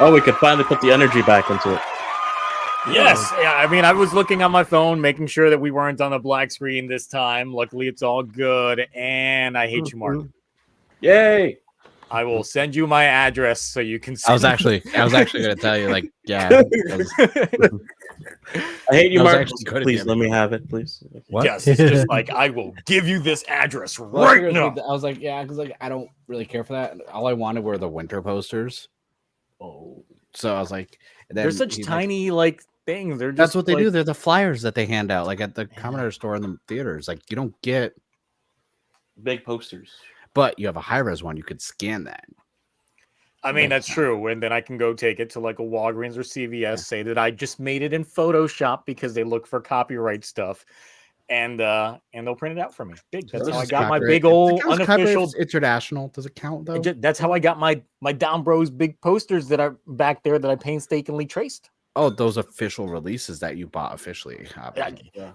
Oh, we could finally put the energy back into it. Yes, yeah. I mean, I was looking on my phone, making sure that we weren't on the black screen this time. Luckily, it's all good. And I hate you, Mark. Yay! I will send you my address so you can. I was actually going to tell you, like, yeah. I hate you, Mark. Please let me have it, please. What? Yes, it's just like I will give you this address right now. I was like, yeah, because like I don't really care for that. All I wanted were the winter posters. Oh, so I was like, they're such tiny like things. They're just that's what they do. They're the flyers that they hand out, like at the Commodore store in the theaters. Like you don't get big posters, but you have a high res one. You could scan that. I mean, that's true. And then I can go take it to like a Walgreens or CVS, say that I just made it in Photoshop because they look for copyright stuff. And they'll print it out for me. Big. That's how I got my big old unofficial international. Does it count though? That's how I got my Down Bros big posters that are back there that I painstakingly traced. Oh, those official releases that you bought officially.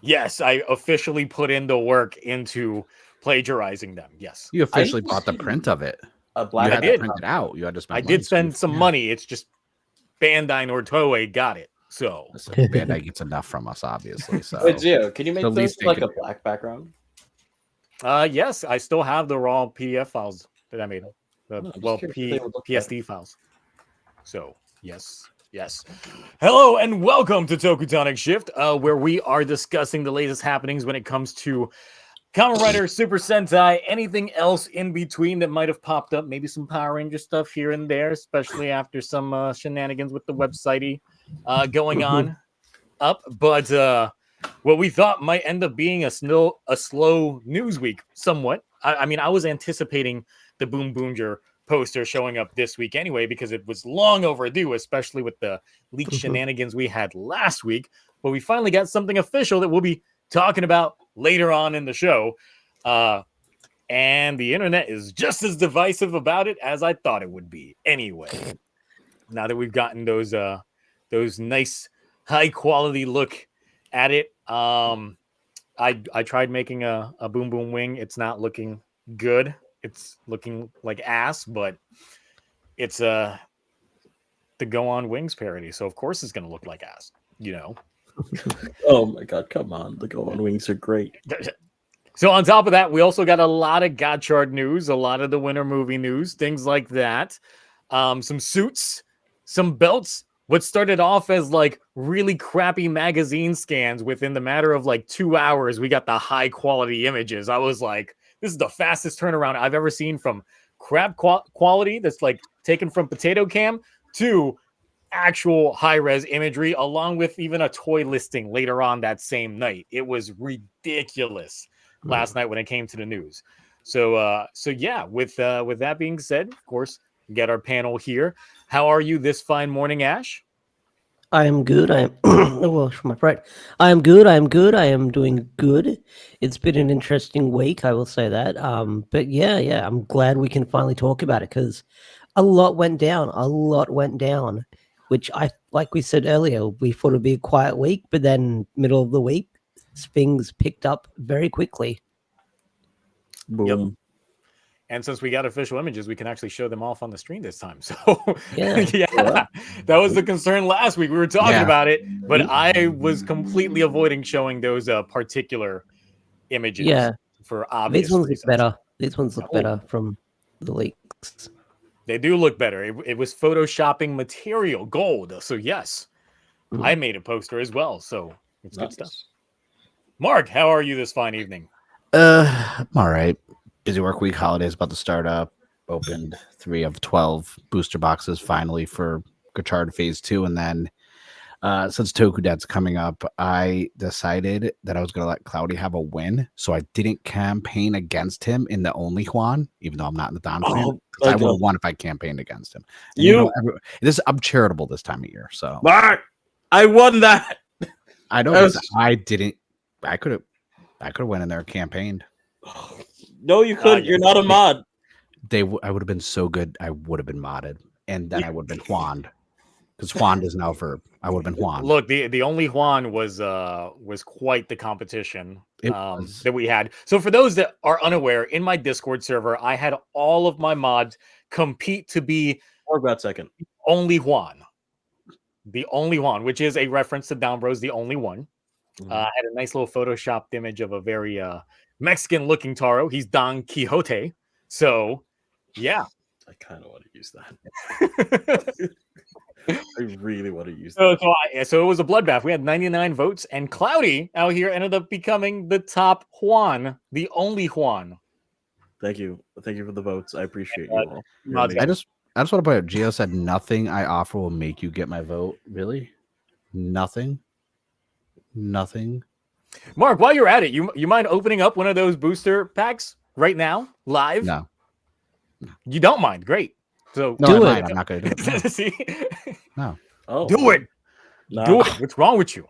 Yes, I officially put in the work into plagiarizing them. Yes, you officially bought the print of it. A black. You had to print it out. You had to spend. I did spend some money. It's just Bandai nor Toei got it. So Bandai gets enough from us, obviously. So wait, Gio, can you make those like a black background? Yes, I still have the raw PDF files that I made. PSD files. So yes. Hello and welcome to TokuTonic Shift, where we are discussing the latest happenings when it comes to Kamen Rider, Super Sentai, anything else in between that might have popped up, maybe some Power Ranger stuff here and there, especially after some shenanigans with the website going on up. But what we thought might end up being a slow news week, somewhat. I mean, I was anticipating the Boomger poster showing up this week anyway, because it was long overdue, especially with the leaked shenanigans we had last week. But we finally got something official that we'll be talking about later on in the show. And the internet is just as divisive about it as I thought it would be. Anyway, now that we've gotten those nice high quality look at it, I tried making a Boom Boom wing. It's not looking good. It's looking like ass, but it's the Go On Wings parody, so of course it's gonna look like ass, you know. Oh my god, come on. The Go On Wings are great. So on top of that, we also got a lot of Godard news, a lot of the winter movie news, things like that. Some suits, some belts. What started off as like really crappy magazine scans, within the matter of like 2 hours, we got the high quality images. I was like, this is the fastest turnaround I've ever seen from crap quality that's like taken from potato cam to actual high-res imagery, along with even a toy listing later on that same night. It was ridiculous last night when it came to the news. So yeah, with that being said, of course, we get our panel here. How are you this fine morning, Ash? I am good. I am well, from my throat. I am good. I am good. I am doing good. It's been an interesting week, I will say that. But yeah, I'm glad we can finally talk about it, because a lot went down. Which like we said earlier, we thought it'd be a quiet week, but then middle of the week, things picked up very quickly. Boom. Yep. And since we got official images, we can actually show them off on the screen this time. So yeah, that was the concern last week. We were talking about it, but I was completely avoiding showing those particular images. Yeah, for obvious these ones reasons. look better. These ones look better from the leaks. They do look better. It was photoshopping material, gold. So yes, I made a poster as well. So it's good stuff. Mark, how are you this fine evening? I'm all right. Busy work week. Holidays about to start up. Opened 3 of 12 booster boxes finally for Godard Phase 2, and then since Toku Dad's coming up, I decided that I was going to let Cloudy have a win, so I didn't campaign against him in the Only Juan, even though I'm not in the Don fan. I would have won if I campaigned against him. I'm charitable this time of year, so Mark, I won that. I know. I didn't. I could have went in there and campaigned. No, you couldn't. You're not a mod. I would have been so good. I would have been modded, and then I would have been Juaned. Because Juan is now a verb. I would have been Juan. Look, the only Juan was quite the competition that we had. So for those that are unaware, in my Discord server, I had all of my mods compete to be about second. Only Juan. The only Juan, which is a reference to Down Bros, the only one. I had a nice little photoshopped image of a very Mexican looking Taro. He's Don Quixote. So yeah. I kind of want to use that. I really want to use that. So it was a bloodbath. We had 99 votes, and Cloudy out here ended up becoming the top Juan, the only Juan. Thank you for the votes. I appreciate you all. I just want to point out, Gio said nothing I offer will make you get my vote. Really? Nothing. Mark, while you're at it, you mind opening up one of those booster packs right now, live? No. You don't mind? Great. So no, do it. I'm not going to do it. See? No. Oh, do it. No. Do it. What's wrong with you?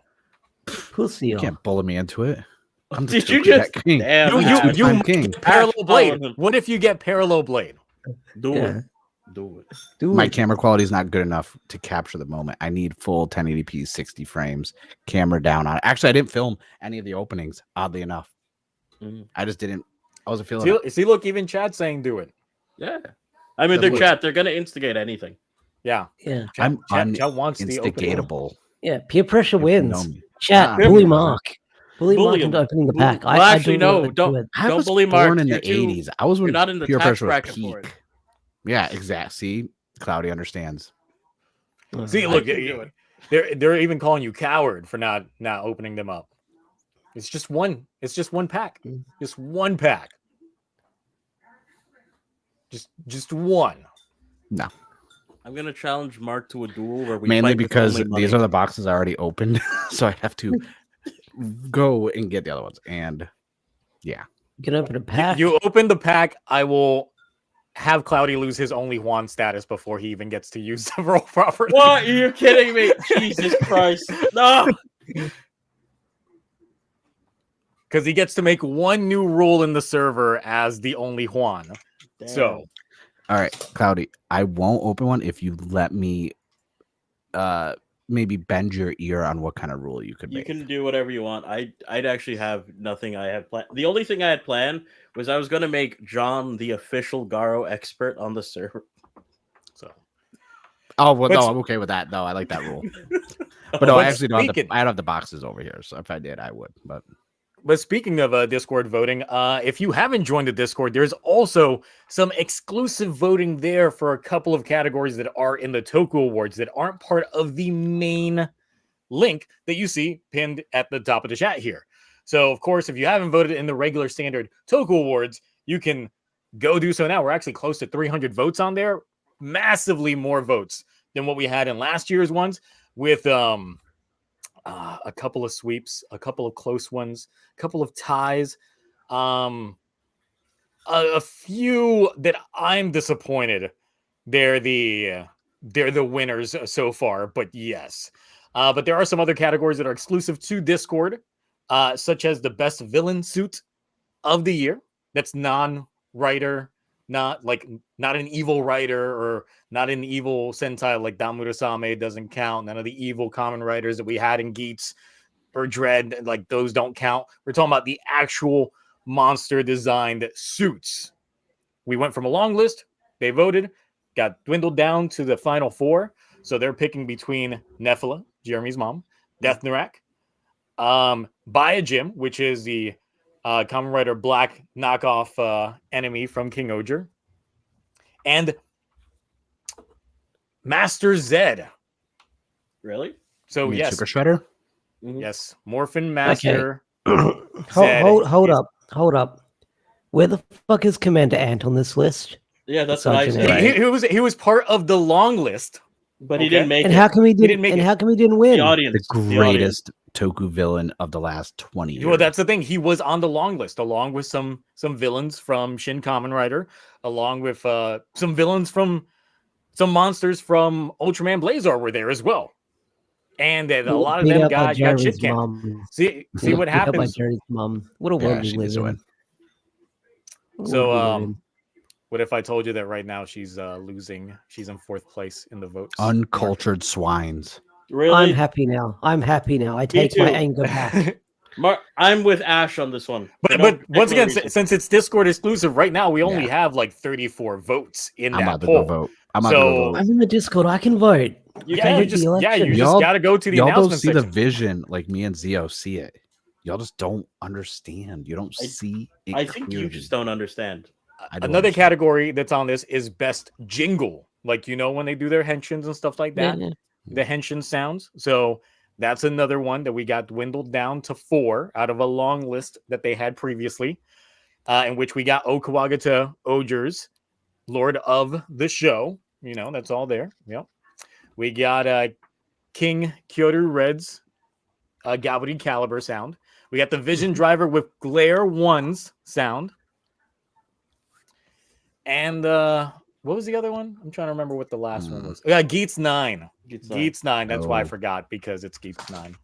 Pussy. You can't bully me into it. Did you just king? Damn, you king. Parallel blade. What if you get parallel blade? Do it. My camera quality is not good enough to capture the moment. I need full 1080p 60 frames, camera down on it. Actually, I didn't film any of the openings, oddly enough. I just didn't. I wasn't feeling it. See, look, even Chad's saying do it. Yeah. I mean, they're going to instigate anything. Yeah. I'm Chad wants the instigatable. Yeah, peer pressure wins. Chat, bully Mark. Bully Mark into opening the pack. Well, actually, no, don't bully Mark. Born in the 80s. I was when you're not in the peer tax pressure was bracket peak. for it. Yeah, exactly. See, Cloudy understands. See, look, they're even calling you coward for not opening them up. It's just one. It's just one pack. Just one pack. Just one. No. I'm gonna challenge Mark to a duel where we mainly because these are the boxes I already opened, so I have to go and get the other ones. And yeah, you can open a pack. You open the pack. I will have Cloudy lose his only Juan status before he even gets to use the roll properly. What? Are you kidding me? Jesus Christ! No. Because he gets to make one new rule in the server as the only Juan. Damn. So, all right, Cloudy, I won't open one if you let me maybe bend your ear on what kind of rule you could make. You can do whatever you want. I'd actually have nothing I had planned. The only thing I had planned was I was going to make John the official Garo expert on the server. So, no, I'm okay with that. No, I like that rule. But no, I actually don't have the boxes over here. So if I did, I would. But speaking of Discord voting, if you haven't joined the Discord, there's also some exclusive voting there for a couple of categories that are in the Toku Awards that aren't part of the main link that you see pinned at the top of the chat here. So, of course, if you haven't voted in the regular standard Toku Awards, you can go do so now. We're actually close to 300 votes on there. Massively more votes than what we had in last year's ones with a couple of sweeps, a couple of close ones, a couple of ties, a few that I'm disappointed. They're the winners so far, but yes. But there are some other categories that are exclusive to Discord, such as the best villain suit of the year. That's non-writer, not an evil writer or not an evil sentai like Damurasame doesn't count. None of the evil common writers that we had in Geats or Dread, like those don't count. We're talking about the actual monster designed suits. We went from a long list. They voted, got dwindled down to the final four. So they're picking between Nephila, Jeremy's mom, Death Narak, Baya Jim, which is the Kamen Rider Black knockoff enemy from King Oger, and Master Zed. Really? So yes, Super Shredder. Yes, Morphin Master. Okay. hold up. Where the fuck is Commander Ant on this list? Yeah, that's what I said. He was part of the long list, but he didn't make it. And how come he didn't win? The audience, the greatest Toku villain of the last 20 years. Well, that's the thing. He was on the long list, along with some villains from Shin Kamen Rider, along with some villains from some monsters from Ultraman Blazar were there as well. And a lot of them got shit canned. See what happenens. By Jerry's mom. What a world we live in. So What if I told you that right now she's losing? She's in 4th place in the votes. Uncultured swines. Really? I'm happy now. I'm happy now. I take my too. anger back. I'm with Ash on this one. But once again, reason. since it's Discord exclusive, right now we only have like 34 votes in I'm that about to poll. go vote. I'm about to go vote. I'm in the Discord. I can vote. You Vote just the election. got to go to the y'all don't announcement see the section. vision like me and Zio see it. Y'all just don't understand. You don't see it. I think you just don't understand. Another understand. category that's on this is best jingle. Like, you know, when they do their henshins and stuff like that, the henshin sounds. So that's another one that we got dwindled down to 4 out of a long list that they had previously, in which we got Okawagata Ogers, Lord of the Show. You know, that's all there. Yep. We got King Kyoto Red's Galvany Caliber sound. We got the Vision Driver with Glare One's sound. And what was the other one? I'm trying to remember what the last one was. Geets 9. Geets 9. That's why I forgot, because it's Geets 9.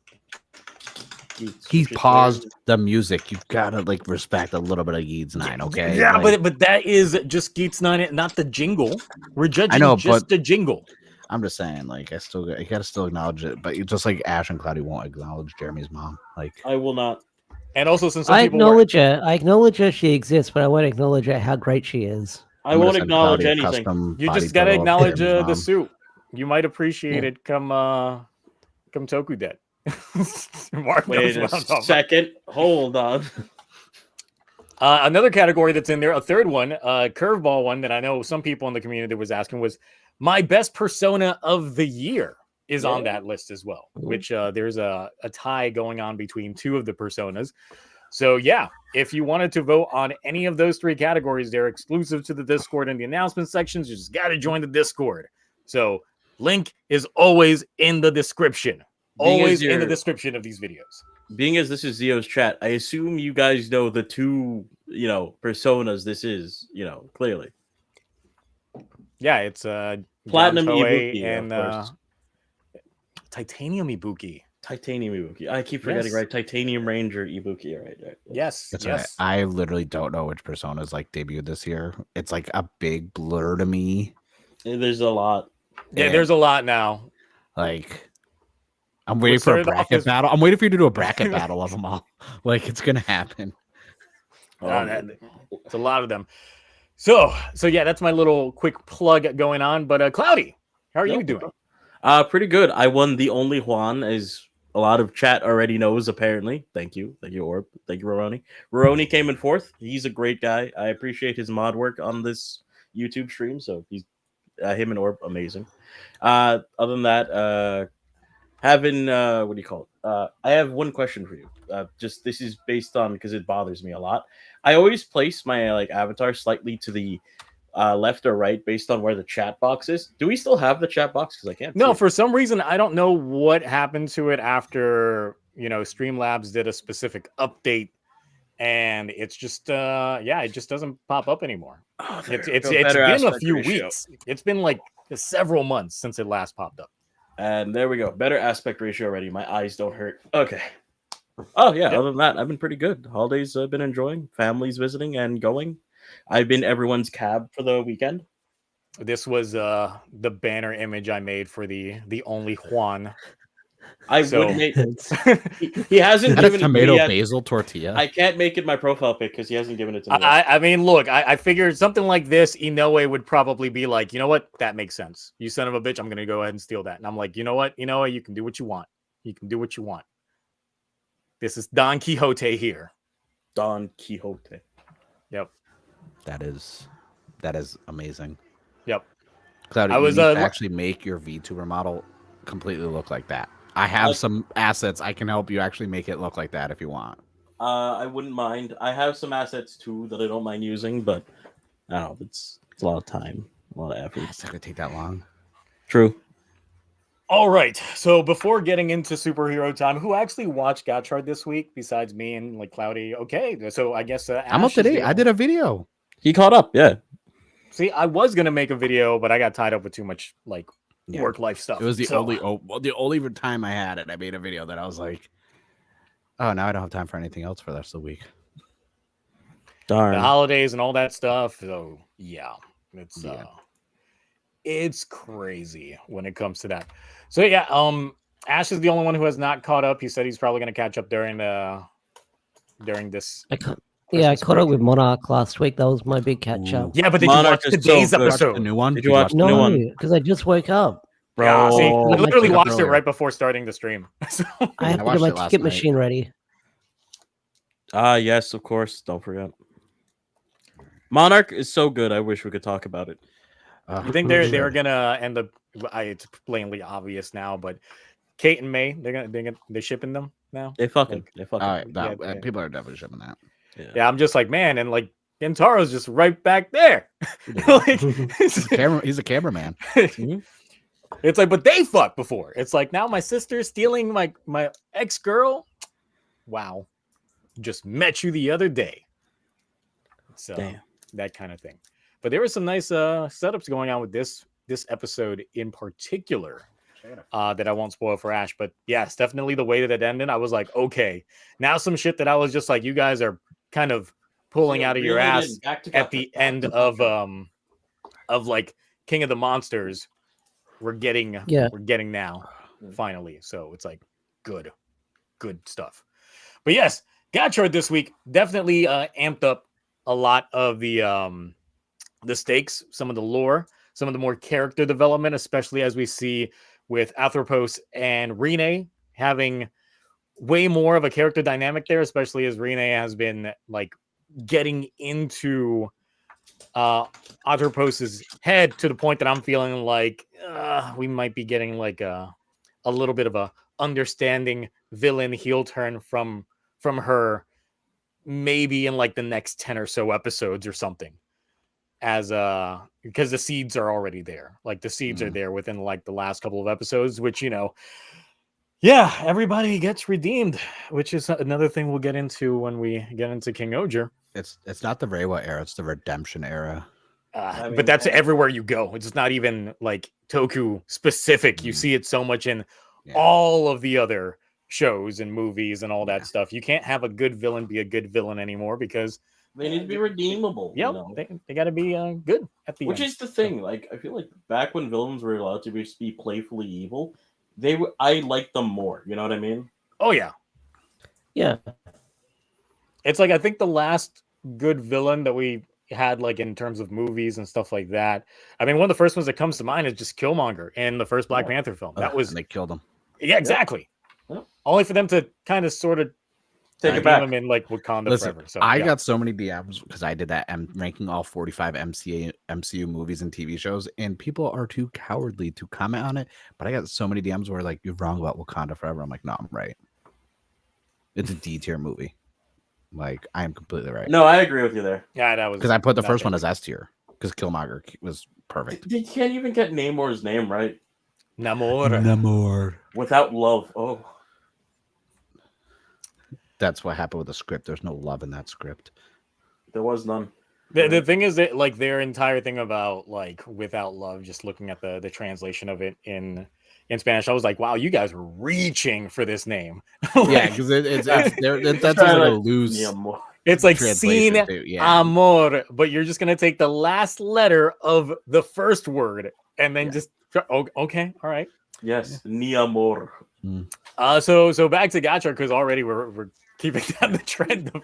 He paused the music. You've got to like respect a little bit of Geets 9, okay? Yeah, like, but that is just Geets 9, not the jingle. We're judging just the jingle. I'm just saying, like, I gotta still acknowledge it, but you just like Ash and Cloudy won't acknowledge Jeremy's mom. Like, I will not. And also, since I acknowledge her. I acknowledge her. She exists, but I won't acknowledge her how great she is. I won't acknowledge anything. You just gotta acknowledge the suit. You might appreciate it come Toku Dead. Mark Wait a second. Hold on. Another category that's in there, a third one, curveball one that I know some people in the community was asking was my best persona of the year is on that list as well, which there's a tie going on between 2 of the personas. So yeah, if you wanted to vote on any of those 3 categories, they're exclusive to the Discord and the announcement sections. You just got to join the Discord. So link is always in the description. Always in the description of these videos. Being as this is Zio's chat, I assume you guys know the 2, personas this is, clearly. Yeah, it's Platinum Toei Ibuki and Titanium Ibuki. Titanium Ibuki. I keep forgetting, right? Titanium Ranger Ibuki, right? Yes. That's right. I literally don't know which personas like debuted this year. It's like a big blur to me. There's a lot. Yeah, there's a lot now. Like, I'm waiting for a bracket battle. I'm waiting for you to do a bracket battle of them all. Like, it's gonna happen. It's a lot of them. So yeah, that's my little quick plug going on. But Cloudy, how are you doing? Pretty good. I won the only Juan, as a lot of chat already knows, apparently. Thank you, Orb. Thank you, Roroni. Roroni came in 4th. He's a great guy. I appreciate his mod work on this YouTube stream. So he's him and Orb, amazing. Other than that, having what do you call it? I have one question for you. Just this is based on because it bothers me a lot. I always place my avatar slightly to the left or right based on where the chat box is. Do we still have the chat box? Because I can't. No, for some reason I don't know what happened to it after Streamlabs did a specific update, and it's just it just doesn't pop up anymore. It's been a few weeks. It's been like several months since it last popped up. And there we go. Better aspect ratio already. My eyes don't hurt. Okay. Oh yeah. Yep. Other than that, I've been pretty good. Holidays I've been enjoying. Families visiting and going. I've been everyone's cab for the weekend. This was the banner image I made for the only Juan. Would make he hasn't given a tomato basil tortilla. I can't make it my profile pic because he hasn't given it to me. I mean, look, I figured something like this, Inoue would probably be like, you know what? That makes sense. You son of a bitch, I'm gonna go ahead and steal that. And I'm like, you know what? Inoue, you can do what you want. You can do what you want. This is Don Quixote here. Don Quixote. Yep. That is amazing. Yep. Cloudy, you need to actually make your VTuber model completely look like that. I have some assets. I can help you actually make it look like that if you want. I wouldn't mind. I have some assets too that I don't mind using, but I don't know. It's a lot of time, a lot of effort. It's not gonna take that long. True. All right. So before getting into superhero time, who actually watched Godard this week besides me and Cloudy? Okay. So I guess I'm up to date. I did a video. He caught up. Yeah. See, I was gonna make a video, but I got tied up with too much work life stuff. It was the only time I had it. I made a video that I was like, oh, now I don't have time for anything else for the rest of the week. Darn. the holidays and all that stuff. So yeah, it's crazy when it comes to that. So yeah, Ash is the only one who has not caught up. He said he's probably going to catch up during this. I caught Christmas up break. with Monarch last week. That was my big catch up. Yeah, but did Monarch you watch is so today's good. episode? The new one? Did you watch the new No, one? because I just woke up. Bro, Yeah, see, I Oh, literally my watched it earlier. right before starting the stream. So, I have to watched get my it last ticket night. machine ready. yes, of course. Don't forget. Monarch is so good. I wish we could talk about it. you think they're gonna end up? It's plainly obvious now, but Kate and May, they're shipping them now. They fucking. Like, They fucking. All right, Yeah. people are definitely shipping that. Yeah, I'm just like, man, and like Gintaro's just right back there. Like, He's a cameraman. it's like, but they fucked before. It's like now my sister stealing my ex-girl. Wow. Just met you the other day. So Damn. that kind of thing. But there were some nice setups going on with this episode in particular. That I won't spoil for Ash, but yes, definitely the way that it ended, I was like, okay, now some shit that I was just like, you guys are kind of pulling out of your ass at the end of like King of the Monsters. We're getting now finally. So it's like good stuff. But yes, Godchard this week definitely amped up a lot of the stakes, some of the lore, some of the more character development, especially as we see with Athropos and Rene having way more of a character dynamic there, especially as Rene has been like getting into Athropos's head to the point that I'm feeling like we might be getting like a little bit of a understanding villain heel turn from her, maybe in like the next 10 or so episodes or something. As because the seeds are already there, like the seeds are there within like the last couple of episodes, which everybody gets redeemed, which is another thing we'll get into when we get into King Oger. It's not the Reiwa era, it's the redemption era. But that's everywhere you go. It's not even like Toku specific. You see it so much in all of the other shows and movies and all that stuff. You can't have a good villain be a good villain anymore because They need to be redeemable. Yeah, you know? they got to be good at the Which end. is the thing. Like, I feel like back when villains were allowed to be playfully evil, I liked them more. You know what I mean? Oh yeah, Yeah. it's like I think the last good villain that we had, like in terms of movies and stuff like that. I mean, one of the first ones that comes to mind is just Killmonger in the first Black Panther film. That was and they killed him. Yeah, exactly. Yep. Only for them to kind of sort of Take it back. him in like Wakanda Listen, forever. So I got so many DMs because I did that ranking all 45 MCU movies and TV shows, and people are too cowardly to comment on it. But I got so many DMs where like, you're wrong about Wakanda Forever. I'm like, no, I'm right. It's a D tier movie. Like, I am completely right. No, I agree with you there. Yeah, that was Because I put the first one as S tier because Killmonger was perfect. They can't even get Namor's name right Namor. without love. Oh, That's what happened with the script. There's no love in that script. there was none. The thing is that like their entire thing about like without love, just looking at the translation of it in Spanish, I was like, wow, you guys are reaching for this name. Yeah, because that's like a loose. It's like translation sin too, yeah. amor, but you're just gonna take the last letter of the first word and then just okay, all right. Yes, ni amor. So back to Gacha because already we're keeping down the trend of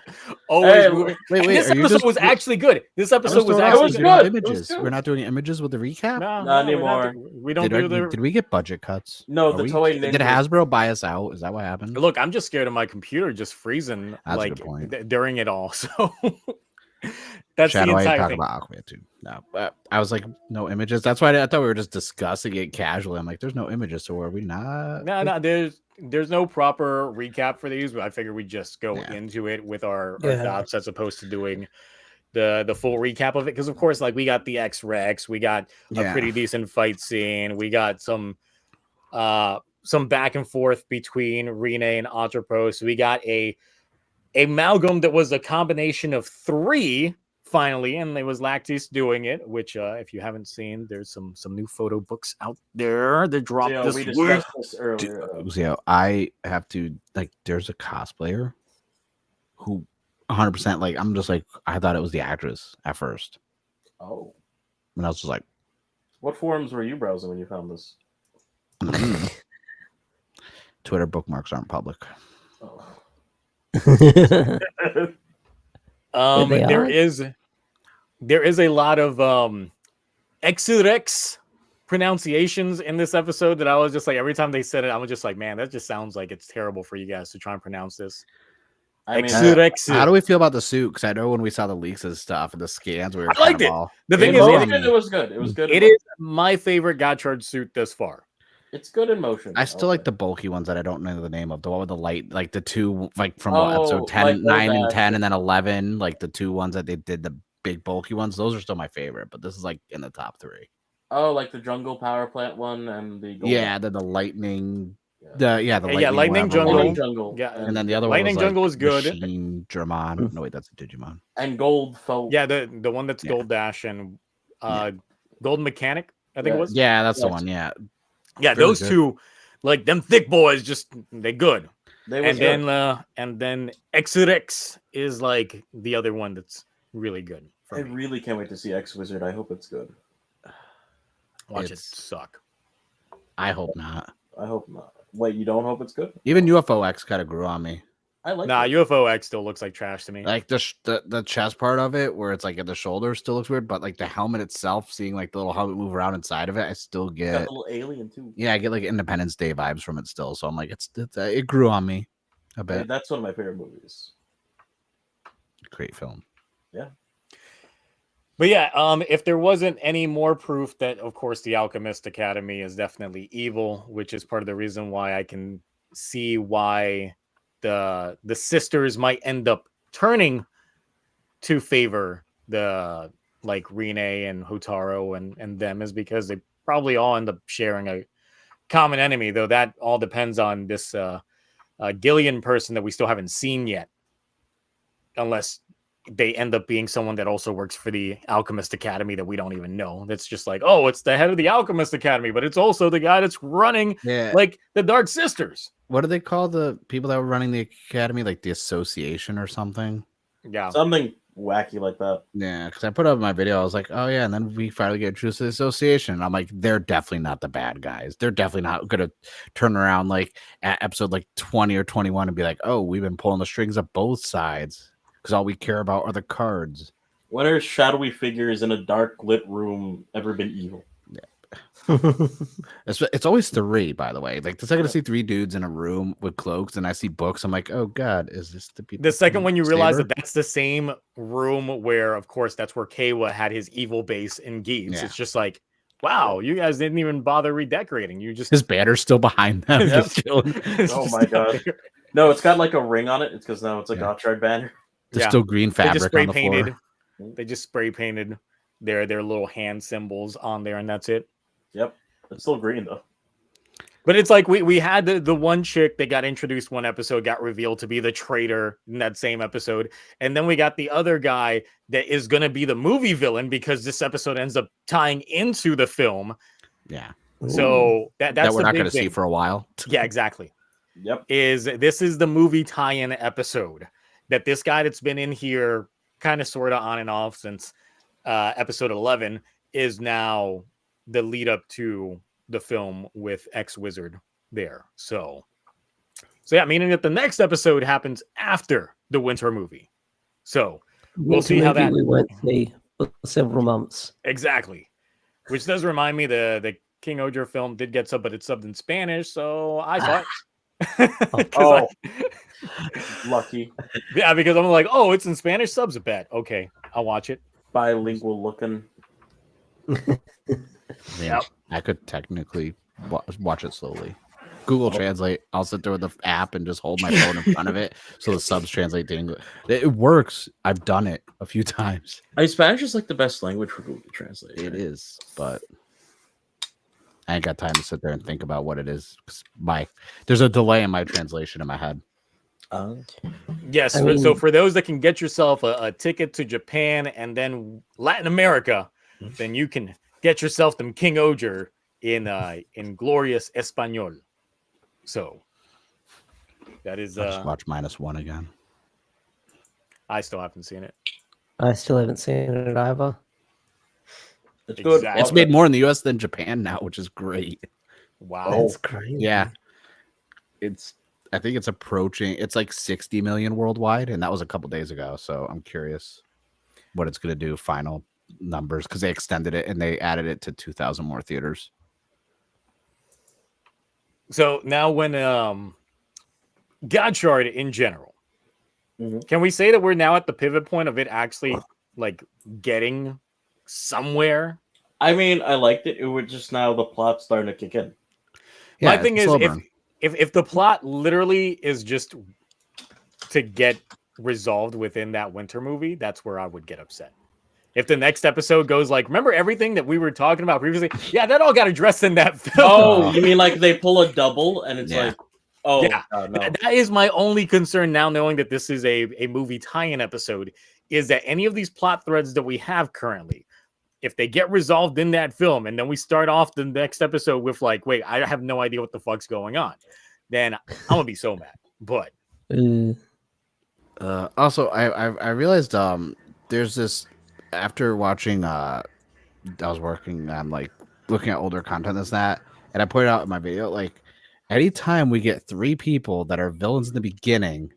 always moving. Wait, This episode was actually good. This episode was It actually was good. good. Images. We're not doing images with the recap. No, Not we're not anymore. we don't do the. Did we get budget cuts? No, Are the we- Toei Did Ninja. Hasbro buy us out? Is that what happened? Look, I'm just scared of my computer just freezing That's a like good point. during it all. So that's Shadow, the I entire talk thing. about Aquaman too. No, but I was like, no images. That's why I thought we were just discussing it casually. I'm like, there's no images, so are we not? No, there's no proper recap for these, but I figure we just go Yeah. into it with our Yeah. thoughts as opposed to doing the full recap of it. Because of course, like we got the X-Rex, we got a Yeah. pretty decent fight scene, we got some back and forth between Rene and Atropos. We got a amalgam that was a combination of three finally, and it was Lactis doing it, which if you haven't seen, there's some new photo books out there that dropped Yeah, this we week. discussed this earlier. So I have to like. There's a cosplayer who 100%. Like, I'm just like, I thought it was the actress at first. Oh. And I was just like, what forums were you browsing when you found this? Twitter bookmarks aren't public. Oh. There is a lot of X pronunciations in this episode that I was just like, every time they said it, I was just like, man, that just sounds like it's terrible for you guys to try and pronounce this. I mean, how do we feel about the suit? Because I know when we saw the leaks and stuff and the scans, we were I liked it. all... The thing is, it was good. It was good. It is my favorite Godard suit thus far. It's good in motion. I still like the bulky ones that I don't know the name of. The one with the light, like the two, like from Oh, episode 10, like 9 and 10, and then 11, like the two ones that they did, the big bulky ones. Those are still my favorite, but this is like in the top 3. Oh, like the jungle power plant one and the then the lightning. Lightning jungle. Yeah, and then the other lightning one was jungle like is good. Machine German. No, wait, that's a Digimon. And Gold Folk. Yeah, the one that's Gold Dash and Gold Mechanic, I think it was. Yeah, that's the one. Yeah, those two, like them thick boys, just they good. And then X is like the other one that's really good. I really can't wait to see X Wizard. I hope it's good. Watch it suck. I hope not. I hope not. Wait, you don't hope it's good? Even UFO X kind of grew on me. I like. UFO X still looks like trash to me. Like the chest part of it, where it's like at the shoulder, still looks weird. But like the helmet itself, seeing like the little helmet move around inside of it, I still get a little alien too. Yeah, I get like Independence Day vibes from it still. So I'm like, it grew on me a bit. Yeah, that's one of my favorite movies. Great film. Yeah. But yeah, if there wasn't any more proof that, of course, the Alchemist Academy is definitely evil, which is part of the reason why I can see why the sisters might end up turning to favor the like Rine and Hotaro and them, is because they probably all end up sharing a common enemy, though that all depends on this Gillian person that we still haven't seen yet, unless they end up being someone that also works for the Alchemist Academy that we don't even know. That's just like, oh, it's the head of the Alchemist Academy, but it's also the guy that's running like the Dark Sisters. What do they call the people that were running the academy? Like the association or something? Yeah. Something wacky like that. Yeah, because I put up my video. I was like, oh, yeah. And then we finally get introduced to the association. And I'm like, they're definitely not the bad guys. They're definitely not going to turn around like at episode like 20 or 21 and be like, oh, we've been pulling the strings of both sides. Because all we care about are the cards. When are shadowy figures in a dark lit room ever been evil? Yeah. It's always 3, by the way. Like the second I see 3 dudes in a room with cloaks and I see books, I'm like, oh god, is this the people? The second when you realize that that's the same room where, of course, that's where Kawa had his evil base in Gives. Yeah. It's just like, wow, you guys didn't even bother redecorating. You just his banner's still behind them. Oh my god. No, it's got like a ring on it. It's because now it's a Godard banner. There's still green fabric on the floor. They just spray painted their little hand symbols on there, and that's it. Yep. It's still green, though. But it's like we had the one chick that got introduced one episode, got revealed to be the traitor in that same episode. And then we got the other guy that is going to be the movie villain because this episode ends up tying into the film. Yeah. So that's we're not going to see for a while. Yeah, exactly. Yep. This is the movie tie-in episode. That this guy that's been in here kind of sort of on and off since episode 11 is now the lead up to the film with X-Wizard there. So yeah, meaning that the next episode happens after the winter movie. So we'll see how that... We won't see for several months. Exactly. Which does remind me the King Oger film did get subbed, but it's subbed in Spanish, so I thought... Lucky. Yeah, because I'm like, oh, it's in Spanish subs a bet. Okay, I'll watch it. Bilingual looking. Yeah, I could technically watch it slowly. Google Translate. I'll sit there with the app and just hold my phone in front of it so the subs translate to English. It works. I've done it a few times. Spanish is like the best language for Google Translate. It is, but I ain't got time to sit there and think about what it is. There's a delay in my translation in my head. Yes. So for those that can get yourself a ticket to Japan and then Latin America, then you can get yourself them King Oger in glorious Espanol. So that is I'll just watch -1 again. I still haven't seen it. I still haven't seen it either. It's good. Exactly. It's made more in the U.S. than Japan now, which is great. Wow. That's crazy. Yeah, I think it's approaching. It's like 60 million worldwide, and that was a couple days ago. So I'm curious what it's going to do. Final numbers, because they extended it and they added it to 2,000 more theaters. So now, when Godshard in general, can we say that we're now at the pivot point of it actually like getting somewhere? I mean, I liked it. It was just now the plot's starting to kick in. Yeah, My thing is, if the plot literally is just to get resolved within that winter movie, that's where I would get upset. If the next episode goes like, remember everything that we were talking about previously? Yeah, that all got addressed in that film. Oh, you mean like they pull a double and it's like, oh, yeah. no. That is my only concern now, knowing that this is a movie tie-in episode, is that any of these plot threads that we have currently, if they get resolved in that film and then we start off the next episode with like, wait, I have no idea what the fuck's going on, then I'm gonna be so mad. But also, I realized there's this, after watching I was working on like looking at older content as that, and I pointed out in my video, like anytime we get 3 people that are villains in the beginning,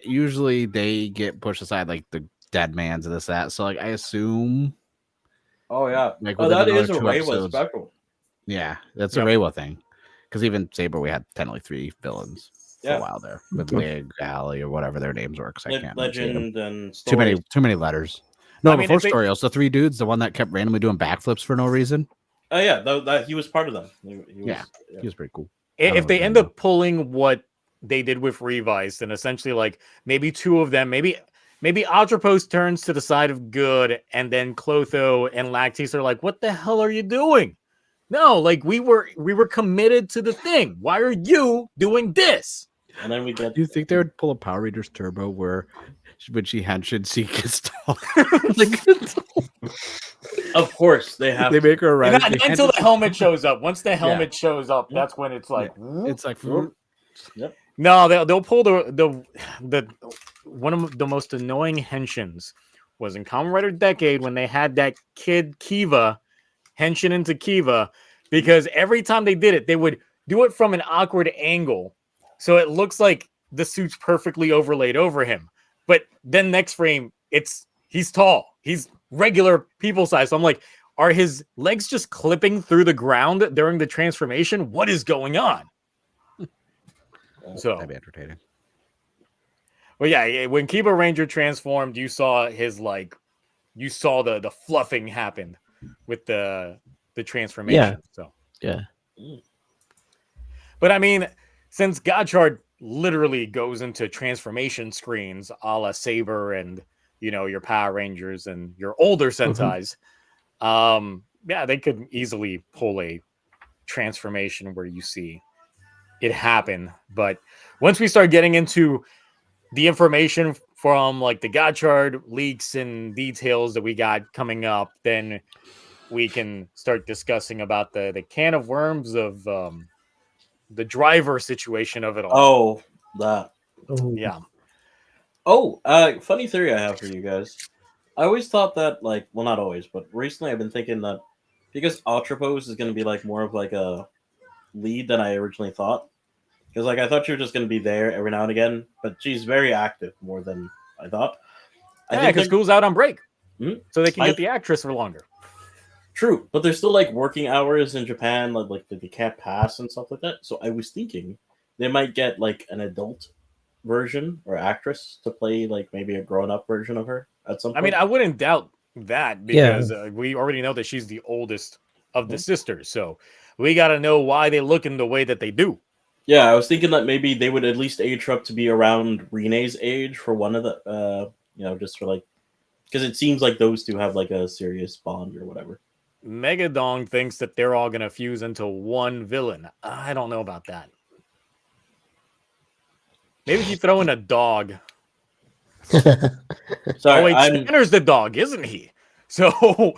usually they get pushed aside, like the dead man's and this that. So like I assume. Oh yeah, like that is a 2 Reiwa episodes, special. Yeah, that's a Reiwa thing. Because even Saber, we had technically 3 villains for a while there with Lig, Alley, or whatever their names were. Because I can't Legend and Story. too many letters. No, before Story, the 3 dudes, the one that kept randomly doing backflips for no reason. Oh yeah, that he was part of them. He was pretty cool. If they end up pulling what they did with Revised, and essentially like maybe 2 of them, maybe Atropos turns to the side of good, and then Clotho and Lactis are like, "What the hell are you doing?" No, like we were committed to the thing. Why are you doing this? And then we get. Do you think they would pull a Power Rangers Turbo where when she henshin Seek is tall? Of course, they have. They make her ride until the helmet shows up. Once the helmet shows up, that's when it's like. It's like. Yep. No, they'll pull the one of the most annoying henshins was in Kamen Rider Decade when they had that kid Kiva henshin into Kiva, because every time they did it, they would do it from an awkward angle, so it looks like the suit's perfectly overlaid over him. But then next frame, he's tall, he's regular people size. So I'm like, are his legs just clipping through the ground during the transformation? What is going on? So that'd be entertaining. Well, yeah, when Kiba Ranger transformed, you saw the fluffing happen with the transformation. Yeah. So yeah. But I mean, since Godshard literally goes into transformation screens a la Saber and your Power Rangers and your older Sentais, they could easily pull a transformation where you see it happen. But once we start getting into the information from like the Godshard leaks and details that we got coming up, then we can start discussing about the can of worms of the driver situation of it all. Yeah. Funny theory I have for you guys. I always thought that, like, well, not always, but recently I've been thinking that because Atropos is going to be like more of like a lead than I originally thought. Because like I thought she was just going to be there every now and again, but she's very active more than I thought. Yeah, because school's out on break, so they can get the actress for longer. True, but there's still like working hours in Japan, like they can't pass and stuff like that. So I was thinking they might get like an adult version or actress to play like maybe a grown-up version of her at some point. I mean, I wouldn't doubt that, because we already know that she's the oldest of the sisters, so we got to know why they look in the way that they do. Yeah, I was thinking that maybe they would at least age her up to be around Renee's age for one of the, just for like, because it seems like those two have like a serious bond or whatever. Megadong thinks that they're all going to fuse into one villain. I don't know about that. Maybe if you throw in a dog. Sorry, Skinner's the dog, isn't he? So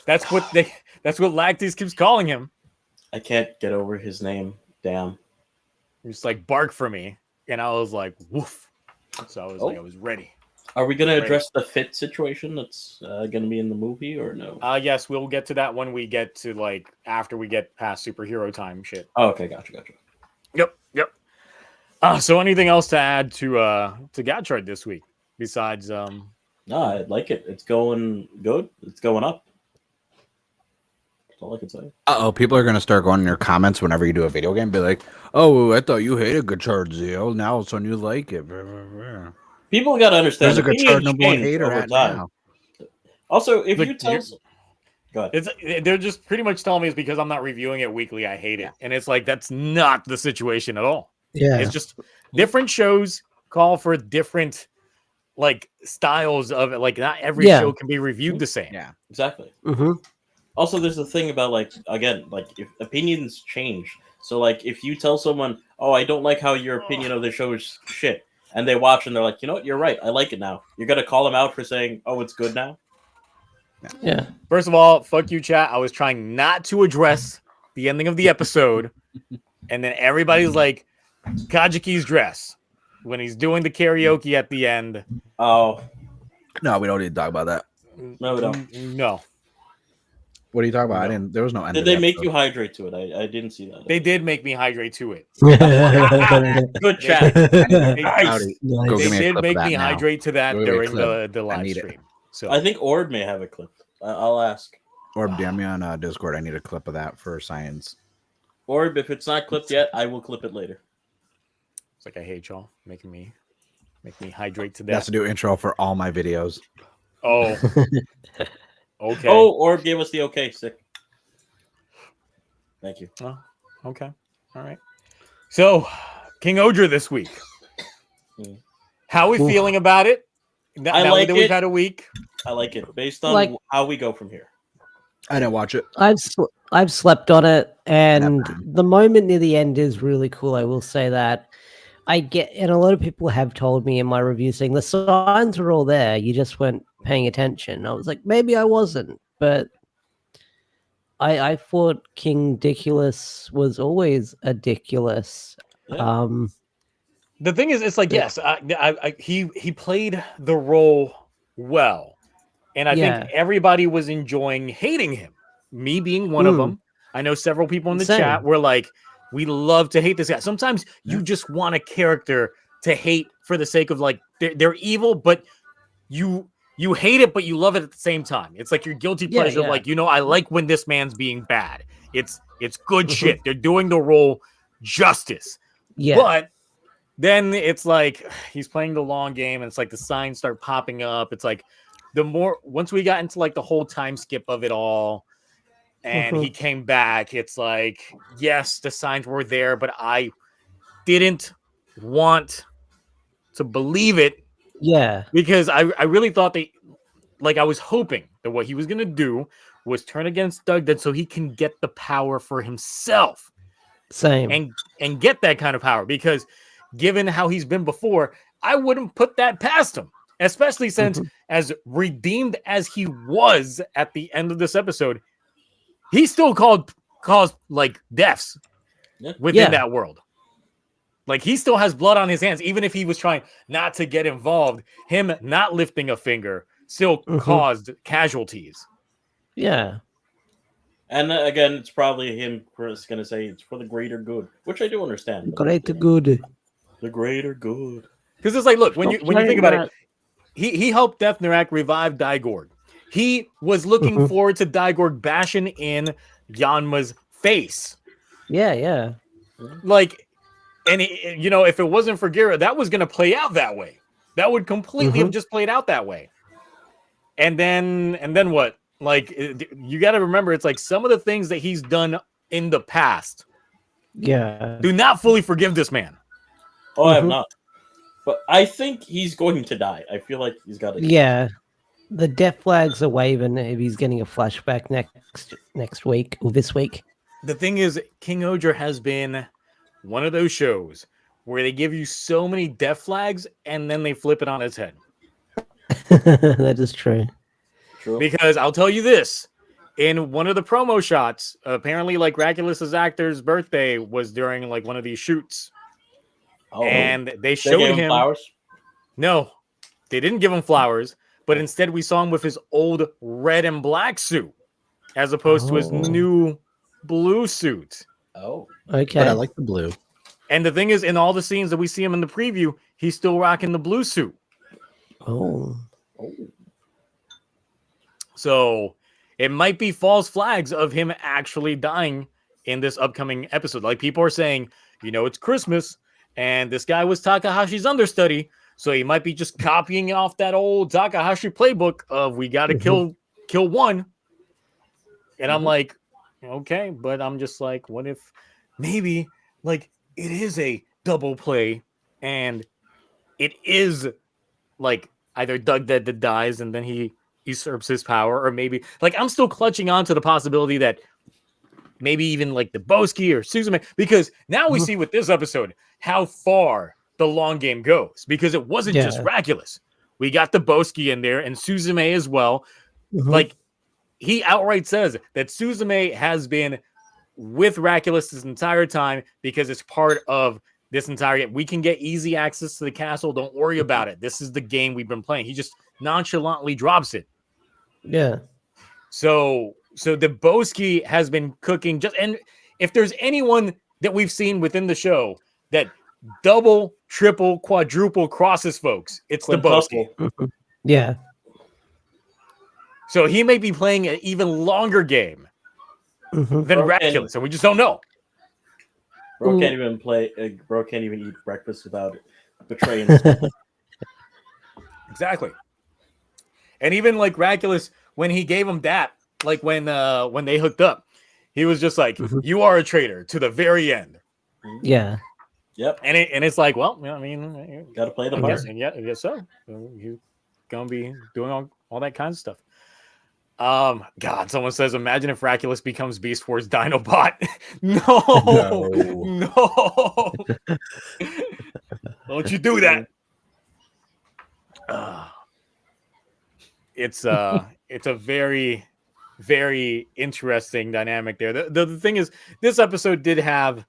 that's what Lactis keeps calling him. I can't get over his name. Damn. He's like, bark for me. And I was like, woof. So I was like, I was ready. Are we going to address the fit situation that's going to be in the movie or no? Yes, we'll get to that when we get to like after we get past superhero time shit. Oh, okay, gotcha. Yep. So anything else to add to Godchard this week besides No, I like it. It's going good. It's going up. That's all I can say. People are gonna start going in your comments whenever you do a video game, be like, "Oh, I thought you hated Godard, Zio. Now all of a sudden you like it." People got to understand. There's a Godard number one hater at now. Also, if Look, you tell, go ahead. They're just pretty much telling me it's because I'm not reviewing it weekly. I hate it, and it's like that's not the situation at all. Yeah. It's just different shows call for different like styles of it. Like not every show can be reviewed the same. Yeah, exactly. Mm-hmm. Also, there's the thing about like again, like if opinions change. So like if you tell someone, "Oh, I don't like how your opinion of the show is shit," and they watch and they're like, "You know what? You're right. I like it now." You're gonna call them out for saying, "Oh, it's good now." Yeah. First of all, fuck you, chat. I was trying not to address the ending of the episode, and then everybody's like, Kajiki's dress when he's doing the karaoke at the end. Oh, no, we don't need to talk about that. No, we don't. No. What are you talking about? No. There was no end. Did they make you hydrate to it? I didn't see that. They did make me hydrate to it. Good chat. Nice. They did make me now. hydrate to that during the live stream. So I think Ord may have a clip. I'll ask. Orb, DM me on Discord. I need a clip of that for science. Orb, if it's not clipped yet, I will clip it later. It's like I hate y'all making me hydrate to that. That's a new intro for all my videos. Oh. Okay. Oh, Orb gave us the okay. Sick. Thank you. Oh, okay. All right. So, King Odra this week. How are we feeling about it? I like it. We've had a week. I like it based on how we go from here. I didn't watch it. I've slept on it, and the moment near the end is really cool. I will say that. And a lot of people have told me in my review saying the signs were all there. You just weren't paying attention. I was like, maybe I wasn't, but I thought King Diculous was always ridiculous. Yeah. The thing is, it's like, yes, he played the role well. And I think everybody was enjoying hating him. Me being one of them. I know several people in the chat were like, we love to hate this guy. Sometimes you just want a character to hate for the sake of like, they're evil, but you hate it, but you love it at the same time. It's like your guilty pleasure. Like, I like when this man's being bad. It's good shit. They're doing the role justice. Yeah. But then it's like he's playing the long game, and it's like the signs start popping up. It's like once we got into like the whole time skip of it all, and he came back, it's like, yes, the signs were there, but I didn't want to believe it. Yeah. Because I really thought I was hoping that what he was going to do was turn against Doug so he can get the power for himself. Same. And get that kind of power, because given how he's been before, I wouldn't put that past him, especially since as redeemed as he was at the end of this episode, he still caused like deaths within that world. Like he still has blood on his hands, even if he was trying not to get involved. Him not lifting a finger still caused casualties. Yeah. And again, it's probably him going to say it's for the greater good, which I do understand. Greater good. The greater good. Because it's like, look, when you think about it, he helped Death Narak revive Daigorg. He was looking forward to Daigorg bashing in Yanma's face. Yeah, yeah. Like, and if it wasn't for Gira, that was going to play out that way. That would completely have just played out that way. And then what? Like, you got to remember, it's like some of the things that he's done in the past. Yeah. Do not fully forgive this man. Oh, I have not. But I think he's going to die. I feel like he's got to. Yeah. The death flags are waving if he's getting a flashback next week or this week. The thing is, King Odra has been one of those shows where they give you so many death flags and then they flip it on its head. That is true. Because I'll tell you this, in one of the promo shots, apparently like Raculus's actor's birthday was during like one of these shoots. And they showed him flowers. No, they didn't give him flowers, but instead we saw him with his old red and black suit as opposed to his new blue suit. Oh, Okay. But I like the blue. And the thing is, in all the scenes that we see him in the preview, he's still rocking the blue suit. Oh. So it might be false flags of him actually dying in this upcoming episode. Like people are saying, it's Christmas and this guy was Takahashi's understudy. So he might be just copying off that old Takahashi playbook of we got to kill one. And I'm like, okay, but I'm just like, what if maybe like it is a double play and it is like either Doug Dead that dies and then he usurps his power, or maybe like I'm still clutching on to the possibility that maybe even like the Boski or Suzume, because now we see with this episode how far the long game goes, because it wasn't just Raculus. We got the Boski in there and Suzume as well. Like he outright says that Suzume has been with Raculus this entire time because it's part of this entire game. We can get easy access to the castle. Don't worry about it. This is the game we've been playing. He just nonchalantly drops it. Yeah. So the Boski has been cooking and if there's anyone that we've seen within the show that double, triple, quadruple crosses folks, it's the Boski. Yeah. So he may be playing an even longer game than Raculus, and we just don't know. Bro can't even Bro can't even eat breakfast without betraying. Exactly. And even like Raculus, when he gave him that, like when they hooked up, he was just like, "You are a traitor to the very end." Yeah. Yep. And it's like, well, I mean, got to play the part. Yeah, I guess so. He's gonna be doing all that kind of stuff. God, someone says, imagine if Raculus becomes Beast Wars Dinobot. No. Don't you do that. It's a very, very interesting dynamic there. The thing is, this episode did have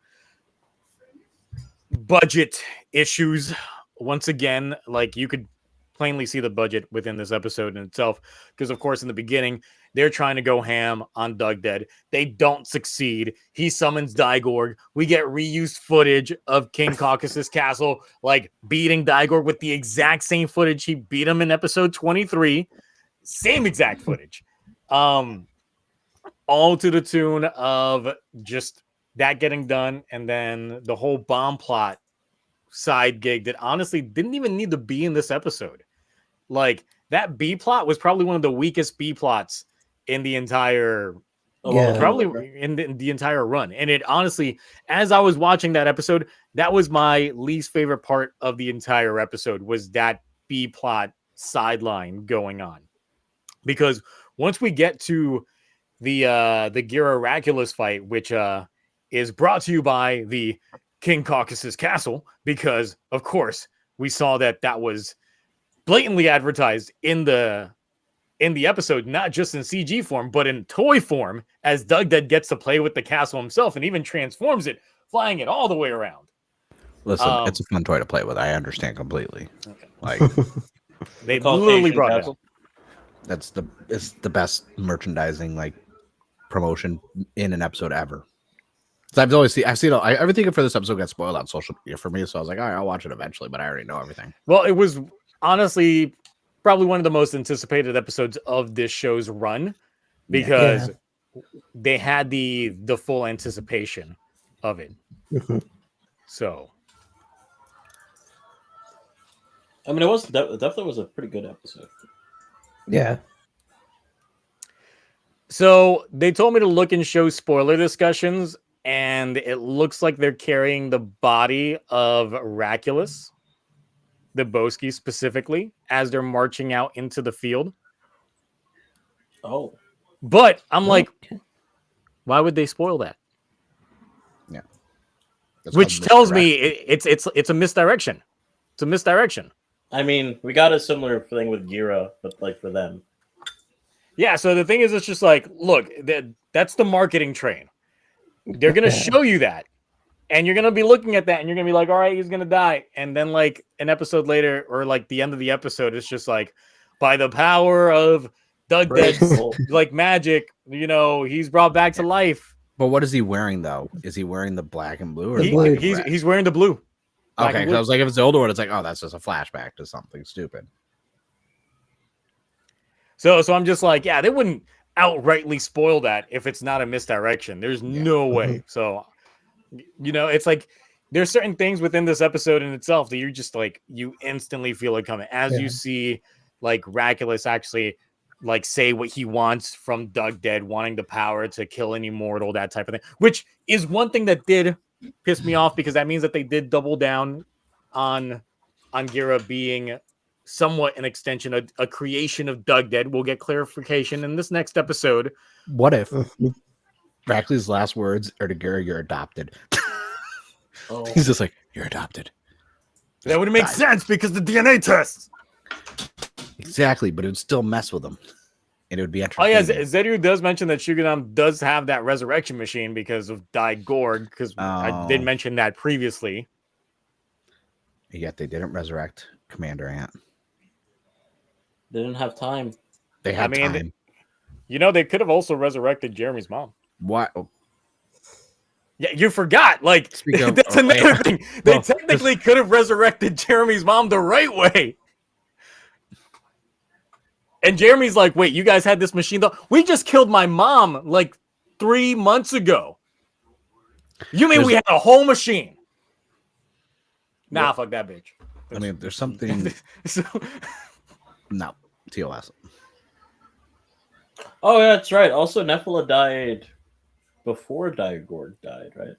budget issues. Once again, like you could plainly see the budget within this episode in itself, because of course in the beginning they're trying to go ham on Doug Dead. They don't succeed. He summons Digorg. We get reused footage of King Caucasus Castle like beating Digorg with the exact same footage he beat him in episode 23. Same exact footage. All to the tune of just that getting done, and then the whole bomb plot side gig that honestly didn't even need to be in this episode. Like that B plot was probably one of the weakest B plots in the entire, probably in the entire run. And it honestly, as I was watching that episode, that was my least favorite part of the entire episode, was that B plot sideline going on. Because once we get to the Gira Raculus fight, which is brought to you by the King Caucasus Castle, because of course we saw that was blatantly advertised in the episode, not just in CG form, but in toy form, as Doug Dead gets to play with the castle himself and even transforms it, flying it all the way around. Listen, it's a fun toy to play with. I understand completely. Okay. Like they literally brought it. It's the best merchandising like promotion in an episode ever. So I've seen everything for this episode got spoiled on social media for me. So I was like, all right, I'll watch it eventually, but I already know everything. Well, it was honestly probably one of the most anticipated episodes of this show's run, because they had the full anticipation of it. So, I mean, it definitely was a pretty good episode. Yeah. So they told me to look and show spoiler discussions, and it looks like they're carrying the body of Raculus, the Boski specifically, as they're marching out into the field. Oh. But I'm like, why would they spoil that? Yeah. Which tells me it's a misdirection. It's a misdirection. I mean, we got a similar thing with Gira, but like for them. Yeah, so the thing is, it's just like, look, that's the marketing train. They're going to show you that. And you're gonna be looking at that, and you're gonna be like, "All right, he's gonna die." And then, like an episode later, or like the end of the episode, it's just like, by the power of Doug Dead's like magic, he's brought back to life. But what is he wearing though? Is he wearing the black and blue? Or He's wearing the blue. Okay, because I was like, if it's the older one, it's like, oh, that's just a flashback to something stupid. So I'm just like, yeah, they wouldn't outrightly spoil that if it's not a misdirection. There's no way. So, it's like there's certain things within this episode in itself that you're just like, you instantly feel it coming as you see like Raculus actually like say what he wants from Doug Dead, wanting the power to kill an immortal, that type of thing, which is one thing that did piss me off, because that means that they did double down on Gira being somewhat an extension, a creation of Doug Dead. We'll get clarification in this next episode. What if Raculus' last words are to Gira, "You're adopted"? He's just like, "You're adopted." That would make sense because the DNA test. Exactly, but it would still mess with him, and it would be Oh interesting. yeah, Zeru does mention that Shugenam does have that resurrection machine because of Dai Gorg, because I did mention that previously. Yet they didn't resurrect Commander Ant. They didn't have time. They had time. They could have also resurrected Jeremy's mom. What? Yeah, you forgot. Like, Of, that's another thing. They technically could have resurrected Jeremy's mom the right way. And Jeremy's like, wait, you guys had this machine though? We just killed my mom like 3 months ago. You mean we had a whole machine? Nah, fuck that bitch. I mean, there's something. No, TOS. Oh, yeah, that's right. Also, Nephilah died before Diagorg died, right?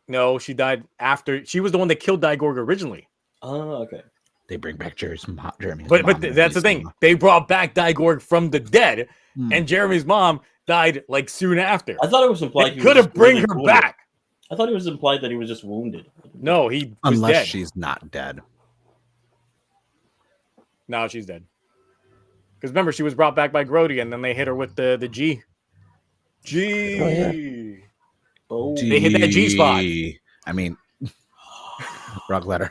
No, she died after. She was the one that killed Diagorg originally. Oh, okay. They bring back Jeremy's mom. But that's the thing. They brought back Diagorg from the dead, and Jeremy's mom died like soon after. I thought it was implied he could have bring her back. I thought it was implied that he was just wounded. No, he was unless dead. She's not dead. No, she's dead. Because remember, she was brought back by Grody, and then they hit her with the G. G. Oh, yeah. Oh, They hit that G spot. I mean, rock ladder.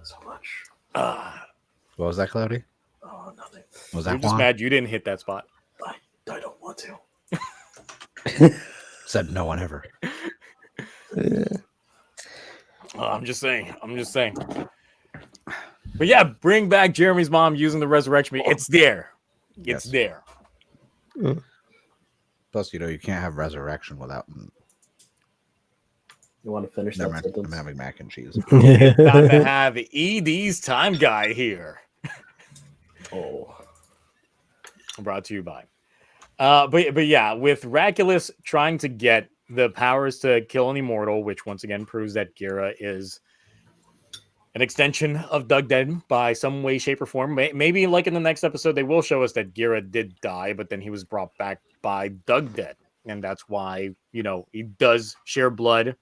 So much. What was that, Cloudy? Oh, nothing. Was You're that just Juan? mad you didn't hit that spot. I don't want to. Said no one ever. I'm just saying. But yeah, bring back Jeremy's mom using the resurrection. It's there. It's there. Plus, you can't have resurrection without. You want to finish that sentence? I'm having mac and cheese. Time to have ED's time guy here. Oh. Brought to you by. But yeah, with Raculus trying to get the powers to kill an immortal, which once again proves that Gira is an extension of Doug Dead by some way, shape, or form. Maybe like in the next episode, they will show us that Gira did die, but then he was brought back by Doug Dead. And that's why, he does share blood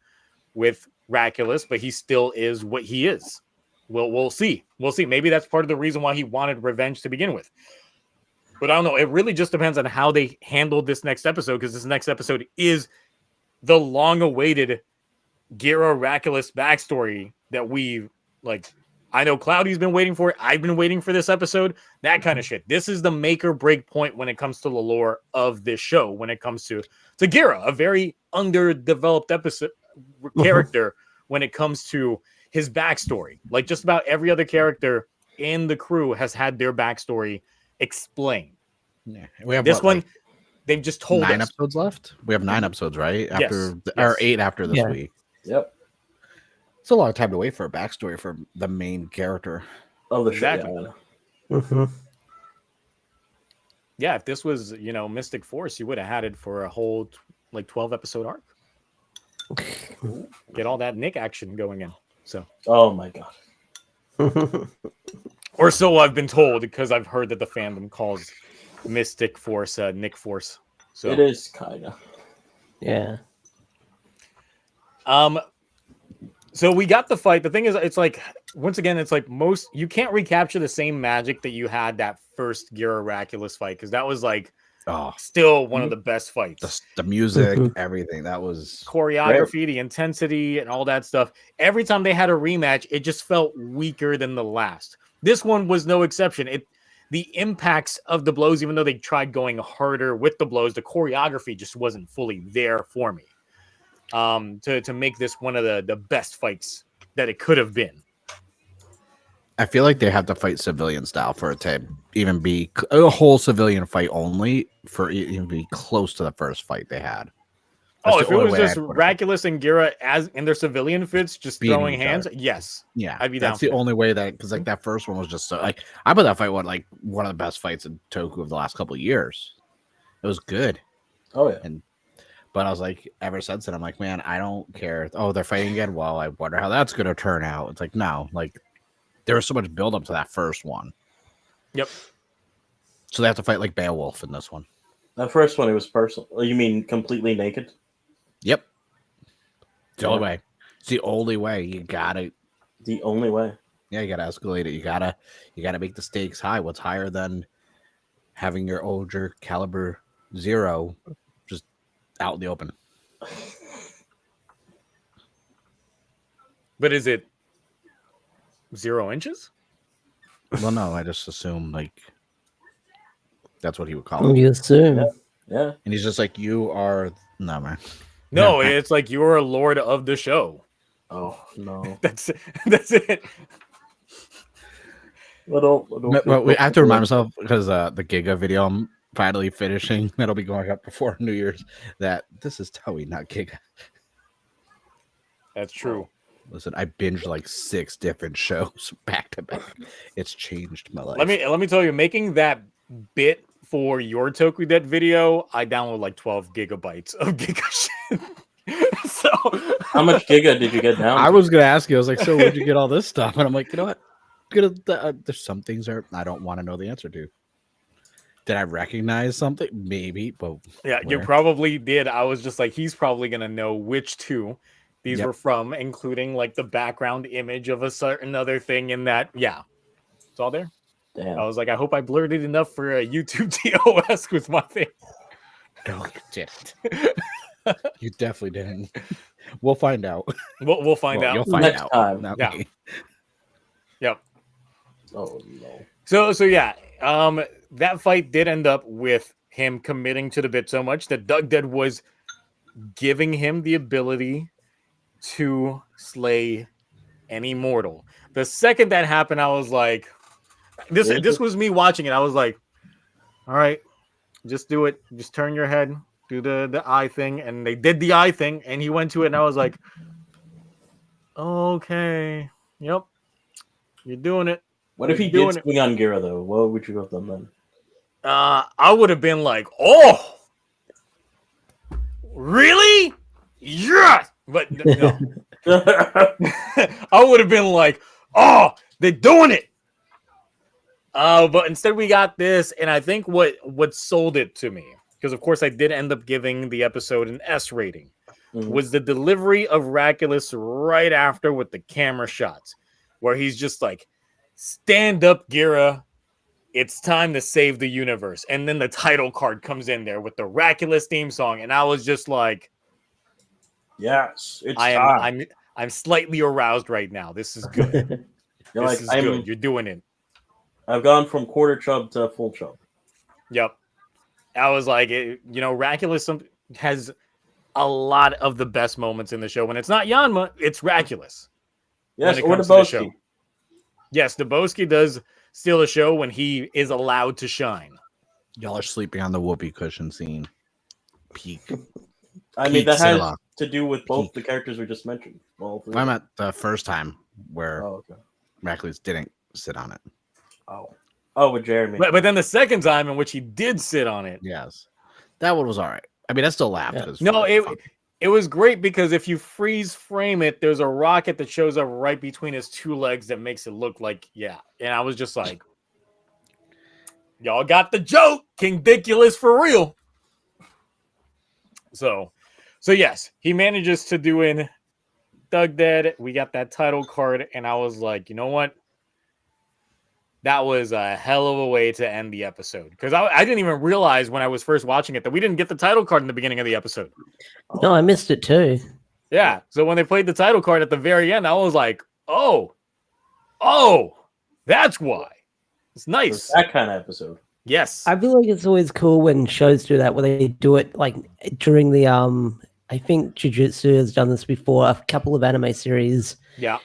with Raculus, but he still is what he is. We'll see. We'll see. Maybe that's part of the reason why he wanted revenge to begin with. But I don't know. It really just depends on how they handle this next episode, because this next episode is the long-awaited Gira Raculus backstory that we like. I know Cloudy's been waiting for it. I've been waiting for this episode. That kind of shit. This is the make or break point when it comes to the lore of this show. When it comes to Gira, a very underdeveloped character when it comes to his backstory. Like just about every other character in the crew has had their backstory explained. Yeah, we have this one. They've just told 9 us. episodes left. We have 9 episodes, right? After Yes. or 8 after this week. Yep. It's a long time to wait for a backstory for the main character. Oh, the Exactly. shit. Yeah, if this was, Mystic Force, you would have had it for a whole 12 episode arc. Get all that Nick action going in. So. Oh my god. Or so I've been told, because I've heard that the fandom calls Mystic Force Nick Force. So it is kind of. Yeah. So we got the fight. The thing is, it's like, once again, it's like you can't recapture the same magic that you had that first Gira Raculus fight, because that was like Oh, Still one of the best fights. the music, Mhm. everything. That was Choreography, the intensity, and all that stuff. Every time they had a rematch, it just felt weaker than the last. This one was no exception. The impacts of the blows, even though they tried going harder with the blows, the choreography just wasn't fully there for me. To make this one of the best fights that it could have been. I feel like they have to fight civilian style for it to even be a whole civilian fight only for it even be close to the first fight they had. That's If the it only was way just I'd put it. Raculus and Gira as in their civilian fits, just Beating throwing each hands, other. yes. Yeah, I'd be down that's the for that. only way that, because like that first one was just so like I put that fight like one of the best fights in Toku of the last couple of years. It was good. Oh yeah. But I was like, ever since then, I'm like, man, I don't care. Oh, they're fighting again. Well, I wonder how that's going to turn out. It's like, no, like there was so much build up to that first one. Yep. So they have to fight like Beowulf in this one. That first one, it was personal. You mean completely naked? Yep. It's the only way. It's the only way. You gotta. The only way. Yeah, you gotta escalate it. You gotta make the stakes high. What's higher than having your older caliber 0 just out in the open? But is it 0 inches? Well, no, I just assume like that's what he would call it. You assume. Yeah. And he's just like, you are no man. No, it's like you're a lord of the show. Oh no. That's it. I have to remind myself because the Giga video I'm finally finishing that'll be going up before New Year's that this is Toei, not Giga. That's true. Listen, I binged like 6 different shows back to back. It's changed my life. Let me tell you, making that bit for your TokuDet video, I downloaded like 12 gigabytes of Giga shit. So how much Giga did you get down? I was gonna ask you. I was like, so where'd you get all this stuff? And I'm like, you know what? There's some things that I don't want to know the answer to. Did I recognize something? Maybe, but yeah, where? you probably did. I was just like, he's probably gonna know which two these Yep. were from, including like the background image of a certain other thing in that. Yeah, it's all there. Damn. I was like, I hope I blurred it enough for a YouTube TOS with my face. No, you didn't. You definitely didn't. We'll find out. We'll find out You'll find Next out. time. Not Yeah. me. Yep. Oh no. So yeah, that fight did end up with him committing to the bit so much that Doug Dead was giving him the ability to slay any mortal. The second that happened, I was like, this was me watching it. I was like, all right, just do it. Just turn your head, do the eye thing, and they did the eye thing, and he went to it, and I was like, okay, yep, you're doing it. What if he did swing on Gira though? What would you have done then? I would have been like, oh, really? Yes, but no. I would have been like, oh, they're doing it. But instead we got this, and I think what sold it to me, because of course I did end up giving the episode an S rating, was the delivery of Raculus right after with the camera shots, where he's just like, stand up, Gira. It's time to save the universe. And then the title card comes in there with the Raculus theme song, and I was just like, yes, it's time. I'm slightly aroused right now. This is good. This is good. You're doing it. I've gone from quarter chub to full chub. Yep. I was like, Raculus has a lot of the best moments in the show. When it's not Yanma, it's Raculus. Yes, or Daboski. Yes, Daboski does steal the show when he is allowed to shine. Y'all are sleeping on the whoopee cushion scene. Peak. I mean, that has to do with both the characters we just mentioned. I'm at the first time where Raculus didn't sit on it. Oh, with Jeremy. But then the second time in which he did sit on it. Yes. That one was all right. I mean, I still laughed. Yeah. No, it was great because if you freeze frame it, there's a rocket that shows up right between his two legs that makes it look like, yeah. And I was just like, y'all got the joke. Kingdiculous for real. So yes, he manages to do in Doug Dead. We got that title card, and I was like, you know what? that was a hell of a way to end the episode. Because I didn't even realize when I was first watching it that we didn't get the title card in the beginning of the episode. No, I missed it too. Yeah. So when they played the title card at the very end, I was like, oh, that's why. It's nice. That kind of episode. Yes. I feel like it's always cool when shows do that, where they do it like during the I think Jujutsu has done this before. A couple of anime series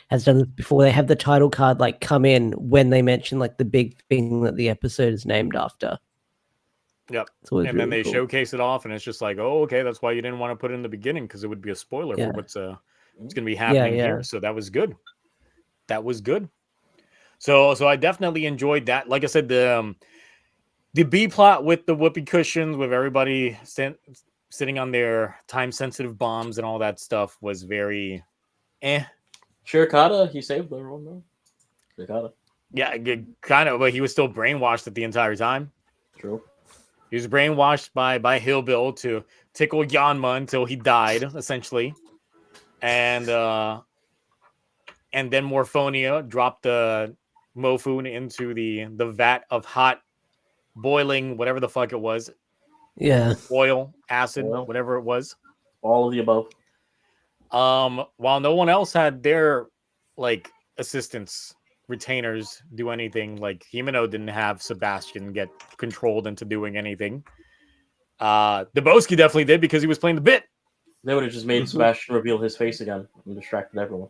has done this before. They have the title card like come in when they mention like the big thing that the episode is named after. Yep. And really then they showcase it off, and it's just like, oh, okay, that's why you didn't want to put it in the beginning, because it would be a spoiler for what's going to be happening here. So that was good. That was good. So I definitely enjoyed that. Like I said, the B plot with the whoopee cushions, with everybody sitting on their time-sensitive bombs and all that stuff was very Shirokata, he saved everyone though. Shirokata. Yeah, kind of, but he was still brainwashed the entire time. True. He was brainwashed by Hillbill to tickle Yanma until he died, essentially. And then Morphonia dropped the Mofun into the vat of hot boiling, whatever the fuck it was. Yeah. Oil, acid, whatever it was. All of the above. While no one else had their like assistants, retainers do anything, like Himeno didn't have Sebastian get controlled into doing anything. Debowski definitely did, because he was playing the bit. They would have just made Sebastian reveal his face again and distracted everyone.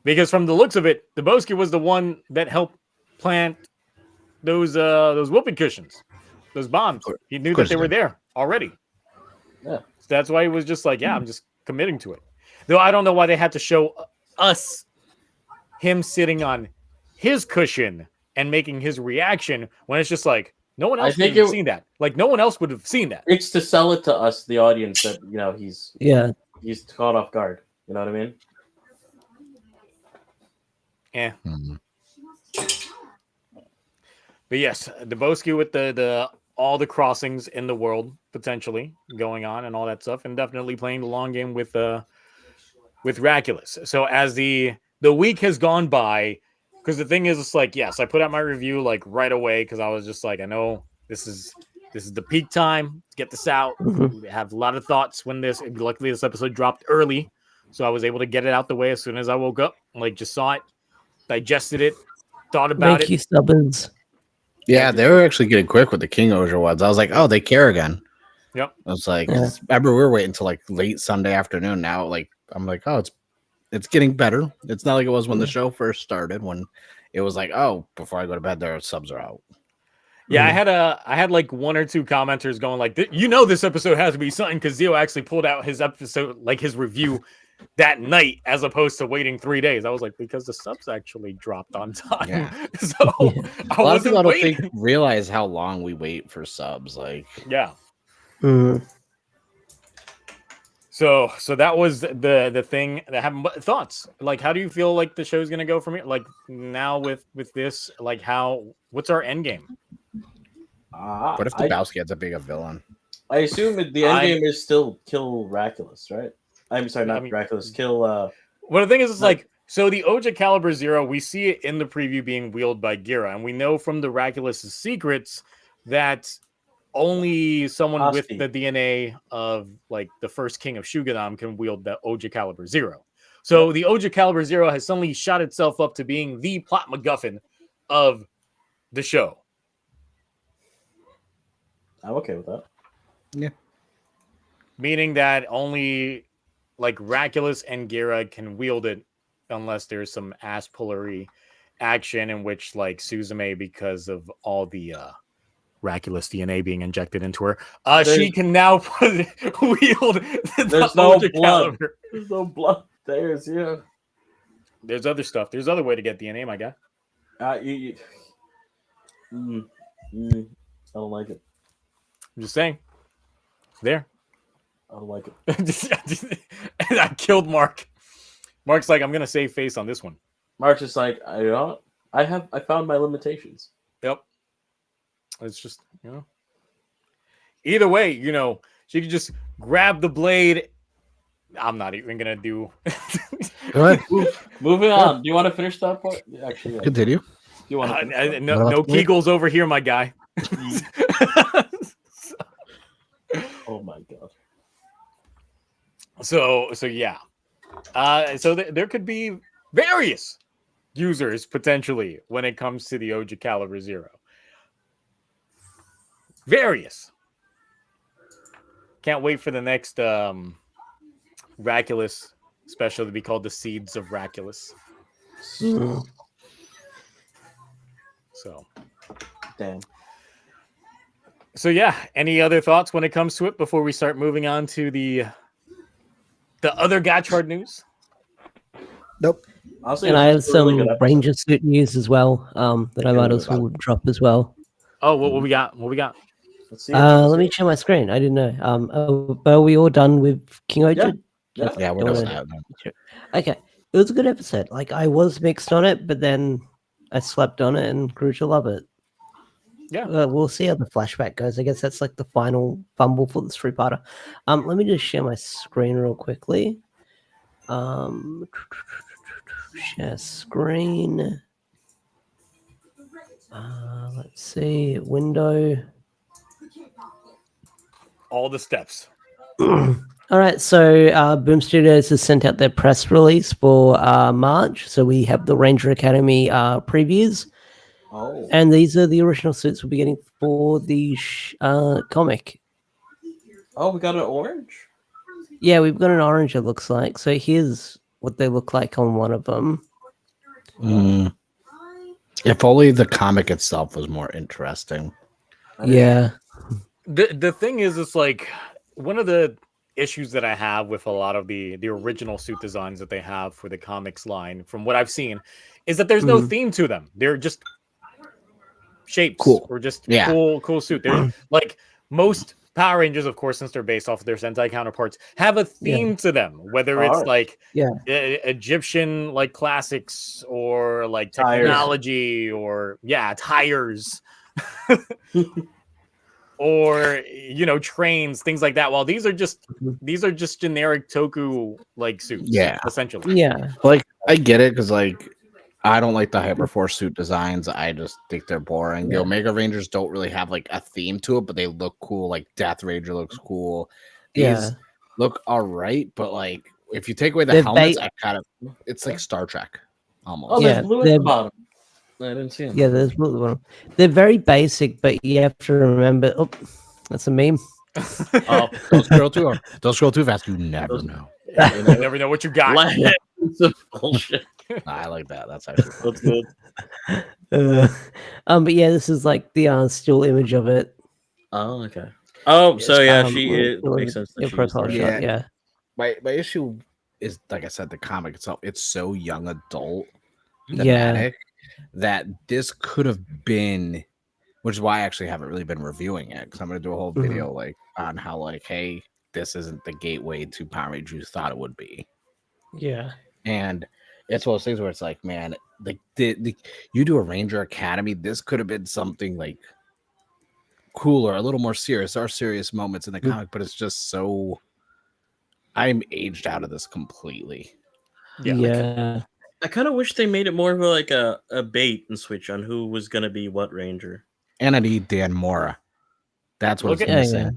Because from the looks of it, Debowski was the one that helped plant those whoopee cushions, those bombs. He knew that they were there already. Yeah. So that's why he was just like, I'm just committing to it. Though I don't know why they had to show us him sitting on his cushion and making his reaction when it's just like no one else would have seen that. Like no one else would have seen that. It's to sell it to us, the audience, that he's caught off guard. You know what I mean? Yeah. But yes, Debowski with the all the crossings in the world potentially going on and all that stuff, and definitely playing the long game with Raculus. So as the week has gone by, because the thing is, it's like, yes, I put out my review like right away, because I was just like, I know this is the peak time to get this out. We have a lot of thoughts when luckily this episode dropped early, so I was able to get it out the way as soon as I woke up. Like, just saw it, digested it, thought about it. Thank you, Stubbins. Yeah, they were actually getting quick with the King Oger ones. I was like, oh, they care again. Yep. I was like, remember we were waiting until like late Sunday afternoon. Now, like, I'm like, oh, it's getting better. It's not like it was when the show first started, when it was like, oh, before I go to bed, their subs are out. Yeah, I had like one or two commenters going like, this episode has to be something, because Zio actually pulled out his episode, like his review, that night, as opposed to waiting 3 days. I was like, because the subs actually dropped on time. Yeah. So A lot of people don't realize how long we wait for subs. Like, yeah. So that was the thing that happened. But thoughts, like, how do you feel like the show's gonna go from here? Like now with this, like what's our end game? What if Debowski ends up being a villain? I assume the end game is still kill Raculus, right? I'm sorry, not Raculus. Kill. Well, the thing is, it's like, so the Oja Caliber Zero, we see it in the preview being wielded by Gira, and we know from the Raculus' secrets that only someone with the DNA of like the first king of Shugenam can wield the Oja Caliber Zero. So the Oja Caliber Zero has suddenly shot itself up to being the plot MacGuffin of the show. I'm okay with that. Yeah. Meaning that only like Raculus and Gira can wield it, unless there's some ass pullery action in which like Suzume, because of all the Raculus DNA being injected into her, she can now wield there's no blood. There's no blood. There's There's other stuff. There's other way to get DNA, my guy. I don't like it. I'm just saying. It's there. I don't like it. And I killed Mark. Mark's like, I'm gonna save face on this one. Mark's just like, I found my limitations. Yep. It's just, either way, she could just grab the blade. I'm not even gonna do. Go ahead. Moving on. Do you want to finish that part? Actually, Continue. You want to? No Kegels over here, my guy. Oh my god. So yeah. There could be various users potentially when it comes to the OG Caliber Zero. Various. Can't wait for the next Raculus special to be called the Seeds of Raculus. So damn. So yeah, any other thoughts when it comes to it before we start moving on to the other Gotchard news? Nope. Honestly, And I have some really Ranger suit news as well that I might as well drop as well. Oh, what we got? What we got? Let's see. Let me share my screen. I didn't know. Are we all done with King Ojid? Yeah, we're done now. Okay. It was a good episode. Like, I was mixed on it, but then I slept on it and grew to love it. Yeah. We'll see how the flashback goes. I guess that's like the final fumble for this three-parter. Let me just share my screen real quickly. Share screen. Let's see. Window. All the steps. All right, so Boom Studios has sent out their press release for March. So we have the Ranger Academy previews. Oh. And these are the original suits we'll be getting for the comic. Oh, we got an orange? Yeah, we've got an orange, it looks like. So here's what they look like on one of them. If only the comic itself was more interesting. Yeah. The thing is, it's like one of the issues that I have with a lot of the original suit designs that they have for the comics line, from what I've seen, is that there's no theme to them. They're just shapes or just cool suit. They're like most Power Rangers, of course, since they're based off of their Sentai counterparts, have a theme to them, whether it's like Egyptian like classics or like technology or tires or trains, things like that. While these are just generic Toku like suits, essentially. Yeah, like I get it because like I don't like the Hyperforce suit designs. I just think they're boring. The Omega Rangers don't really have like a theme to it, but they look cool. Like Death Ranger looks cool. These look all right, but like if you take away the helmets, it's like Star Trek almost. Oh, there's blue at the bottom. I didn't see them. Yeah, there's blue at the bottom. They're very basic, but you have to remember. Oh, that's a meme. Oh, don't scroll too fast. You never know. You never know what you got. Bullshit. I like that. That's actually that's good. But yeah, this is like the still image of it. Oh, okay. Oh, so yeah, it makes sense. Profile shot, yeah. My issue is, like I said, the comic itself. It's so young adult, thematic, that this could have been, which is why I actually haven't really been reviewing it, because I'm going to do a whole video like on how like, hey, this isn't the gateway to Power Rangers you thought it would be. Yeah, and it's one of those things where it's like, man, like you do a Ranger Academy, this could have been something like cooler, a little more serious. There are serious moments in the comic, but it's just so. I'm aged out of this completely. Yeah. I kind of wish they made it more of like a bait and switch on who was gonna be what Ranger. And I need Dan Mora. That's what it's missing. Yeah.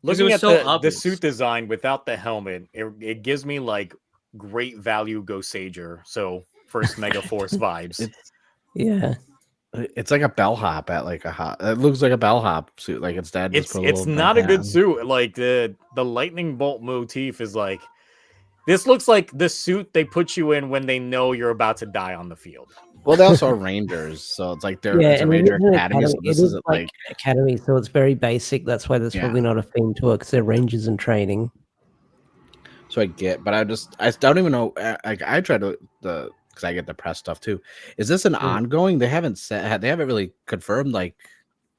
Looking at the suit design without the helmet, it gives me like great value Go Sager. So first Mega Force vibes. It's like a bellhop at like a hot. It looks like a bellhop suit. Like instead, it's not a good suit. Like the lightning bolt motif is like, this looks like the suit they put you in when they know you're about to die on the field. Well, they also are Rangers, so it's like it's a Ranger Academy. So this isn't like Academy, so it's very basic. That's why there's probably not a theme to it, because they're Rangers in training. So I get, but I don't even know. Like I tried to because I get the press stuff too. Is this an ongoing? They haven't really confirmed like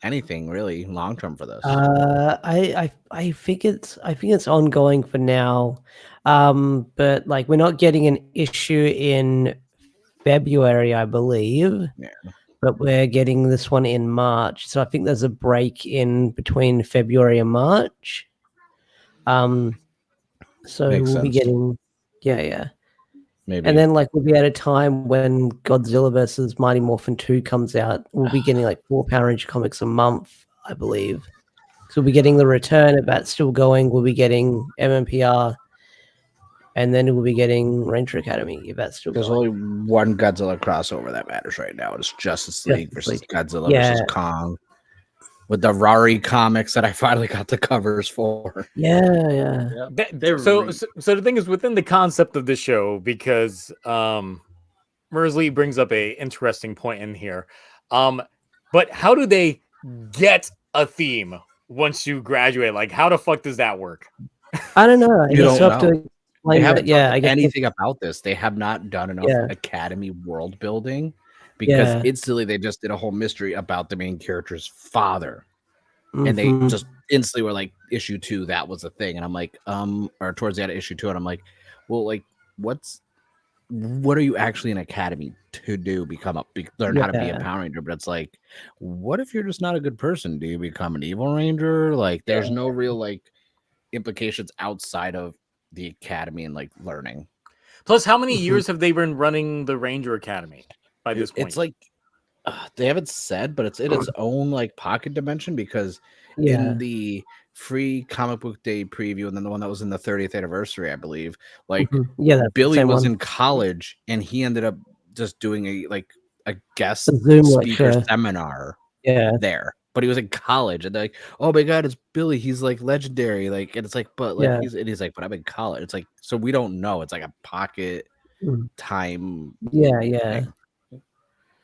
anything really long term for this. I think it's ongoing for now. But like we're not getting an issue in February, I believe. Yeah. But we're getting this one in March. So I think there's a break in between February and March. So we'll be getting Maybe. And then, like, we'll be at a time when Godzilla versus Mighty Morphin 2 comes out. We'll be getting, like, 4 Power Ranger comics a month, I believe. So we'll be getting The Return, if that's still going. We'll be getting MMPR. And then we'll be getting Ranger Academy, if that's still There's going. only one Godzilla crossover that matters right now. It's Justice League versus Godzilla versus Kong. With the Rari comics that I finally got the covers for. Yeah. So the thing is, within the concept of this show, because Mersley brings up a interesting point in here. But how do they get a theme once you graduate? Like, how the fuck does that work? I don't know. You don't know. They haven't done anything about this. They have not done enough Academy world building because instantly they just did a whole mystery about the main character's father. And they just instantly were like, issue 2, that was a thing. And I'm like, or towards the end of issue 2, and I'm like, well, like, what are you actually an academy to do? Learn how to be a Power Ranger. But it's like, what if you're just not a good person? Do you become an evil ranger? Like, there's no real like implications outside of the academy and like learning. Plus, how many years have they been running the Ranger Academy by this point? It's like they haven't said, but it's in its own like pocket dimension because in the free comic book day preview and then the one that was in the 30th anniversary, I believe, like Billy was in college and he ended up just doing a guest speaker seminar there. But he was in college, and they're like, "Oh my god, it's Billy! He's like legendary!" Like, and it's like, but like he's like, but I'm in college. It's like, so we don't know. It's like a pocket time. Yeah.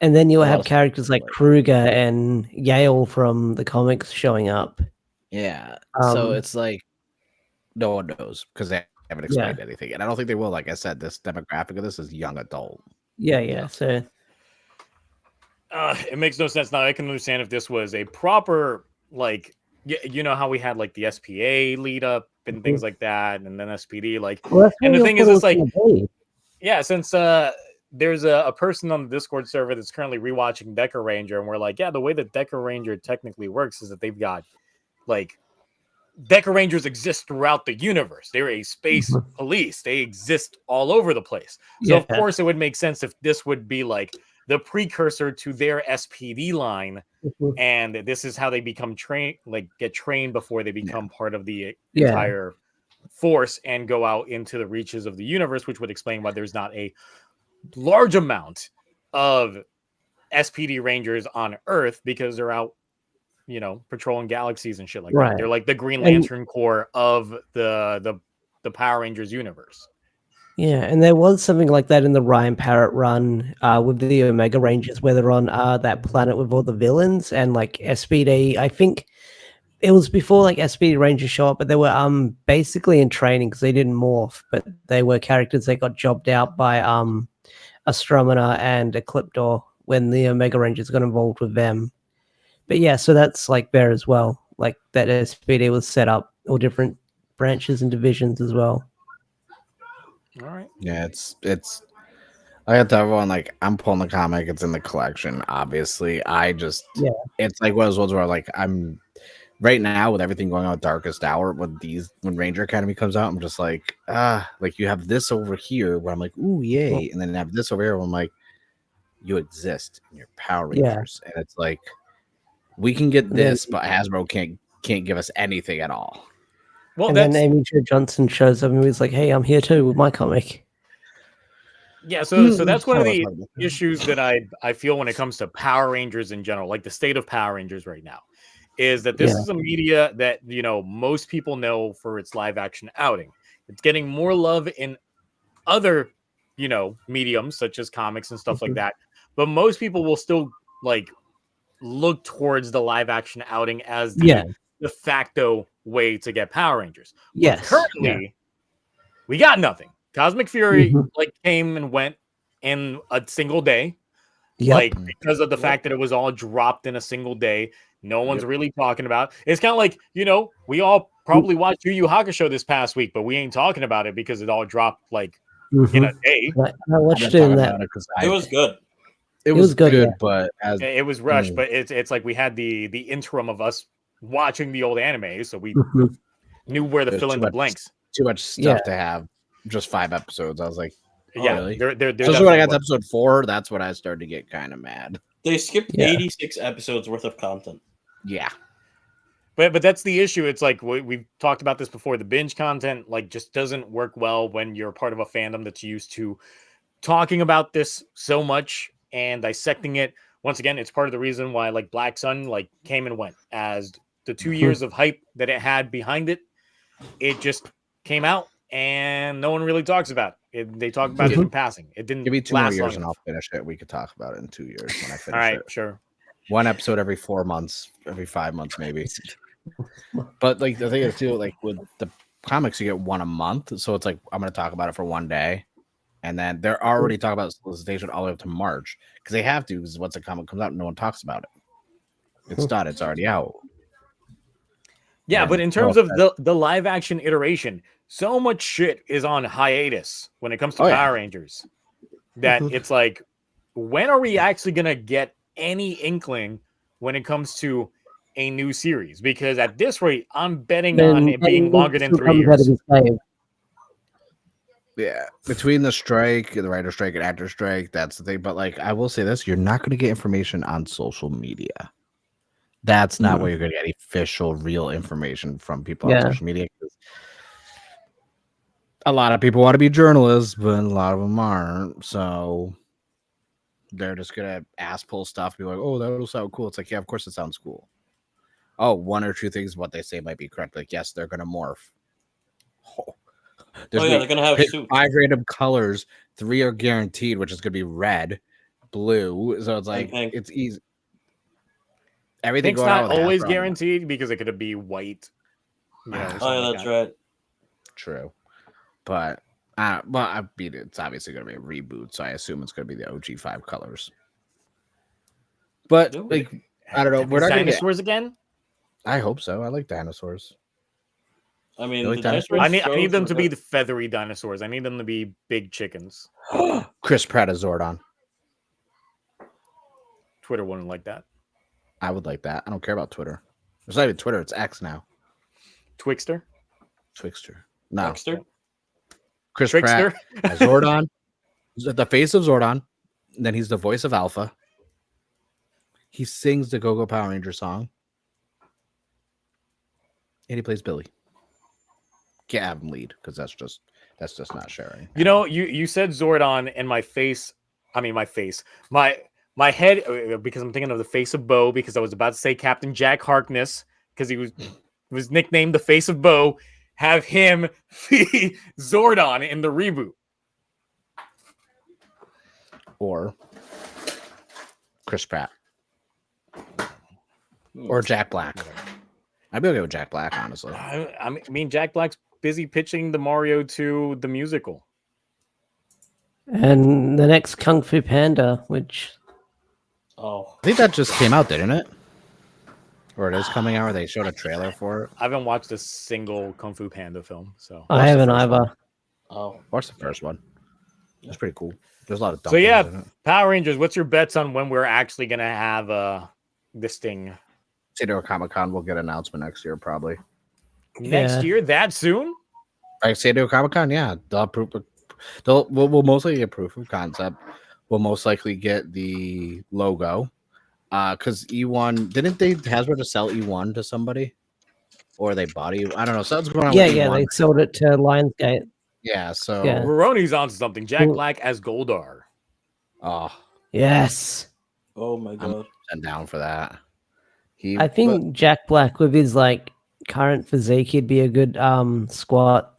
And then you'll have characters like Kruger and Yale from the comics showing up. Yeah. So it's like no one knows because they haven't explained anything, and I don't think they will. Like I said, this demographic of this is young adult. Yeah. So. It makes no sense now. I can understand if this was a proper, like, you know how we had like the SPA lead up and things like that, and then SPD, like, and the thing is, it's like, since there's a person on the Discord server that's currently rewatching Deca Ranger, and we're like, the way that Deca Ranger technically works is that they've got like Deca Rangers exist throughout the universe. They're a space police. They exist all over the place. So of course it would make sense if this would be like the precursor to their SPD line, and this is how they become get trained before they become part of the entire force and go out into the reaches of the universe, which would explain why there's not a large amount of SPD Rangers on Earth, because they're out, patrolling galaxies and shit like that. They're like the Green Lantern Corps of the Power Rangers universe. Yeah, and there was something like that in the Ryan Parrott run with the Omega Rangers, where they're on that planet with all the villains, and like SPD. I think it was before like SPD Rangers show up, but they were basically in training because they didn't morph, but they were characters that got jobbed out by Astromina and Ecliptor when the Omega Rangers got involved with them. But yeah, so that's like there as well. Like that SPD was set up all different branches and divisions as well. All right. Yeah, it's I got to everyone like I'm pulling the comic, it's in the collection, obviously. It's like one of those ones where like I'm right now with everything going on with Darkest Hour, when Ranger Academy comes out, I'm just like, like you have this over here where I'm like, ooh, yay, and then I have this over here where I'm like, you exist in your Power Rangers. And it's like we can get this, but Hasbro can't give us anything at all. Well, and then Amy Jo Johnson shows up and he's like, "Hey, I'm here too with my comic." Yeah, so that's one of the issues that I feel when it comes to Power Rangers in general, like the state of Power Rangers right now, is that this is a media that most people know for its live action outing. It's getting more love in other mediums such as comics and stuff like that, but most people will still like look towards the live action outing as the de facto way to get Power Rangers. Yes. But currently, we got nothing. Cosmic Fury came and went in a single day. Like because of the fact that it was all dropped in a single day. No one's really talking about. It's kind of like, we all probably watched Yu Yu Hakusho this past week, but we ain't talking about it because it all dropped like in a day. I watched it in that. It was good. It was good, but it was rushed. But it's like we had the interim of us watching the old anime, so we knew where to fill in the blanks. Too much stuff to have just 5 episodes. I was like, Yeah, really? they're So definitely when I got to what- episode 4, that's when I started to get kind of mad. They skipped Yeah. 86 episodes worth of content. Yeah. But that's the issue. It's like we've talked about this before. The binge content like just doesn't work well when you're part of a fandom that's used to talking about this so much and dissecting it. Once again, it's part of the reason why like Black Sun like came and went as the 2 years of hype that it had behind it. It just came out and no one really talks about it. They talk about it in passing. It didn't Give me 2 more last years long and enough. I'll finish it. We could talk about it in 2 years when I finish All right, it. sure. 1 episode every 4 months, every 5 months maybe. But like the thing is too, like with the comics, you get one a month. So it's like I'm gonna talk about it for one day. And then they're already talking about solicitation all the way up to March. Because they have to, because once a comic comes out, no one talks about it. It's done, it's already out. Yeah, And but in terms of the live action iteration, so much shit is on hiatus when it comes to Power Rangers that it's like, when are we actually gonna get any inkling when it comes to a new series? Because at this rate, I'm betting on it being longer than 3 years. Yeah, between the strike, the writer strike, and actor strike, that's the thing. But like, I will say this: you're not going to get information on social media. That's not where you're going to get official, real information from people on social media. A lot of people want to be journalists, but a lot of them aren't. So they're just going to ass pull stuff, be like, "Oh, that'll sound cool." It's like, yeah, of course it sounds cool. Oh, 1 or 2 things what they say might be correct. Like, yes, they're going to morph. Oh. They're gonna have suits. 5 random colors. 3 are guaranteed, which is gonna be red, blue. So it's like it's easy. Everything Pink's going on not with always Hasbro. guaranteed because it could be white. You know, or something like that's that. right. True, but I mean, it's obviously gonna be a reboot, so I assume it's gonna be the OG 5 colors. But like, I don't know. We're not dinosaurs again. I hope so. I like dinosaurs. I mean, Like the dinosaurs? I need them to be the feathery dinosaurs. I need them to be big chickens. Chris Pratt as Zordon. Twitter wouldn't like that. I would like that. I don't care about Twitter. It's not even Twitter. It's X now. Twixter. No. Dexter? Chris Trickster. Pratt as Zordon. He's the face of Zordon. And then he's the voice of Alpha. He sings the Go-Go Power Ranger song. And he plays Billy. Can't have him lead because that's just not sharing. You know, you said Zordon and my head, because I'm thinking of the face of Bo, because I was about to say Captain Jack Harkness because he was nicknamed the face of Bo. Have him be Zordon in the reboot, Or Chris Pratt. Or Jack Black. I'd be okay with Jack Black, honestly. I mean, Jack Black's busy pitching the Mario 2 the musical. And the next Kung Fu Panda, which I think that just came out, didn't it? Or it is coming out, or they showed a trailer for it. I haven't watched a single Kung Fu Panda film, so I haven't either. Watch the first one. It's pretty cool. There's a lot of so yeah, in it. Power Rangers. What's your bets on when we're actually gonna have this thing? San Diego Comic-Con will get an announcement next year, probably. Next year, that soon? Like San Diego Comic-Con, yeah. We'll mostly get proof of concept. We'll most likely get the logo. Because E1, didn't they Hasbro to sell E1 to somebody? Or they bought E1? I don't know. Something's going on with E1. They sold it to Lionsgate. Yeah, so Yeah. Roroni's onto something. Jack Black as Goldar. oh Yes. Oh my god. I'm down for that. I think Jack Black with his like current physique, he'd be a good squat.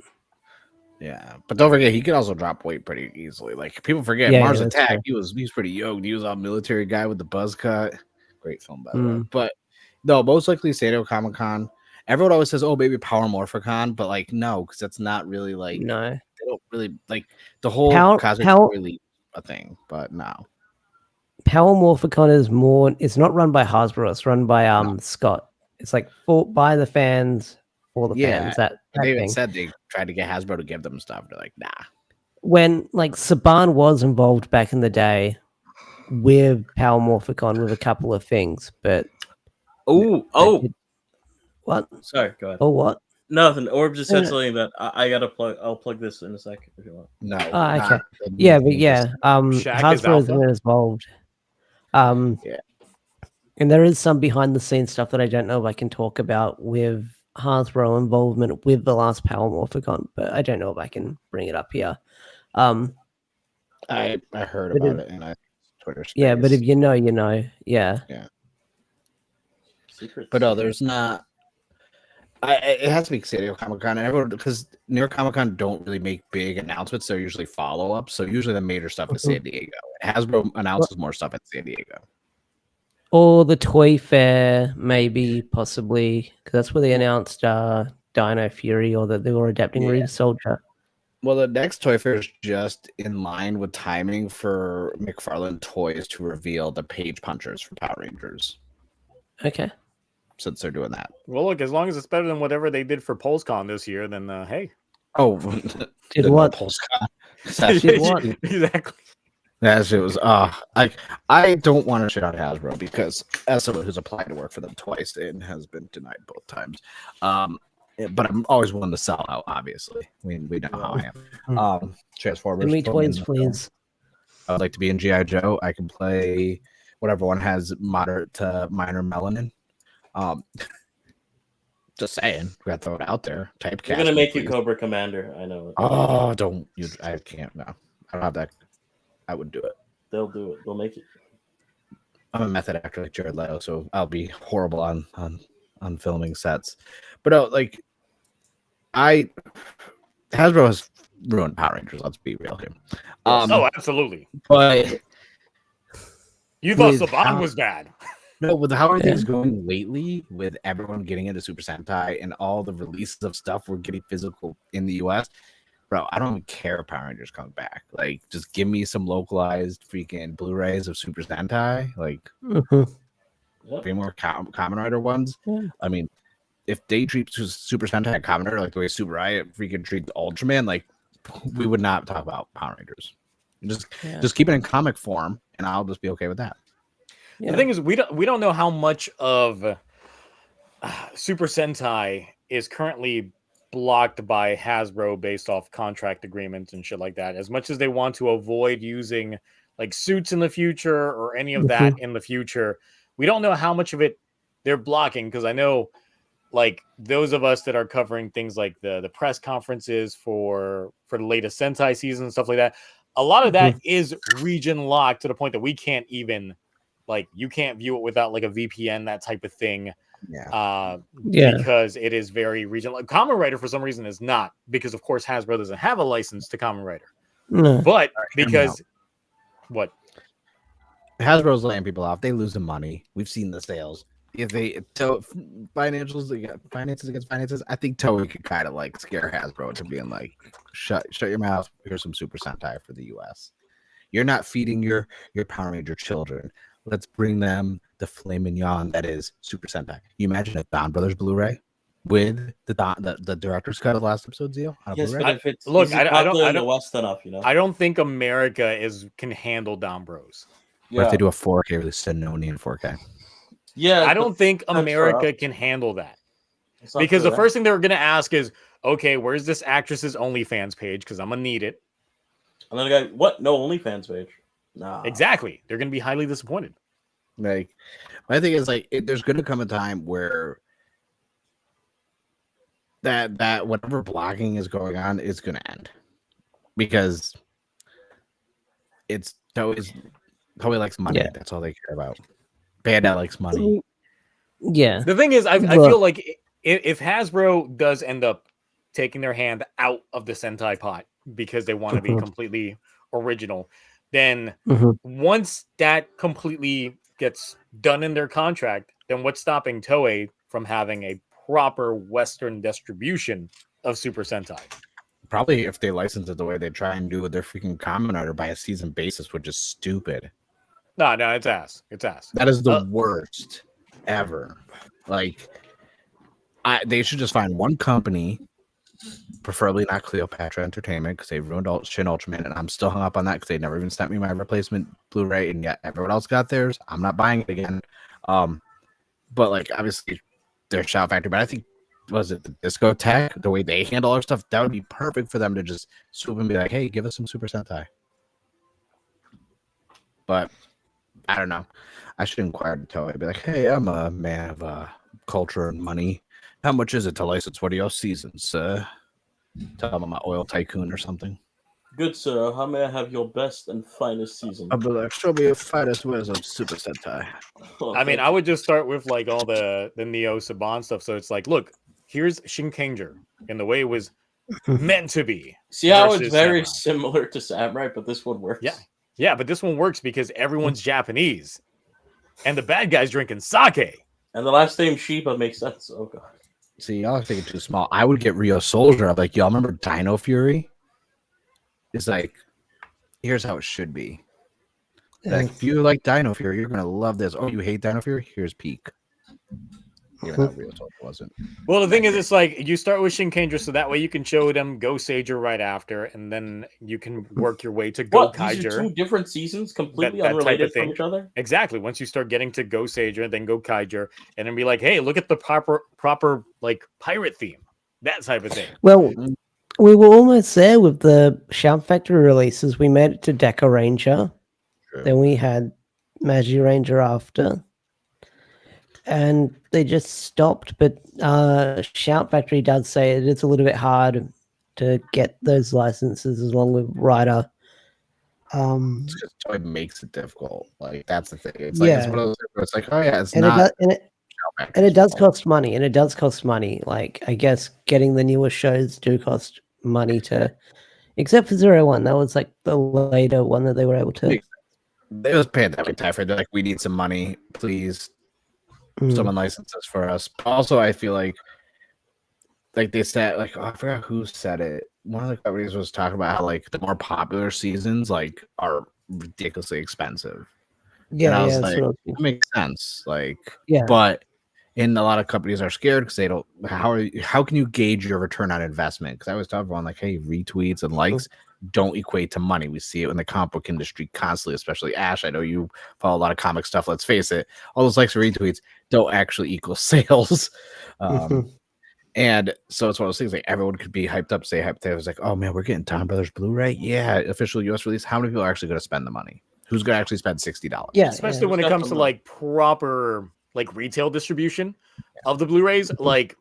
Yeah, but don't forget he could also drop weight pretty easily. Like people forget Mars Attack, he was pretty yoked. He was a military guy with the buzz cut. Great film, by the way. But no, most likely San Diego Comic-Con. Everyone always says, "Oh, maybe Power Morphicon," but like no, because that's not really like No. They don't really like the whole cosmic really a thing. But no, Power Morphicon is more. It's not run by Hasbro. It's run by Scott. It's like by the fans for the fans. That they even thing. said they tried to get Hasbro to give them stuff. They're like, nah. When like Saban was involved back in the day with Power Morphicon with a couple of things, but what? what? Sorry, go ahead. Oh, what? Nothing. Orb just said No, no. something that I gotta plug. I'll plug this in a second if you want. No. Okay. Yeah, but yeah, Shaq is Hasbro's alpha? involved. Um, Yeah. and there is some behind the scenes stuff that I don't know if I can talk about with Hasbro involvement with the last Power Morphicon, but I don't know if I can bring it up here. I heard But about if- it in a Twitter space. Yeah, but if you know, you know. Yeah. Secrets. But no, there's not. It has to be San Diego Comic Con, and everyone, because New York Comic Con don't really make big announcements. They're usually follow ups. So usually the major stuff is San Diego. Hasbro announces more stuff in San Diego. Or the Toy Fair, maybe, possibly, because that's where they announced Dino Fury, or that they were adapting Yeah. Rita Soldier. Well, the next Toy Fair is just in line with timing for McFarlane Toys to reveal the Page Punchers for Power Rangers, Okay. since they're doing that. Well, look, as long as it's better than whatever they did for PulseCon this year, then hey. Oh, Did the what? PulseCon. Did what? Exactly. That shit was I don't want to shit on Hasbro because as someone who's applied to work for them twice and has been denied both times, but I'm always willing to sell out. Obviously, we know how I am. Transformers. Give me put toys, in the please. film. I would like to be in GI Joe. I can play whatever one has moderate to minor melanin. Just saying, we got to throw it out there. Typecast. They're gonna make you please. Cobra Commander. I know it. Oh, don't you? I can't. No, I don't have that. I would do it. They'll do it. They'll make it. I'm a method actor like Jared Leto, so I'll be horrible on filming sets. But Hasbro has ruined Power Rangers. Let's be real here. Oh, absolutely. But You thought with Saban how- was bad. no, with how everything's going lately, with everyone getting into Super Sentai and all the releases of stuff we're getting physical in the US, bro, I don't even care if Power Rangers come back. Like, just give me some localized freaking Blu-rays of Super Sentai. Like, Yep. be more Kamen Rider ones. Yeah. I mean, if they treat Super Sentai and Kamen Rider like the way Super Riot freaking treats Ultraman, like, we would not talk about Power Rangers. Just keep it in comic form, and I'll just be okay with that. Yeah. The thing is, we don't know how much of Super Sentai is currently blocked by Hasbro based off contract agreements and shit like that. As much as they want to avoid using like suits in the future or any of that in the future, we don't know how much of it they're blocking, because I know like those of us that are covering things like the press conferences for the latest Sentai season and stuff like that, a lot of that is region locked to the point that we can't even, like, you can't view it without like a VPN, that type of thing. Yeah. Because it is very regional. Like, Kamen Rider for some reason is not, because of course Hasbro doesn't have a license to Kamen Rider. No. But hear me because what? Hasbro's laying people off. They lose the money. We've seen the sales. If they finances against finances, I think Toei could kind of like scare Hasbro into being like, shut your mouth. Here's some Super Sentai for the US. You're not feeding your Power Ranger children. Let's bring them the filet mignon that is Super Sentai. You imagine a Don Brothers Blu-ray with the director's cut of last episode's deal? Yes, Blu-ray? but if it's Look, isn't I don't- popular I in the don't- West enough, you know. I don't think America can handle Don Bros. What if they do a 4K with Senoni in 4K? Yeah, I don't think that's America rough. can handle that. It's not Because the true, first thing they were going to ask is, okay, where's this actress's OnlyFans page? Because I'm going to need it. and then I go, what? No OnlyFans page. Nah. Exactly. They're going to be highly disappointed. Like, my thing is like, there's going to come a time where that whatever blocking is going on is going to end, because it's Toei likes money. Yeah. That's all they care about. Bandai likes money. Yeah. The thing is, I Look. feel like if Hasbro does end up taking their hand out of the Sentai pot because they want to be completely original, then once that completely gets done in their contract, then what's stopping Toei from having a proper Western distribution of Super Sentai? Probably if they license it the way they try and do with their freaking Kamen Rider by a season basis, which is stupid. No, it's ass. It's ass. That is the worst ever. Like, they should just find one company, preferably not Cleopatra Entertainment, because they ruined Shin Ultraman, and I'm still hung up on that because they never even sent me my replacement Blu-ray, and yet everyone else got theirs. I'm not buying it again. But like, obviously, they're Shout Factory, but I think was it the discotheque, the way they handle our stuff, that would be perfect for them to just swoop and be like, hey, give us some Super Sentai. But I don't know. I should inquire to Toei. I'd be like, hey, I'm a man of culture and money. How much is it to license one of your seasons? Tell them I'm an oil tycoon or something. Good sir, how may I have your best and finest season? I'll be like, show me your finest wares of Super Sentai. I mean, I would just start with like all the Neo Saban stuff. So it's like, look, here's Shinkenger in the way it was meant to be. See how it's very Samurai. similar to Samurai, but this one works. Yeah, but this one works because everyone's Japanese, and the bad guy's drinking sake. And the last name Shiba makes sense. Oh god. See, y'all are thinking too small. I would get Rio Soldier. I'm like, y'all remember Dino Fury? It's like, here's how it should be. Like, if you like Dino Fury, you're gonna love this. Oh, you hate Dino Fury? Here's Peak. Even though Rio Soldier wasn't. Well, the thing is, it's like you start with Shinkenger, so that way you can show them Go Sager right after, and then you can work your way to Go What? These are Kaiger. two different seasons, completely That type of unrelated thing. from each other. Exactly. Once you start getting to Go Sager, then Go Kaiger, and then be like, hey, look at the proper like pirate theme, that type of thing. Well, we were almost there with the Shout Factory releases. We made it to Deca Ranger. True. Then we had Magi Ranger after. And they just stopped. But Shout Factory does say it is a little bit hard to get those licenses along with Rider. It's because Toy makes it difficult. Like, that's the thing. It's like, it's one of those things where it's like, oh yeah, it's and not. And it does cost money. And it does cost money. Like, I guess getting the newer shows do cost money to, except for 01. That was like the later one that they were able to. It was pandemic time for. They're like, we need some money, please. Someone licenses for us. Also, I feel like they said, like, oh, I forgot who said it. One of the companies was talking about how like the more popular seasons like are ridiculously expensive. Yeah, and I was yeah, like, that makes sense. Like, yeah, but and a lot of companies are scared because they don't. How can you gauge your return on investment? Because I always tell everyone like, hey, retweets and likes don't equate to money. We see it in the comic book industry constantly, especially Ash. I know you follow a lot of comic stuff. Let's face it, all those likes or retweets don't actually equal sales. And so it's one of those things like everyone could be hyped up, say hyped. It was like, oh man, we're getting Time Brothers Blu-ray. Yeah, official US release. How many people are actually going to spend the money? Who's going to actually spend $60? Yeah, especially when it comes to like proper like retail distribution of the Blu-rays. Like,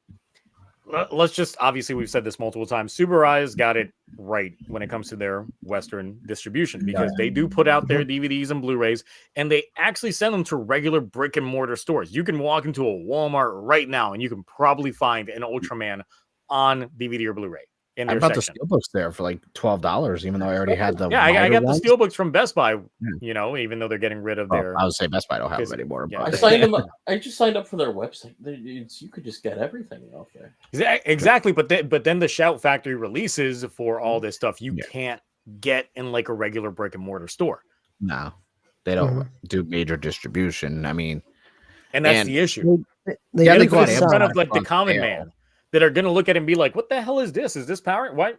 let's just, obviously we've said this multiple times, Super Eyes got it right when it comes to their Western distribution, because they do put out their DVDs and Blu-rays, and they actually send them to regular brick and mortar stores. You can walk into a Walmart right now and you can probably find an Ultraman on DVD or Bluray in I their bought section. the steelbooks there for like $12, even though I already had the. Yeah, I got ones. the steelbooks from Best Buy, you know, even though they're getting rid of their. I would say Best Buy don't have them anymore. Yeah. But I signed them. I just signed up for their website. You could just get everything off there. Exactly, but then the Shout Factory releases for all this stuff you can't get in like a regular brick and mortar store. No, they don't do major distribution. I mean, and that's the issue. They gotta go put in front of like the common man that are gonna look at it and be like, "What the hell is this? Is this Power? Why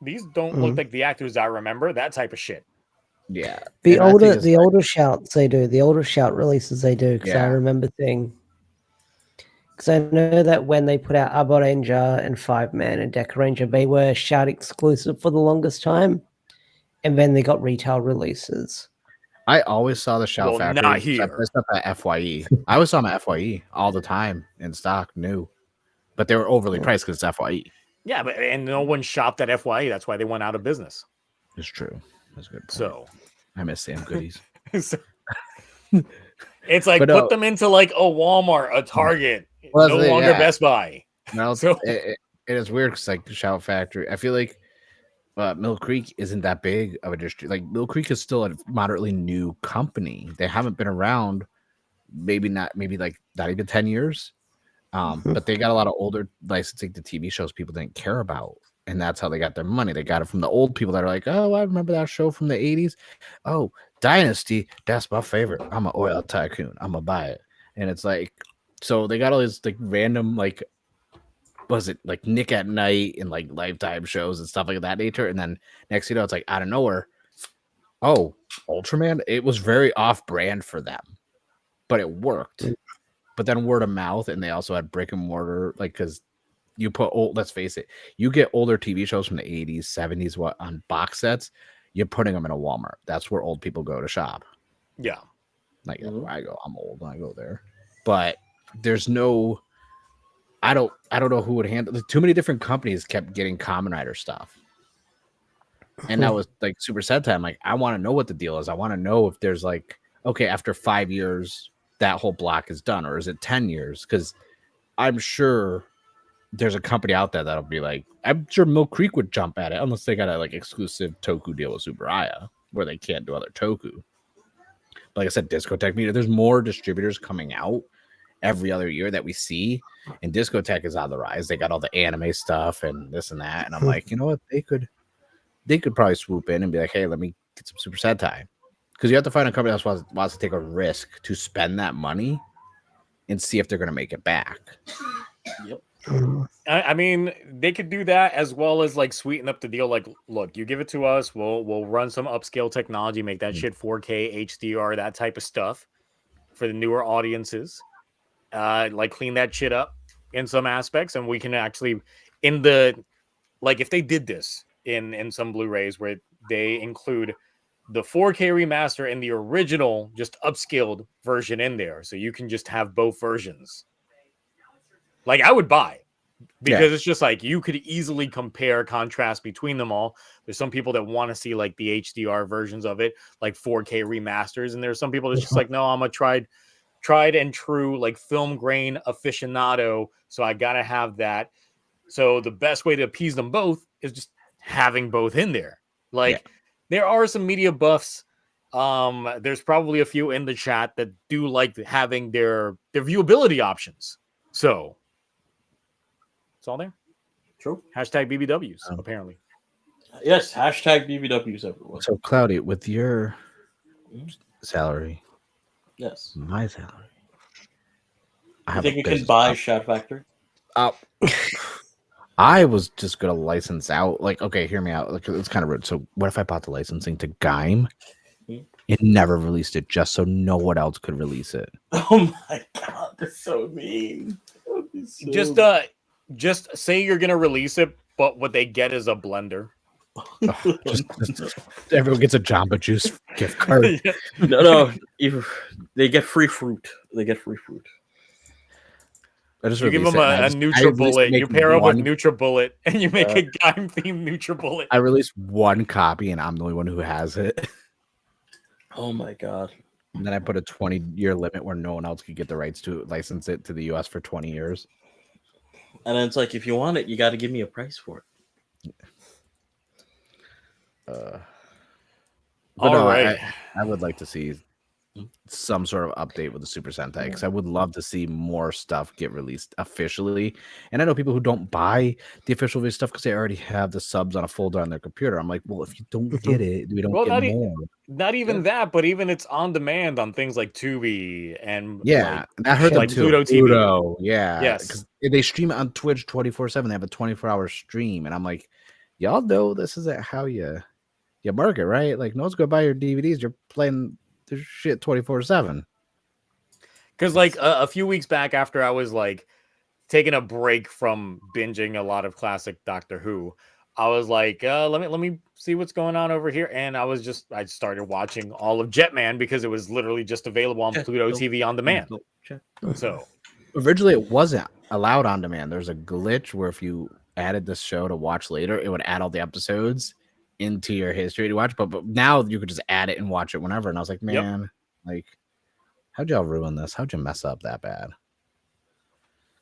these don't look like the actors I remember?" That type of shit. Yeah, the older Shouts they do. The older Shout releases they do, because I remember seeing. Because I know that when they put out Abba Ranger and 5-Man and Deca Ranger, they were Shout exclusive for the longest time, and then they got retail releases. I always saw the Shout Factory. Not here. I up at FYE. I always saw them at FYE all the time in stock, new, but they were overly priced because it's FYE. Yeah, but and no one shopped at FYE. That's why they went out of business. It's true. That's a good point. So I miss Sam Goodies. It's like put them into like a Walmart, a Target, no longer Best Buy. No, so it is weird because like Shout Factory, I feel like Mill Creek isn't that big of a district. Like Mill Creek is still a moderately new company. They haven't been around, maybe not even 10 years. But they got a lot of older licensing to TV shows people didn't care about. And that's how they got their money. They got it from the old people that are like, oh, I remember that show from the 80s. Oh, Dynasty, that's my favorite. I'm an oil tycoon. I'm going to buy it. And it's like, so they got all these like random, like, was it like Nick at Night and like Lifetime shows and stuff like that nature. And then next, it's like out of nowhere, oh, Ultraman. It was very off brand for them, but it worked. But then word of mouth, and they also had brick and mortar, like, because you put old. Let's face it, you get older TV shows from the 80s, 70s, what on box sets. You're putting them in a Walmart. That's where old people go to shop. Yeah. Like where I go, I'm old. I go there, but there's no. I don't know who would handle. Too many different companies kept getting Kamen Rider stuff, and that was like Super Sentai. I'm like, I want to know what the deal is. I want to know if there's like, okay, after 5 years, that whole block is done, or is it 10 years? Because I'm sure there's a company out there that'll be like, I'm sure Mill Creek would jump at it, unless they got a like exclusive Toku deal with Superaya, where they can't do other Toku. But like I said, Discotech Media, there's more distributors coming out every other year that we see, and Discotech is on the rise. They got all the anime stuff and this and that, and I'm like, you know what, they could probably swoop in and be like, hey, let me get some Super Sentai, because you have to find a company that wants to take a risk to spend that money and see if they're going to make it back. Yep. I mean, they could do that as well as like sweeten up the deal. Like, look, you give it to us, we'll run some upscale technology, make that shit 4K, HDR, that type of stuff for the newer audiences. Like clean that shit up in some aspects, and we can actually if they did this in some Blu-rays where they include the 4K remaster and the original just upscaled version in there, so you can just have both versions. Like, I would buy, because it's just like you could easily compare, contrast between them all. There's some people that want to see like the HDR versions of it, like 4K remasters, and there's some people that's just like, no, I'm a tried and true like film grain aficionado, so I gotta have that. So the best way to appease them both is just having both in there. Like, there are some media buffs. There's probably a few in the chat that do like having their viewability options. So it's all there. True. Hashtag BBWs, apparently. Yes, hashtag BBWs everyone. So Cloudy, with your salary, yes, my salary, I think you can buy Shout Factory. I was just gonna license out. Like, okay, hear me out. Like, it's kind of rude. So, what if I bought the licensing to Gaim and never released it, just so no one else could release it? Oh my god, that's so mean. Just say you're gonna release it, but what they get is a blender. Just everyone gets a Jamba Juice gift card. No, they get free fruit. I just give them a NutriBullet. You pair up with NutriBullet, and you make a Gaim themed NutriBullet. I released one copy, and I'm the only one who has it. Oh my god! And then I put a 20-year limit where no one else could get the rights to license it to the U.S. for 20 years. And then it's like, if you want it, you got to give me a price for it. I would like to see some sort of update with the Super Sentai, because I would love to see more stuff get released officially. And I know people who don't buy the official stuff because they already have the subs on a folder on their computer. I'm like, well, if you don't get it, we don't get more. Not even that, but even it's on demand on things like Tubi and I heard like them too. Pluto TV. Pluto, yeah, yes, they stream it on Twitch 24/7. They have a 24-hour stream, and I'm like, y'all know this isn't how you market, right? Like, no one's gonna buy your DVDs. You're playing this shit 24/7. Because like a few weeks back, after I was like taking a break from binging a lot of classic Doctor Who, I was like, let me see what's going on over here. And I started watching all of Jetman because it was literally just available on Pluto TV on demand. So originally it wasn't allowed on demand. There's a glitch where if you added this show to watch later, it would add all the episodes into your history to watch. But now you could just add it and watch it whenever. And I was like, man, like, how'd y'all ruin this? How'd you mess up that bad?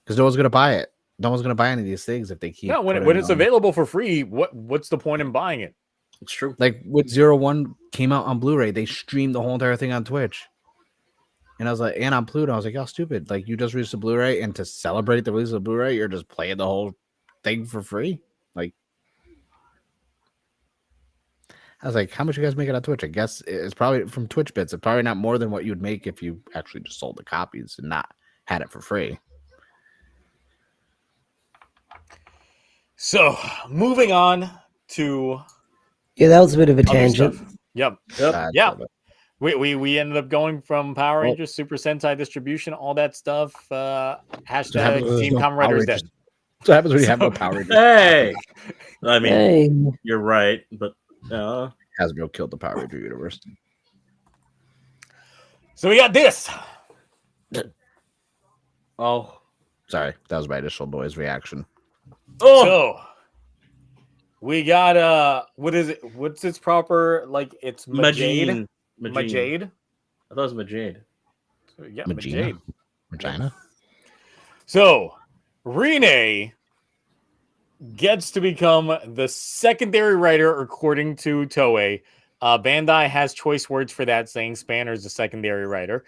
Because no one's gonna buy it. No one's gonna buy any of these things if they keep. No, when it's available for free, what's the point in buying it? It's true. Like when 01 came out on Blu-ray, they streamed the whole entire thing on Twitch. And I was like, and on Pluto, I was like, y'all stupid. Like, you just released a Blu-ray, and to celebrate the release of the Blu-ray, you're just playing the whole thing for free. Like, I was like, how much you guys make it on Twitch? I guess it's probably from Twitch bits. It's probably not more than what you'd make if you actually just sold the copies and not had it for free. So, moving on to that was a bit of a tangent. Yep. We ended up going from Power Rangers, Super Sentai distribution, all that stuff. Hashtag Team Kamen Rider is dead. what happens when you have no Power Rangers. Hey, I mean, Hey, you're right, but Hasbro killed the Power Ranger universe. So we got this. oh, Sorry, that was my initial noise reaction. oh, So we got what is it? What's its proper like? It's Majade. Majade. I thought it was Majade. So, yeah, Magina? Majade. Regina? So Rene gets to become the secondary writer according to Toei. Bandai has choice words for that, saying Spanner's the secondary writer.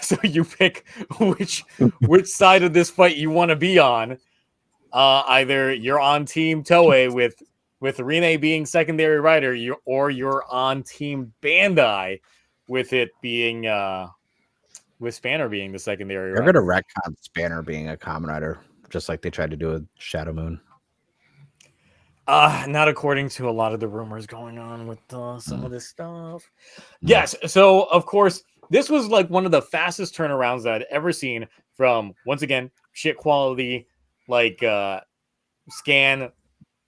So you pick which side of this fight you want to be on. Either you're on Team Toei with Rene being secondary writer, or you're on Team Bandai with it being with Spanner being the secondary They're writer. going to retcon Spanner being a common writer, just like they tried to do with Shadow Moon. Not according to a lot of the rumors going on with some of this stuff. Yes, so of course, this was like one of the fastest turnarounds that I'd ever seen from, once again, shit quality, like scan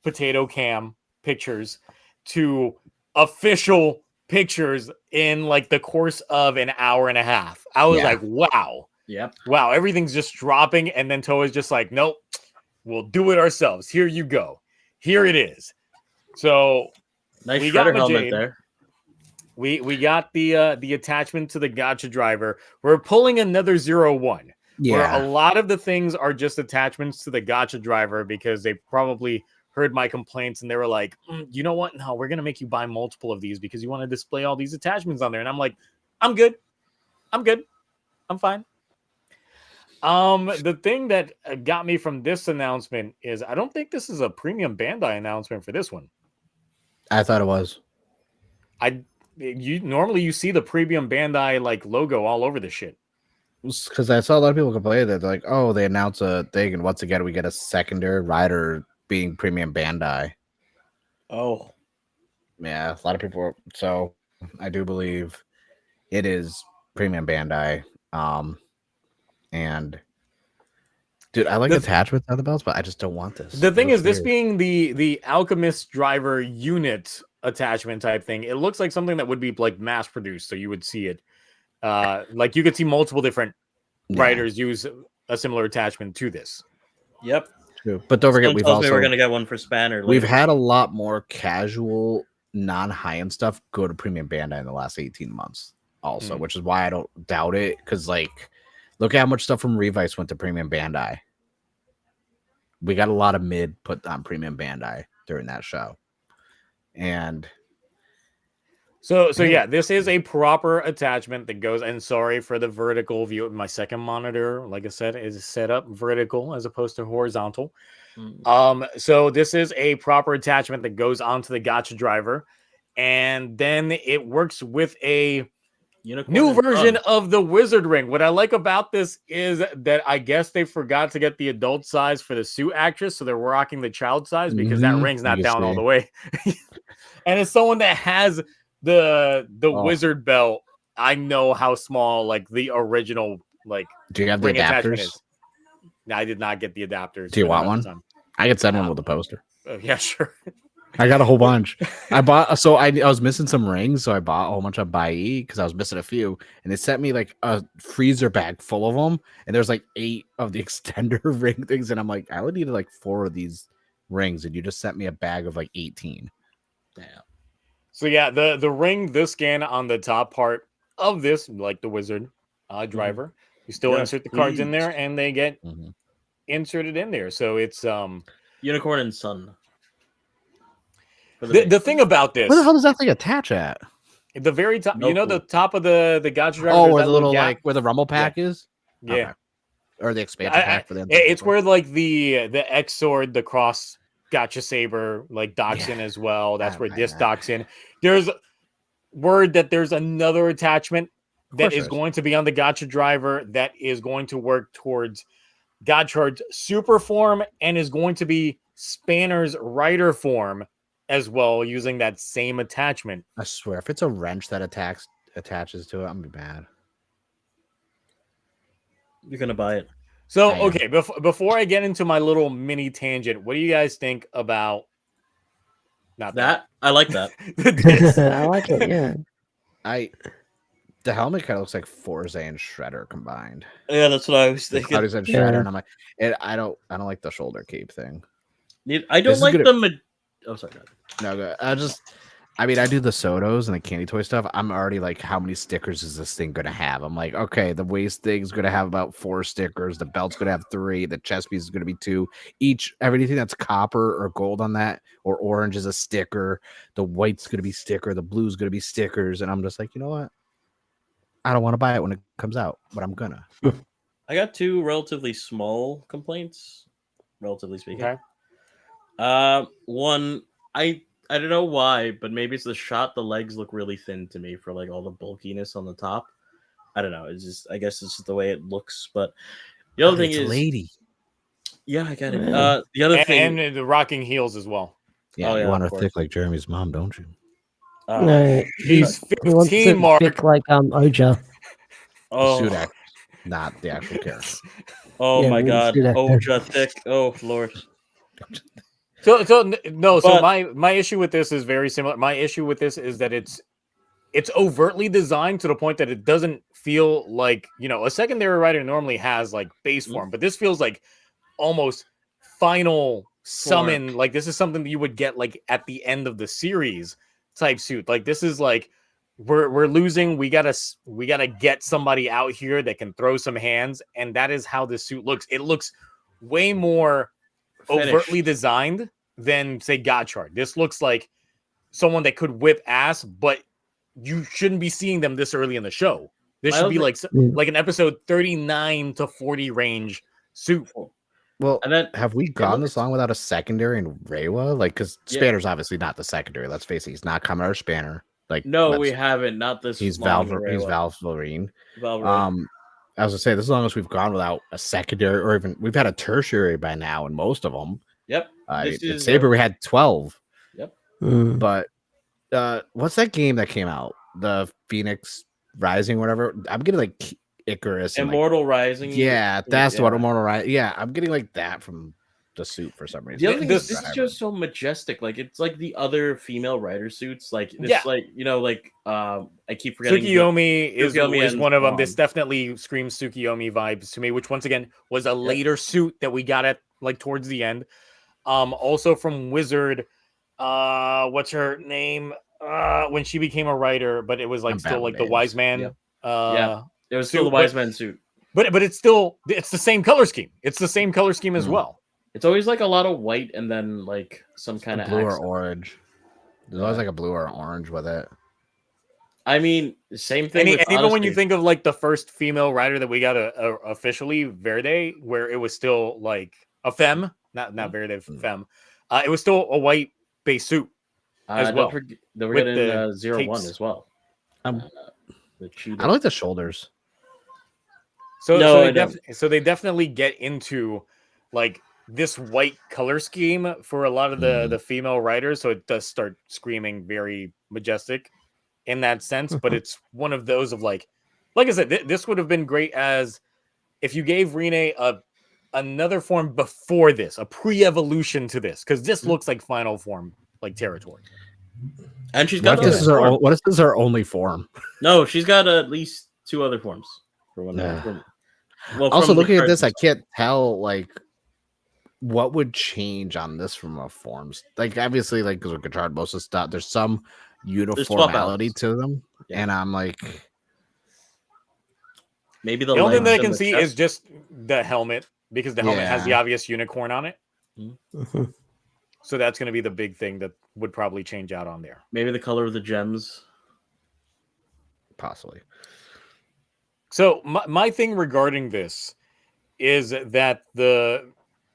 potato cam pictures to official pictures in like the course of an hour and a half. I was like, wow. Yep. Wow, everything's just dropping. And then Toei's just like, nope, we'll do it ourselves. Here you go. Here it is. So Nice we got shredder helmet Majade. there. We got the attachment to the gotcha driver. We're pulling another 0-1. Where a lot of the things are just attachments to the gotcha driver because they probably heard my complaints and they were like, you know what? No, we're going to make you buy multiple of these because you want to display all these attachments on there. And I'm like, I'm good. I'm fine. The thing that got me from this announcement is I don't think this is a premium Bandai announcement for this one. I thought it was. Normally you see the premium Bandai like logo all over the shit. Because I saw a lot of people complain that they're like, oh, they announce a thing, and once again we get a secondary rider being premium Bandai. Oh, Yeah, a lot of people are, so I do believe it is premium Bandai. And dude, I like attachments on the belts, but I just don't want this. The thing is, this being the Alchemist driver unit attachment type thing, it looks like something that would be like mass produced, so you would see it. Like you could see multiple different writers use a similar attachment to this. Yep. True. But don't forget, we're gonna get one for Spanner. Later. We've had a lot more casual, non-high-end stuff go to premium Bandai in the last 18 months, also, which is why I don't doubt it. Because like, look at how much stuff from Revice went to premium Bandai. We got a lot of mid put on premium Bandai during that show, and. So yeah, this is a proper attachment that goes, and sorry for the vertical view. My second monitor, like I said, is set up vertical as opposed to horizontal. So this is a proper attachment that goes onto the gotcha driver, and then it works with a new version of the wizard ring. What I like about this is that I guess they forgot to get the adult size for the suit actress, so they're rocking the child size because that ring's not down all the way. And as someone that has the wizard belt, I know how small like the original like. Do you have the adapters? No, I did not get the adapters. Do you want one? I could send one with a poster. Yeah, sure. I got a whole bunch. I was missing some rings, so I bought a whole bunch of Bai because I was missing a few, and they sent me like a freezer bag full of them, and there's like 8 of the extender ring things, and I'm like, I only needed like 4 of these rings, and you just sent me a bag of like 18. Damn. So yeah, the ring, the scan on the top part of this, like the wizard driver, you still insert the cards in there, and they get inserted in there. So it's Unicorn and Sun. The thing about this, where the hell does that thing attach at? The very top, the top of the gotcha driver. Oh, where the little like where the rumble pack is. Yeah, okay. Or the expansion pack for them. It's where like the X sword, the cross gotcha saber, like docks in as well. That's where this docks in. There's word that there's another attachment that is going to be on the gotcha driver that is going to work towards Godchard's super form and is going to be Spanner's rider form as well, using that same attachment. I swear, if it's a wrench that attaches to it, I'm gonna be mad. You're gonna buy it. So, okay, before I get into my little mini tangent, what do you guys think about not that? I like that. this? I like it. Yeah. The helmet kind of looks like Forza and Shredder combined. Yeah, that's what I was The thinking. Cloudies and Shredder, and I'm like, I don't like the shoulder cape thing. I don't like the. Oh, sorry. No, I do the Sotos and the candy toy stuff. I'm already like, how many stickers is this thing gonna have? I'm like, okay, the waist thing's gonna have about 4 stickers. The belt's gonna have 3. The chest piece is gonna be 2 each. Everything that's copper or gold on that or orange is a sticker. The white's gonna be sticker. The blue's gonna be stickers. And I'm just like, you know what? I don't want to buy it when it comes out, but I'm gonna. I got 2 relatively small complaints, relatively speaking. Okay. One, I don't know why, but maybe it's the shot. The legs look really thin to me for like all the bulkiness on the top. I don't know. It's just, I guess it's just the way it looks. But the other thing is, lady. Yeah, I get it. Yeah. The other thing, and the rocking heels as well. Yeah, Oh, you yeah, want her of thick like Jeremy's mom, don't you? No, He's he wants 15, it Mark. thick like Oja. oh, The suit actor, not the actual character. oh Yeah, my we God, see that. Oja thick. Oh Lord. So But- my issue with this is very similar. My issue with this is that it's overtly designed to the point that it doesn't feel like, a secondary writer normally has like base form, but this feels like almost final summon. Like this is something that you would get like at the end of the series type suit. Like this is like we're losing. We gotta get somebody out here that can throw some hands, and that is how this suit looks. It looks way more overtly designed than say Godchard. This looks like someone that could whip ass, but you shouldn't be seeing them this early in the show. This should be like an episode 39 to 40 range suit. Well, And then have we gone this long without a secondary in Reiwa? Like, because Yeah. Spanner's obviously not the secondary. Let's face it, he's not Commodore Spanner. Like, No, we haven't. Not this. He's long Valve. array. He's Valverine. Valverine. I was gonna say, this is as long as we've gone without a secondary, or even we've had a tertiary by now in most of them. Yep. In Saber, we had 12. Yep. But what's that game that came out? The Phoenix Rising, whatever. I'm getting like Icarus. And Immortal Rising. yeah, that's what Immortal Rising. Yeah, I'm getting like that from the suit for some reason. The other thing is, this is just so majestic. Like it's like the other female writer suits. Like it's like I keep forgetting. Tsukiyomi is and one of them. Dawn. This definitely screams Tsukiyomi vibes to me, which once again was a later suit that we got at like towards the end. Also from Wizard, what's her name? When she became a writer, but it was like still like the Wise Man. Yeah. It was still the Wise Man suit. But it's the same color scheme. It's the same color scheme as well. It's always like a lot of white and then like some kind of blue accent. or orange. There's always like a blue or orange with it. I mean, same thing. And even when you think of like the first female writer that we got officially, Verde, where it was still like a femme, not Verde, femme. It was still a white base suit as well. Don't forget in 0-1 as well. I don't like the shoulders. So they definitely get into like this white color scheme for a lot of the female writers, so it does start screaming very majestic in that sense. But it's one of those of like I said, this would have been great as if you gave Rene another form before this, a pre-evolution to this, because this looks like final form like territory. And she's got what if this is her only form? No, she's got at least 2 other forms. Also, looking at this, I can't tell like what would change on this from a forms. Like obviously, like because with Godard, most of the stuff, there's some uniformity to them, and I'm like, maybe the only thing that I can see is just the helmet, because the helmet has the obvious unicorn on it. So that's going to be the big thing that would probably change out on there. Maybe the color of the gems. Possibly. So my thing regarding this is that the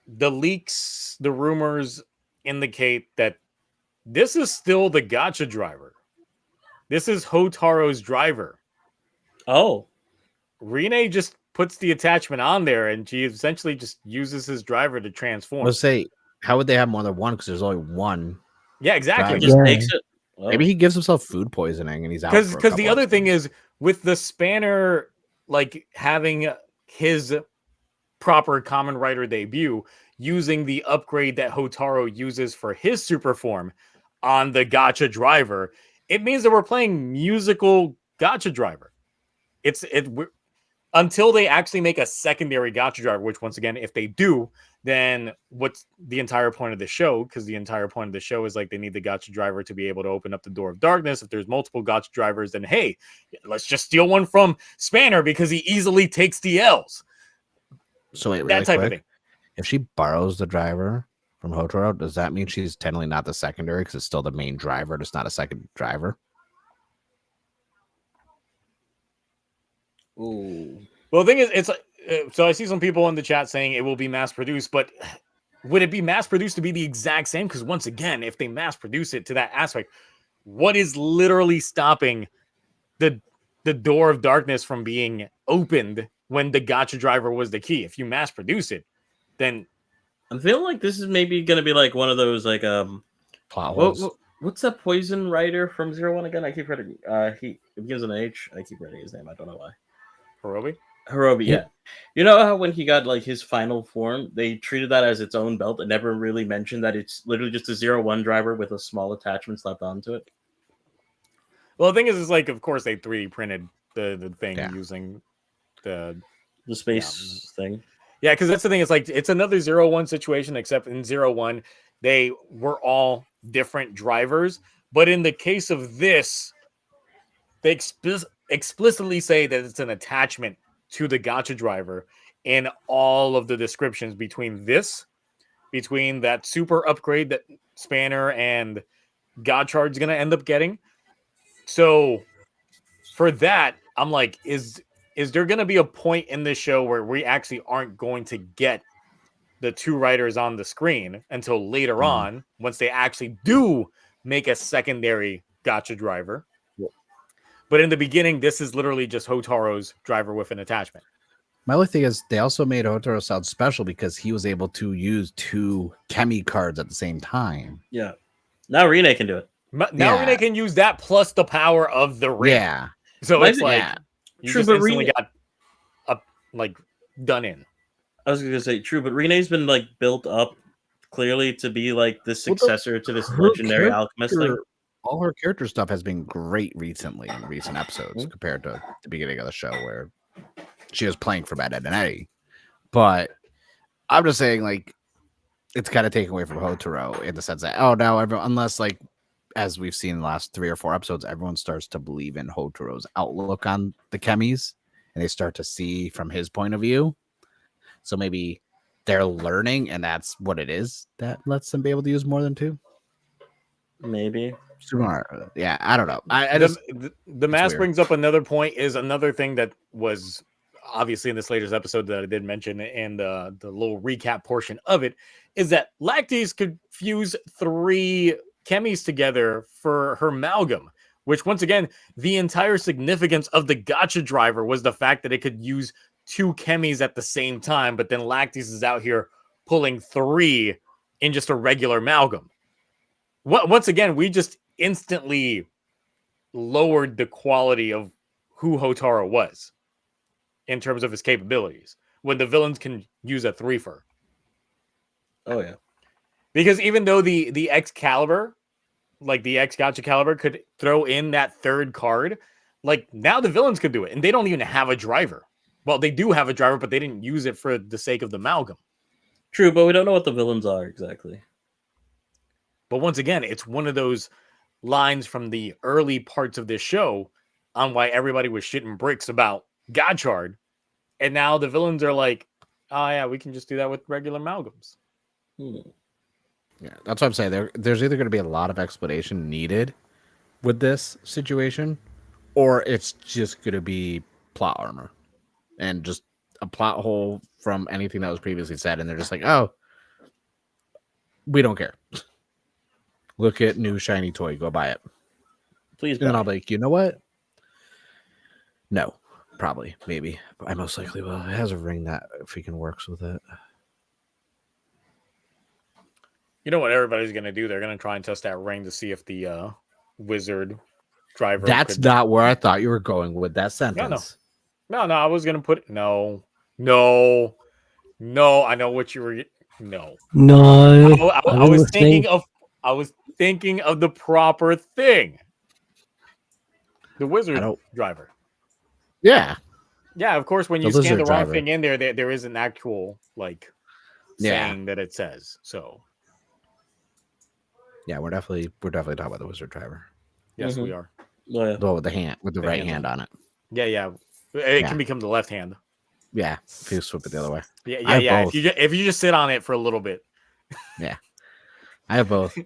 leaks, the rumors indicate that this is still the gacha driver. This is Hotaro's driver. Oh. Rene just puts the attachment on there, and she essentially just uses his driver to transform. Let's say, how would they have more than one? Because there's only one. Yeah, exactly. Just takes it. Oh. Maybe he gives himself food poisoning and he's out. Because the other thing is with the Spanner, like having his proper Kamen Rider debut using the upgrade that Hotaru uses for his super form on the Gacha Driver, it means that we're playing musical Gacha Driver. Until they actually make a secondary Gacha Driver, which once again, if they do, then what's the entire point of the show? Because the entire point of the show is like they need the Gacha Driver to be able to open up the door of darkness. If there's multiple Gacha Drivers, then hey, let's just steal one from Spanner because he easily takes the L's. So wait, really that type quick, of thing. if she borrows the driver from Hotaru, does that mean she's technically not the secondary because it's still the main driver, just not a second driver? Ooh. Well, the thing is, it's so I see some people in the chat saying it will be mass produced, but would it be mass produced to be the exact same? Because once again, if they mass produce it to that aspect, what is literally stopping the door of darkness from being opened when the Gacha Driver was the key? If you mass produce it, then I'm feeling like this is maybe gonna be like one of those like Plot holes. what's that poison writer from 01 again? I keep reading it begins with an H. I keep reading his name. I don't know why. Hirobi, yeah. You know how when he got like his final form, they treated that as its own belt and never really mentioned that it's literally just a 01 driver with a small attachment slapped onto it. Well, the thing is like, of course, they 3D printed the thing using the space thing. Yeah, because that's the thing. It's like it's another 01 situation, except in 01, they were all different drivers. But in the case of this, they explicitly say that it's an attachment to the Gacha Driver in all of the descriptions between that super upgrade that Spanner and Godchard's going to end up getting. So for that, I'm like, is there going to be a point in this show where we actually aren't going to get the two writers on the screen until later on, once they actually do make a secondary Gacha Driver? But in the beginning, this is literally just Hotaru's driver with an attachment. My only thing is they also made Hotaru sound special because he was able to use 2 Kemi cards at the same time. Yeah. Now Rene can do it. Now Rene can use that plus the power of the ring. Yeah. So it's like you true, just but instantly got up like done in. I was gonna say true, but Rene's been like built up clearly to be like the successor to this legendary alchemist thing. All her character stuff has been great recently in recent episodes compared to the beginning of the show where she was playing for Bad Ed and Eddie. But I'm just saying, like, it's kind of taken away from Hotaru in the sense that, now everyone, unless like as we've seen in the last 3 or 4 episodes, everyone starts to believe in Hotaru's outlook on the chemis and they start to see from his point of view. So maybe they're learning and that's what it is that lets them be able to use more than 2. Maybe. Yeah, I don't know. The mass brings up another point, is another thing that was obviously in this latest episode that I did mention, and the little recap portion of it is that Lactis could fuse 3 chemis together for her amalgam, which once again, the entire significance of the Gacha Driver was the fact that it could use 2 chemis at the same time, but then Lactis is out here pulling 3 in just a regular amalgam. Once again, we just instantly lowered the quality of who Hotaru was in terms of his capabilities when the villains can use a 3-fer. Oh yeah, because even though the Excalibur, like the X Gacha Caliber, could throw in that 3rd card, like now the villains could do it, and they don't even have a driver. Well, they do have a driver, but they didn't use it for the sake of the amalgam. True, but we don't know what the villains are exactly. But once again, it's one of those lines from the early parts of this show on why everybody was shitting bricks about Godchard. And now the villains are like, oh yeah, we can just do that with regular amalgams. Yeah, that's what I'm saying. There's either going to be a lot of explanation needed with this situation, or it's just going to be plot armor and just a plot hole from anything that was previously said. And they're just like, oh, we don't care. Look at new shiny toy. Go buy it. Please. And then I'll be like, you know what? No, probably, maybe. I most likely will. It has a ring that freaking works with it. You know what everybody's going to do? They're going to try and test that ring to see if the wizard driver. That's not where I thought you were going with that sentence. No, I was going to put... No. No, I know what you were. No, No, I was thinking of. I was thinking of the proper thing. The wizard driver. Yeah. Yeah, of course. When The you scan lizard the wrong driver. thing in there is an actual like saying that it says. So yeah, we're definitely talking about the wizard driver. yes, we are. Oh, yeah. With the hand, with the right hand on it. Yeah. It can become the left hand. Yeah, if you flip it the other way. Yeah. Both. If you just sit on it for a little bit. Yeah, I have both.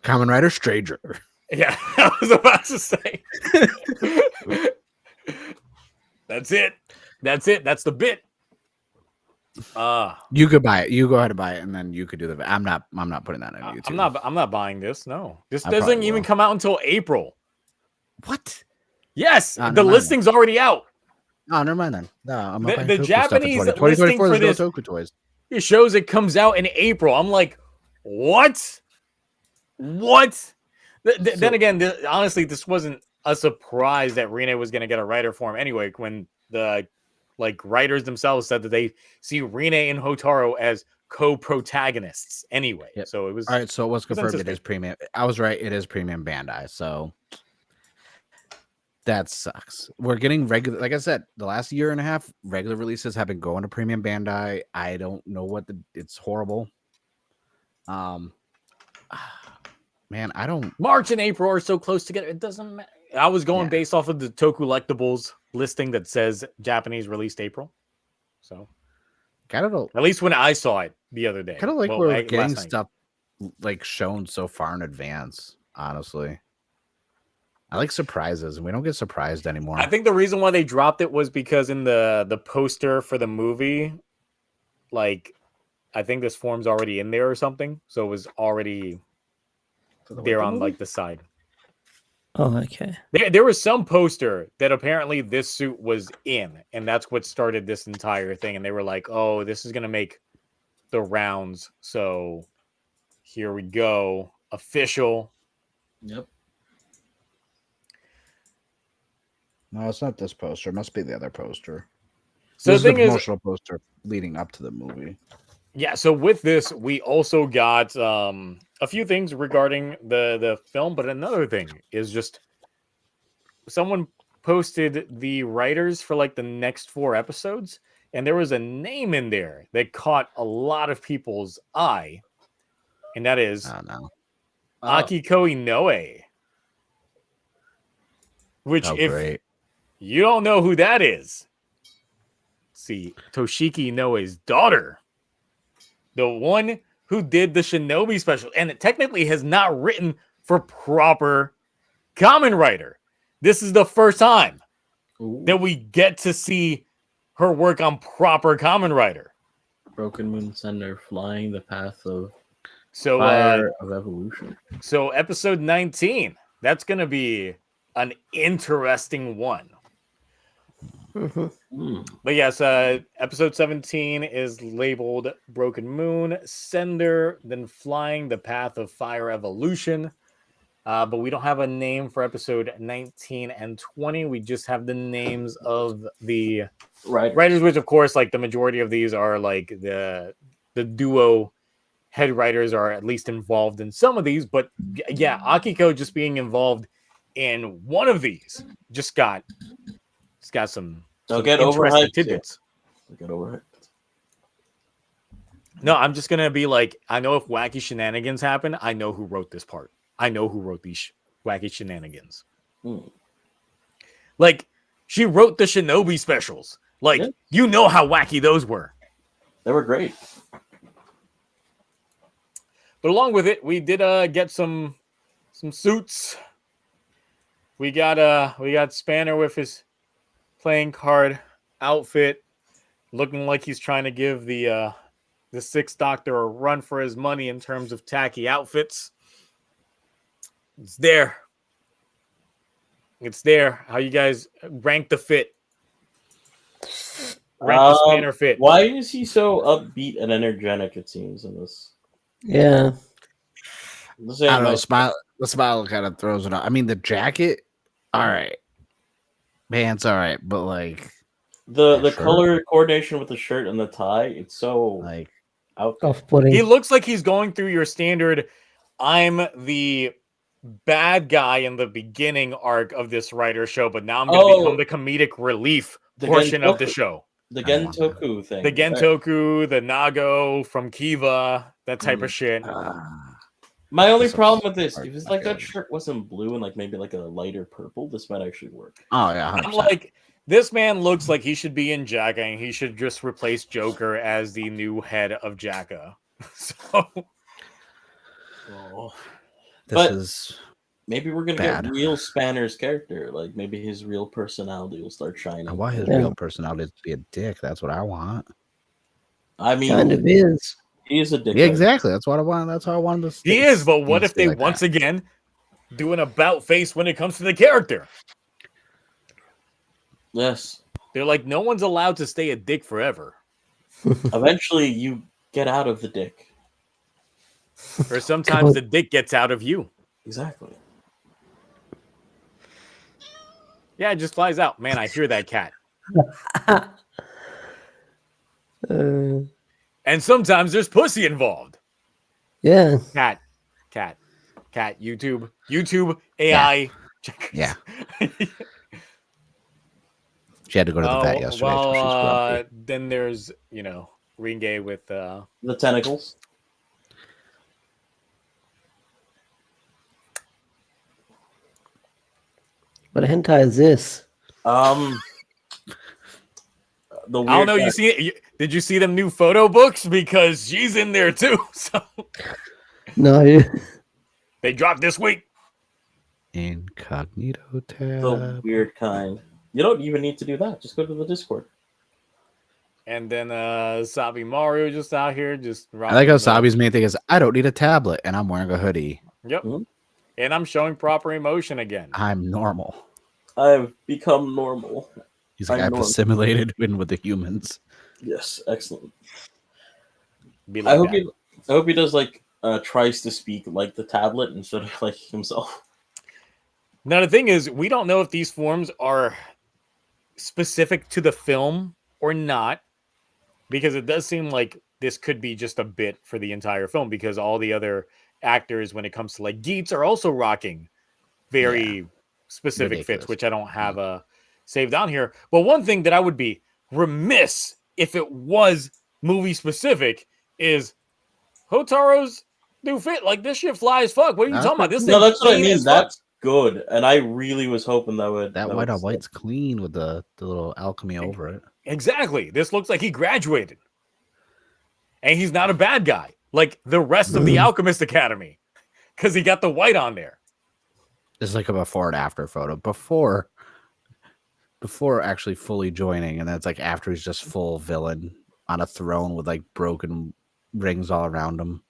Common Rider, Stranger. Yeah, I was about to say. That's it. That's the bit. You could buy it. You go ahead and buy it, and then you could do the. I'm not putting that on YouTube. I'm not buying this. No, this I doesn't even come out until April. What? Yes, the listing's already out. Oh, never mind then. No, I'm not buying the Toku Japanese stuff in listing 2024. for There's this no Toku toys. It shows it comes out in April. I'm like, what? Then again, honestly, this wasn't a surprise that Rina was going to get a writer for him anyway. When the writers themselves said that they see Rina and Hotaru as co-protagonists anyway. Yep. So it was all right. So it was confirmed. It is premium. I was right. It is premium Bandai. So that sucks. We're getting regular. Like I said, the last year and a half, regular releases have been going to premium Bandai. I don't know what it's horrible. Man, I don't. March and April are so close together. It doesn't matter. I was going based off of the Tokulectables listing that says Japanese released April. So, kind of at least when I saw it the other day. Kind of like we're getting stuff like shown so far in advance. Honestly, I like surprises, and we don't get surprised anymore. I think the reason why they dropped it was because in the poster for the movie, like, I think this form's already in there or something, so it was already there on like the side. Oh, okay. There was some poster that apparently this suit was in, and that's what started this entire thing. And they were like, "Oh, this is gonna make the rounds." So here we go, official. Yep. No, it's not this poster. It must be the other poster. So this the thing is the promotional poster leading up to the movie. Yeah, so with this, we also got a few things regarding the film, but another thing is just someone posted the writers for like the next 4 episodes, and there was a name in there that caught a lot of people's eye, and that is Akiko Inoue. Which, if you don't know who that is, see, Toshiki Inoue's daughter. The one who did the Shinobi special, and it technically has not written for proper Kamen Rider. This is the first time that we get to see her work on proper Kamen Rider. Broken Moon Sender, Flying the Path of Fire of Evolution. So episode 19, that's going to be an interesting one. But yes, episode 17 is labeled Broken Moon Sender, then Flying the Path of Fire Evolution. But we don't have a name for episode 19 and 20. We just have the names of the writers, which of course, like the majority of these are like the duo head writers are at least involved in some of these. But yeah, Akiko just being involved in one of these just got some get overhyped tidbits. Get overhyped. No, I'm just gonna be like, I know if wacky shenanigans happen, I know who wrote this part. I know who wrote these wacky shenanigans. Like, she wrote the Shinobi specials. Like, you know how wacky those were. They were great. But along with it, we did get some suits. We got Spanner with his playing card outfit, looking like he's trying to give the Sixth Doctor a run for his money in terms of tacky outfits. It's there. How you guys rank the fit? Rank the Spanner fit. Why is he so upbeat and energetic? It seems in this. Yeah. I don't know. The smile kind of throws it out. I mean, the jacket, all right. Pants, all right, but like The Sure. color coordination with the shirt and the tie, it's so Like, out there. Off-putting. He looks like he's going through your standard. I'm the bad guy in the beginning arc of this writer show, but now I'm going to become the comedic relief portion of the show. The I want that. Gentoku thing. The Gentoku, the Nago from Kiva, that type of shit. My only This problem looks with this, hard if it's to like that feel. shirt wasn't blue and like maybe like a lighter purple, this might actually work. oh yeah, 100%. I'm like, this man looks like he should be in Jacka, and he should just replace Joker as the new head of Jacka. So, this but- is Maybe we're gonna Bad. get real Spanner's character. Like maybe his real personality will start shining. I want his Yeah. real personality to be a dick. That's what I want. I mean, Kind of is. he is a dick. Yeah, exactly. That's what I want. That's how I want him to. he is, but what if they like once that. again do an about face when it comes to the character? Yes. They're like, no one's allowed to stay a dick forever. Eventually, you get out of the dick. Or sometimes the dick gets out of you. Exactly. Yeah, it just flies out. Man, I hear that cat. Uh, And sometimes there's pussy involved. yeah. Cat, YouTube, AI. Yeah. She had to go to the vet yesterday. so Well, she's grumpy. then there's, Ringe with The tentacles. What hentai is this? The weird I don't know. guy. Did you see them new photo books? Because she's in there too. So No. Yeah. they dropped this week. Incognito the tab. weird kind. You don't even need to do that. Just go to the Discord. And then Sabi Mario just out here just. I like how rocking the- Sabi's main thing is I don't need a tablet and I'm wearing a hoodie. Yep. Mhm. And I'm showing proper emotion again. I'm normal. I've become normal. He's like I'm I've normal. assimilated in with the humans. Yes, excellent. Be I like hope that. he does like tries to speak like the tablet instead of like himself. Now the thing is, we don't know if these forms are specific to the film or not, because it does seem like this could be just a bit for the entire film, because all the other actors, when it comes to like Geets, are also rocking very specific Ridiculous. fits, which I don't have saved down here. But one thing that I would be remiss if it was movie specific is Hotaro's new fit. Like, this shit fly as fuck. What are you That's talking about? This No, thing that's what I clean mean. as fuck. That's good, and I really was hoping that would That would white on stick. white's clean with the little alchemy over it. Exactly. This looks like he graduated. And he's not a bad guy like the rest of the Alchemist Academy, because he got the white on there. It's like a before and after photo. Before actually fully joining, and then it's like after he's just full villain on a throne with like broken rings all around him.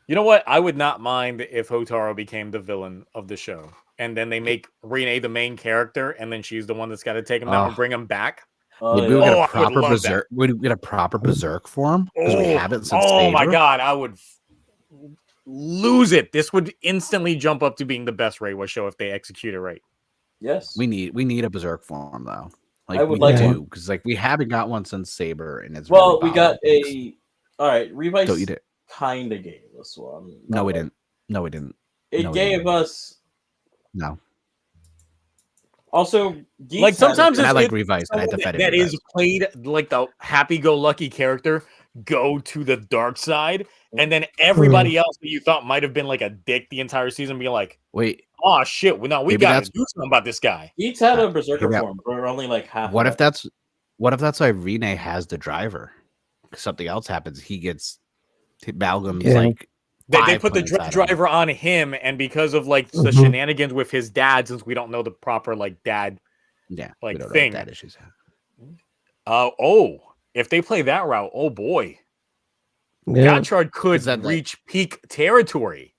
You know what? I would not mind if Hotaro became the villain of the show, and then they make Renee the main character, and then she's the one that's got to take him down and Oh. bring him back. Oh, Maybe we yeah. get Oh, I a would proper love that. berserk. We get a proper berserk form because we haven't since. Oh my Saber. god, I would lose it. This would instantly jump up to being the best Reiwa show if they execute it right. Yes. We need a berserk form though. Like I would we like do one. because like we haven't got one since Saber, and it's Well, really we got bothering. All right. Revice Don't eat it. kind of gave us one. No, we didn't. No, we didn't. It No, we gave didn't. us No, also Geeks Like, had sometimes and I it's like good- Revice. And I Someone defended that is Revice. played like the happy-go-lucky character go to the dark side, and then everybody else that you thought might have been like a dick the entire season be like, Wait, oh shit, well, no, we Maybe gotta that's- do something about this guy. Geeks had a berserker Yeah. form, but we're only like half. what of if that's why Rene has the driver? Something else happens. He gets Balgam's Yeah. like They 5 put the points out of him. driver on him, and because of like the Mhm. shenanigans with his dad, since we don't know the proper like dad. Yeah, like, we don't thing. know what that issues. If they play that route, oh boy, Yeah. Godchard could Is that like- reach peak territory.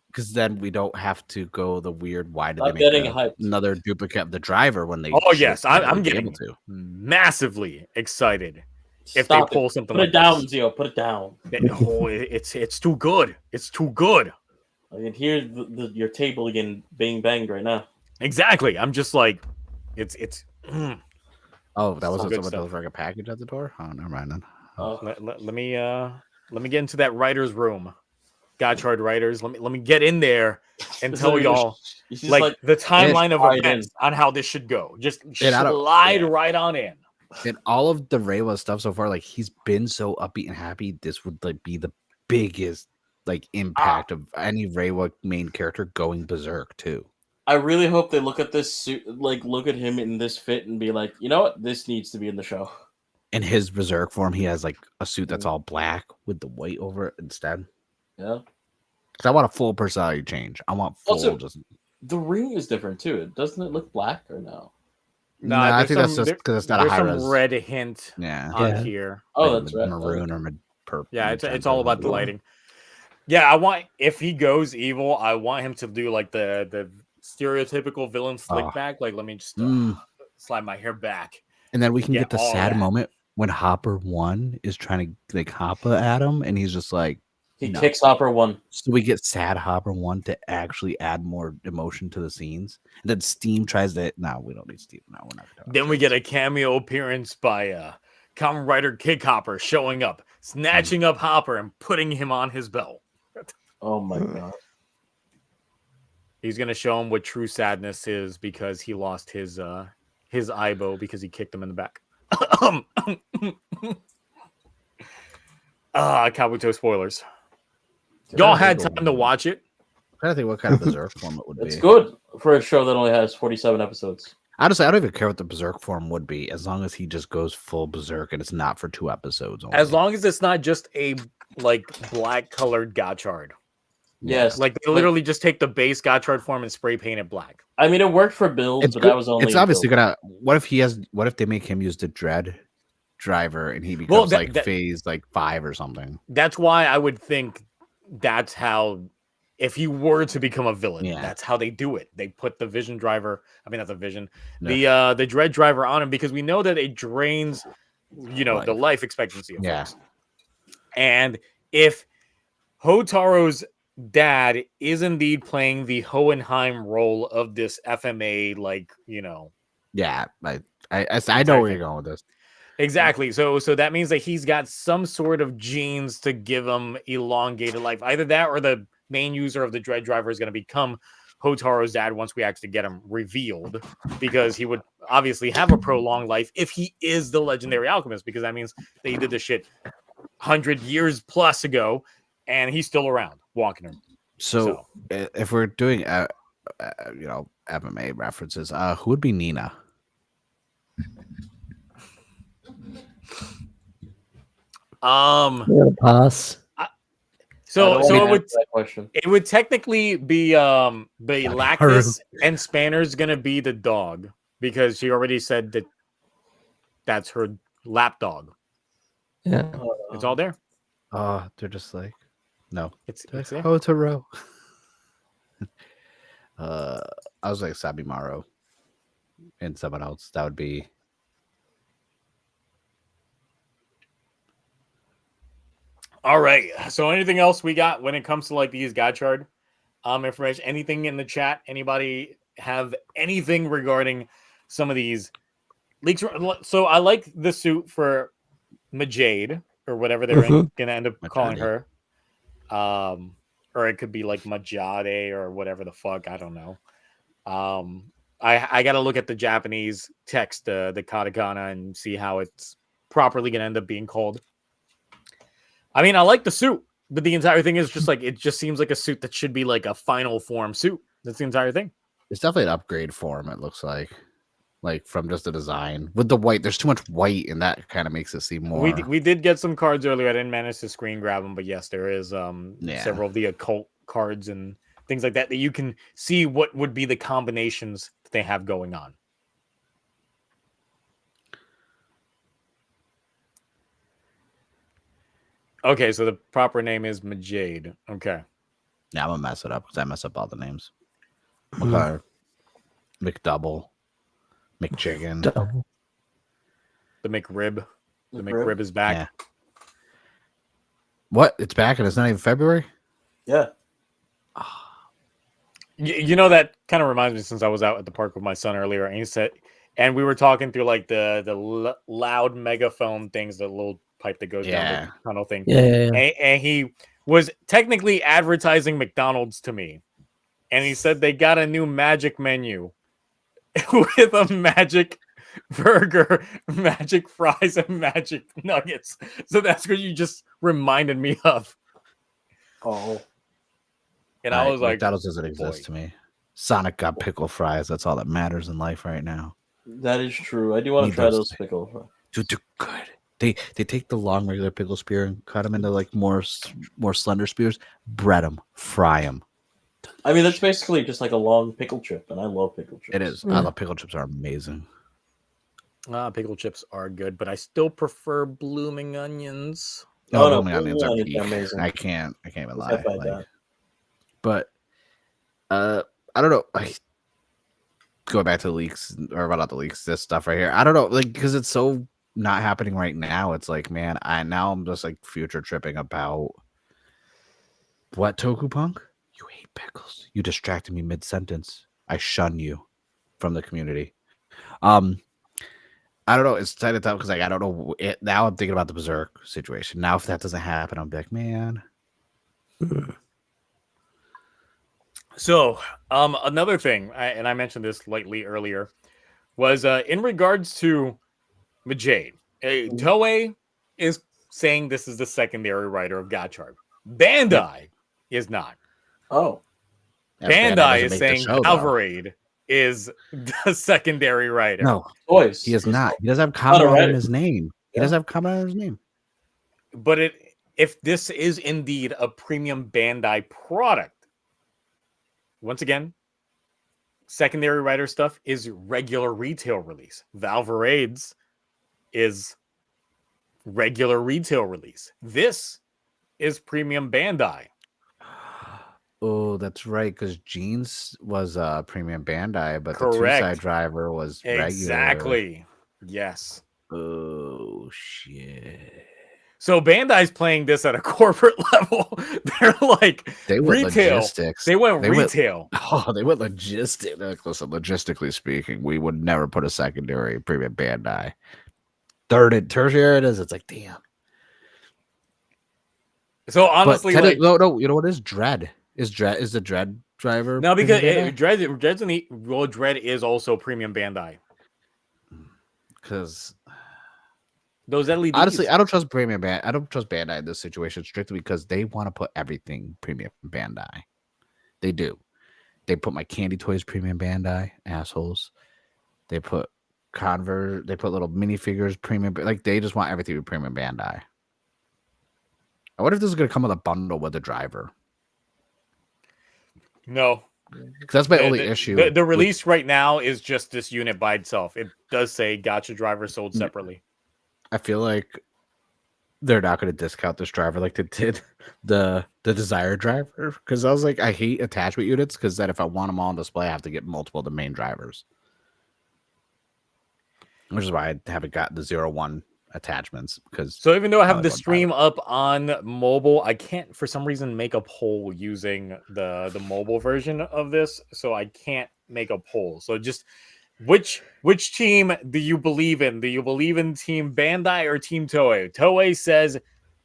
Because then we don't have to go the weird. Why did I'm they getting make hyped. another duplicate of the driver when they? Oh, should yes, I'm probably be getting able to. Massively excited if Stop they pull it. something Put like it down, this. Zio. Put it down. It's too good. It's too good. I can hear your table again being banged right now. Exactly. I'm just like, it's Oh, that Some wasn't good someone stuff. delivering a package at the door? Oh, never mind then. Let me get into that writer's room. Godchard writers. Let me get in there and tell y'all like the timeline of events on how this should go. Just slide right on in. In all of the Reiwa stuff so far, like he's been so upbeat and happy. This would like be the biggest like impact of any Reiwa main character going berserk too. I really hope they look at this suit, like look at him in this fit and be like, you know what, this needs to be in the show. In his berserk form, he has like a suit that's all black with the white over it instead. Yeah, because I want a full personality change. I want full. Also, just the ring is different too. Doesn't it look black or no? No, I think that's just because it's not a high res. There's some red hint on here. Oh, like that's right. Maroon or purple. Yeah, it's all about the lighting. Yeah, I want, if he goes evil, I want him to do like the stereotypical villain slick back. Like, let me just slide my hair back. And then we can get the sad moment when Hopper 1 is trying to like Hopper at him, and he's just like, he kicks Hopper 1. So we get sad Hopper 1 to actually add more emotion to the scenes. And then Steam tries to. No, we don't need Steam. No, we're not. Then we get a cameo appearance by Kamen Rider Kick Hopper showing up, snatching up Hopper and putting him on his belt. Oh my god. He's gonna show him what true sadness is because he lost his Aibo because he kicked him in the back. Kabuto spoilers. Y'all had time to watch it. I'm trying to think what kind of berserk form it would be. It's good for a show that only has 47 episodes. Honestly, I don't even care what the berserk form would be, as long as he just goes full berserk and it's not for 2 episodes only. As long as it's not just a like black colored Gotchard. Yes, like they literally just take the base Gotchard form and spray paint it black. I mean, it worked for builds, but that was only. It's obviously gonna. What if they make him use the Dread driver and he becomes phase like 5 or something? That's why I would think that's how. If he were to become a villain, that's how they do it. They put the Vision driver. I mean, not the Vision, the Dread driver on him because we know that it drains, the life expectancy of folks. And if Hotaro's dad is indeed playing the Hohenheim role of this FMA, Yeah, I know where you're going with this. Exactly. So that means that he's got some sort of genes to give him elongated life. Either that or the main user of the Dread driver is going to become Hotaro's dad once we actually get him revealed, because he would obviously have a prolonged life if he is the legendary alchemist, because that means that he did this shit 100 years plus ago and he's still around walking him. So if we're doing MMA references, who would be Nina? Pass. So it would technically be Lactus, and Spanner's gonna be the dog because she already said that's her lap dog. Yeah, it's all there. They're just like, no, it's there. Hotaro. I was like Sabimaro and someone else. That would be. All right. So anything else we got when it comes to like these Gotchard information? Anything in the chat? Anybody have anything regarding some of these leaks? So I like the suit for Majade or whatever they're going to end up calling her. Or it could be like Majade or whatever the fuck. I don't know. I got to look at the Japanese text, the katakana, and see how it's properly going to end up being called. I mean, I like the suit, but the entire thing is just like, it just seems like a suit that should be like a final form suit. That's the entire thing. It's definitely an upgrade form, it looks like from just the design. With the white, there's too much white, and that kind of makes it seem more... We did get some cards earlier. I didn't manage to screen grab them, but yes, there is several of the occult cards and things like that you can see what would be the combinations that they have going on. Okay, so the proper name is Majade. Okay. Yeah, I'm going to mess it up because I mess up all the names. Okay. McDouble. McChicken. The McRib. The McRib is back. Yeah. What? It's back and it's not even February? Yeah. You know, that kind of reminds me, since I was out at the park with my son earlier, and he said and we were talking through like the loud megaphone things, the little pipe that goes down the tunnel thing. Yeah. And he was technically advertising McDonald's to me, and he said they got a new magic menu with a magic burger, magic fries, and magic nuggets. So that's what you just reminded me of. Oh, and I was like, McDonald's doesn't exist to me. Sonic got pickle fries. That's all that matters in life right now. that is true. I do want to try those pickles. Dude, they're good. They take the long regular pickle spear and cut them into like more slender spears, bread them, fry them. I mean, that's basically just like a long pickle chip, and I love pickle chips. It is. I love pickle chips. Are amazing. Pickle chips are good, but I still prefer blooming onions. No, blooming onions are amazing. I can't even lie. But I don't know. Going back to the leaks, or about the leaks, this stuff right here. I don't know, like, because it's so not happening right now. It's like, man, I'm just like future tripping about what, Toku Punk? You hate pickles. You distracted me mid-sentence. I shun you from the community. I don't know. It's tight up because like I don't know. Now I'm thinking about the Berserk situation. Now if that doesn't happen, I'm like, man. So another thing, and I mentioned this lightly earlier, was in regards to Majade. Toei is saying this is the secondary writer of Godard. Bandai is not. Oh. Bandai is saying Alvarade is the secondary writer. No, Toys. He is not. He doesn't have Kamen in his name. He doesn't have Kamen in his name. But if this is indeed a premium Bandai product, once again, secondary writer stuff is regular retail release. Valverade's is regular retail release. This is premium Bandai. Oh, that's right, because Jeans was a premium Bandai, but Correct. the two-side driver was regular. Exactly. Yes. Oh, shit. So Bandai's playing this at a corporate level. They're like, they went retail. Logistics. They went retail. They went logistic. Listen, logistically speaking, we would never put a secondary premium Bandai. Third and tertiary it is. It's like, damn. So honestly, like, no, you know what is Dread? Is the Dread driver? No, because Dread is also premium Bandai. Because those LEDs. Honestly, I don't trust premium Bandai. I don't trust Bandai in this situation strictly because they want to put everything premium Bandai. They do. They put my candy toys premium Bandai, assholes. They put Converse. They put little minifigures premium. Like they just want everything with premium Bandai. I wonder if this is going to come with a bundle with the driver. No. Because that's my only issue. The release right now is just this unit by itself. It does say Gotcha driver sold separately. I feel like they're not going to discount this driver like they did the Desire driver. Because I was like, I hate attachment units because then if I want them all on display, I have to get multiple of the main drivers. Which is why I haven't gotten the 0-1 attachments. Because so even though I have the stream up on mobile, I can't for some reason make a poll using the mobile version of this. So I can't make a poll. So just which team do you believe in? Do you believe in Team Bandai or Team Toei? Toei says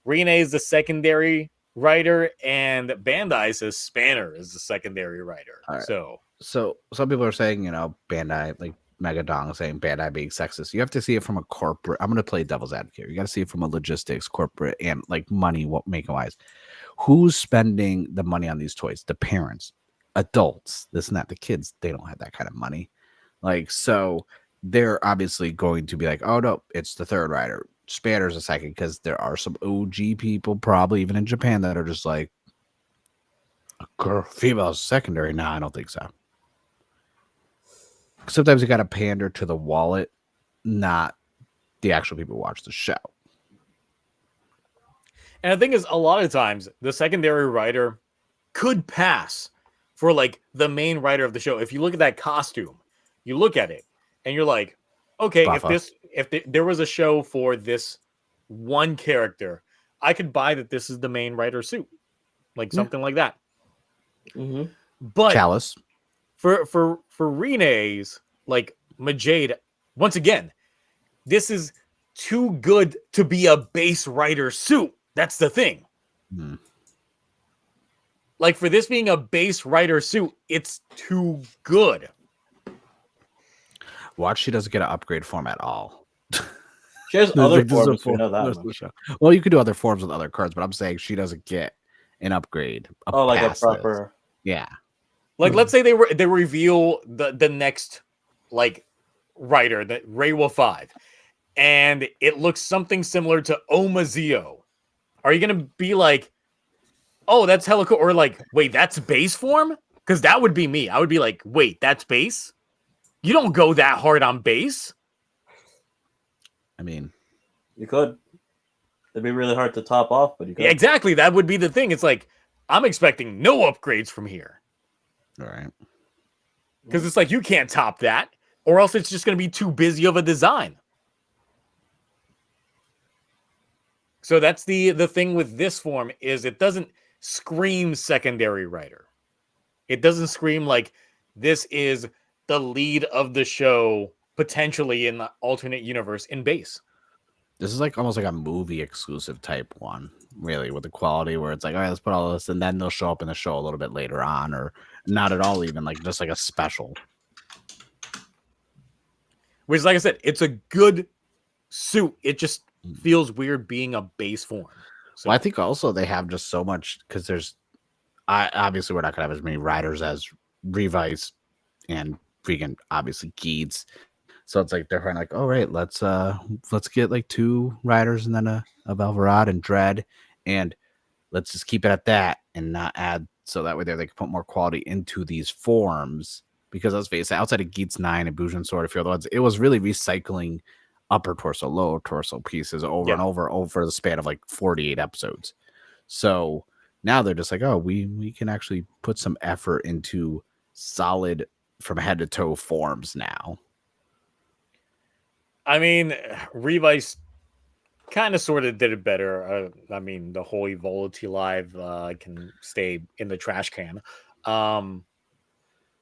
Rine is the secondary writer, and Bandai says Spanner is the secondary writer. Right. So some people are saying, Bandai, like Megadong saying Bandai being sexist. You have to see it from a corporate. I'm going to play devil's advocate. You got to see it from a logistics, corporate, and like money making wise. Who's spending the money on these toys? The parents, adults. This and that. The kids, they don't have that kind of money. Like, so they're obviously going to be like, oh no, it's the third rider. Spanner's a second, because there are some OG people, probably even in Japan, that are just like, a girl, female secondary. No, I don't think so. Sometimes you got to pander to the wallet, not the actual people who watch the show. And the thing is, a lot of times the secondary writer could pass for like the main writer of the show. If you look at that costume, you look at it and you're like, okay, Buffa. if there was a show for this one character, I could buy that this is the main writer suit, like something like that. Mm-hmm. But Chalice. For Rine's, like Majade, once again, this is too good to be a base rider suit. That's the thing. Like, for this being a base rider suit, it's too good. Watch, she doesn't get an upgrade form at all. She has other forms, we know that much. Well, you could do other forms with other cards, but I'm saying she doesn't get an upgrade. Like a proper. Yeah. Like, let's say they reveal the next, like, rider, that Reiwa 5, and it looks something similar to Omazeo. Are you gonna be like, oh, that's hella cool, or like, wait, that's base form? Because that would be me. I would be like, wait, that's base? You don't go that hard on base. I mean, you could. It'd be really hard to top off, but you could. Yeah, exactly. That would be the thing. It's like, I'm expecting no upgrades from here. All right. Because it's like, you can't top that, or else it's just going to be too busy of a design. So that's the thing with this form, is it doesn't scream secondary writer. It doesn't scream like this is the lead of the show, potentially in the alternate universe in base. This is like almost like a movie exclusive type one, really, with the quality where it's like, all right, let's put all this, and then they'll show up in the show a little bit later on, or not at all, even like just like a special. Which, like I said, it's a good suit. It just feels weird being a base form. So Well, I think also they have just so much, because there's, obviously we're not gonna have as many riders as Revice and freaking obviously Geeds. So it's like they're kind of like, all right, let's get like 2 riders and then a Velverod and Dread, and let's just keep it at that and not add, so that way they can put more quality into these forms. Because let's face it, outside of Geats 9 and Bujin Sword, a few other ones, it was really recycling upper torso, lower torso pieces over and over the span of like 48 episodes. So now they're just like, oh, we can actually put some effort into solid from head to toe forms now. I mean, Revice kind of sort of did it better. I mean, the whole Evolity Live can stay in the trash can.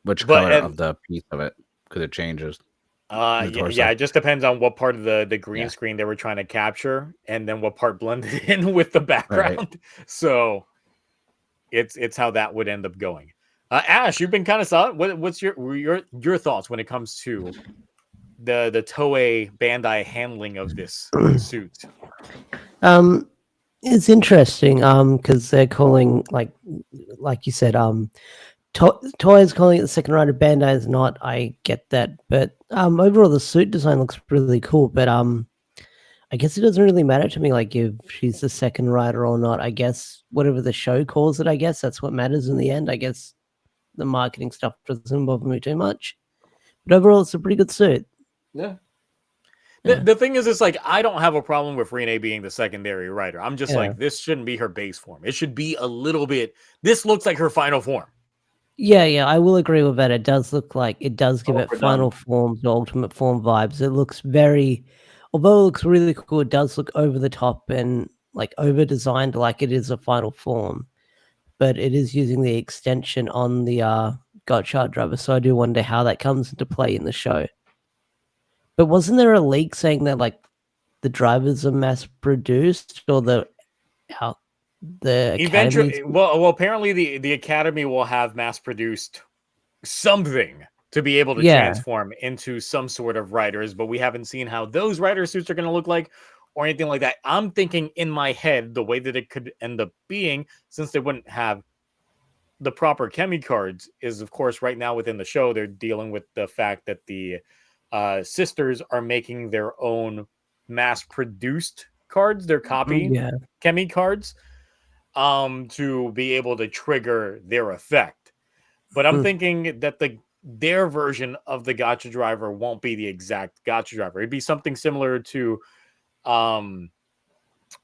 Which color of the piece of it? Because it changes. Yeah, it just depends on what part of the green screen they were trying to capture, and then what part blended in with the background. Right. So it's how that would end up going. Ash, you've been kind of solid. What's your thoughts when it comes to the Toei Bandai handling of this suit? It's interesting because they're calling, like you said, Toei is calling it the second rider, Bandai is not. I get that, but overall the suit design looks really cool. But I guess it doesn't really matter to me, like if she's the second rider or not. I guess whatever the show calls it, I guess that's what matters in the end. I guess the marketing stuff doesn't bother me too much. But overall, it's a pretty good suit. Yeah. The thing is, it's like, I don't have a problem with Rene being the secondary writer. I'm just like, this shouldn't be her base form. It should be a little bit, this looks like her final form. Yeah, I will agree with that. It does look like, it does give it final form, the ultimate form vibes. It looks very, although it looks really cool, it does look over the top and like over designed, like it is a final form. But it is using the extension on the Godard driver, so I do wonder how that comes into play in the show. But wasn't there a leak saying that like the drivers are mass produced, or the eventually? Well, apparently the Academy will have mass produced something to be able to transform into some sort of riders, but we haven't seen how those rider suits are going to look like or anything like that. I'm thinking in my head the way that it could end up being, since they wouldn't have the proper chemi cards, is of course right now within the show they're dealing with the fact that the sisters are making their own mass-produced cards, their copy chemi cards, to be able to trigger their effect. But I'm thinking that their version of the Gacha driver won't be the exact Gacha driver. It'd be something similar to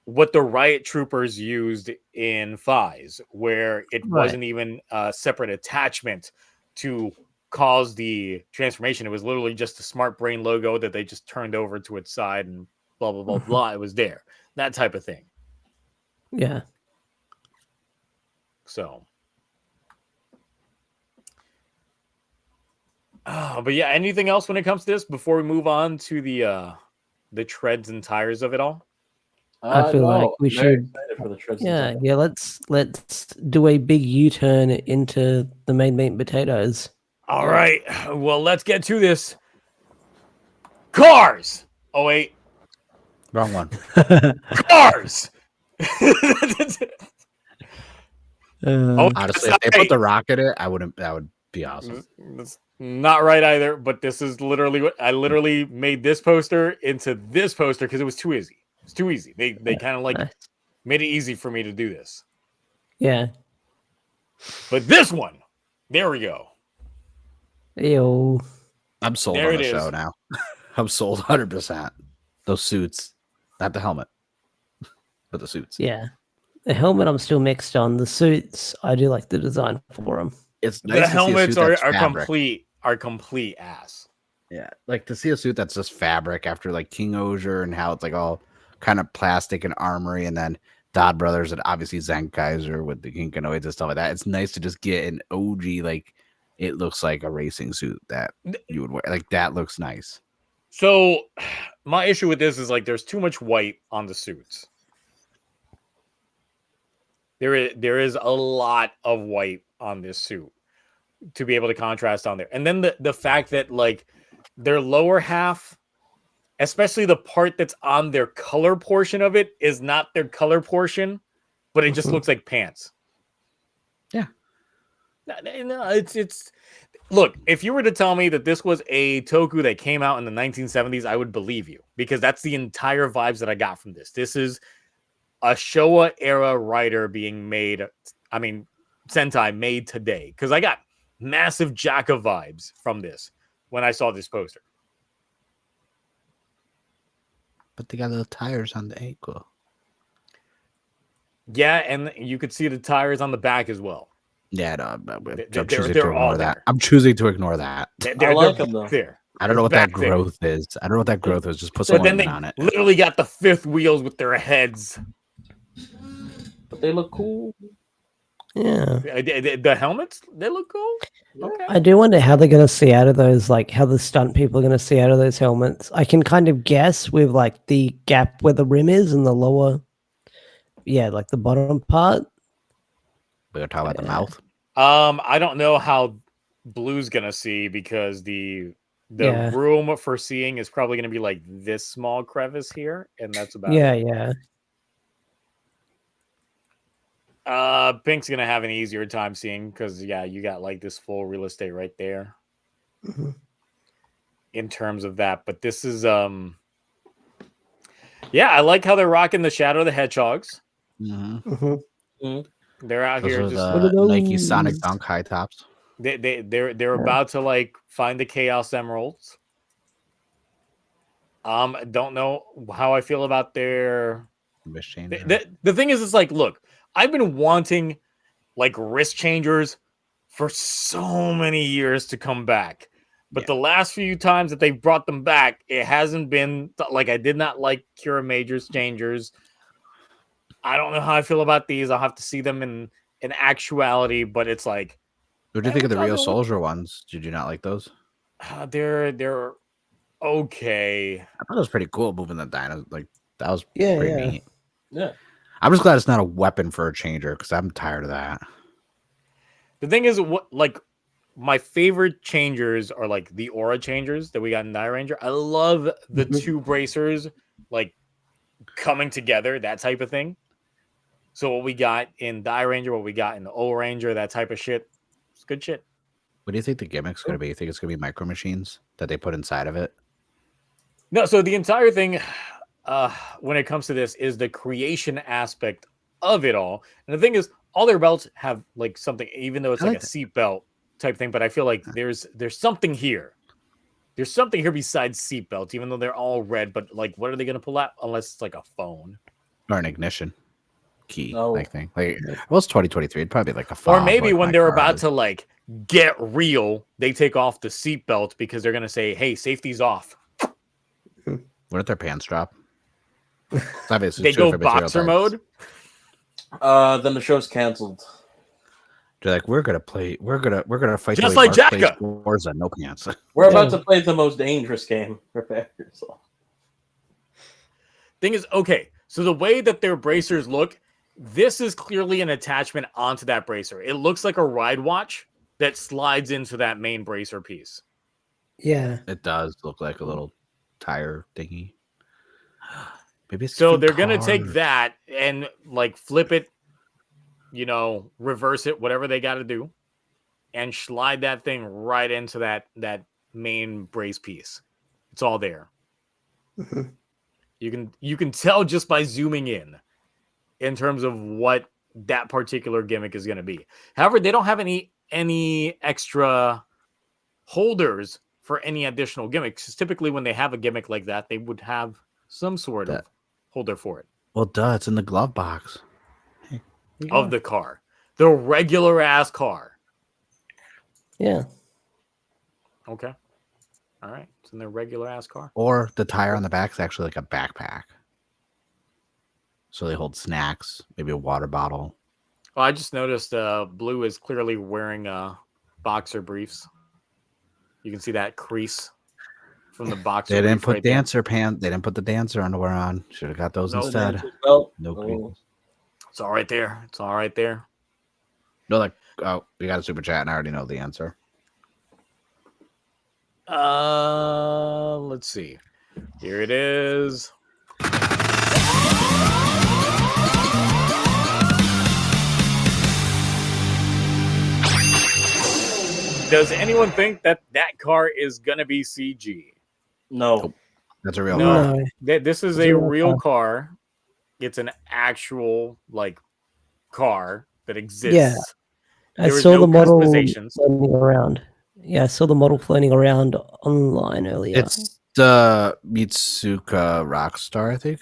what the Riot Troopers used in Fies, where it wasn't even a separate attachment to cause the transformation. It was literally just a Smart Brain logo that they just turned over to its side and blah, blah, blah, blah. It was there. That type of thing. Yeah. So. But yeah, anything else when it comes to this before we move on to the treads and tires of it all? I feel like we I'm very should. excited for the treads. Yeah, yeah. Let's do a big U-turn into the main meat and potatoes. All right. Well, let's get to this. Cars. Oh wait, Wrong one. cars. Honestly, if they put the rock in it, I wouldn't. That would be awesome. That's not right either. But this is literally what I literally made this poster into this poster because it was too easy. It's too easy. They kind of like Nice. made it easy for me to do this. Yeah. But this one, there we go. Ew. I'm sold There on it the show is. now. I'm sold 100%. Those suits, not the helmet, but the suits. Yeah. The helmet, I'm still mixed on. The suits, I do like the design for them. It's nice The to see a helmets suit are that's fabric. complete ass. Yeah, like to see a suit that's just fabric after like King Osier and how it's like all kind of plastic and armory, and then Dodd Brothers and obviously Zenkaiser with the Kinkanoids and stuff like that. It's nice to just get an OG, like it looks like a racing suit that you would wear. Like that looks nice. So my issue with this is like there's too much white on the suits. There is a lot of white on this suit to be able to contrast on there. And then the fact that like their lower half, especially the part that's on their color portion of it, is not their color portion, but it just looks like pants. Yeah. No, it's look, if you were to tell me that this was a Toku that came out in the 1970s, I would believe you because that's the entire vibes that I got from this. This is a Showa era writer being made, I mean, Sentai made today because I got massive Jaka vibes from this when I saw this poster. But they got little tires on the ankle. Yeah, and you could see the tires on the back as well. Yeah, no, I'm They're choosing to all ignore that. there. I'm choosing to ignore that. They're like them, though. there. I don't know what Back that there. growth is. I don't know what that growth is. Just put So some then ornament they on it. literally got the fifth wheels with their heads. But they look cool. Yeah. The helmets, they look cool. Okay. I do wonder how they're going to see out of those, like how the stunt people are going to see out of those helmets. I can kind of guess with like the gap where the rim is and the lower, yeah, like the bottom part. We're talking about the mouth. I don't know how Blue's gonna see because the Yeah. room for seeing is probably gonna be like this small crevice here, and that's about Yeah, it. yeah. Pink's gonna have an easier time seeing because yeah, you got like this full real estate right there Mhm. in terms of that. But this is yeah, I like how they're rocking the Shadow of the Hedgehogs. Mm-hmm. Mhm. They're out Those here are just What are the Nike those? Sonic Dunk high tops. they're about to like find the Chaos Emeralds. Don't know how I feel about their Wrist changer. the thing is, it's like, look, I've been wanting like wrist changers for so many years to come back. But the last few times that they've brought them back, it hasn't been like I did not like Kira Major's changers. I don't know how I feel about these. I'll have to see them in actuality, but it's like What do you think of the Real Soldier ones? Did you not like those? they're okay. I thought it was pretty cool moving the dinos. Like that was Yeah, pretty yeah. neat. Yeah. I'm just glad it's not a weapon for a changer because I'm tired of that. The thing is, what like my favorite changers are like the aura changers that we got in Die Ranger. I love the two bracers like coming together, that type of thing. So what we got in Die Ranger, what we got in the O Ranger, that type of shit, it's good shit. What do you think the gimmick's going to be? You think it's going to be micro machines that they put inside of it? No, so the entire thing, when it comes to this, is the creation aspect of it all. And the thing is, all their belts have like something, even though it's like a seat belt type thing. But I feel like there's something here. There's something here besides seat belts, even though they're all red. But like, what are they going to pull out? Unless it's like a phone Or an ignition key, No. like thing. Like, well, it's 2023. It'd probably be like a fob, or maybe like when my they're car about is. to like get real, they take off the seat belt because they're going to say, "Hey, safety's off." What if their pants drop? Obviously, They it's true go for material boxer parts. mode. Then the show's canceled. They're like, we're gonna fight Just the way like Mark plays Jacka. Forza, no pants. We're about to play the most dangerous game. Prepare yourself. Thing is, okay, so the way that their bracers look, this is clearly an attachment onto that bracer. It looks like a ride watch that slides into that main bracer piece. Yeah. It does look like a little tire thingy. Maybe it's So different they're gonna take cars. that and like flip it, reverse it, whatever they got to do, and slide that thing right into that main brace piece. It's all there. Mhm. You can tell just by zooming in terms of what that particular gimmick is going to be. However, they don't have any extra holders for any additional gimmicks. Typically, when they have a gimmick like that, they would have some sort of holder for it. Well, duh, it's in the glove box. Of the car. The regular ass car. Yeah. Okay. All right. It's in their regular ass car. Or the tire on the back is actually like a backpack. So they hold snacks, maybe a water bottle. Oh, I just noticed Blue is clearly wearing boxer briefs. You can see that crease from the boxer. They didn't brief put right there. dancer pants. They didn't put the dancer underwear on. Should have got those No instead. Well, No crease. It's all right there. It's all right there. No, like, oh, we got a super chat and I already know the answer. Let's see. Here it is. Does anyone think that car is gonna be CG? no. Nope. That's a real No. car. This is It's a a real real car. It's an actual car that exists. Yeah. I There is saw no the model customizations. floating around. Yeah, I saw the model floating around online earlier. It's the Mitsuka Rockstar, I think.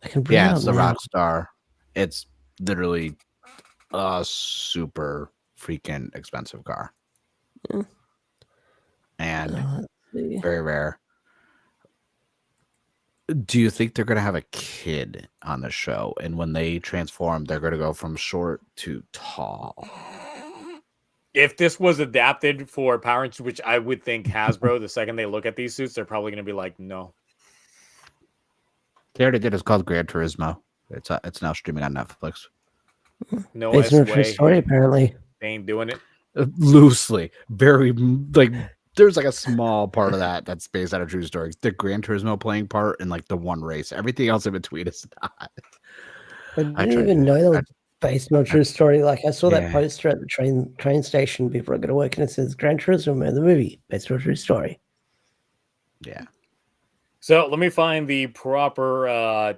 I can bring Yeah, it it's up the now. Rockstar. It's literally a super freaking expensive car. Yeah. And Let's see. very rare. Do you think they're going to have a kid on the show? And when they transform, they're going to go from short to tall? If this was adapted for Power Rangers, which I would think Hasbro, the second they look at these suits, they're probably going to be like, no. They already did. It's called Gran Turismo. It's now streaming on Netflix. No Based on a way. true story, apparently. They ain't doing it. Loosely. Very, like, there's like a small part of that that's based on a true story. The Gran Turismo playing part in like the one race. Everything else in between is not. I didn't even know that was based on a true story. Like, I saw that Yeah. poster at the train station before I got to work, and it says Gran Turismo, the movie, based on a true story. Yeah. So let me find the proper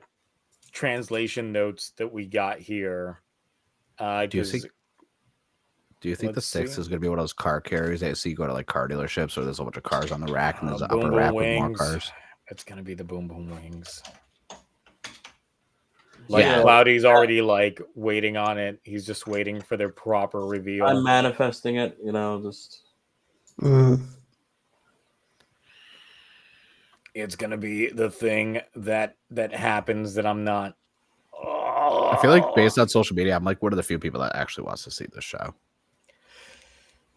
translation notes that we got here. Do you 'cause- think the let's six see. is going to be one of those car carriers that you see go to like car dealerships where there's a bunch of cars on the rack and there's an Boom upper Boom rack with more Wings. cars? It's gonna be the Boom Boom Wings. Yeah. Cloudy's already waiting on it. He's just waiting for their proper reveal. I'm manifesting it, just Mm. It's gonna be the thing that happens that I'm not. I feel like based on social media, I'm like one of the few people that actually wants to see this show.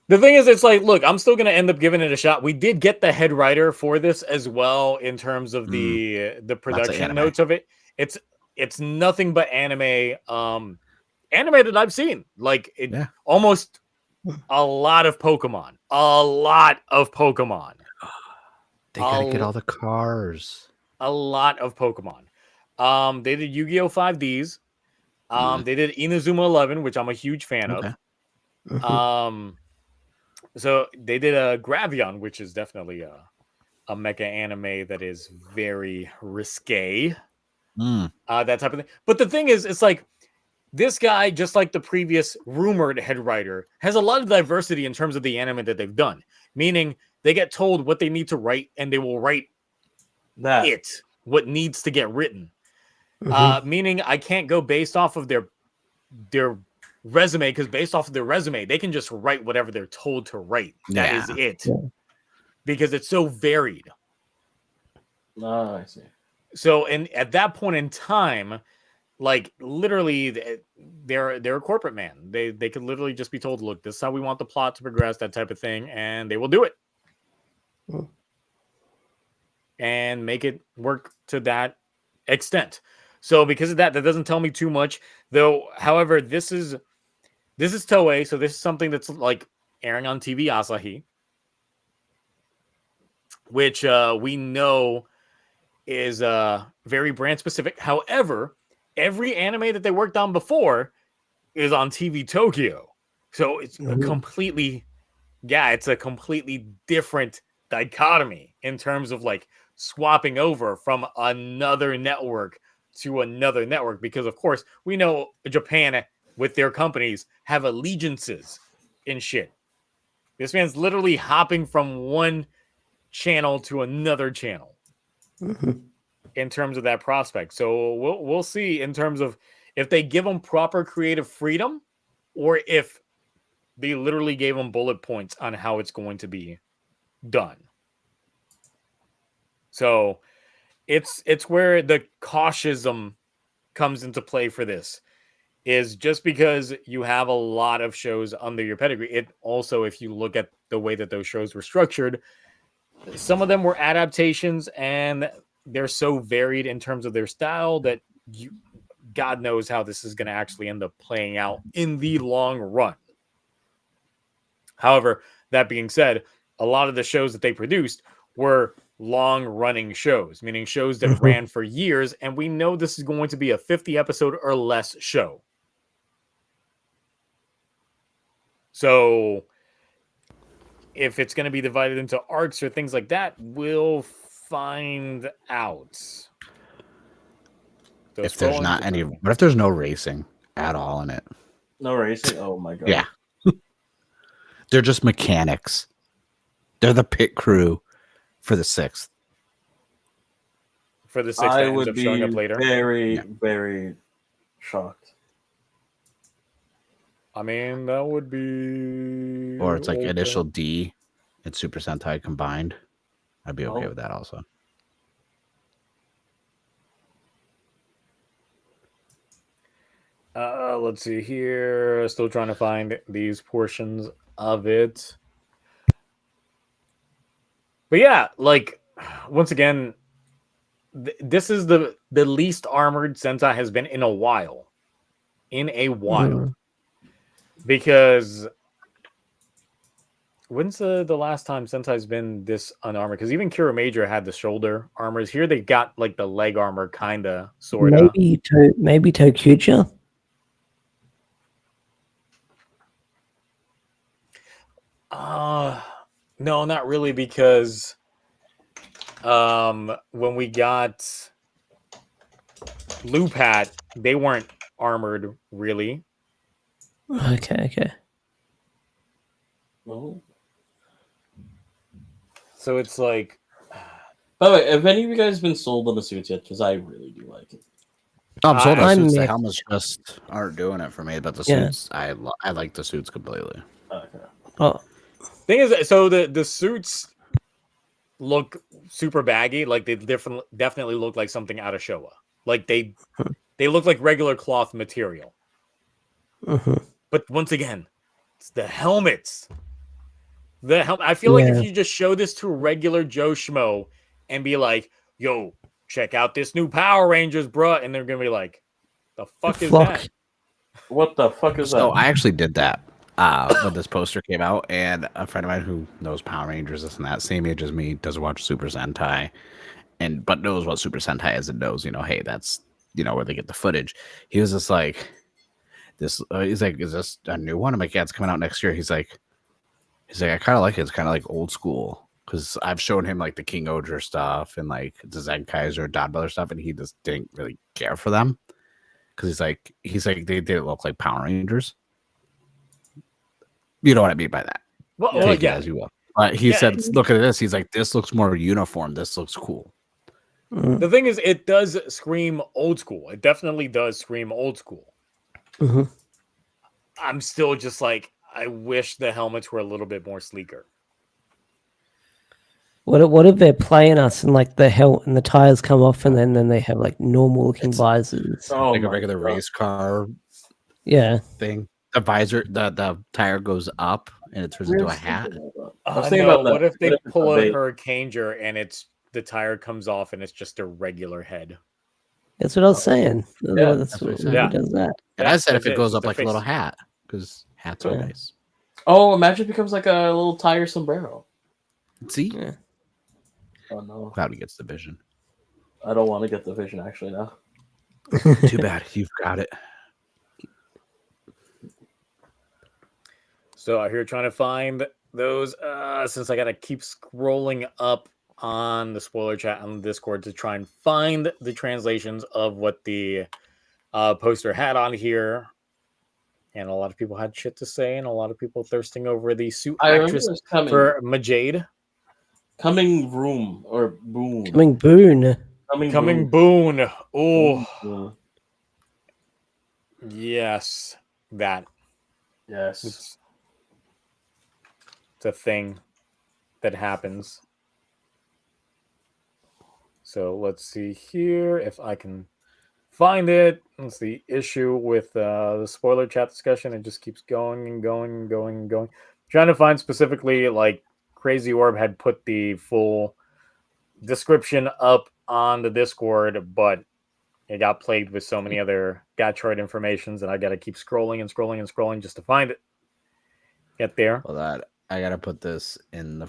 The thing is, it's like, look, I'm still going to end up giving it a shot. We did get the head writer for this as well in terms of the production anime. notes of it. It's nothing but anime, anime that I've seen. Almost a lot of Pokemon. They gotta get all the cars. A lot of Pokemon. They did Yu-Gi-Oh! 5Ds. They did Inazuma 11, which I'm a huge fan Okay. of. So they did a Gravion, which is definitely a mecha anime that is very risque. That type of thing. But the thing is, it's like this guy, just like the previous rumored head writer, has a lot of diversity in terms of the anime that they've done. Meaning they get told what they need to write, and they will write what needs to get written. Meaning I can't go based off of their resume, because based off of their resume, they can just write whatever they're told to write. That is it. Yeah. Because it's so varied. I see. So, and at that point in time, literally they're a corporate man. They could literally just be told, look, this is how we want the plot to progress, that type of thing, and they will do it. And make it work to that extent. So because of that doesn't tell me too much. Though, however, this is Toei, so this is something that's like airing on TV Asahi, which we know is very brand specific. However, every anime that they worked on before is on TV Tokyo. So it's a completely different dichotomy in terms of like swapping over from another network to another network, because of course we know Japan with their companies have allegiances and shit. This man's literally hopping from one channel to another channel in terms of that prospect. So we'll see in terms of if they give him proper creative freedom or if they literally gave him bullet points on how it's going to be done. So it's where the cautiousism comes into play for this, is just because you have a lot of shows under your pedigree. It also, if you look at the way that those shows were structured, some of them were adaptations and they're so varied in terms of their style that God knows how this is going to actually end up playing out in the long run. However, that being said, a lot of the shows that they produced were long-running shows, meaning shows that ran for years, and we know this is going to be a 50-episode or less show. So if it's going to be divided into arcs or things like that, we'll find out. If there's not any, what if there's no racing at all in it? No racing? Oh my god. Yeah. They're just mechanics. They're the pit crew for the 6th. For the 6th, that ends up showing up later. Very shocked. I mean, that would be... Or it's like Initial D and Super Sentai combined. I'd be okay with that also. Let's see here. Still trying to find these portions of it. But yeah, like, once again, this is the least armored Sentai has been in a while. Because when's the last time Sentai's been this unarmored? Because even Kira Major had the shoulder armors. Here they got like the leg armor, kinda, sorta. Maybe Tokuja. No, not really, because when we got Lupat, they weren't armored really. Okay. Well, so it's like, by the way, have any of you guys been sold on the suits yet? Because I really do like it. I'm sold on suits. The helmets just aren't doing it for me, but the suits, I like the suits completely. Okay. Oh. Thing is, so the suits look super baggy. Like they definitely look like something out of Showa. Like they look like regular cloth material. But once again, it's the helmets. I feel like if you just show this to regular Joe Schmo and be like, "Yo, check out this new Power Rangers, bruh," and they're gonna be like, "The fuck is that? What the fuck is that?" So I actually did that. When this poster came out, and a friend of mine who knows Power Rangers, this and that, same age as me, doesn't watch Super Sentai, but knows what Super Sentai is and knows, hey, that's where they get the footage. He was just like, he's like, "Is this a new one?" I'm like, "Yeah, it's coming out next year." He's like, "I kind of like it. It's kind of like old school." Because I've shown him like the King Oger stuff and like the Zen Kaiser, Dod Brother stuff, and he just didn't really care for them. Because he's like, they didn't look like Power Rangers. You know what I mean by that. Well, take it as you will. He said, "Look at this." He's like, "This looks more uniform. This looks cool." The thing is, it does scream old school. It definitely does scream old school. I'm still just like, I wish the helmets were a little bit more sleeker. What if they're playing us and like the and the tires come off and then they have like normal looking visors? Like a regular race car. Yeah. thing. The visor, the tire goes up and it turns into a hat. I was thinking about that. What if they What if it's pull a a bait? hurricaneer and the tire comes off and it's just a regular head? That's what I was saying. Yeah, That's what I what said. he does that. And I said if that's it goes it's up the like a little face. hat, because hats are Yeah. nice. Oh, imagine it becomes like a little tire sombrero. See, Yeah. Oh no, Cloudy gets the vision. I don't want to get the vision actually now. Too bad, you've got it. So out here trying to find those, since I gotta keep scrolling up on the spoiler chat on Discord to try and find the translations of what the poster had on here. And a lot of people had shit to say, and a lot of people thirsting over the suit I remember actress it was coming. for Majade. Coming room or boon. Coming Boon. Coming Boon. Oh, Yeah. yes. That. Yes. It's a thing that happens. So let's see here if I can find it. That's the issue with the spoiler chat discussion. It just keeps going and going and going and going. Trying to find specifically, like, Crazy Orb had put the full description up on the Discord, but it got plagued with so many other Gatroid informations that I got to keep scrolling and scrolling and scrolling just to find it. Get there. Well, that I gotta put this in the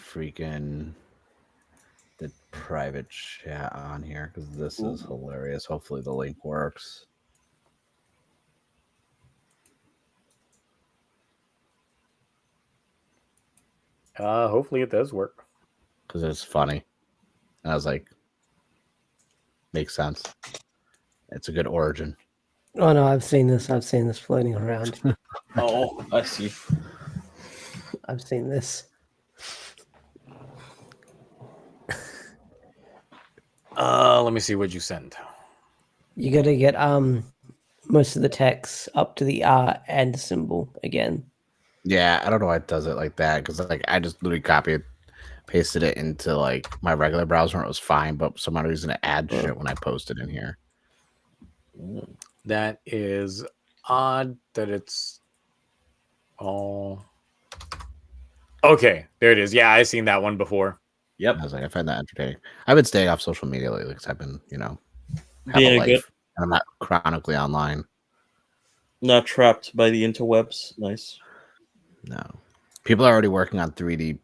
private chat on here because this is hilarious. Hopefully the link works. Hopefully it does work. Because it's funny. And I was like, makes sense. It's a good origin. Oh no, I've seen this. I've seen this floating around. Oh, I see. I've seen this. Let me see what you sent. You got to get most of the text up to the R and symbol again. Yeah, I don't know why it does it like that because like I just literally copied, pasted it into like my regular browser and it was fine, but some odd reason it adds shit when I post it in here. That is odd that it's all okay. There it is. Yeah, I've seen that one before. Yep. I was like, I find that entertaining. I've been staying off social media lately because I've been, have Being a a life good, and I'm not chronically online. not trapped by the interwebs. Nice. No. People are already working on 3D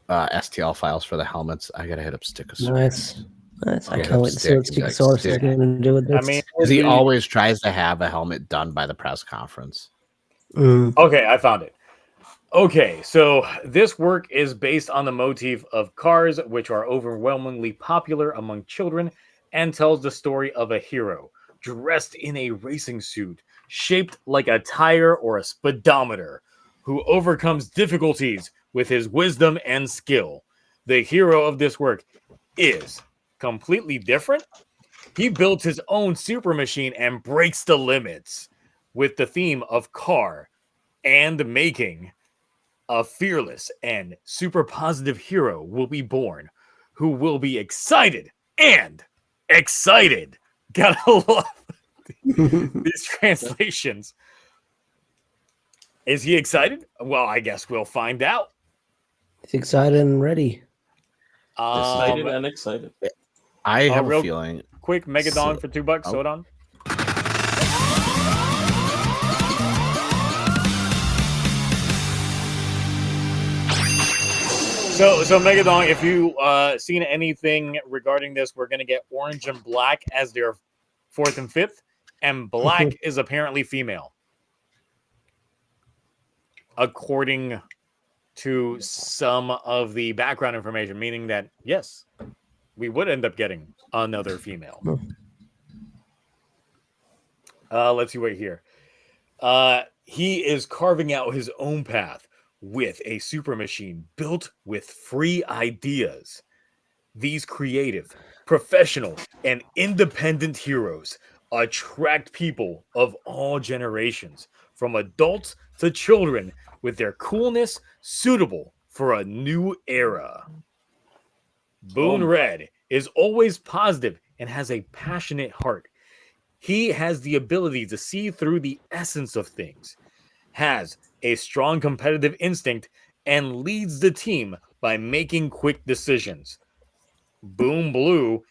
STL files for the helmets. I gotta hit up Stickosaurus. Nice. Nice. I Yeah, can't wait to see what stick, Stickosaurus is stick. going to do with this. I mean, Because he always tries to have a helmet done by the press conference. okay, I found it. Okay, so this work is based on the motif of cars, which are overwhelmingly popular among children, and tells the story of a hero dressed in a racing suit, shaped like a tire or a speedometer, who overcomes difficulties with his wisdom and skill. The hero of this work is completely different. He built his own super machine and breaks the limits with the theme of car and making. A fearless and super positive hero will be born who will be excited and excited. Gotta love these translations. Is he excited? Well, I guess we'll find out. He's excited and ready. Excited and excited. I have real a feeling. Quick Megadon for $2. Oh. Hold on. So Megadon, if you seen anything regarding this, we're gonna get orange and black as their 4th and 5th, and black is apparently female, according to some of the background information, meaning that yes, we would end up getting another female. Let's see what here. He is carving out his own path with a super machine built with free ideas. These creative, professional, and independent heroes attract people of all generations, from adults to children, with their coolness suitable for a new era. Boon Red is always positive and has a passionate heart. He has the ability to see through the essence of things, has a strong competitive instinct, and leads the team by making quick decisions. Boom Blue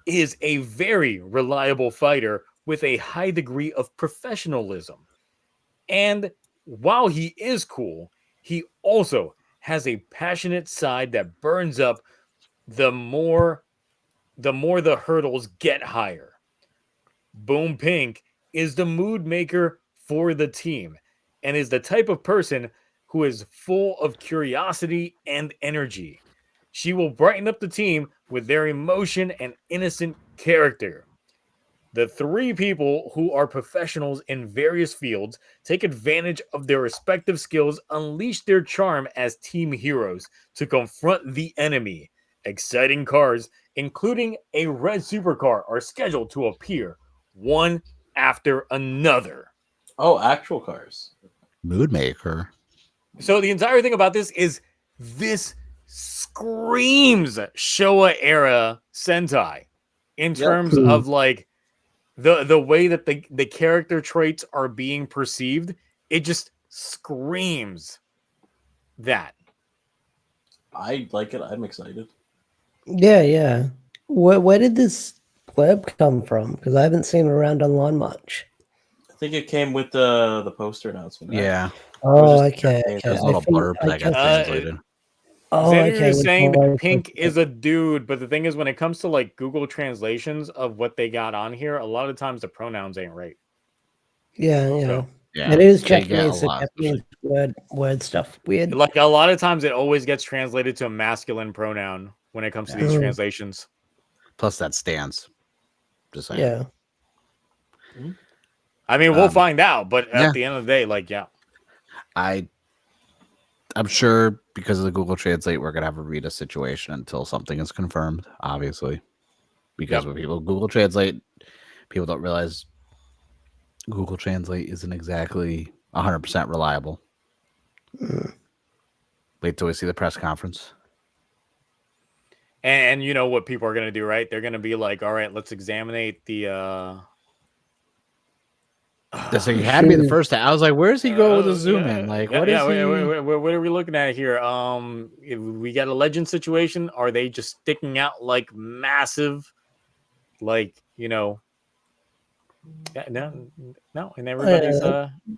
is a very reliable fighter with a high degree of professionalism. And while he is cool, he also has a passionate side that burns up the more the hurdles get higher. Boom Pink is the mood maker for the team and is the type of person who is full of curiosity and energy. She will brighten up the team with their emotion and innocent character. The three people who are professionals in various fields take advantage of their respective skills, unleash their charm as team heroes to confront the enemy. Exciting cars, including a red supercar, are scheduled to appear one after another. Oh, actual cars. Mood maker. So the entire thing about this screams Showa era Sentai in terms of like the way that the character traits are being perceived. It just screams that. I like it. I'm excited. Yeah, yeah. Where did this blurb come from? Because I haven't seen it around online much. I think it came with the poster announcement. Right? Yeah. Oh, okay. There's a little blurb that got translated. Oh, okay. Is saying that Pink is a dude, but the thing is, when it comes to like Google translations of what they got on here, a lot of times the pronouns ain't right. Yeah, yeah. So, Yeah. It is they get Japanese, a so lot. Japanese word stuff. Weird. like a lot of times, it always gets translated to a masculine pronoun when it comes to these translations. Plus that stance. Just saying. Yeah. I mean, we'll find out, but at the end of the day, like, yeah. I'm sure because of the Google Translate, we're gonna have a Rita situation until something is confirmed, obviously. Because when people Google Translate, people don't realize Google Translate isn't exactly 100% reliable. Wait till we see the press conference. And you know what people are going to do, right? They're going to be like, all right, let's examine the... So you had me the first time. I was like, where's he go with the zoom in? Like, what is he? What are we looking at here? If we got a legend situation. Are they just sticking out like massive, like, you know... No, and everybody's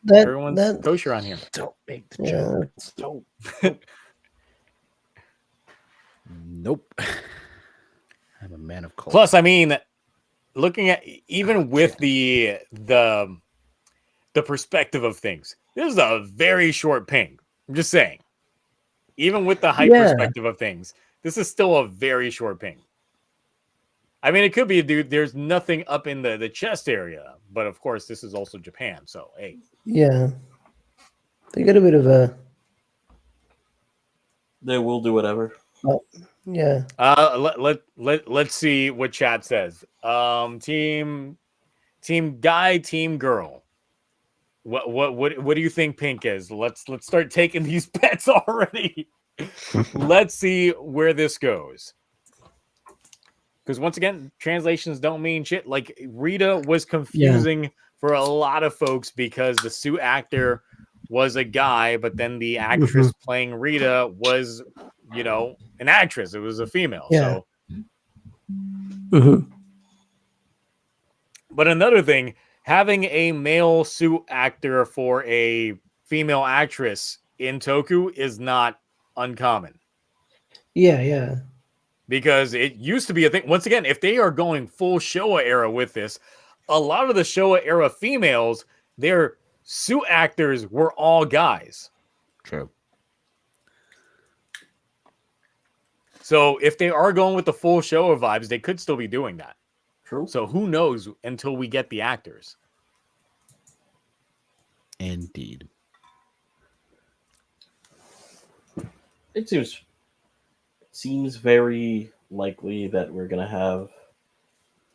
everyone's kosher on here. Don't make the jokes. Don't. Nope. I'm a man of culture. Plus, I mean, looking at even with the perspective of things, this is a very short ping. I'm just saying, even with the height perspective of things, this is still a very short ping. I mean, it could be a dude. There's nothing up in the chest area, but of course, this is also Japan. So, hey, yeah, they got a bit of a. They will do whatever. Oh, yeah. Let's see what chat says. Team guy, team girl. What do you think Pink is? Let's start taking these bets already. Let's see where this goes. Because once again, translations don't mean shit. Like Rita was confusing for a lot of folks because the suit actor was a guy, but then the actress playing Rita was, you know, an actress. It was a female. Yeah. So, but another thing, having a male suit actor for a female actress in Toku is not uncommon. Yeah, yeah. Because it used to be a thing. Once again, if they are going full Showa era with this, a lot of the Showa era females, their suit actors were all guys. True. So if they are going with the full Showa vibes, they could still be doing that. True. So who knows until we get the actors. Indeed. It seems very likely that we're gonna have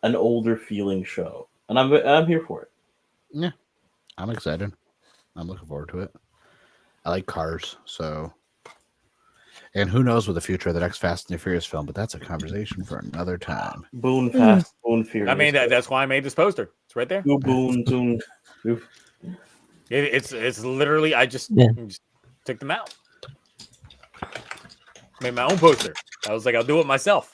an older feeling show, and I'm here for it. Yeah, I'm excited. I'm looking forward to it. I like cars, so And who knows what the future of the next Fast and the Furious film, but that's a conversation for another time. Boon Fast, Boon Furious. I mean, that's why I made this poster. It's right there. Boon, Boon. It's literally I just took them out. Made my own poster. I was like, I'll do it myself.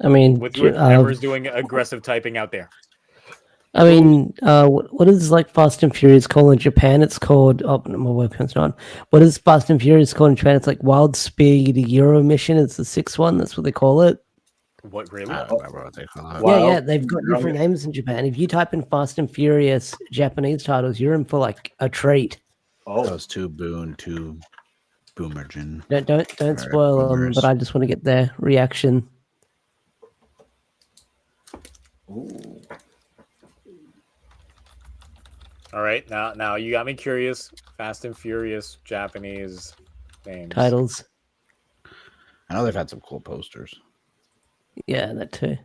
I mean, With whoever's doing aggressive typing out there. I mean, what is like Fast and Furious called in Japan? It's called my webcam's not. What is Fast and Furious called in Japan? It's like Wild Speed Euro Mission. It's the 6th one. That's what they call it. What really? I don't remember what they call it. Yeah, they've got different names in Japan. If you type in Fast and Furious Japanese titles, you're in for like a treat. Oh, those two Boon, two Boomergen. Don't spoil them, but I just want to get their reaction. Ooh. All right, now you got me curious. Fast and Furious Japanese names. Titles. I know they've had some cool posters. Yeah, that too.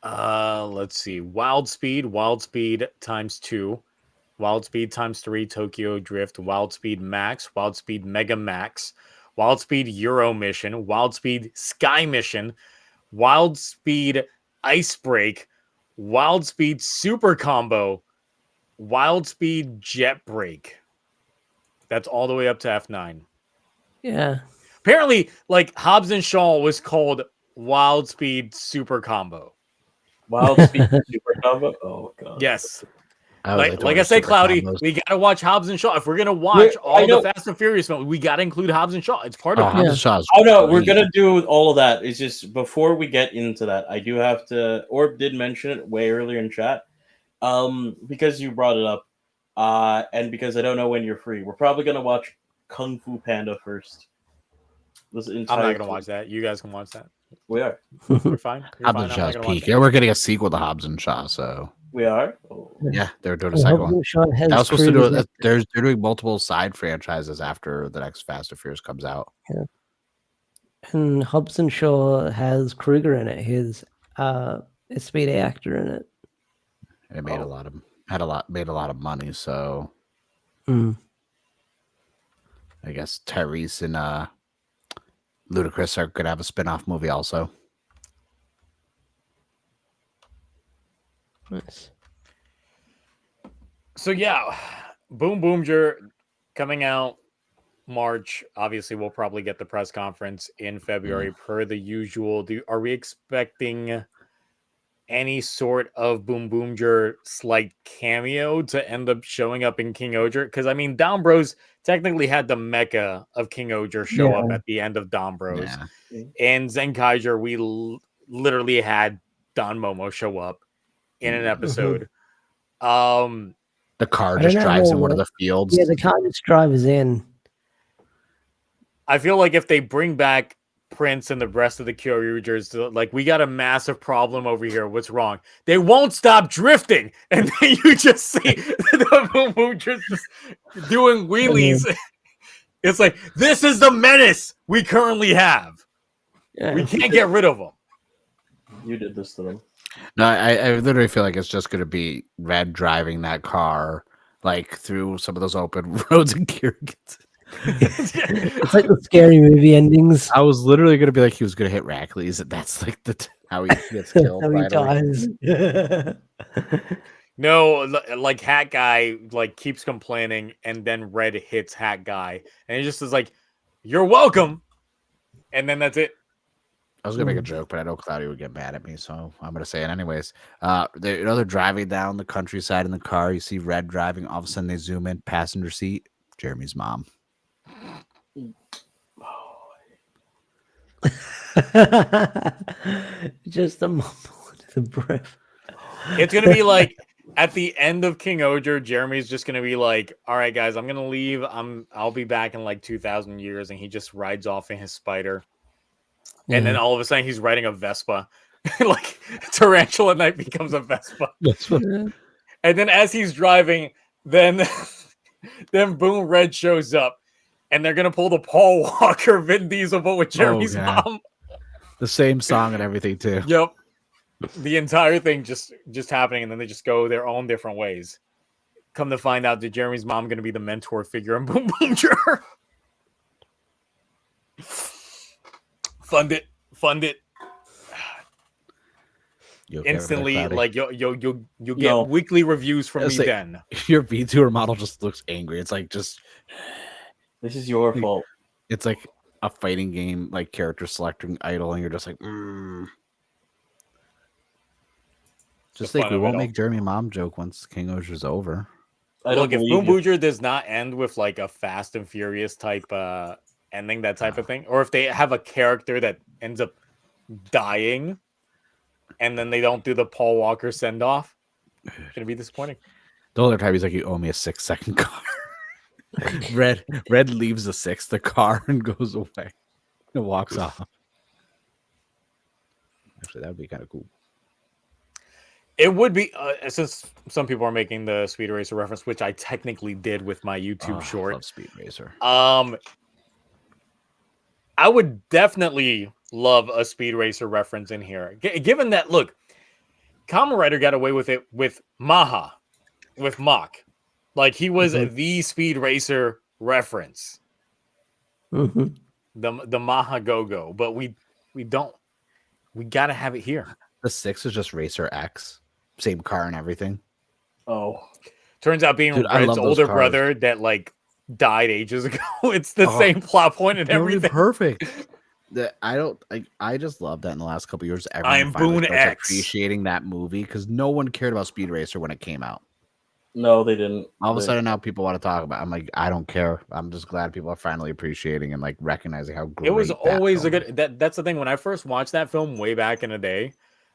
Let's see. Wild Speed times 2. Wild Speed times 3, Tokyo Drift. Wild Speed Max. Wild Speed Mega Max. Wild Speed Euro Mission. Wild Speed Sky Mission. Wild Speed Ice Break. Wild Speed Super Combo. Wild Speed Jet Break. That's all the way up to F9. Yeah. Apparently, like Hobbs and Shaw was called Wild Speed Super Combo. Wild Speed Super Combo? Oh, God. Yes. Like I said, Cloudy, we got to watch Hobbs and Shaw. If we're going to watch all the Fast and Furious films, we got to include Hobbs and Shaw. It's part of Hobbs and Shaw's Oh, no, we're going to do all of that. It's just before we get into that, I do have to, Orb did mention it way earlier in chat, because you brought it up, and because I don't know when you're free. We're probably going to watch Kung Fu Panda first. I'm not going to watch that. You guys can watch that. We are. We're fine. Hobbs and Shaw's peak. Yeah, we're getting a sequel to Hobbs and Shaw, so. We are? Oh. Yeah, they're doing a second one. I was supposed to do it. They're doing multiple side franchises after the next Fast and Furious comes out. Yeah. And Hobbs and Shaw has Kruger in it. His a Speed actor in it. And it made made a lot of money, so I guess Tyrese and Ludacris are gonna have a spin-off movie also. Nice. So yeah, Boomger coming out March. Obviously, we'll probably get the press conference in February per the usual. Are we expecting any sort of Boomger slight cameo to end up showing up in King Oger? Because I mean, Dom Bros technically had the mecha of King Oger show up at the end of Dom Bros, and Zenkaiser we literally had Don Momo show up in an episode. The car just drives in one of the fields. Yeah, the car just drives in. I feel like if they bring back Prince and the rest of the Kyoryugers, like, we got a massive problem over here. What's wrong? They won't stop drifting, and then you just see the Boomers just doing wheelies. It's like, this is the menace we currently have. Yeah. We can't get rid of them. You did this to them. No, I literally feel like it's just going to be Red driving that car like through some of those open roads in Kyrgyz. It's like the scary movie endings. I was literally going to be like, he was going to hit Rackley's, and that's like how he gets killed. How he dies. No, like Hat Guy like keeps complaining, and then Red hits Hat Guy, and he just is like, "You're welcome," and then that's it. I was gonna make a joke, but I know Cloudy would get mad at me, so I'm gonna say it anyways. They're driving down the countryside in the car. You see Red driving. All of a sudden, they zoom in, passenger seat, Jeremy's mom. Just a mumble to the breath. It's gonna be like at the end of King Oger, Jeremy's just gonna be like, "All right, guys, I'm gonna leave. I'll be back in like 2,000 years," and he just rides off in his spider. And then all of a sudden he's riding a Vespa. Like Tarantula Knight becomes a Vespa. And then as he's driving, then boom, Red shows up. And they're gonna pull the Paul Walker Vin Diesel, but with Jeremy's mom. The same song and everything too. Yep. the entire thing just happening, and then they just go their own different ways. Come to find out that Jeremy's mom going to be the mentor figure in Boomger. Fund it. Instantly, like you'll get weekly reviews from me. Then your VTuber model just looks angry. It's like this is your fault. It's like a fighting game, like character selecting idle, and you're just like, Just think we won't make Jeremy mom joke once King Osher's over. Look, if Boomger does not end with like a Fast and Furious type ending, that type of thing, or if they have a character that ends up dying and then they don't do the Paul Walker send off, it's gonna be disappointing. The other time he's like, "You owe me a 6-second car." Red leaves the car and goes away and walks off. Actually, that would be kind of cool. It would be, since some people are making the Speed Racer reference, which I technically did with my YouTube short. I love Speed Racer. I would definitely love a Speed Racer reference in here. Given that, look, Kamen Rider got away with it with Maha, with Mach. Like, he was the Speed Racer reference. The Maha Go-Go. But we don't. We got to have it here. The 6 is just Racer X. Same car and everything. Oh. Turns out being Red's older brother that, like, died ages ago. It's the same plot point and everything. Perfect. I just love that in the last couple of years. I am Boon X. Appreciating that movie because no one cared about Speed Racer when it came out. No, they didn't. All of a sudden now people want to talk about it. I'm like, I don't care. I'm just glad people are finally appreciating and like recognizing how great it was. Always a good. That's the thing. When I first watched that film way back in the day,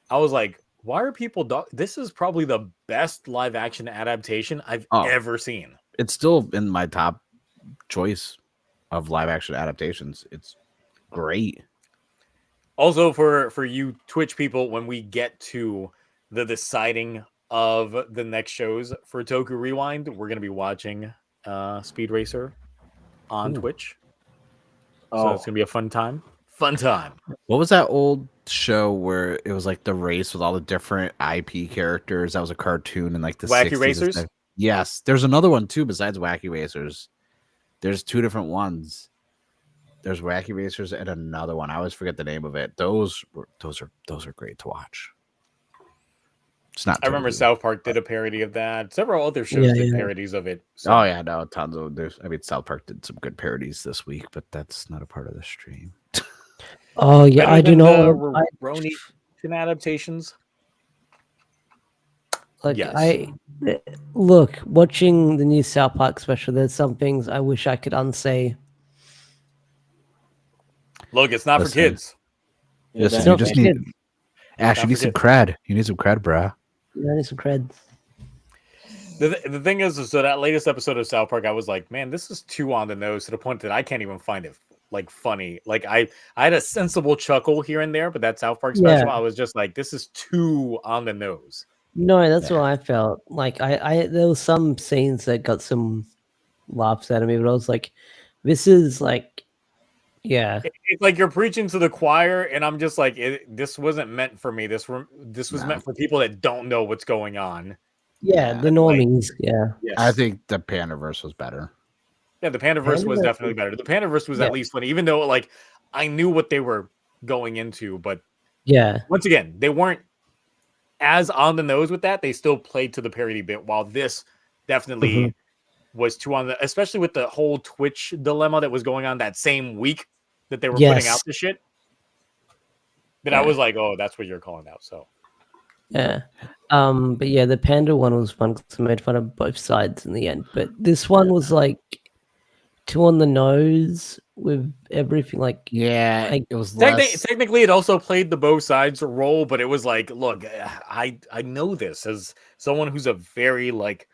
I was like, why are people? This is probably the best live action adaptation I've ever seen. It's still in my top choice of live action adaptations. It's great. Also, for you Twitch people, when we get to the deciding of the next shows for Toku Rewind, we're going to be watching Speed Racer on Twitch. So it's going to be a fun time. What was that old show where it was like the race with all the different IP characters? That was a cartoon in like the Wacky 60s. Racers? Yes. There's another one too besides Wacky Racers. There's 2 different ones. There's Wacky Racers and another one. I always forget the name of it. Those are great to watch. It's not. I remember South Park did a parody of that. Several other shows did parodies of it. So. Oh yeah, no, tons of there's. I mean, South Park did some good parodies this week, but that's not a part of the stream. Oh yeah, I do know. Roni adaptations. Like yes. Look, watching the new South Park special, there's some things I wish I could unsay. Look, it's not for kids. Listen, you just need. Ash, you need some cred. You need some cred, bruh. Yeah, I need some cred. The thing is, so that latest episode of South Park, I was like, man, this is too on the nose to the point that I can't even find it like funny. Like I had a sensible chuckle here and there, but that South Park special, I was just like, this is too on the nose. No, that's what I felt. Like I there was some scenes that got some laughs out of me, but I was like, this is like, yeah. It's like you're preaching to the choir, and I'm just like, this wasn't meant for me. This was meant for people that don't know what's going on. Yeah, the normies. Like, yeah. Yes. I think the Pandaverse was better. Yeah, the Pandaverse was definitely better. The Pandaverse was at least funny, even though like I knew what they were going into, but once again, they weren't as on the nose with that. They still played to the parody bit, while this definitely was too on the, especially with the whole Twitch dilemma that was going on that same week that they were putting out the shit. Then I was like, oh, that's what you're calling out. So yeah. But yeah, the Panda one was fun because I made fun of both sides in the end. But this one was like too on the nose with everything. Like, it was technically it also played the both sides role, but it was like, look, I know this as someone who's a very like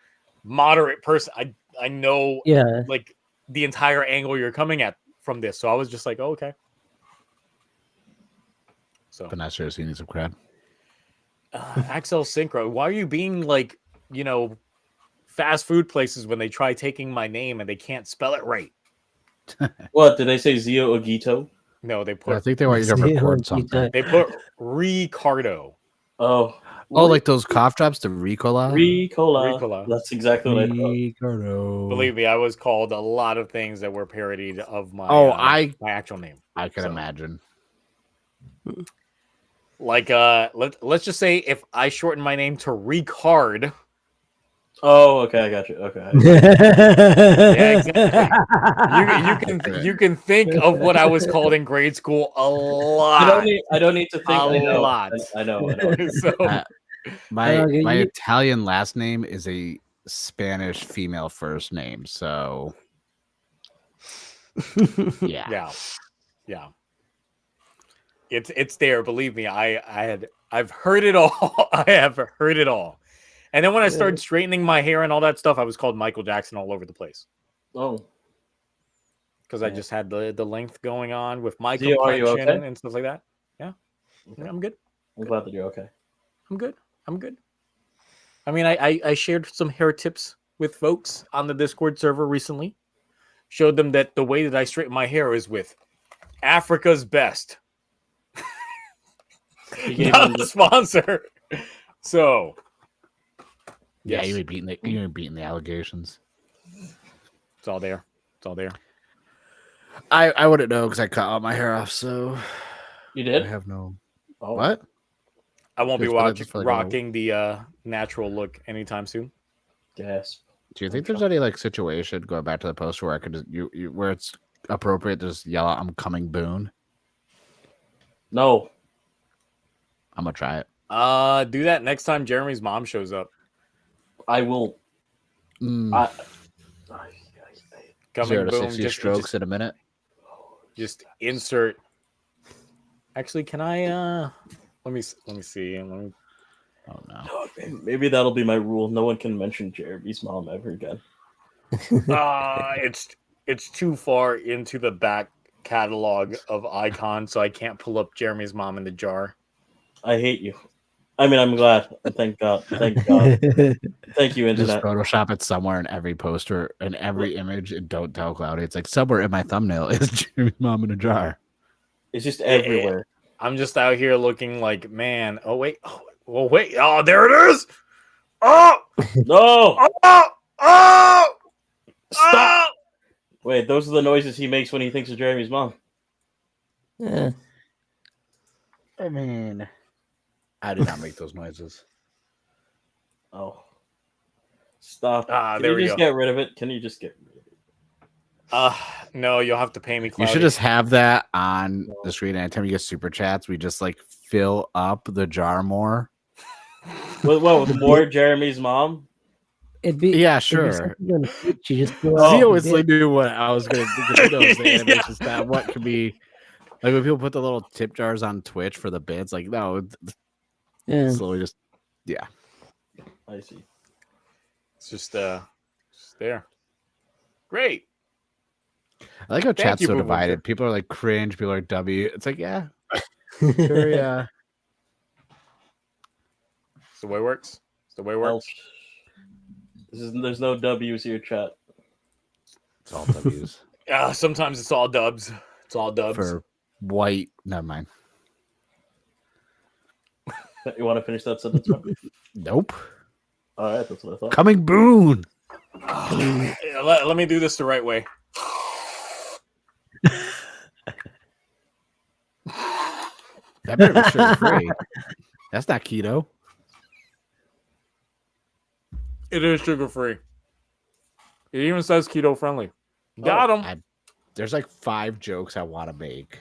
moderate person. I know like the entire angle you're coming at from this. So I was just like, oh, okay. So but not sure if you need some cred. Axel Synchro, why are you being like, fast food places when they try taking my name and they can't spell it right? What did they say? Zio Agito? No, they put. I think they want you to record something. They put Ricardo. Oh, Oh, like those cough drops, the Ricola. Ricola. That's exactly what I thought. Ricola. Believe me, I was called a lot of things that were parodied of my my actual name. I can imagine. Like let's just say if I shorten my name to Ricard. Oh, okay, I got you. Okay. Yeah, exactly. You can think of what I was called in grade school a lot. I don't need to think. A lot. I know. So My Italian last name is a Spanish female first name, so yeah. It's there. Believe me, I've heard it all. I have heard it all. And then when I started straightening my hair and all that stuff, I was called Michael Jackson all over the place. Oh, because I just had the length going on with my Dio, are you complexion okay? and stuff like that. Yeah, okay. I'm good. I'm glad that you're okay. I'm good. I mean, I shared some hair tips with folks on the Discord server recently. Showed them that the way that I straighten my hair is with Africa's Best. Not a sponsor. So, yeah, you ain't beating the allegations. It's all there. I wouldn't know because I cut all my hair off. So you did? I have no. Oh. What? I won't be rocking the natural look anytime soon. Yes. Do you think there's any like situation going back to the poster where I could just where it's appropriate to just yell out "I'm coming, Boon"? No. I'm gonna try it. Do that next time Jeremy's mom shows up. I will. Coming, Boom. 60 strokes in a minute. Just insert. Actually, can I? Let me see. Oh no. Maybe that'll be my rule. No one can mention Jeremy's mom ever again. It's too far into the back catalog of icons, so I can't pull up Jeremy's mom in the jar. I hate you. I mean, I'm glad. Thank God. Thank God. Thank you, Internet. Just Photoshop it somewhere in every poster and every image. And don't tell Cloudy. It's like somewhere in my thumbnail is Jeremy's mom in a jar. It's just everywhere. I'm just out here looking like, man. Oh wait. Oh wait. Oh, there it is. Oh no. Oh. Stop. Wait, those are the noises he makes when he thinks of Jeremy's mom. Yeah. I mean, I did not make those noises. Oh. Stop. There you we just go. get rid of it? Can you just get rid of it? No, you'll have to pay me. Cloudy. You should just have that on the screen. Anytime you get super chats, we just like fill up the jar more. With more Jeremy's mom? It'd be sure. You just He always knew what I was going to do. It's just that what could be like when people put the little tip jars on Twitch for the bits. Like no, slowly just I see. It's just there. Great. I like how chat's so divided. People are like cringe. People are W. It's like sure, yeah. It's the way it works. There's no W's here, chat. It's all W's. Sometimes it's all dubs. For white. Never mind. You want to finish that sentence? Nope. All right, that's what I thought. Coming, Boon. Let me do this the right way. That better be sugar-free. That's not keto. It is sugar-free. It even says keto-friendly. Got him. There's like 5 jokes I want to make.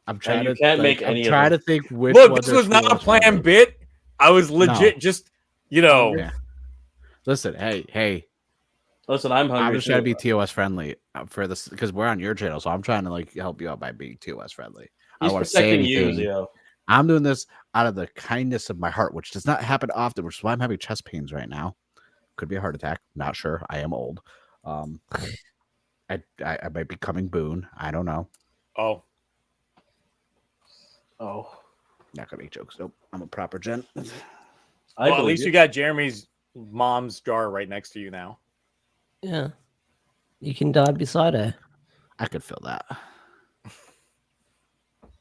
I'm trying to can't make any. I'm trying to think which. Look, this was not a planned bit. I was legit just, Yeah. Listen, hey. Listen, I'm hungry. I'm just trying to be TOS friendly for this because we're on your channel, so I'm trying to like help you out by being TOS friendly. I don't want to say anything. You, I'm doing this out of the kindness of my heart, which does not happen often, which is why I'm having chest pains right now. Could be a heart attack. Not sure. I am old. I might be coming Boon. I don't know. Oh. Not gonna make jokes. Nope. I'm a proper gent. Well, at least you got Jeremy's mom's jar right next to you now. Yeah. You can die beside her. I could feel that.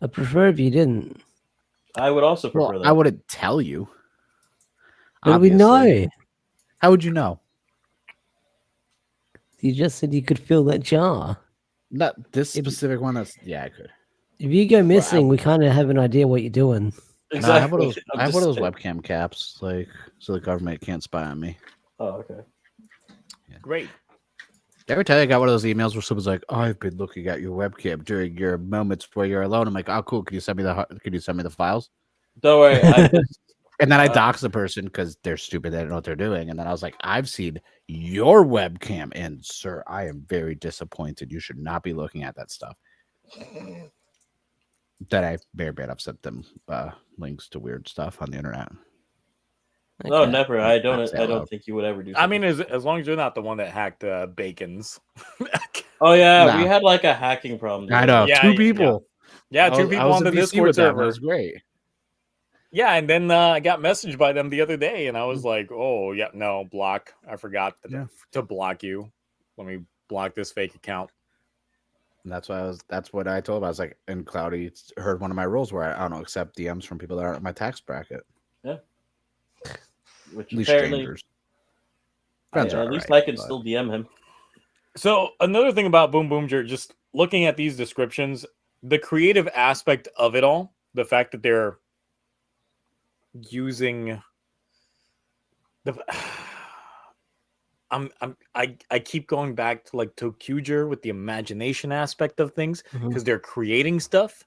I prefer if you didn't. I would also prefer Well, that. I wouldn't tell you. But we obviously. know. How would you know? You just said you could feel that jar. Not this If- specific one. That's I could. If you go missing, we kind of have an idea what you're doing. No, Exactly. I have one of those. I'm I have one of just those saying. webcam caps, like so the government can't spy on me. Oh, okay. Great. Did I ever tell you I got one of those emails where someone's like, "Oh, I've been looking at your webcam during your moments where you're alone." I'm like, "Oh, cool. Can you send me the files?" Don't worry. And then I dox the person because they're stupid. They don't know what they're doing. And then I was like, "I've seen your webcam, and sir, I am very disappointed. You should not be looking at that stuff." That I very bad. I've sent them links to weird stuff on the internet. No, Okay. never. I don't. Not say I out don't loud. think you would ever do. I mean, something. as long as you're not the one that hacked Bacon's. Oh yeah, Nah. we had like a hacking problem. I know Yeah, two yeah. people. Yeah, I two was people on in the VC Discord with them. It server. was great. Yeah, and then I got messaged by them the other day, and I was like, "Oh, yeah, no, block. I forgot to block you. Let me block this fake account." And that's why that's what I told him. I was like, and Cloudy heard one of my rules where I don't accept DMs from people that aren't in my tax bracket. Yeah. Which At least apparently, strangers. Friends are at least alright, I can but- still DM him. So another thing about Boomger, just looking at these descriptions, the creative aspect of it all, the fact that they're using the I keep going back to like Tokuger with the imagination aspect of things because they're creating stuff.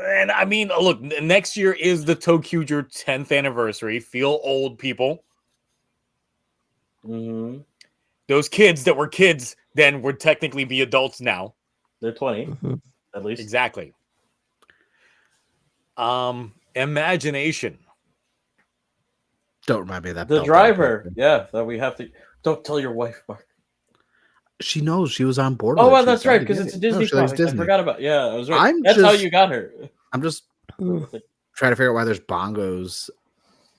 And I mean, look, next year is the Tokuger 10th anniversary. Feel old, people. Mm-hmm. Those kids that were kids then would technically be adults now. They're 20 at least. Exactly. Imagination. Don't remind me of that. The belt driver, that I yeah, that we have to. Don't tell your wife, Mark. She knows she was on board. Oh, with it. well, She that's tried right, to because get it's a it. Disney No, she likes product. I Disney. forgot about. Yeah, I was right. I'm That's how just- you got her. I'm just trying to figure out why there's bongos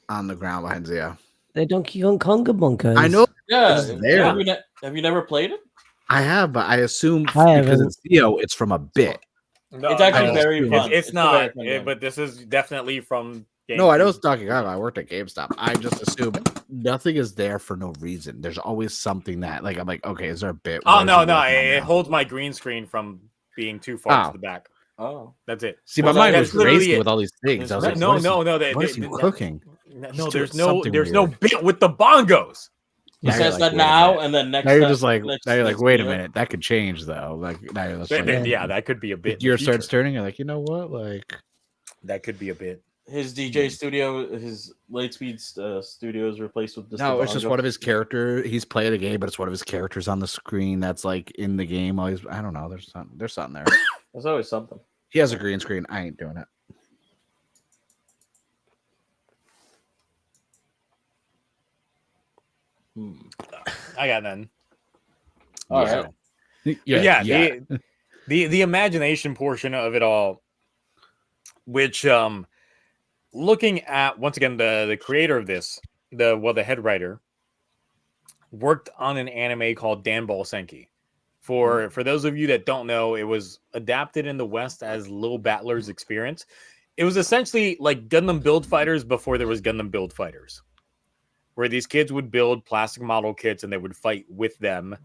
on the ground behind Zia. They're Donkey Kong Conga Bonkers. I know Yeah, It's there. Have you never played it? I have, but I assume I because haven't. it's Theo, it's from a bit. No, It's actually no, very fun. It's a not, very fun game. but this is definitely from. No, I know GameCube. it's Donkey Kong. I worked at GameStop. I just assume nothing is there for no reason. There's always something that, like, I'm like, okay, is there a bit? Oh What is no, he no, working on it now? holds my green screen from being too far Oh. to the back. Oh, That's it. See, Well, my mind that's was literally racing it. with all these things. I was like, No, what is no, he, no. what is he cooking? No, He's there's doing no, something there's no weird. bit with the bongos. he Now you're says like, that wait a now, minute. and then next. Now you're time- just like, next- now you're like, next wait a video. minute, that could change though. Like now you're just like, Yeah, that could be a bit. in the Gear starts future. turning. You're like, you know what? Like, That could be a bit. His DJ studio, his Lightspeed studio is replaced with this. no, it's just bongo. one of his character. He's playing a game, but it's one of his characters on the screen that's like in the game. Always, I don't know. There's something there. There's always something. He has a green screen. I ain't doing it. I got none. All Yeah. right. Yeah, the imagination portion of it all, which looking at once again the creator of this, the head writer, worked on an anime called Dan Senki. For those of you that don't know, it was adapted in the West as Lil Battler's Experience. It was essentially like Gundam Build Fighters before there was Gundam Build Fighters, where these kids would build plastic model kits and they would fight with them.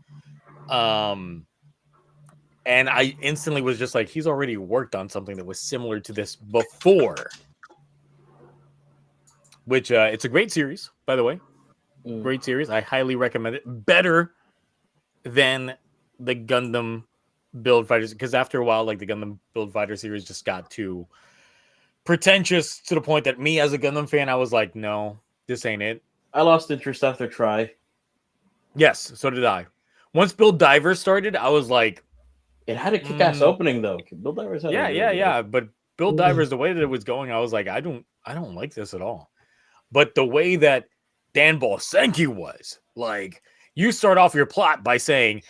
And I instantly was just like, he's already worked on something that was similar to this before. Which it's a great series, by the way. Great series. I highly recommend it. Better than the Gundam Build Fighters, because after a while, like the Gundam Build Fighter series just got too pretentious to the point that me as a Gundam fan, I was like, no, this ain't it. I lost interest after Try. Yes, so did I. Once Build Divers started, I was like, It had a kick-ass opening though. Build Divers had a really good opening. But Build Divers, the way that it was going, I was like, I don't like this at all. But the way that Dan Senki was, like, you start off your plot by saying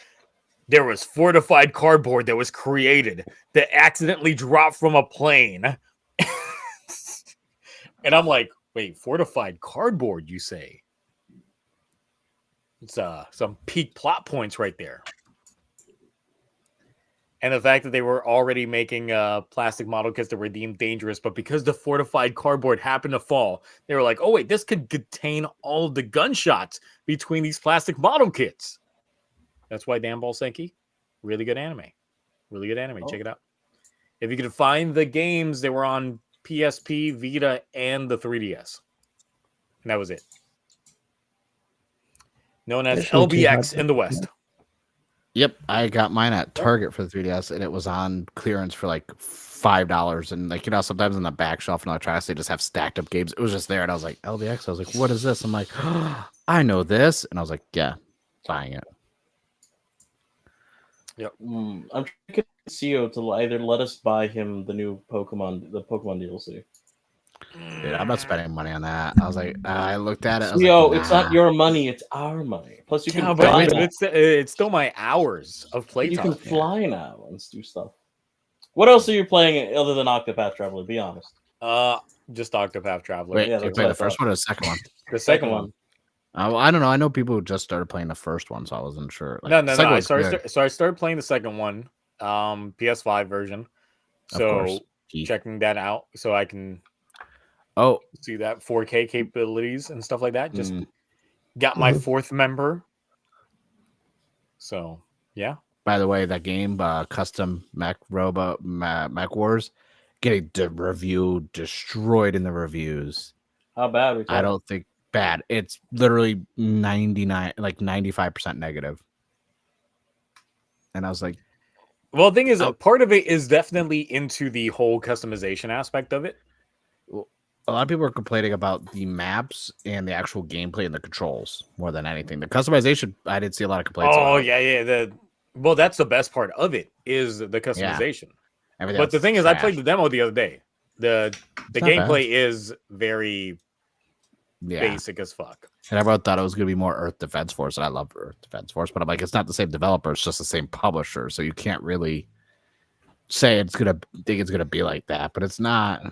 there was fortified cardboard that was created that accidentally dropped from a plane. And I'm like, wait, fortified cardboard, you say? It's some peak plot points right there. And the fact that they were already making plastic model kits that were deemed dangerous, but because the fortified cardboard happened to fall, they were like, oh, wait, this could contain all of the gunshots between these plastic model kits. That's why Dan Ball Senki, really good anime. Really good anime. Check it out. If you could find the games, they were on PSP, Vita, and the 3DS. And that was it. Known as LBX in the West. Yep, I got mine at Target for the 3DS, and it was on clearance for like $5. And like, you know, sometimes on the back shelf in electronics, they just have stacked up games. It was just there, and I was like, LBX. I was like, what is this? I'm like, oh, I know this, and I was like, yeah, buying it. Yep. I'm trying to get CEO to either let us buy him the new Pokemon DLC. Dude, I'm not spending money on that. I was like, I looked at it. I was CEO, like, nah. it's not your money; it's our money. Plus, you can Yeah, fly but now. it's still my hours of playtime. You can fly now and do stuff. What else are you playing other than Octopath Traveler? Be honest. Just Octopath Traveler. Wait, Yeah, you that's play what the I first thought. one or the second one? The second one. I don't know. I know people who just started playing the first one, so I wasn't sure. Like, No. the second I one's good. started playing the second one, PS5 version. Of course. So checking that out so I can see that 4K capabilities and stuff like that. Just got my fourth member. So yeah. By the way, that game, Custom Mech Wars, getting the review destroyed in the reviews. How bad? I don't think bad. It's literally 95% negative. And I was like, well, the thing is, part of it is definitely into the whole customization aspect of it. A lot of people are complaining about the maps and the actual gameplay and the controls more than anything. The customization, I didn't see a lot of complaints. Yeah. Well, that's the best part of it is the customization. Yeah. But the thing is, I played the demo the other day. The gameplay is very basic as fuck. And everyone thought it was going to be more Earth Defense Force, and I love Earth Defense Force, but I'm like, it's not the same developer; it's just the same publisher, so you can't really say think it's gonna be like that. But it's not.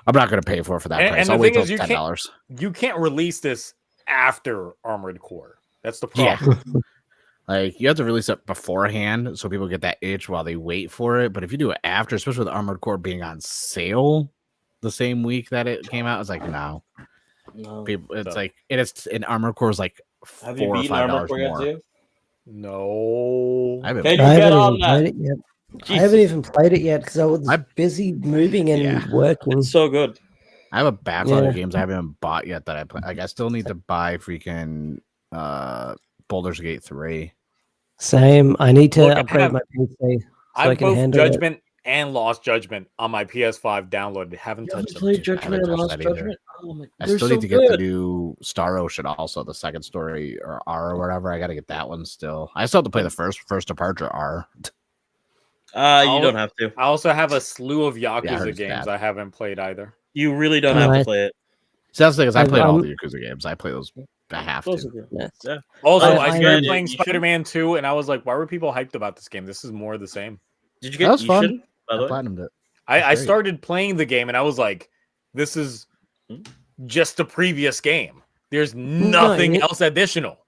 I'm not going to pay for that price. And I'll the wait thing till is, $10. You can't release this after Armored Core. That's the problem. Yeah. Like, you have to release it beforehand so people get that itch while they wait for it. But if you do it after, especially with Armored Core being on sale the same week that it came out, it's like, no. People, it's like, it's an Armored Core is like Have $4 you or beaten $5 Armored Core more. yet, too? No. I haven't Can you I get haven't on even that? played it yet. I Jesus. haven't even played it yet because I was busy moving and Yeah. working. It's so good. I have a backlog of games I haven't even bought yet that I play. Like, I still need to buy freaking Baldur's Gate 3. Same. I need to Look, upgrade my PC so I I've can both handle Judgment and Lost Judgment on my PS5 downloaded. Haven't touched them. Played I haven't Judgment and touched Lost that either. Judgment? Oh my, I they're still so need to get the good. new Star Ocean also, the second story or R or whatever. I got to get that one still. I still have to play the first Departure R. You don't have to. I also have a slew of Yakuza it's games bad. I haven't played either. You really don't have to play it. So that's the thing is, I I've, played all um, the Yakuza games. I play those. I have Those to. are good. Yes. Yeah. Also, I- I I- started you playing should- Spider-Man 2, and I was like, why were people hyped about this game? This is more of the same. Did you That get was fun. Ishin, by the I way? platinumed it. I great. started playing the game, and I was like, this is just the previous game. There's nothing else additional.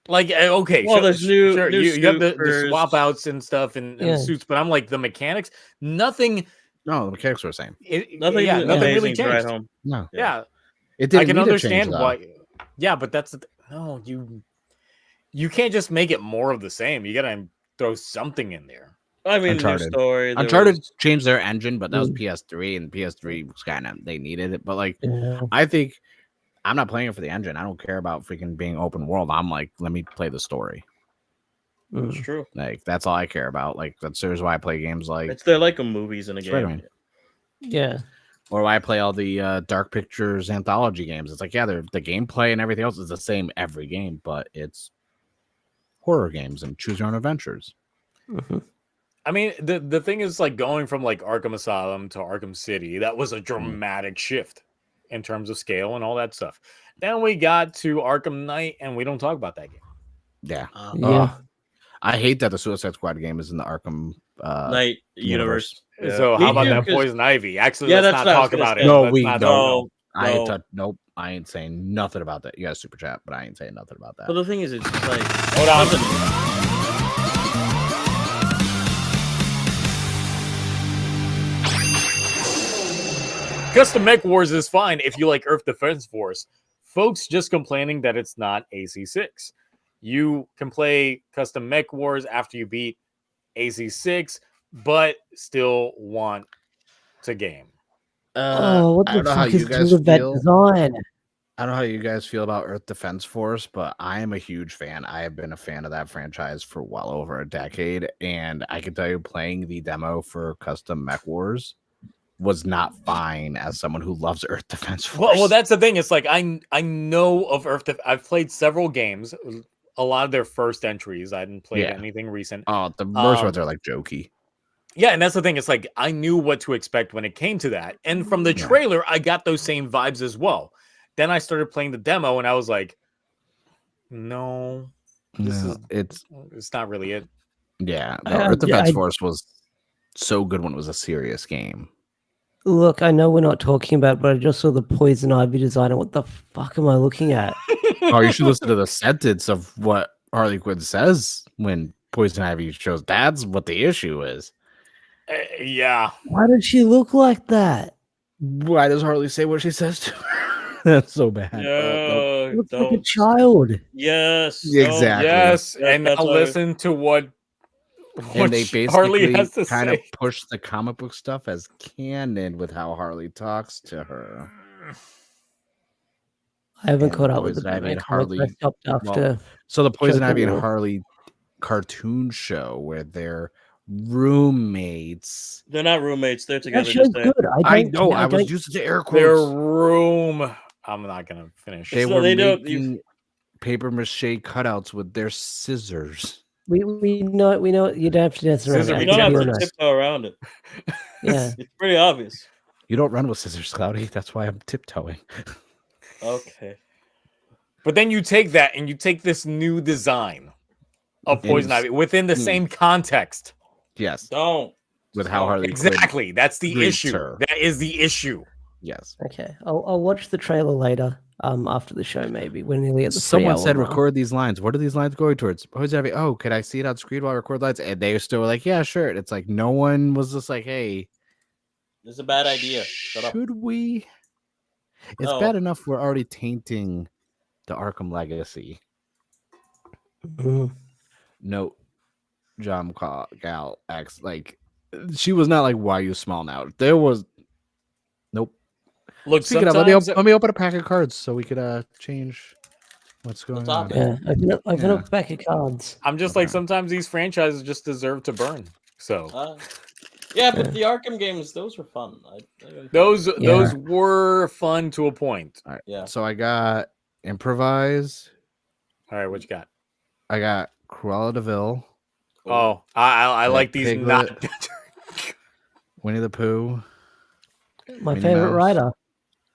Like, okay, Well, there's new you have the supers. swap outs and stuff and Yeah. suits, but I'm like, the mechanics, nothing. No, the mechanics were the same. Nothing, nothing really amazing to write changed. home. No, Yeah, it didn't. I can need to understand change, though. why. Yeah, but that's no, you can't just make it more of the same. You gotta throw something in there. I mean, Uncharted. new story. there Uncharted was- changed their engine, but that was PS3, and PS3 was kind of they needed it. But like, Yeah. I think I'm not playing it for the engine. I don't care about freaking being open world. I'm like, let me play the story. It's true. Like, that's all I care about. Like, that's seriously why I play games like They're like a movies in a game. Spider-Man. Yeah. or why I play all the Dark Pictures anthology games. It's like, yeah, the gameplay and everything else is the same every game, but it's horror games and choose your own adventures. Mm-hmm. I mean, the thing is, like, going from like Arkham Asylum to Arkham City, that was a dramatic shift in terms of scale and all that stuff. Then we got to Arkham Knight, and we don't talk about that game. Yeah. Yeah. I hate that the Suicide Squad game is in the Arkham Night universe. Yeah. So Me how about too, that 'cause- Poison Ivy? Actually, Yeah, let's that's not what I was talk gonna about say. it. No, Let's we not don't. talk- I ain't No. nope. I ain't saying nothing about that. You guys super chat, but I ain't saying nothing about that. But the thing is, it's just like Hold on. Custom Mech Wars is fine if you like Earth Defense Force. Folks just complaining that it's not AC6. You can play Custom Mech Wars after you beat AC6, but still want to game. What I the don't know how fuck you is guys with that feel. design? I don't know how you guys feel about Earth Defense Force, but I am a huge fan. I have been a fan of that franchise for well over a decade, and I can tell you playing the demo for Custom Mech Wars was not fine as someone who loves Earth Defense Force. Well, that's the thing. It's like I know of I've played several games, a lot of their first entries. I didn't play anything recent. Oh, the first ones are like jokey. Yeah, and that's the thing. It's like I knew what to expect when it came to that. And from the trailer, I got those same vibes as well. Then I started playing the demo and I was like, no, it's not really it. Yeah, Earth Defense Force was so good when it was a serious game. Look, I know we're not talking about it, but I just saw the Poison Ivy design. And what the fuck am I looking at? Oh, you should listen to the sentence of what Harley Quinn says when Poison Ivy shows. That's what the issue is. Yeah. Why did she look like that? Why does Harley say what she says to her? That's so bad. She looks like a child. Yes. Exactly. Yes. And now listen to what and they Harley basically has to kind say. of push the comic book stuff as canon with how Harley talks to her. I haven't caught up with the Poison Ivy Batman and comics. I Harley. stopped after. So the Poison Joker Ivy and War. Harley cartoon show where they're roommates. They're not roommates. They're That together. show's Just saying. good. I know. I was using the air Their quotes. room. I'm not gonna finish. They So were they don't- making paper mache cutouts with their scissors. We know you don't have to dance around. Scissor, it. You we don't To have be to honest. tiptoe around it. Yeah. It's pretty obvious. You don't run with scissors, Cloudy. That's why I'm tiptoeing. Okay. But then you take that and you take this new design of Poison Ivy within the same context. Yes. Don't. With how Harley Exactly. Quinn That's the greets issue. her. That is the issue. Yes. Okay. I'll watch the trailer later. After the show, maybe we're nearly at the. Someone 3 hour said mark. record these lines. What are these lines going towards? Poison Ivy. Oh, could I see it on screen while I record lines? And they still were like, yeah, sure. And it's like no one was just like, hey, It's a bad idea. Shut up. should we? It's No. bad enough we're already tainting the Arkham legacy. Mhm. No, John Gal X. Like, she was not like, why are you small now? There was nope. Look, Speaking of, sometimes let me open a pack of cards so we could change what's going on. topic. Yeah. Open up a pack of cards. I'm just like sometimes these franchises just deserve to burn. So Yeah, but the Arkham games, those were fun. those were fun to a point. All right. Yeah. So I got improvise. All right, what you got? I got Cruella de Vil, Oh, I like these Piglet. not. Winnie the Pooh, My Minnie favorite Mouse. writer.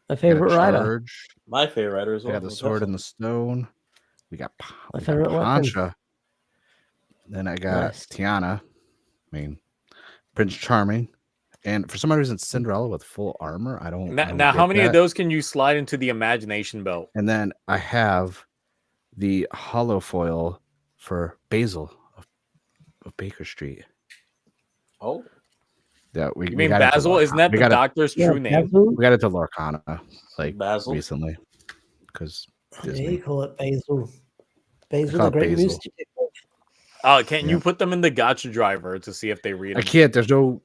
My I got favorite writer. Charge. My favorite writer as I well. got the Sword and the Stone. We got My favorite weapon. Pancha. Then I got Nice. Tiana. I mean, Prince Charming. And for some reason, Cinderella with full armor. I don't Now, how many of those can you slide into the imagination belt? And then I have the hollow foil for Basil of Baker Street. Oh. Yeah, we You mean got into Basil? Isn't that we the got it- doctor's true name? Basil? We got into Lorcana like Basil. recently because Yeah, Disney. you call it Basil. Basil, call the it great Basil. mystic. Oh, can you Yeah. put them in the gotcha driver to see if they read I them? can't. There's no,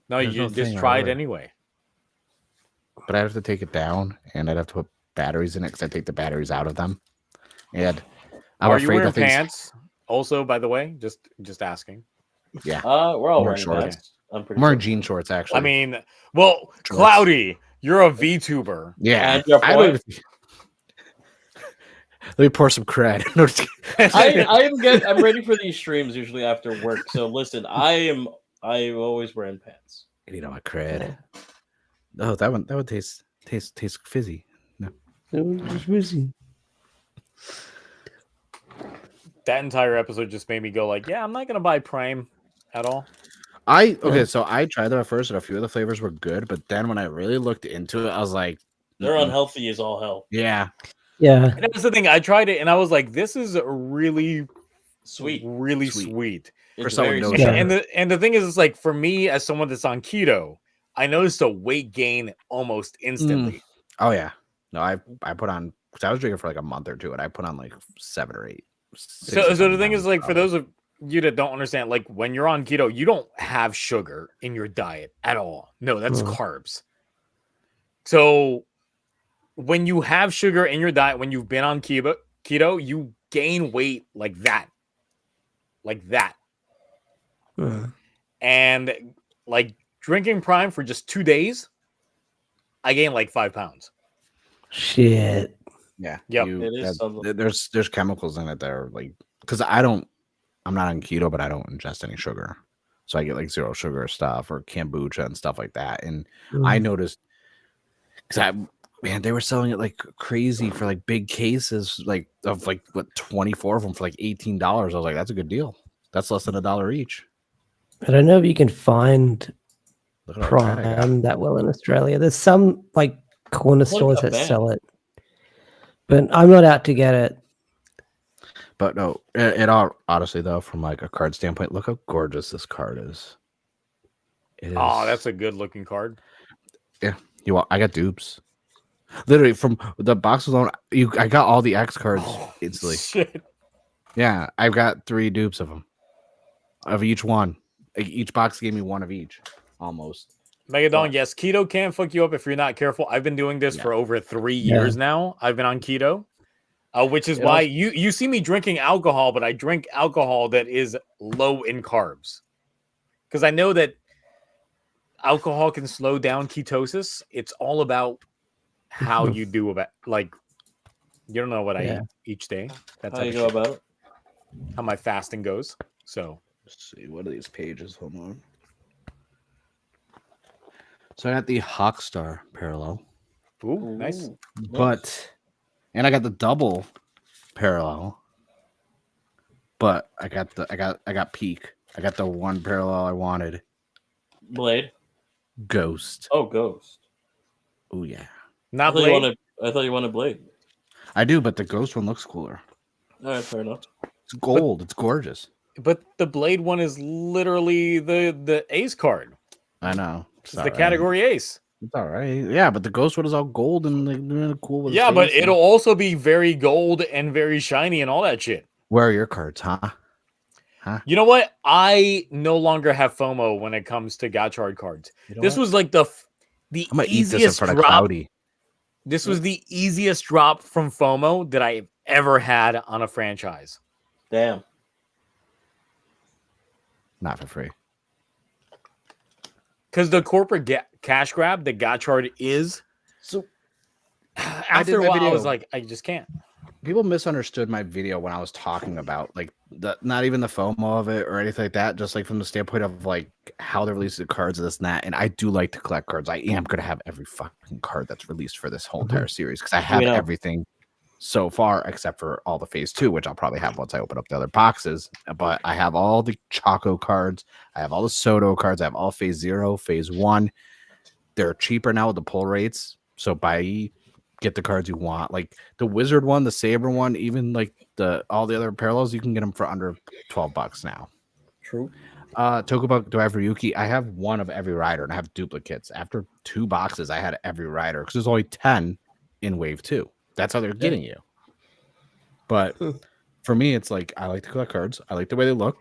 No, there's you no just thing I try it would. anyway. but I have to take it down and I'd have to put batteries in it because I take the batteries out of them. And I'm Are you afraid wearing that things. pants? Also, by the way, just asking. Yeah, We're all More wearing shorts. pants. I'm pretty I'm wearing sure. jean shorts actually. I mean, well, Shorts. Cloudy, you're a VTuber. yeah. And your I don't point? even- Let me pour some cred. No, just kidding. I'm ready for these streams usually after work. So listen, I'm always wearing pants. You know my cred. Oh, that one tastes fizzy. That entire episode just made me go like, yeah, I'm not gonna buy Prime at all. So I tried them at first, and a few of the flavors were good, but then when I really looked into it, I was like, They're "Mm-mm." unhealthy as all hell. Yeah, Yeah. And that's the thing. I tried it and I was like, this is really Sweet. really Sweet. sweet. For It's someone very knows sweet. sugar. And the thing is, it's like for me as someone that's on keto, I noticed a weight gain almost instantly. Oh yeah. No, I put on because I was drinking for like a month or two, and I put on like 7 or 8. So the thing is, like, for those of you that don't understand, like, when you're on keto, you don't have sugar in your diet at all. No, that's carbs. So when you have sugar in your diet, when you've been on keto, you gain weight like that. And like drinking Prime for just 2 days, I gained like 5 pounds. Shit. Yeah. Yep. There's chemicals in it that are like, because I'm not on keto, but I don't ingest any sugar. So I get like 0 sugar stuff or kombucha and stuff like that. And I noticed, because they were selling it like crazy for like big cases, like of like what 24 of them for like $18. I was like, that's a good deal. That's less than $1 each. I don't know if you can find Look at all that I got. Prime that well in Australia. There's some like corner stores that sell it, but I'm not out to get it. But no, it all honestly though, from like a card standpoint, look how gorgeous this card is. It is. Oh, that's a good looking card. Yeah, I got dupes. Literally from the box alone, I got all the X cards instantly. Shit. Yeah, I've got 3 dupes of them, of each one. Each box gave me 1 of each, almost. Megadon, yes, keto can fuck you up if you're not careful. I've been doing this for over 3 years now. I've been on keto, which is why you see me drinking alcohol, but I drink alcohol that is low in carbs. Because I know that alcohol can slow down ketosis. It's all about how you do about, like, you don't know what I eat each day. That's how you go about it. How my fasting goes. So let's see, what are these pages? Hold on. So I got the Hawkstar parallel. Ooh, nice. And I got the double parallel. But I got peak. I got the one parallel I wanted. Blade. Ghost. Oh, Ghost. Oh yeah. Not Blade. I thought you wanted Blade. I do, but the Ghost one looks cooler. All right, fair enough. It's gold. It's gorgeous. But the Blade one is literally the ace card. I know. It's the category ace. It's all right. Yeah, but the Ghost one is all gold and like cool. With yeah, but it'll also be very gold and very shiny and all that shit. Where are your cards, huh? You know what? I no longer have FOMO when it comes to Gotchard cards. This was like the easiest drop. This was the easiest drop from FOMO that I've ever had on a franchise. Damn. Not for free. Because the corporate cash grab that Gotchard is. So after a while, I was like, I just can't. People misunderstood my video when I was talking about like not even the FOMO of it or anything like that, just like from the standpoint of like how they release the cards and this and that. And I do like to collect cards. I am gonna have every fucking card that's released for this whole entire series because I have everything so far except for all the phase 2, which I'll probably have once I open up the other boxes. But I have all the Choco cards, I have all the Soto cards, I have all phase 0, phase 1. They're cheaper now with the pull rates, so get the cards you want, like the Wizard one, the Saber one, even like all the other parallels, you can get them for under $12 now. True. Tokubuck, do I have Ryuki? I have one of every rider, and I have duplicates. After 2 boxes, I had every rider because there's only 10 in wave 2. That's how they're getting you. But for me, it's like I like to collect cards. I like the way they look.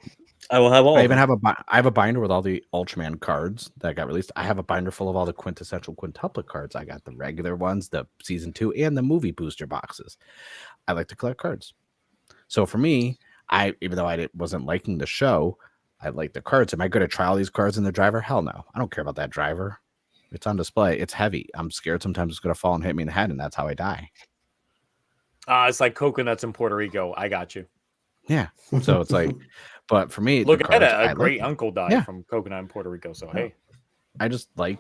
I will have all. I even have a binder with all the Ultraman cards that got released. I have a binder full of all the quintessential quintuplet cards. I got the regular ones, the season 2, and the movie booster boxes. I like to collect cards. So for me, even though I wasn't liking the show, I like the cards. Am I going to try all these cards in the driver? Hell no. I don't care about that driver. It's on display. It's heavy. I'm scared sometimes it's going to fall and hit me in the head, and that's how I die. It's like coconuts in Puerto Rico. I got you. Yeah. So it's like, but for me, look, I had a great uncle died from coconut in Puerto Rico. So, hey, I just like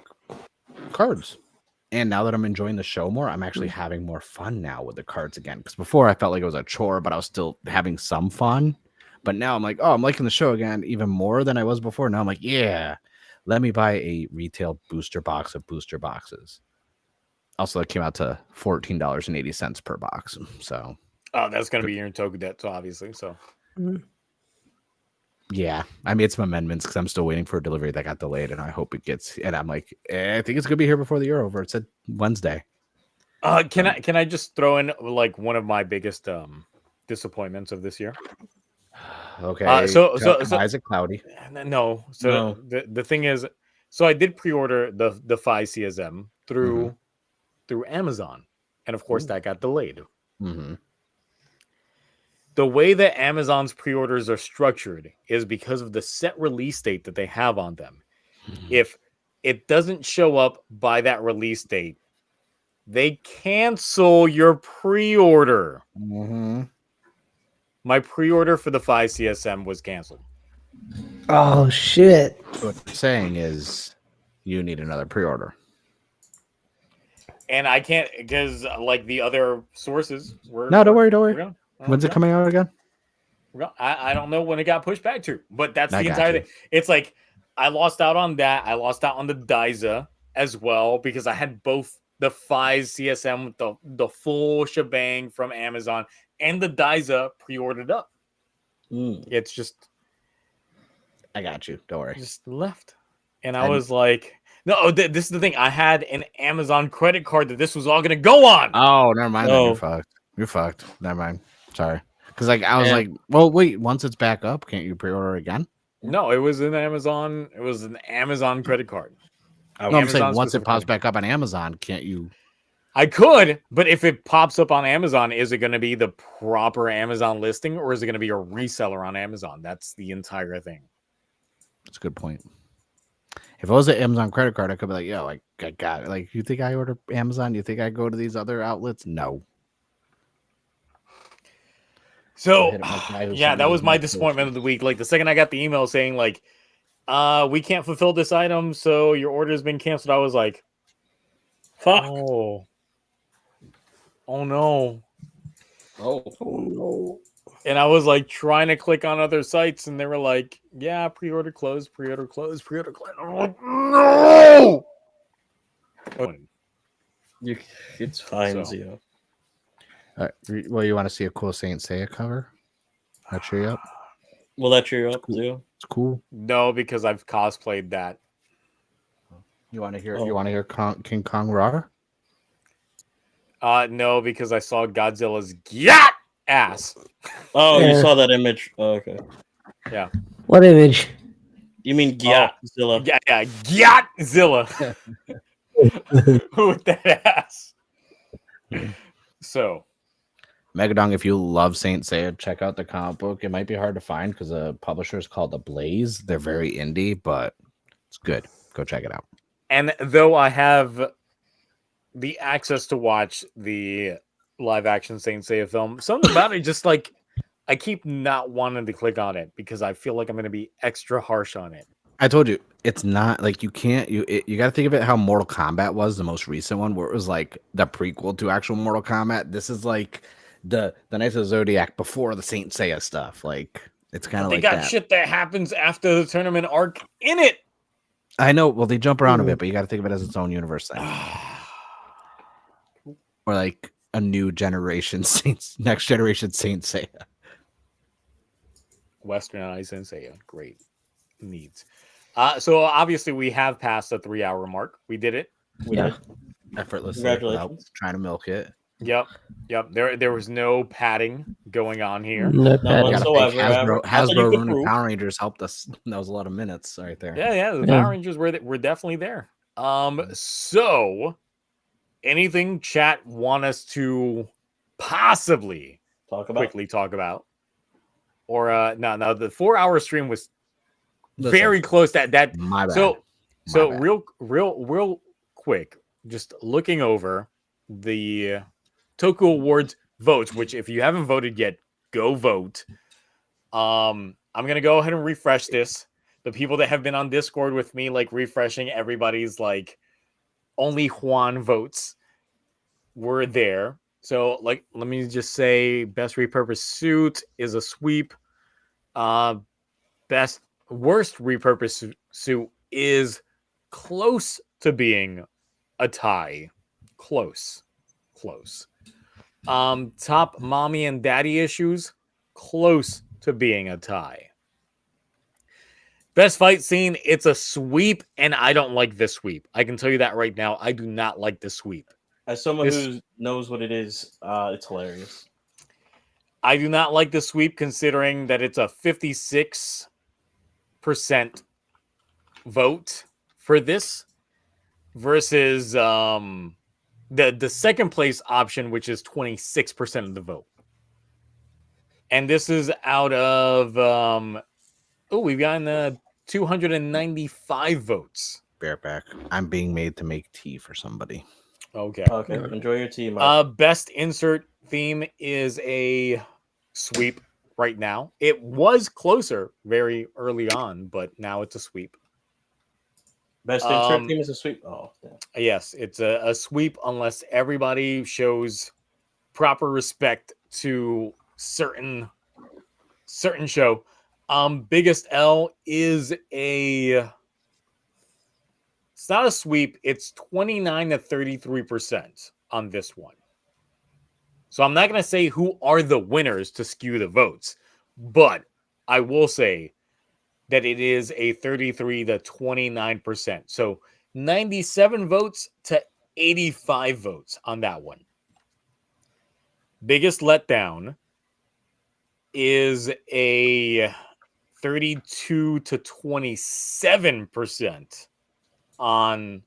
cards. And now that I'm enjoying the show more, I'm actually having more fun now with the cards again. Because before I felt like it was a chore, but I was still having some fun. But now I'm like, oh, I'm liking the show again even more than I was before. Now I'm like, yeah, let me buy a retail booster box of booster boxes. Also, that came out to $14.80 per box. So, that's going to be your Toku debt, so obviously. So, Yeah, I made some amendments because I'm still waiting for a delivery that got delayed, and I hope it gets. And I'm like, I think it's gonna be here before the year over. It said Wednesday. Can I just throw in like one of my biggest disappointments of this year? Okay. So Why is it cloudy? no. So No. the thing is, so I did pre-order the 5 CSM through Amazon, and of course that got delayed. Mm-hmm. The way that Amazon's pre-orders are structured is because of the set release date that they have on them. If it doesn't show up by that release date, they cancel your pre-order. Mm-hmm. My pre-order for the 5 CSM was canceled. Oh shit! What you're saying is you need another pre-order. And I can't because like the other sources were. No, don't worry. Gonna, When's it coming out again? I don't know when it got pushed back to, but that's I the got entire you. thing. It's like I lost out on that. I lost out on the Daiza as well because I had both the 5 CSM with the full shebang from Amazon and the Daiza pre-ordered up. It's just I got you. Don't worry. just left, and I was like, no, this is the thing. I had an Amazon credit card that this was all going to go on. Oh, never mind. Then No. you're fucked. You're fucked. Never mind. Sorry. Because like I was Yeah. like, well, wait. Once it's back up, can't you pre-order again? No, it was an Amazon. It was an Amazon credit card. No, I'm saying Amazon once it specific pops credit. back up on Amazon, can't you? I could, but if it pops up on Amazon, is it going to be the proper Amazon listing or is it going to be a reseller on Amazon? That's the entire thing. That's a good point. If it was an Amazon credit card, I could be like, yo, I got it. Like, you think I order Amazon? You think I go to these other outlets? No. So, hit up my guy who yeah, sent that me was his my notifications. disappointment of the week. Like the second I got the email saying like, we can't fulfill this item, so your order has been canceled. I was like, Fuck. oh no. Oh. No. And I was like trying to click on other sites, and they were like, yeah, pre-order closed, pre-order closed, pre-order closed. I'm like, no. It's fine, So. Zio. All right. Well, you want to see a cool Saint Seiya cover? That cheer you up? Will that cheer you up, Zio? It's cool. No, because I've cosplayed that. You want to hear? Oh. You want to hear King Kong roar? No, because I saw Godzilla's gyat ass. Oh, Yeah. you saw that image. Oh, okay. What image? You mean Gyatzilla? Yeah, Gyatzilla with that ass. So, Megadong, if you love Saint Seiya, check out the comic book. It might be hard to find because the publisher is called The Blaze. They're very indie, but it's good. Go check it out. and though I have the access to watch the live action Saint Seiya film, something about it just like I keep not wanting to click on it because I feel like I'm going to be extra harsh on it. I told you it's not like you can't you got to think of it how Mortal Kombat was the most recent one, where it was like the prequel to actual Mortal Kombat. This is like the Knights of the Zodiac before the Saint Seiya stuff. Like it's kind of They like got that. shit that happens after the tournament arc in it. I know. Well, they jump around a bit, but you got to think of it as its own universe thing, or like a new generation next generation Saint Seiya. Westernized Saint Seiya. Great. Needs. So obviously we have passed the 3-hour mark. We did it. Yeah. Effortlessly, Congratulations. without trying to milk it. Yep. There was no padding going on here. No Not padding. Gotta whatsoever. thank Hasbro, Not that you Hasbro could and the prove. Power Rangers helped us. That was a lot of minutes right there. Yeah, the Yeah. Power Rangers were definitely there. So anything chat want us to possibly Talk about. quickly talk about? Or no, the 4-hour stream was Listen, very close to that. my bad. So My bad. real quick, just looking over the Toku Awards votes, which if you haven't voted yet, go vote. I'm gonna go ahead and refresh this. The people that have been on Discord with me, like refreshing everybody's like only Juan votes were there. So like let me just say best repurposed suit is a sweep. Worst repurposed suit is close to being a tie. Close. Top mommy and daddy issues, close to being a tie. Best fight scene, it's a sweep, and I don't like this sweep. I can tell you that right now. I do not like this sweep. As someone who knows what it is, it's hilarious. I do not like the sweep considering that it's a 56% vote for this versus the second place option, which is 26% of the vote. And this is out of we've gotten 295 votes. Bareback. I'm being made to make tea for somebody. Okay. Enjoy your tea, Mike. Best insert theme is a sweep right now. It was closer very early on, but now it's a sweep. Best insert theme is a sweep. Oh, yeah. Yes, it's a sweep unless everybody shows proper respect to certain show. Biggest L is it's not a sweep. It's 29 to 33% on this one. So I'm not going to say who are the winners to skew the votes, but I will say that it is a 33 to 29%. So 97 votes to 85 votes on that one. Biggest letdown is a 32 to 27% on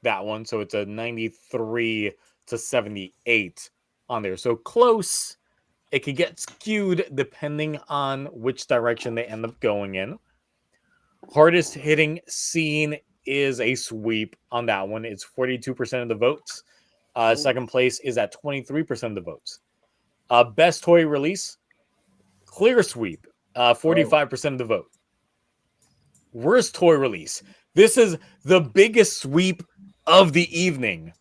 that one. So it's a 93 to 78 on there. So close. It could get skewed depending on which direction they end up going in. Hardest hitting scene is a sweep on that one. It's 42% of the votes. Second place is at 23% of the votes. Best toy release, clear sweep, 45% of the vote. Worst toy release. This is the biggest sweep of the evening.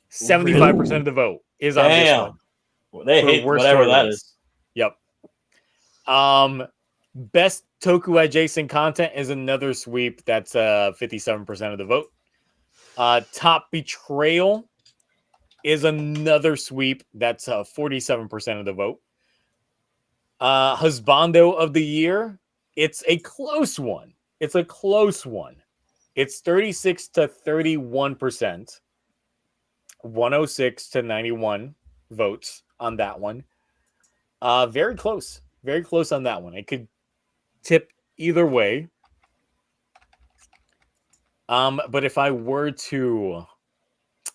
75% of the vote is on this one. Well, they hate whatever that is. Yep. Best Toku adjacent content is another sweep. That's 57% of the vote. Top betrayal is another sweep. That's 47% of the vote. Husbando of the year, it's a close one. It's 36 to 31%. 106 to 91 votes on that one. Very close. Very close on that one. It could tip either way. But if I were to,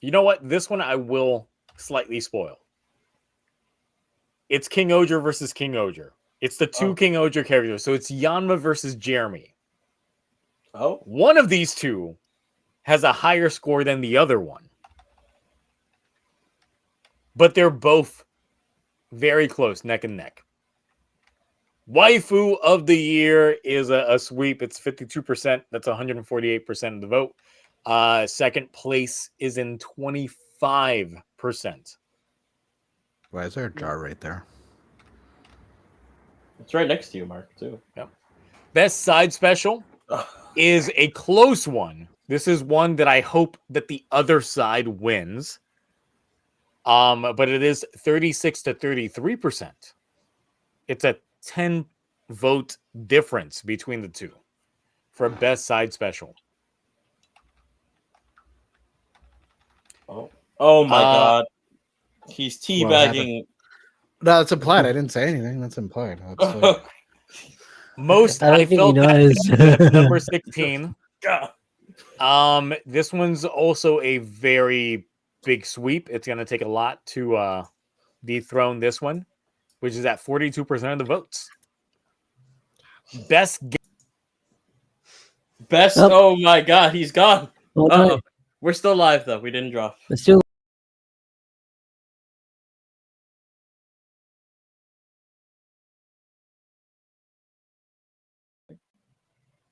you know what? This one I will slightly spoil. It's King Oger versus King Oger. It's the two King Oger characters. So it's Yanma versus Jeremy. Oh. One of these two has a higher score than the other one. But they're both very close, neck and neck. Waifu of the year is a sweep. It's 52%. That's 148% of the vote. Second place is in 25%. Why is there a jar right there? It's right next to you, Mark, too. Yep. Best side special is a close one. This is one that I hope that the other side wins. But it is 36 to 33%. It's a 10 vote difference between the two for best side special. Oh my God. He's teabagging. No, that's implied. I didn't say anything. That's implied. Like... Most I felt number 16. This one's also a very big sweep. It's going to take a lot to dethrone this one, which is at 42% of the votes. Best. Oh my God, he's gone. We're still live though. We didn't drop. We're still.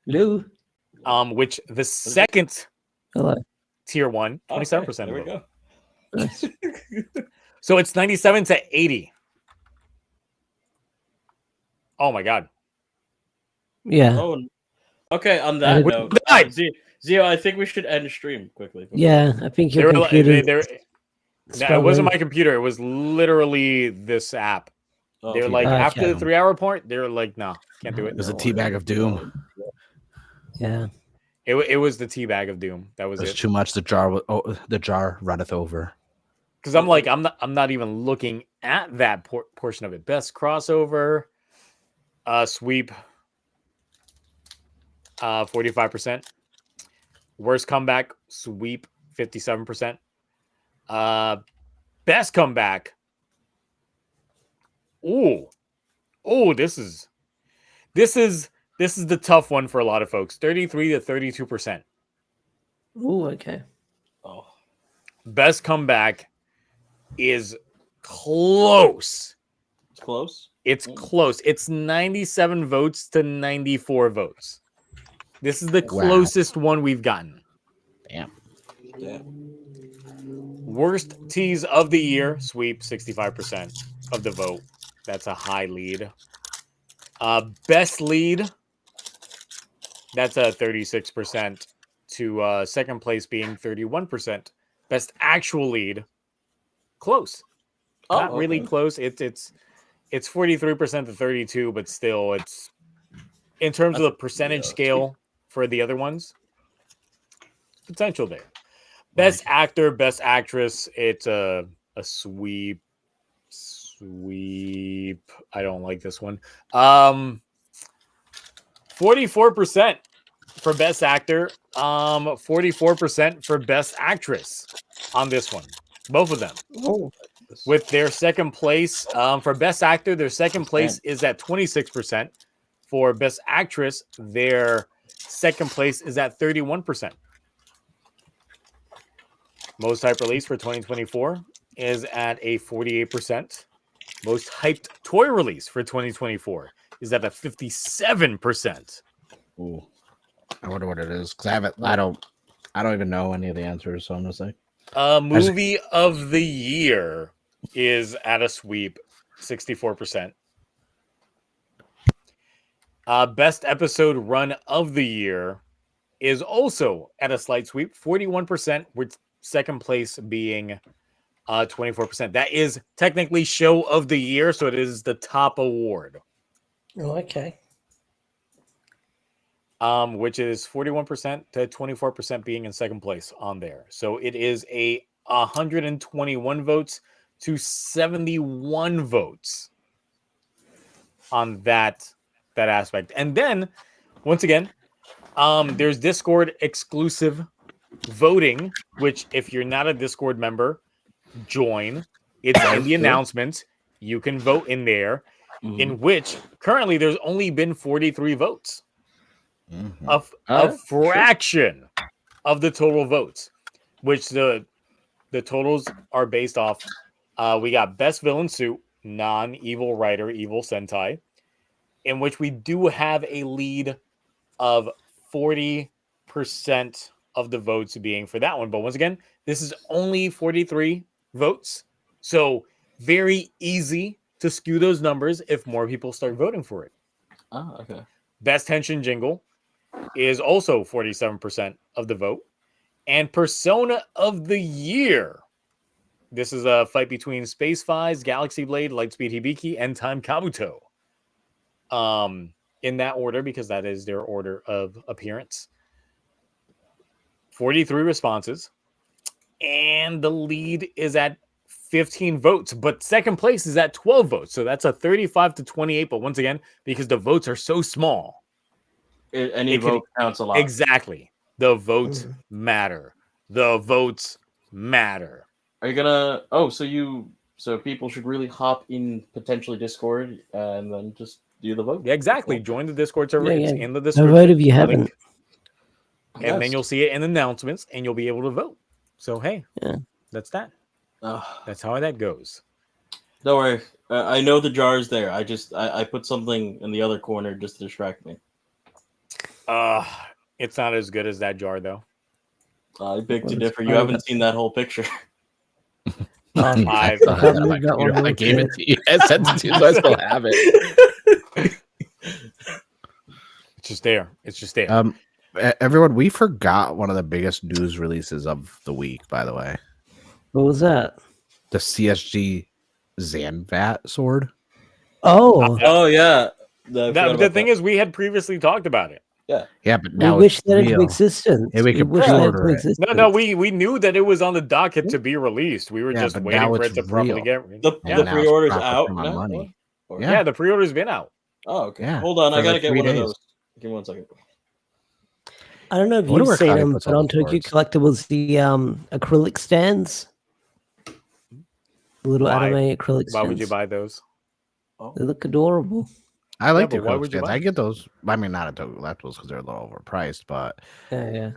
Hello. Which the second tier one, 27% Okay, there we go. Nice. So it's 97 to 80. Oh my God. Yeah. Oh, okay. On that note, Zio, I think we should end the stream quickly. Yeah, I think your computer. It wasn't my computer. It was literally this app. They're like, after the 3 hour point, they're like, no, can't do it. There's a teabag of doom. Yeah. It was the tea bag of doom. That was There's it. too much. The jar runneth over. Because I'm not even looking at that portion of it. Best crossover, sweep, 45%. Worst comeback, sweep, 57%. Best comeback. This is the tough one for a lot of folks. 33 to 32%. Oh, okay. Oh, Best comeback is close. it's close. It's close. It's 97 votes to 94 votes. This is the closest one we've gotten. Damn. Yeah. Worst tease of the year, sweep, 65% of the vote. That's a high lead. Best lead, that's a 36% to second place being 31%. Best actual lead, close. Not really close. It's 43% to 32, but still it's in terms of the percentage scale for the other ones, potential there. Best actor, best actress, it's a sweep. I don't like this one. 44% for best actor, 44% for best actress on this one. Both of them. Oh. With their second place, for best actor, their second place is at 26%. For best actress, their second place is at 31%. Most hype release for 2024 is at a 48%. Most hyped toy release for 2024 is at a 57%. Ooh. I wonder what it is because I don't even know any of the answers, so I'm gonna say. Movie of the year is at a sweep, 64%. Best episode run of the year is also at a slight sweep, 41%, with second place being 24%. That is technically show of the year, so it is the top award. Oh, okay. Which is 41% to 24% being in second place on there. So it is a 121 votes to 71 votes on that aspect. And then, once again, there's Discord exclusive voting, which if you're not a Discord member, join. It's in the announcements. You can vote in there, in which currently there's only been 43 votes. A fraction of the total votes, which the totals are based off. We got best villain suit, non-evil writer, evil sentai, in which we do have a lead of 40% of the votes being for that one. But once again, this is only 43 votes, so very easy to skew those numbers if more people start voting for it. Oh, okay. Best Henshin Jingle is also 47% of the vote. And Persona of the Year. This is a fight between Space Fies, Galaxy Blade, Lightspeed Hibiki, and Time Kabuto. In that order, because that is their order of appearance. 43 responses. And the lead is at 15 votes, but second place is at 12 votes. So that's a 35 to 28. But once again, because the votes are so small, Any vote counts a lot. Exactly. The votes matter. The votes matter. Are you gonna? So people should really hop in potentially Discord and then just do the vote. Yeah, exactly. Join the Discord server. Yeah, It's yeah. in the description. Vote if you haven't. And then you'll see it in announcements, and you'll be able to vote. So hey, that's that. That's how that goes. Don't worry. I know the jar is there. I put something in the other corner just to distract me. It's not as good as that jar, though. I beg to differ. You haven't seen that whole picture. I gave it to you. I sent it to you, so I still have it. It's just there. It's just there. Everyone, we forgot one of the biggest news releases of the week, by the way. What was that? The CSG Zanvat sword. Oh. Oh, yeah. The thing is, we had previously talked about it. Yeah, but We now wish it's that into real. existence. Yeah, we we can wish that into pre-order it. existence. No, we knew that it was on the docket to be released. We were Yeah, just but waiting now for it's it to properly real. get. The And now it's pre-order's proper out for my now? money. Or- Yeah. Yeah, the pre-order's been out. Oh, okay. Yeah, Hold on, I for gotta like get 3 one of days. those. Give me 1 second. I don't know if I wonder you've where seen Cloudy them, puts but all on the Tokyo cords. Collectibles, the acrylic stands, the little Why? anime acrylic stands. Why would you buy those? They look adorable. I like the but why acrylic would you stands. buy I get those. I mean, not at Toku Collectibles because they're a little overpriced, but Yeah.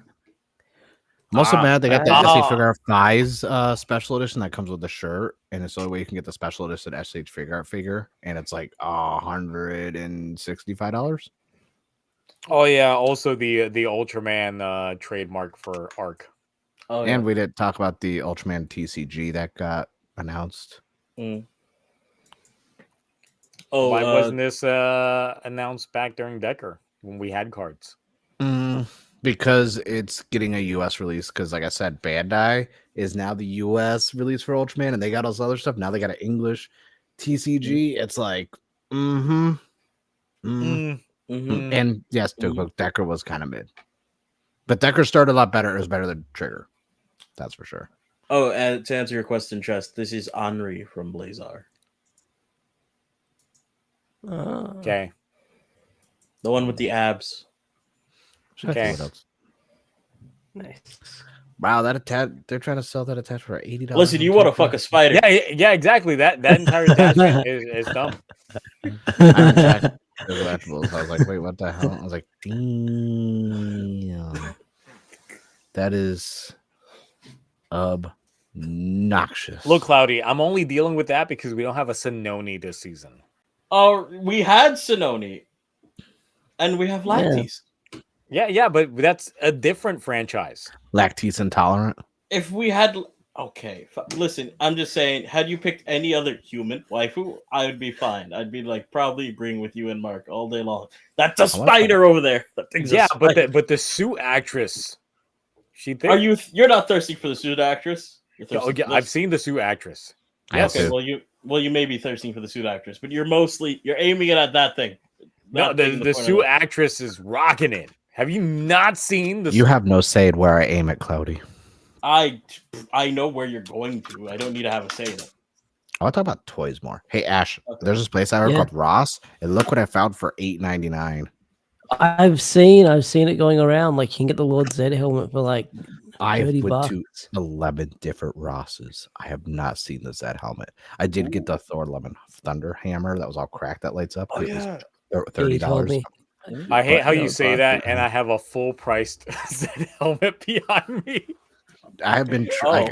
I'm also mad they got the I- SH Figure Art Thighs special edition that comes with the shirt, and it's the only way you can get the special edition SH Figure Art figure, and it's like $165. Oh yeah, also the Ultraman trademark for Arc. Oh, And we didn't talk about the Ultraman TCG that got announced. Oh, Why wasn't this announced back during Decker when we had cards? Because it's getting a US release. Because, like I said, Bandai is now the US release for Ultraman, and they got all this other stuff. Now they got an English TCG. It's like, And yes, Decker was kind of mid, but Decker started a lot better. It was better than Trigger, that's for sure. Oh, and to answer your question, Chest, this is Henri from Blazar. Okay. The one with the abs. Okay. Nice. Wow, that they're trying to sell that attachment for $80. Listen, you want to fuck a spider? Yeah, exactly. That entire attachment is dumb. I checked the collectibles. I was like, wait, what the hell? I was like, damn. That is obnoxious. Look, Cloudy, I'm only dealing with that because we don't have a Sononi this season. Oh, we had Sononi, and we have Lactis. Yeah, but that's a different franchise. Lactose intolerant. If we had, okay, listen, I'm just saying, had you picked any other human waifu, I would be fine. I'd be like probably agreeing with you and Mark all day long. That's a spider over there. That thing's a spider. but the suit actress, Are you? You're not thirsty for the suit actress. I've seen the suit actress. Okay, well you may be thirsty for the suit actress, but you're aiming it at that thing. No, the suit actress is rocking it. Have you not seen the? You have no say in where I aim at, Cloudy. I know where you're going to. I don't need to have a say in it. I want to talk about toys more. Hey Ash, there's this place I heard called Ross, and look what I found for $8.99. I've seen it going around. Like you can get the Lord Zed helmet for like I $30. went to 11 different Rosses. I have not seen the Zed helmet. I did get the Thor Lemon Thunder hammer that was all cracked that lights up. It was $30. I hate how you say that, and I have a full-priced Zed helmet behind me. I have been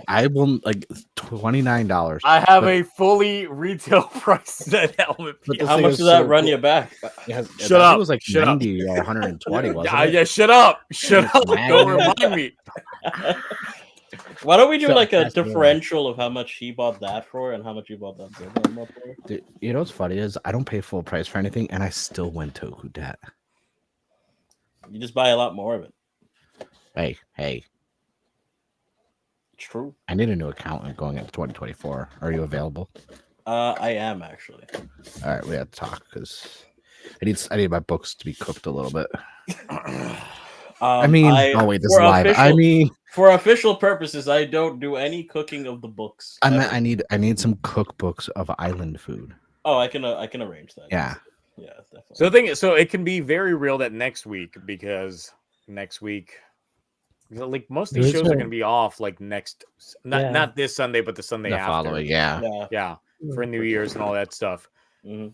I will like $29. I have a fully retail price Zed helmet. How much does that run you back? Shut up! It was like 90 or 120. Wasn't it? Yeah, shut up! Shut up! Don't remind me. Why don't we do like a differential of how much he bought that for and how much you bought that for? Dude, you know what's funny is I don't pay full price for anything, and I still win Toku debt. You just buy a lot more of it. Hey. It's true. I need a new accountant going into 2024. Are you available? I am actually. All right, we have to talk because I need my books to be cooked a little bit. Wait, this is live. For official purposes, I don't do any cooking of the books. I need some cookbooks of island food. Oh, I can arrange that. Yeah. Yeah, definitely. So the thing is, so it can be very real that next week, because next week, like most of these shows are going to be off, like not this Sunday, but the Sunday after. Following, yeah, for New Year's and all that stuff. Mm-hmm.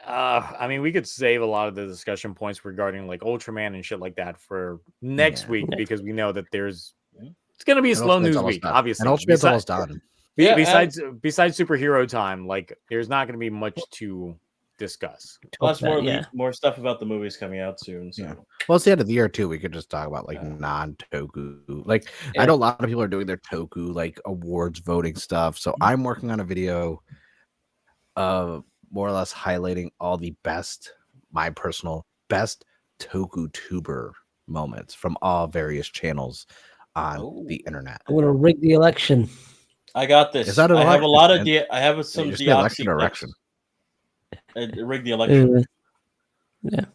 I mean, we could save a lot of the discussion points regarding like Ultraman and shit like that for next week, because we know that it's going to be a slow news week, obviously. And Ultraman's almost done. Besides superhero time, like there's not going to be much to discuss. Plus more stuff about the movies coming out soon. So. Yeah. Well, it's the end of the year too. We could just talk about like non-Toku. Like I know a lot of people are doing their Toku like awards voting stuff. So I'm working on a video more or less highlighting all the my personal best Toku tuber moments from all various channels on the internet. I'm gonna rig the election. I got this. Is that an I have a lot of I have some election. Rig the election. Yeah.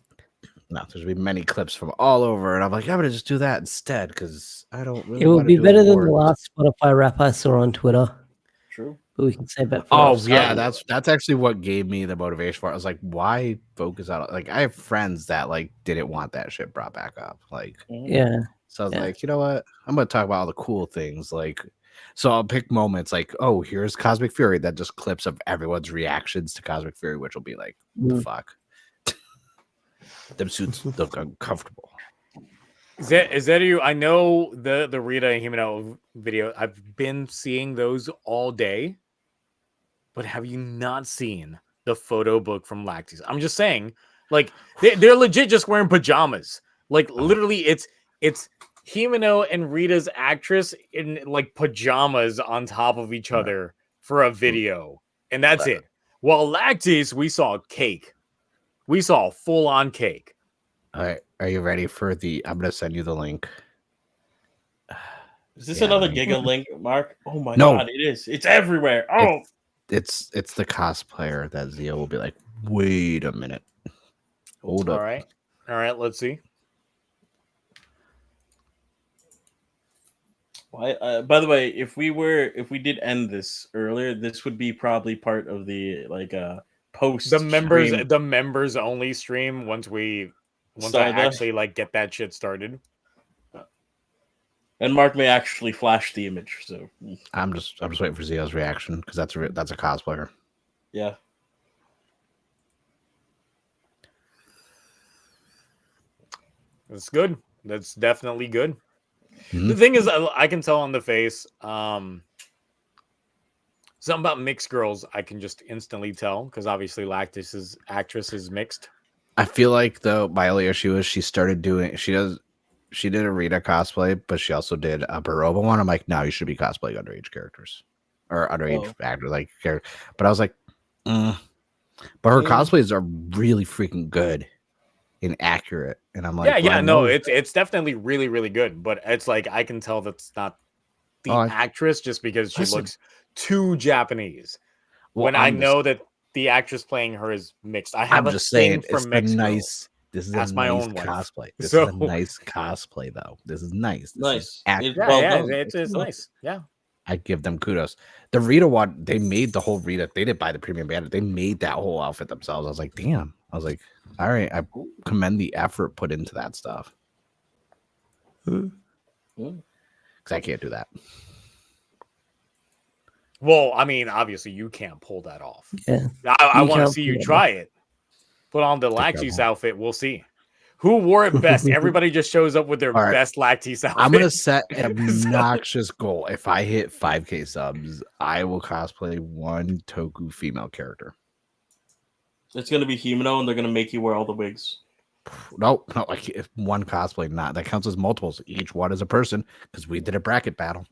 No, there's gonna be many clips from all over, and I'm like, I'm gonna just do that instead because I don't really. It would want to be do better than the awards. last Spotify rap I saw on Twitter. True. But we can save that for Oh off. yeah, that's actually what gave me the motivation for it. I was like, why focus on like I have friends that like didn't want that shit brought back up. Like Yeah. so I was Yeah. like, you know what? I'm gonna talk about all the cool things. Like so I'll pick moments like, oh, here's Cosmic Fury, that just clips of everyone's reactions to Cosmic Fury, which will be like, fuck. Them suits look uncomfortable. Is that you? I know the Rita Himeno video. I've been seeing those all day. But have you not seen the photo book from Lactis? I'm just saying, like they're legit just wearing pajamas. Like literally, it's Himeno and Rita's actress in like pajamas on top of each other for a video, and that's it. While Lactis, we saw cake. We saw full on cake. All right, are you ready for the? I'm gonna send you the link. Is this another Giga link, Mark? Oh my No. god, it is. It's everywhere. Oh, It's the cosplayer that Zio will be like, wait a minute. Hold up. All right, let's see. Why? By the way, if we did end this earlier, this would be probably part of the like post The stream. members only stream once I actually like get that shit started. And Mark may actually flash the image. So I'm just waiting for Zio's reaction because that's a cosplayer. yeah. That's good. That's definitely good. Mhm. The thing is, I can tell on the face. Something about mixed girls, I can just instantly tell because obviously Lactis's actress is mixed. I feel like though my only issue is she did a Rita cosplay, but she also did a Baroba one. I'm like, no, you should be cosplaying underage characters or underage actors, like character. But I was like, but her cosplays are really freaking good and accurate. And I'm like, it's definitely really, really good. But it's like I can tell that's not the actress just because she looks too Japanese. When I know that the actress playing her is mixed, I have a thing for mixed girls. This is That's a my nice own wife. cosplay. This So- is a nice cosplay, though. This is nice. This Nice. is accurate. It's nice. Yeah. I give them kudos. The Rita one, they made the whole Rita. They didn't buy the premium banner. They made that whole outfit themselves. I was like, damn. I was like, all right. I commend the effort put into that stuff. Because I can't do that. Well, I mean, obviously you can't pull that off. Yeah. I want to can't see pull you it try it. Put on the Lactis outfit. We'll see. Who wore it best? Everybody just shows up with their best Lactis outfit. I'm gonna set an obnoxious goal. If I hit 5K subs, I will cosplay one Toku female character. It's gonna be Himeno, and they're gonna make you wear all the wigs. No, like if one cosplay, not that counts as multiples. Each one is a person because we did a bracket battle.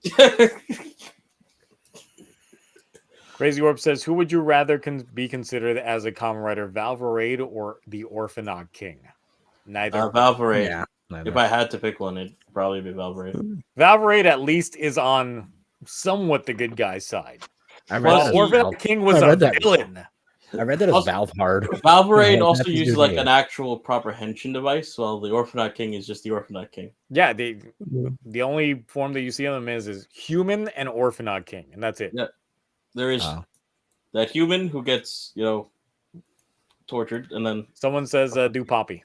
Crazy Orb says, "Who would you rather be considered as a Kamen Rider, Valverade or the Orphanot King?" Neither. Valverade. Yeah. If I had to pick one, it'd probably be Valverade. Valverade at least is on somewhat the good guy's side. I read Orphanot King was a villain. I read that as Valve Hard. Valverade also uses like an actual proper henshin device, while the Orphanot King is just the Orphanot King. Yeah, the only form that you see of them is human and Orphanot King, and that's it. Yeah. There is that human who gets, tortured, and then someone says, "Do Poppy."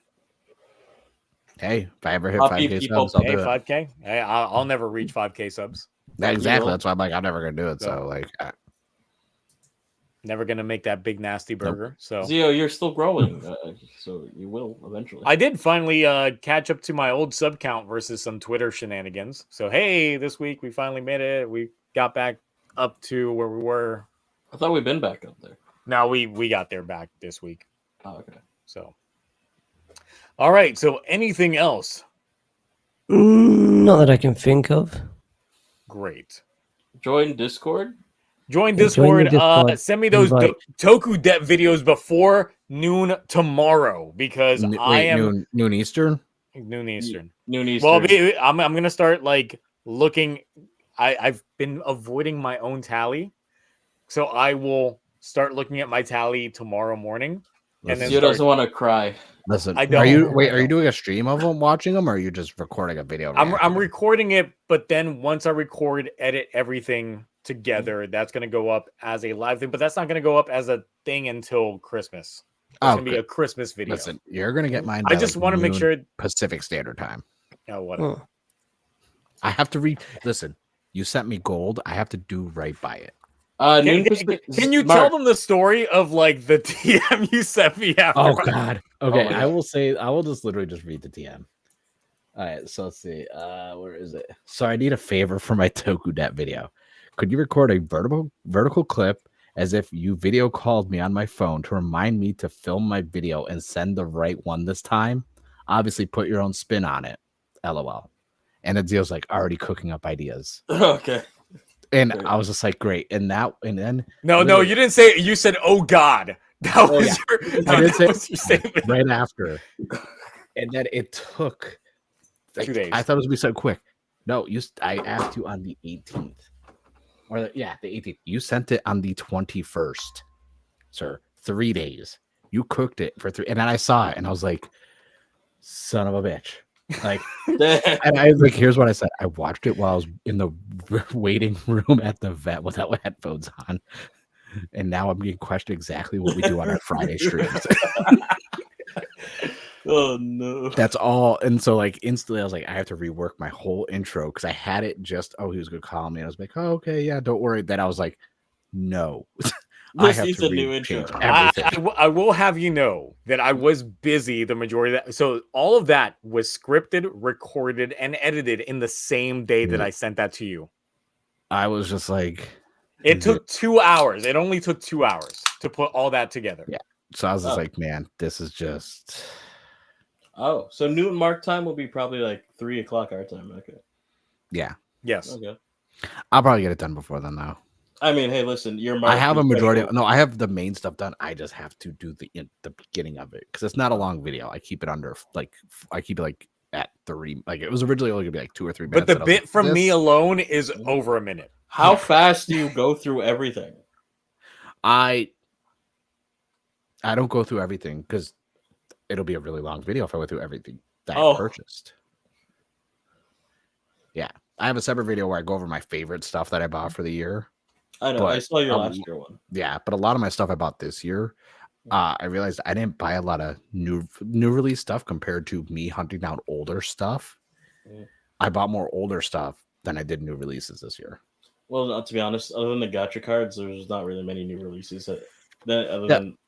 Hey, if I ever hit Poppy, 5K subs, I'll do it. 5K. Hey, I'll never reach 5K subs. Exactly. That's why I'm like, I'm never gonna do it. So like, never gonna make that big nasty burger. Nope. So Zio, you're still growing, so you will eventually. I did finally catch up to my old sub count versus some Twitter shenanigans. So hey, this week we finally made it. We got back up to where we were. I thought we'd been back up there. No, we got there back this week. Oh, okay. So, all right. So, anything else? Not that I can think of. Great. Join Discord. Join Discord. Discord. Send me those Toku Debt videos before noon tomorrow because I am noon Eastern. Noon Eastern. Noon Eastern. Well, I'm gonna start like looking. I've been avoiding my own tally, so I will start looking at my tally tomorrow morning. And then Zio doesn't want to cry. Listen, I are don't. you I are you don't. doing a stream of them watching them, or are you just recording a video? I'm reacting? recording it, but then once I record, edit everything together, that's going to go up as a live thing. But that's not going to go up as a thing until Christmas. It's going to be a Christmas video. Listen, you're gonna get mine. I just want to make sure Pacific Standard Time. Oh, whatever. Hmm. I have to read. Listen, you sent me gold. I have to do right by it. Can you tell them the story of like the TM you sent me after? Oh God. Okay, Oh, I will say. I will just literally just read the TM. All right, so let's see. Where is it? So I need a favor for my TokuDet video. Could you record a vertical clip as if you video called me on my phone to remind me to film my video and send the right one this time? Obviously, put your own spin on it. LOL. And Adil's like already cooking up ideas. Okay. And I was just like, great. And then No, you didn't say it. You said, "Oh God." That was I did say your statement. right after. And then it took 2 days. I thought it was gonna be so quick. No, I asked you on the 18th. The 18th. You sent it on the 21st, sir. 3 days. You cooked it for 3, and then I saw it and I was like, son of a bitch. Like, and I was like, here's what I said. I watched it while I was in the waiting room at the vet without headphones on. And now I'm being questioned exactly what we do on our Friday streams. Oh no. That's all. And so like instantly I was like, I have to rework my whole intro because I had it just, he was gonna call me. And I was like, oh, okay, yeah, don't worry. Then I was like, no. I have to new intro. I will have you know that I was busy the majority of that. So all of that was scripted, recorded, and edited in the same day that I sent that to you. I was just like, it took 2 hours. It only took 2 hours to put all that together. Yeah. So I was just like, man, this is just. Oh, so Newton Mark time will be probably like 3 o'clock our time. Okay. Yeah. Yes. Okay. I'll probably get it done before then, though. I mean, hey, listen, I have a majority. No, I have the main stuff done. I just have to do the beginning of it because it's not a long video. I keep it under at 3. Like it was originally only gonna be like 2 or 3 minutes. But the bit from me alone is over a minute. How fast do you go through everything? I don't go through everything because it'll be a really long video if I went through everything that I purchased. Yeah, I have a separate video where I go over my favorite stuff that I bought for the year. I know. I saw your last year one. Yeah, but a lot of my stuff I bought this year, I realized I didn't buy a lot of new release stuff compared to me hunting down older stuff. I bought more older stuff than I did new releases this year. Well, to be honest, other than the gacha cards, there's not really many new releases. It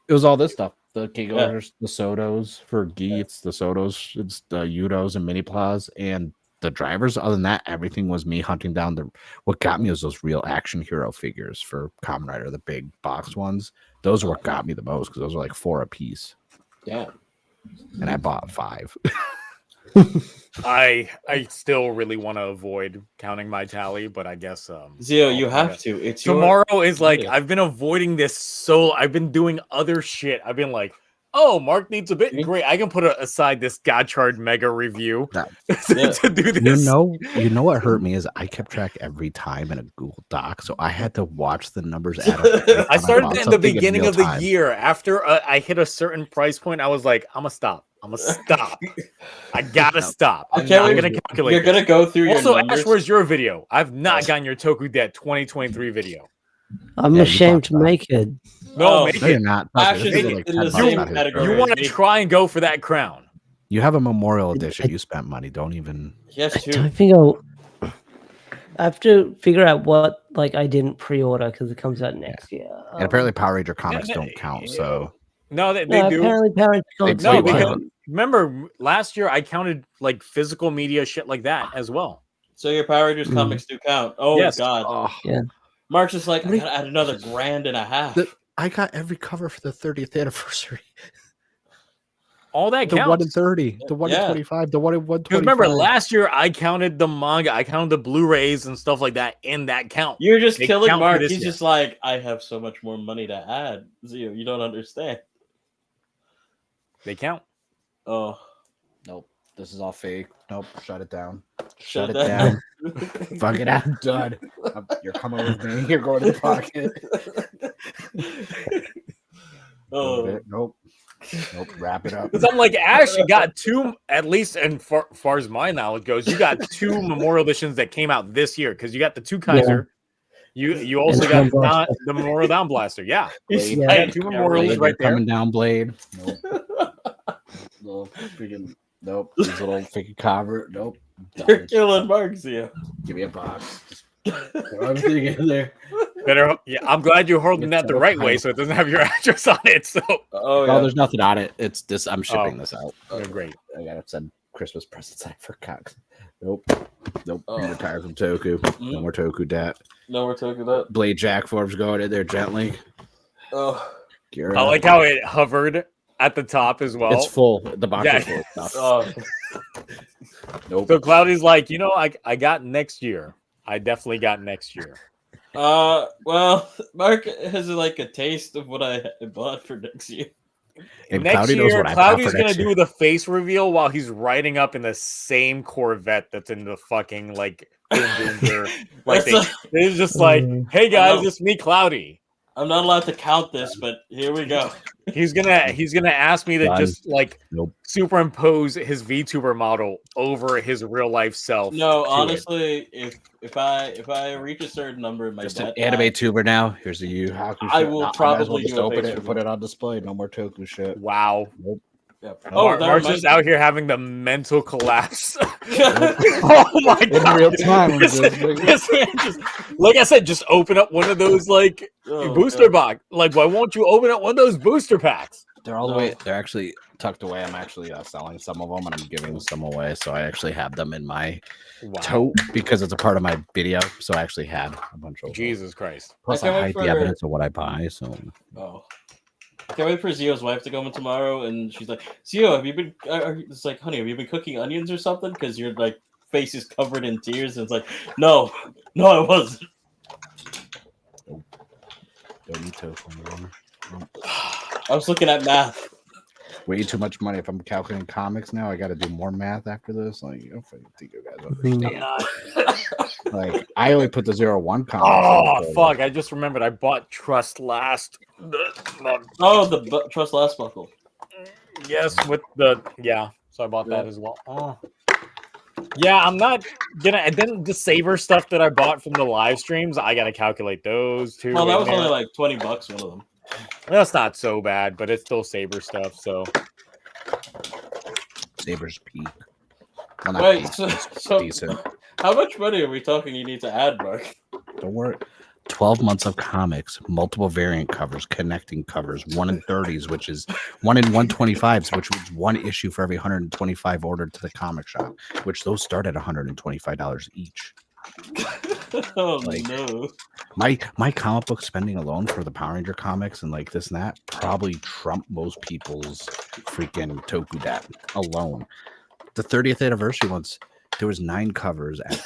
was all this stuff. The Kegos, the Sotos for Geets, the Sotos, it's the Yudos and Mini Plas, and the drivers. Other than that, everything was me hunting down what got me was those real action hero figures for Kamen Rider, the big box ones. Those are what got me the most because those were like 4 a piece. Yeah. And I bought 5. I still really want to avoid counting my tally, but I guess Zio, you have to. It's tomorrow is like I've been avoiding this, I've been doing other shit. I've been like, oh, Mark needs a bit. Great, I can put aside this Godard mega review to do this. You know what hurt me is I kept track every time in a Google Doc, so I had to watch the numbers add up. I started in the beginning of the year. After I hit a certain price point, I was like, I'm gonna stop. I gotta stop. I'm not gonna calculate. You're gonna go through also, your numbers. Ash, where's your video? I've not gotten your TokuDet 2023 video. I'm ashamed to make it. No, make it. You're not. Ash is in the same category. You want to try and go for that crown? You have a memorial edition. You spent money. Don't even. Yes, I don't think I have to figure out what I didn't pre-order because it comes out next year. And apparently, Power Ranger comics don't count. So no, they do. Apparently, because remember last year I counted like physical media shit like that as well. So your Power Rangers comics do count. Oh yes. God. Oh. Yeah. Mark's just like, I gotta add another $1.50. I got every cover for the 30th anniversary. All that the counts. 1 in 30, the 1 in 25, the 1 in 125. Remember last year I counted the manga, I counted the Blu-rays and stuff like that in that count. You're just killing Mark. He's year. just like, I have so much more money to add. Zio, you don't understand. They count. Oh. Nope. This is all fake. Nope. Shut it down. Shut it down. Fuck it out. Done. You're coming with me. You're going to the pocket. Oh. Nope. Nope. Wrap it up. Because I'm like, Ash, you got two, at least, and far as my knowledge goes, you got two Memorial Editions that came out this year. Because you got the two Kaiser. You also got the Memorial Down Blaster. Yeah. Blade. I had two Memorials right there. Coming down Blade. Nope. Little freaking nope. These little freaking cover. Nope. You're killing Marks here. Give me a box. Throw everything in there. Better. Yeah, I'm glad you're holding that the right way, so it doesn't have your address on it. So. Oh, No, there's nothing on it. It's this. I'm shipping this out. Oh, great. I gotta send Christmas presents. I forgot. Nope. I'm retired from Toku. No more Toku dat. No more Toku dat. Blade Jack forms going in there gently. Oh. I like how it hovered at the top as well. It's full. The box is full. Of stuff. Nope. So Cloudy's like, I got next year. I definitely got next year. Well, Mark has like a taste of what I bought for next year. And Next Cloudy year, knows what I bought Cloudy's for gonna next year. do the face reveal while he's riding up in the same Corvette that's in the fucking like Boomger. Like they're just like, hey guys, it's me, Cloudy. I'm not allowed to count this, but here we go. He's gonna ask me to just like superimpose his VTuber model over his real life self. No, honestly, if I reach a certain number in my Just bet, an anime tuber now. Here's the Yu Haku. I will probably just do a open face it and reveal. put it on display. No more Toku shit. Wow. Nope. Yep. Mark's just out here having the mental collapse. Oh my god! In real time. This man just, like I said, just open up one of those like booster box. Like, why won't you open up one of those booster packs? They're all the way. They're actually tucked away. I'm actually selling some of them, and I'm giving some away. So I actually have them in my tote because it's a part of my video. So I actually had a bunch of Jesus Christ. Plus, I hide the evidence of what I buy. So. I can't wait for Zio's wife to come in tomorrow, and she's like, "Zio, have you been?" It's like, "Honey, have you been cooking onions or something?" Because your like face is covered in tears, and it's like, "No, I wasn't." Don't need tofu anymore. I was looking at math. Way too much money. If I'm calculating comics now, I got to do more math after this. Like, I don't think you guys understand. Like, I only put the 0-1 comics. Oh fuck! I just remembered. I bought Trust Last. The Trust Last buckle. Yes, with the So I bought that as well. Oh. Yeah, I'm not gonna. And then the Saber stuff that I bought from the live streams, I gotta calculate those too. Well, that was only like $20 one of them. That's not so bad, but it's still Saber stuff. So Saber's peak. Well, wait, peak, so decent. How much money are we talking? You need to add, Mark. Don't worry. 12 months of comics, multiple variant covers, connecting covers, 1 in 30s, which is 1 in 125s, which was one issue for every 125 ordered to the comic shop, which those start at $125 each. Oh no! My comic book spending alone for the Power Ranger comics and like this and that probably trump most people's freaking Tokudat alone. The 30th anniversary ones, there was 9 covers at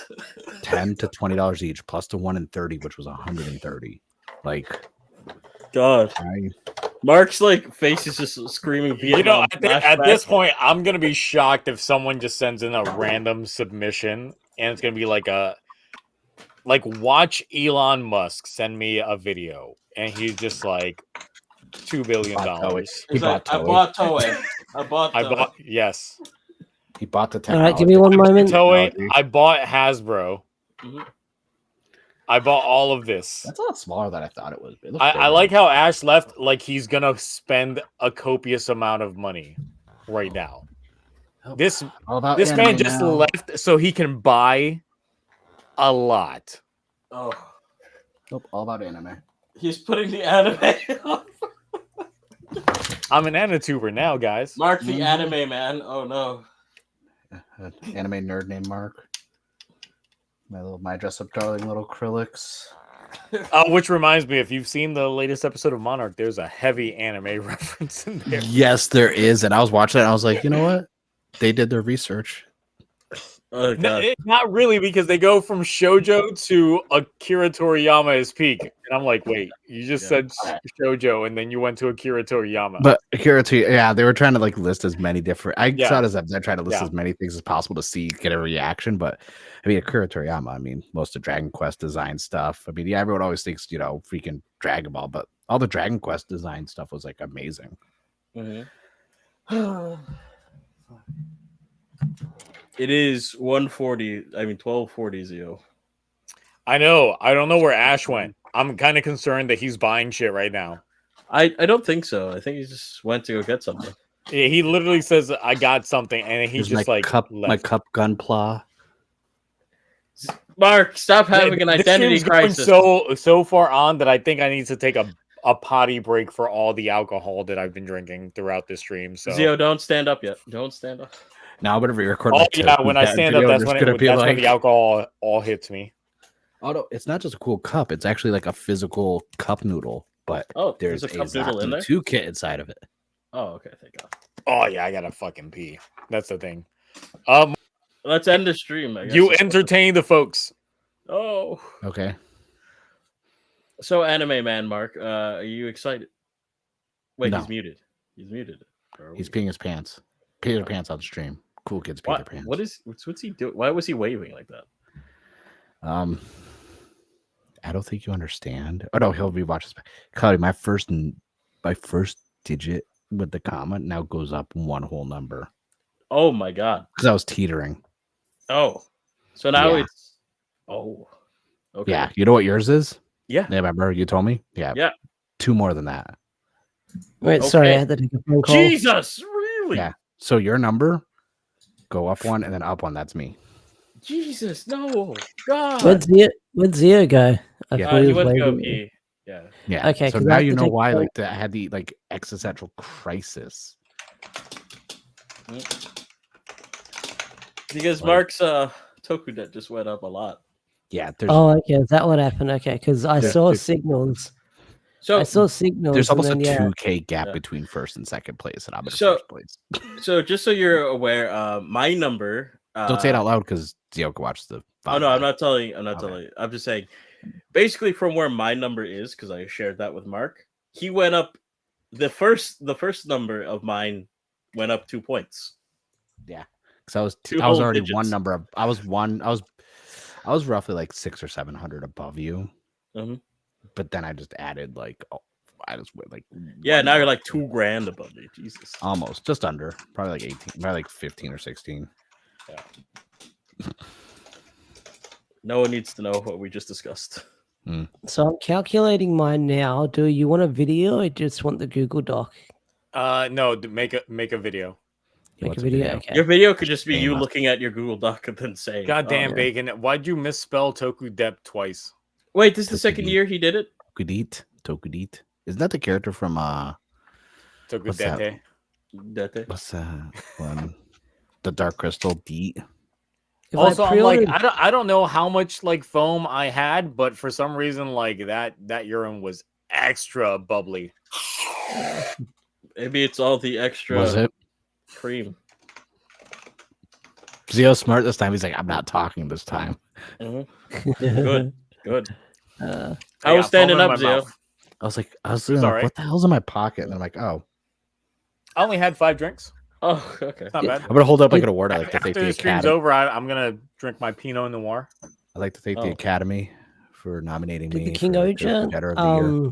$10 to $20 each, plus the 1 in 30, which was $130. Like, God, Mark's like face is just screaming. At this point, I'm gonna be shocked if someone just sends in a random submission and it's gonna be like watch Elon Musk send me a video, and he's just like $2 billion. He bought Toei. I bought Toei. I bought yes. He bought the technology. All right, give me one moment. Toei. I bought Hasbro. Mm-hmm. I bought all of this. That's a lot smaller than I thought it was. I like how Ash left like he's gonna spend a copious amount of money right now. This man just left so he can buy a lot. Oh, nope, all about anime. He's putting the anime on. I'm an anituber now, guys. Mark the anime man. Oh no. An anime nerd named Mark. My dress up darling little Krillix. Which reminds me, if you've seen the latest episode of Monarch, there's a heavy anime reference in there. Yes, there is. And I was watching it and I was like, you know what? They did their research. Oh, God. Not really, because they go from shoujo to Akira Toriyama is peak. And I'm like, wait, you just said shoujo and then you went to Akira Toriyama. But Akira Toriyama, they were trying to like list as many different. I saw it as they're trying to list as many things as possible to get a reaction. But I mean, Akira Toriyama, I mean, most of Dragon Quest design stuff. I mean, everyone always thinks, freaking Dragon Ball, but all the Dragon Quest design stuff was like amazing. Mm-hmm. It is 140. I mean 1240 Zio. I know. I don't know where Ash went. I'm kind of concerned that he's buying shit right now. I don't think so. I think he just went to go get something. Yeah, he literally says, "I got something," and he Here's just my like cup, left. my cup gunpla. Mark, stop having an This identity stream's going crisis. so far on that I think I need to take a potty break for all the alcohol that I've been drinking throughout this stream. So Zio, don't stand up yet. Don't stand up. Now, whenever you record, oh my yeah, Toku when I Dat stand up, video, that's there's when gonna be that's like, when the alcohol all hits me. oh no, it's not just a cool cup; it's actually like a physical cup noodle. But there's a cup noodle in there. Zatu kit inside of it. Oh, okay, thank God. Oh yeah, I gotta fucking pee. That's the thing. Let's end the stream. I guess. You entertain the folks. Oh, Okay. so anime man, Mark, are you excited? Wait, No. he's muted. He's muted. He's peeing his pants. Peeing their pants on stream. Cool kids pee their pants. What's he doing? Why was he waving like that? I don't think you understand. Oh no, he'll rewatch this. Cloudy, my first digit with the comma now goes up one whole number Oh my God. because I was teetering. Oh, so now Yeah. it's. Oh, okay. Yeah, you know what yours is? Yeah. Yeah, remember you told me? Yeah. Yeah. 2 more than that. Wait, sorry, Okay. I had to take a phone call. Jesus, really? Yeah. So your number, go up one and then up one. That's me. Jesus, no, God. Where'd Zio go? I Yeah. thought He was went to go waving. pee. Yeah. Yeah. Okay, So 'cause I now have you to know take a why phone- I had the existential crisis. Because Like- Mark's Toku debt just went up a lot. Yeah. There's Oh, okay. Is that what happened? Okay, because I There's- saw there's- signals. So I saw signals. there's almost a and then, yeah. 2K gap Yeah. between first and second place, and I'm in So- first place. So just so you're aware, my number. Don't say it out loud because Zio can watch the. Oh no, I'm not telling you. I'm not Okay. telling you. I'm just saying, basically from where my number is, because I shared that with Mark. He went up. The first number of mine went up 2 points. Because I was Two I was whole already digits. one number. I was roughly like 600 or 700 above you. Mhm. But then I just added like I just went like Yeah, one now you're more. like $2,000 above me. Jesus. Almost just under, probably like 18, probably like 15 or 16. No one needs to know what we just discussed. So I'm calculating mine now. Do you want a video or just want the Google Doc? No, make a video. Make What's a a video? video? Okay. Your video could just be you Famous. looking at your Google Doc and then saying, Goddamn oh, bacon! Why'd you misspell Toku Dep twice? Wait, this is the Toku second D. year he did it? Tokudit. Isn't that the character from Toku What's that? Dete. what's that one? The Dark Crystal Beat. If Also, I I'm like, pre-ordered- I don't know how much like foam I had, but for some reason, like that urine was extra bubbly. Maybe it's all the extra Was it? cream. Zio's smart this time. He's like, I'm not talking this time. Mhm. Good, good. Uh, I was got standing foam in up, my Zio. mouth. I was like, It's all right. what the hell's in my pocket? And I'm like, oh, I only had 5 drinks. Oh, okay. It's not Yeah. bad. I'm gonna hold up like an award. I like to After thank the the stream's Academy. over, I'm gonna drink my Pinot Noir. I'd like to thank the Oh. Academy for nominating did me the King for Oja Better of the Year.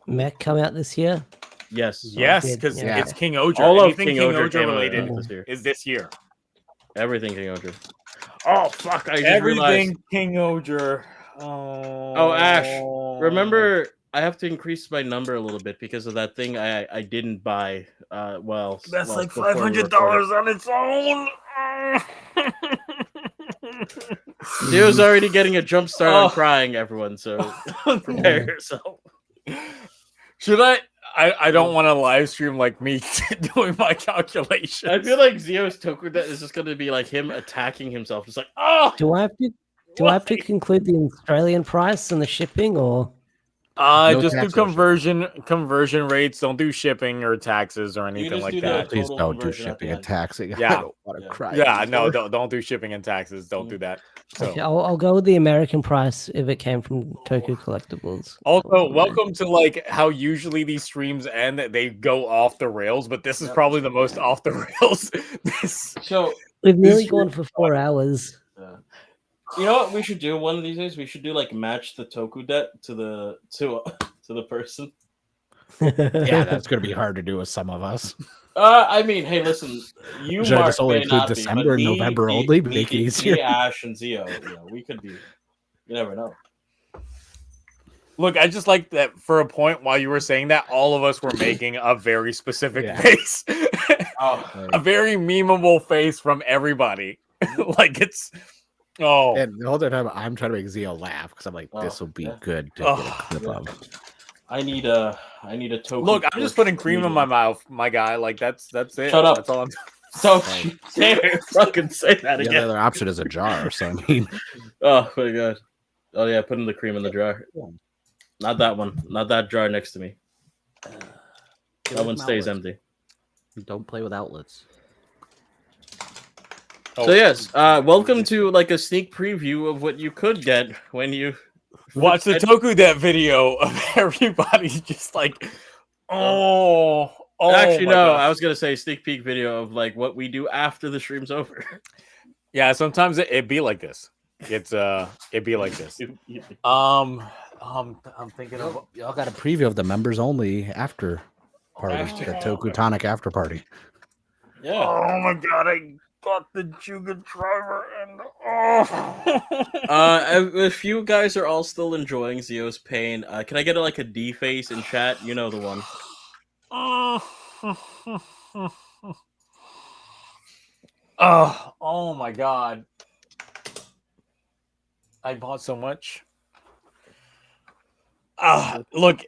mech come out this year? Yes. Yes, did, because yeah. it's King Oja. All of Anything King King Oja Oja came out related this year. is this year. Everything King Oja. Oh, fuck. I just Everything realized. King Oja. Oh, Ash, remember, I have to increase my number a little bit because of that thing I didn't buy. That's like before we recorded. $500 on its own. Zio's already getting a jump start Oh. on crying, everyone. So prepare yourself. Should I don't want to live stream like me doing my calculations. I feel like Zio's Toku debt is just going to be like him attacking himself. Just like, oh, Do I have to conclude the Australian price and the shipping, or No just do tax or conversion rates. Don't do shipping or taxes or anything just like do that. the- Please total don't do conversion at shipping the and end. taxing. Yeah. I don't want to Yeah. cry. Yeah, no, anymore. don't do shipping and taxes. Don't do that. So, okay, I'll go with the American price if it came from Toku Collectibles. also, welcome to like how usually these streams end. They go off the rails, but this is Yep. probably the most off the rails. This so We've nearly This- gone for 4 hours. you know what we should do one of these days? We should do like match the Toku debt to the person. Yeah, that's going to be hard to do with some of us. I mean, hey, listen, you Should I Mark just only may include not December be, but and November only to make it easier? Me, Ash, and Zio, we could be. You never know. Look, I just like that for a point while you were saying that, all of us were making a very specific face. A very memeable face from everybody. Like it's And the whole time I'm trying to make Zio laugh because I'm like, this will be good to get a clip of. I need a Toku. Look, I'm just putting cream in my mouth, my guy. Like that's it. Shut up. That's all I'm Don't you dare fucking say that again. The other option is a jar. So I mean, oh my god. Oh yeah, putting the cream in the jar. Not that one. Not that jar next to me. That one stays empty. Don't play with outlets. So yes, welcome to like a sneak preview of what you could get when you watch the TokuTonic video of everybody just like, Actually, no, God. I was gonna say sneak peek video of like what we do after the stream's over. Yeah, sometimes it be like this. It be like this. I'm thinking of Y'all got a preview of the members only after party, the TokuTonic after party. Yeah. Oh my god, I got the Juga driver and if you guys are all still enjoying Zio's pain, can I get like a D face in chat? You know the one. Oh my god. I bought so much. Look,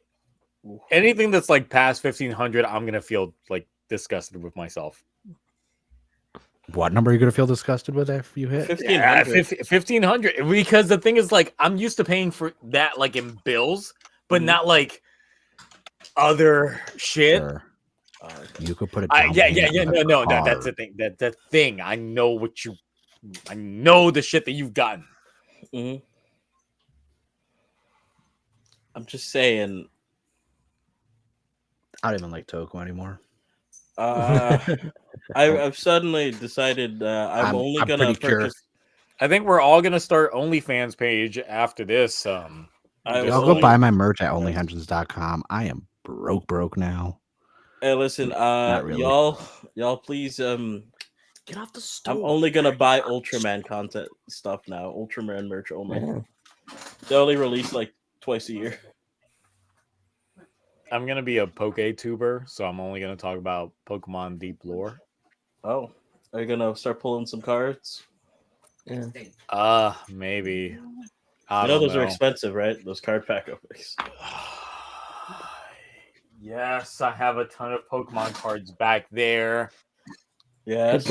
anything that's like past 1500, I'm gonna feel like disgusted with myself. What number are you gonna feel disgusted with after you hit? 1500. Because the thing is, like, I'm used to paying for that like in bills, but not like other shit. Sure. You could put it. No. That's the thing. That's the thing. I know the shit that you've gotten. Mm-hmm. I'm just saying. I don't even like Toku anymore. I've suddenly decided I'm only gonna purchase. I think we're all gonna start OnlyFans page after this. I'll go buy my merch at onlyhungeons.com. I am broke now. Hey, listen, really. y'all, please, get off the store. I'm only gonna buy Ultraman content stuff now. Ultraman merch only. Yeah. They only release like twice a year. I'm gonna be a Poke-tuber, so I'm only gonna talk about Pokemon Deep Lore. Oh, are you gonna start pulling some cards? Yeah. Maybe. I know those are expensive, right? Those card pack openings. Yes, I have a ton of Pokemon cards back there. Yes.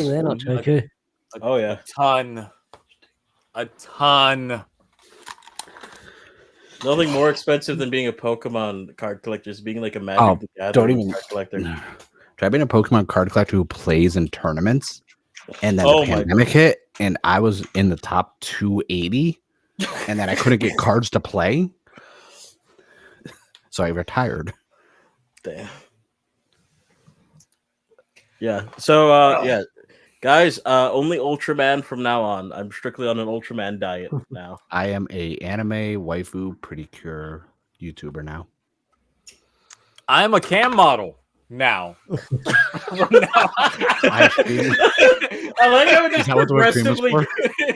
Oh yeah. A ton. Nothing more expensive than being a Pokemon card collector is being like a Magic the Gathering card collector. Try being a Pokemon card collector who plays in tournaments, and then the pandemic hit, and I was in the top 280, and then I couldn't get cards to play, so I retired. Damn. Yeah. So yeah. Guys, only Ultraman from now on. I'm strictly on an Ultraman diet now. I am a anime waifu pedicure YouTuber now. I am a cam model now. I like how it just progressively.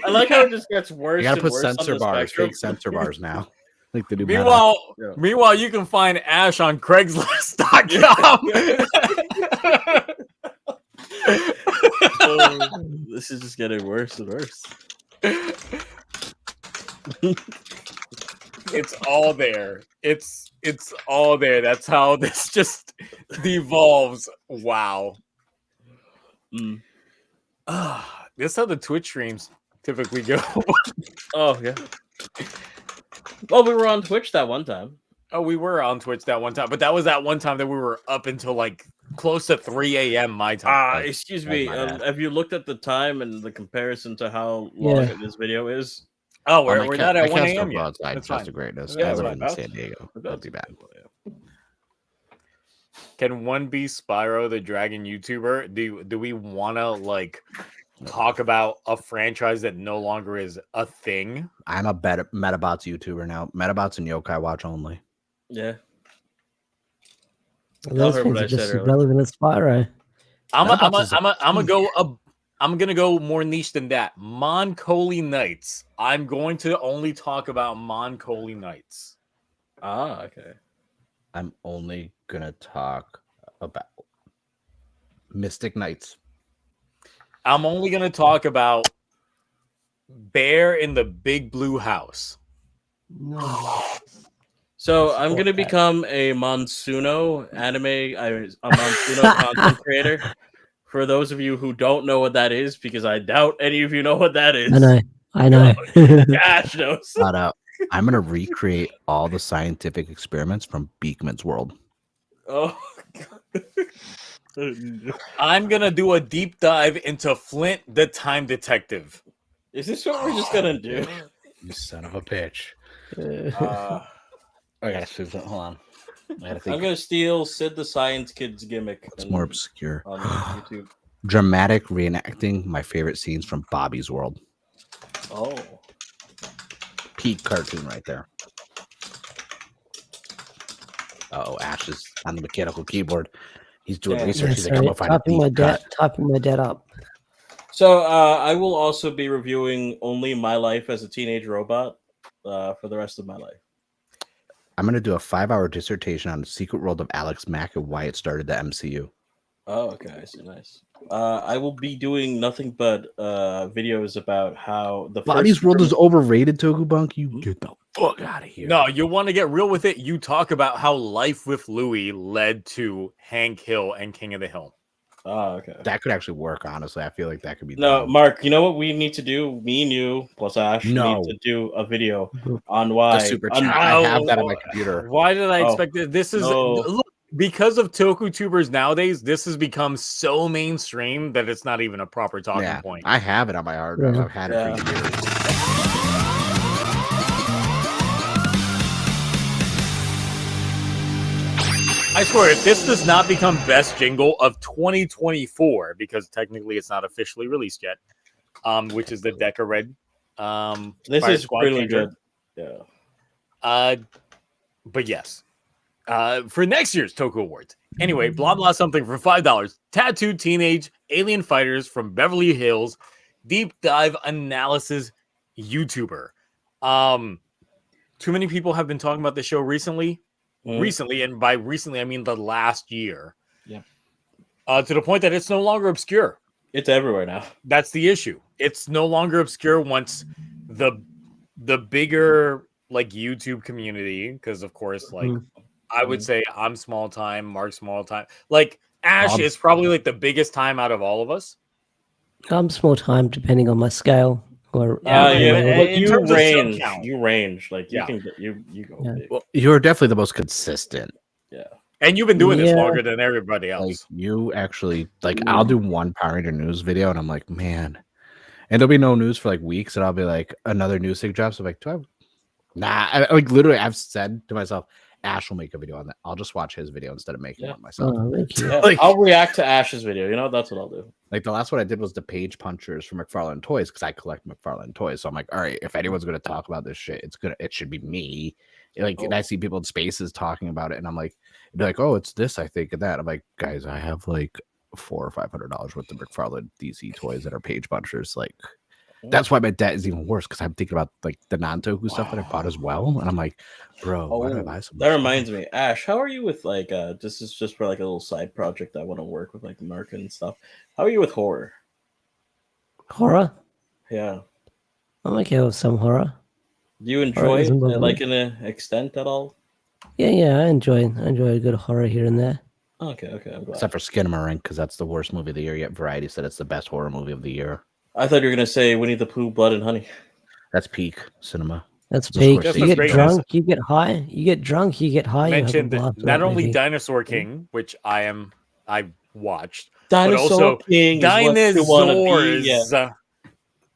I like how it just gets worse. You gotta put censor bars, fake censor bars now. Like the new meanwhile, you can find Ash on Craigslist.com. This is just getting worse and worse. It's all there. It's all there. That's how this just devolves. Wow. This is how the Twitch streams typically go. Oh yeah. Well, we were on Twitch that one time. Oh, we were on Twitch that one time, but that was that one time that we were up until like close to 3 a.m. my time. Excuse me. Have you looked at the time and the comparison to how long this video is? Oh, we're not at 1 a.m. yet. That's the greatness. Yeah, I live in San Diego. That'd be bad. Can one be Spyro the Dragon YouTuber? Do we want to like talk about a franchise that no longer is a thing? I'm a Metabots YouTuber now. Metabots and Yokai Watch only. Yeah. Y'all Those heard what things I are just said as earlier. relevant as Spyro. I'm gonna go more niche than that. Moncoli Knights. I'm going to only talk about Moncoli Knights. Ah, okay. I'm only gonna talk about Mystic Knights. I'm only gonna talk about Bear in the Big Blue House. No. So I'm gonna that. become a Monsuno a Monsuno content creator. For those of you who don't know what that is, because I doubt any of you know what that is. I know. Ash knows. I'm gonna recreate all the scientific experiments from Beekman's World. Oh, I'm gonna do a deep dive into Flint, the Time Detective. is this what we're just gonna do? You son of a bitch. I gotta Susan. Hold on. I gotta think. I'm gonna steal Sid the Science Kid's gimmick. It's more obscure. On YouTube. Dramatic reenacting my favorite scenes from Bobby's World. Oh, Peak cartoon right there. Oh, Ash is on the mechanical keyboard. He's doing research. He's like, I'm gonna find typing my dad up. So I will also be reviewing only my life as a teenage robot for the rest of my life. I'm going to do a 5-hour dissertation on the secret world of Alex Mack and why it started the MCU. Oh, okay. I see. Nice. I will be doing nothing but videos about how the Bobby's World is overrated, Tokubunk. You get the fuck out of here. No, you want to get real with it. You talk about how Life with Louie led to Hank Hill and King of the Hill. Oh, okay. That could actually work, honestly. I feel like that could be No, Mark, you know what we need to do? Me and you, plus Ash, need to do a video on why. Super chat. I have that on my computer. Why did I expect it? This is look, because of TokuTubers nowadays, this has become so mainstream that it's not even a proper talking point. I have it on my hard drive. I've had it for years. I swear, if this does not become best jingle of 2024, because technically it's not officially released yet, which is the Deca Red. This Fire is Squad really changer. good. Yeah. But yes. For next year's Toku Awards. Anyway, blah blah something for $5. Tattooed teenage alien fighters from Beverly Hills. Deep dive analysis YouTuber. Too many people have been talking about the show recently. Recently, and by recently I mean the last year. Yeah. To the point that it's no longer obscure. It's everywhere now. That's the issue. It's no longer obscure once the bigger like YouTube community, because of course, like I would say I'm small time, Mark's small time. Like Ash is probably like the biggest time out of all of us. I'm small time depending on my scale. Or you range. Like you can you go big. Well, you're definitely the most consistent. Yeah. And you've been doing this longer than everybody else. Like you actually I'll do one Power Ranger news video and I'm like, man. And there'll be no news for like weeks, and I'll be like, another news thing drops. I'm like, like literally I've said to myself, Ash will make a video on that. I'll just watch his video instead of making one myself. Like, I'll react to Ash's video. You know, that's what I'll do. Like the last one I did was the page punchers for McFarlane Toys, because I collect McFarlane Toys. So I'm like, all right, if anyone's gonna talk about this shit, it should be me. Like, and I see people in spaces talking about it, and I'm like, they're like, oh, it's this, I think, and that. I'm like, guys, I have like $400 or $500 worth of McFarlane DC toys that are page punchers. Like, that's why my debt is even worse, because I'm thinking about like the non-Toku stuff that I bought as well, and I'm like, bro, why did I buy some? That reminds me, Ash, how are you with like this is just for like a little side project I want to work with like the market and stuff. How are you with horror? Horror? Yeah. I'm okay with some horror. Do you enjoy it, like in an extent at all? Yeah, I enjoy a good horror here and there. Okay, I'm glad. Except for Skinamarink, because that's the worst movie of the year, yet Variety said it's the best horror movie of the year. I thought you were gonna say Winnie the Pooh, Blood and Honey. That's peak cinema. That's peak. You get drunk, you get high. You get drunk, you get high. Mentioned not only Dinosaur King, which I watched, Dinosaur but also King Dinosaurs,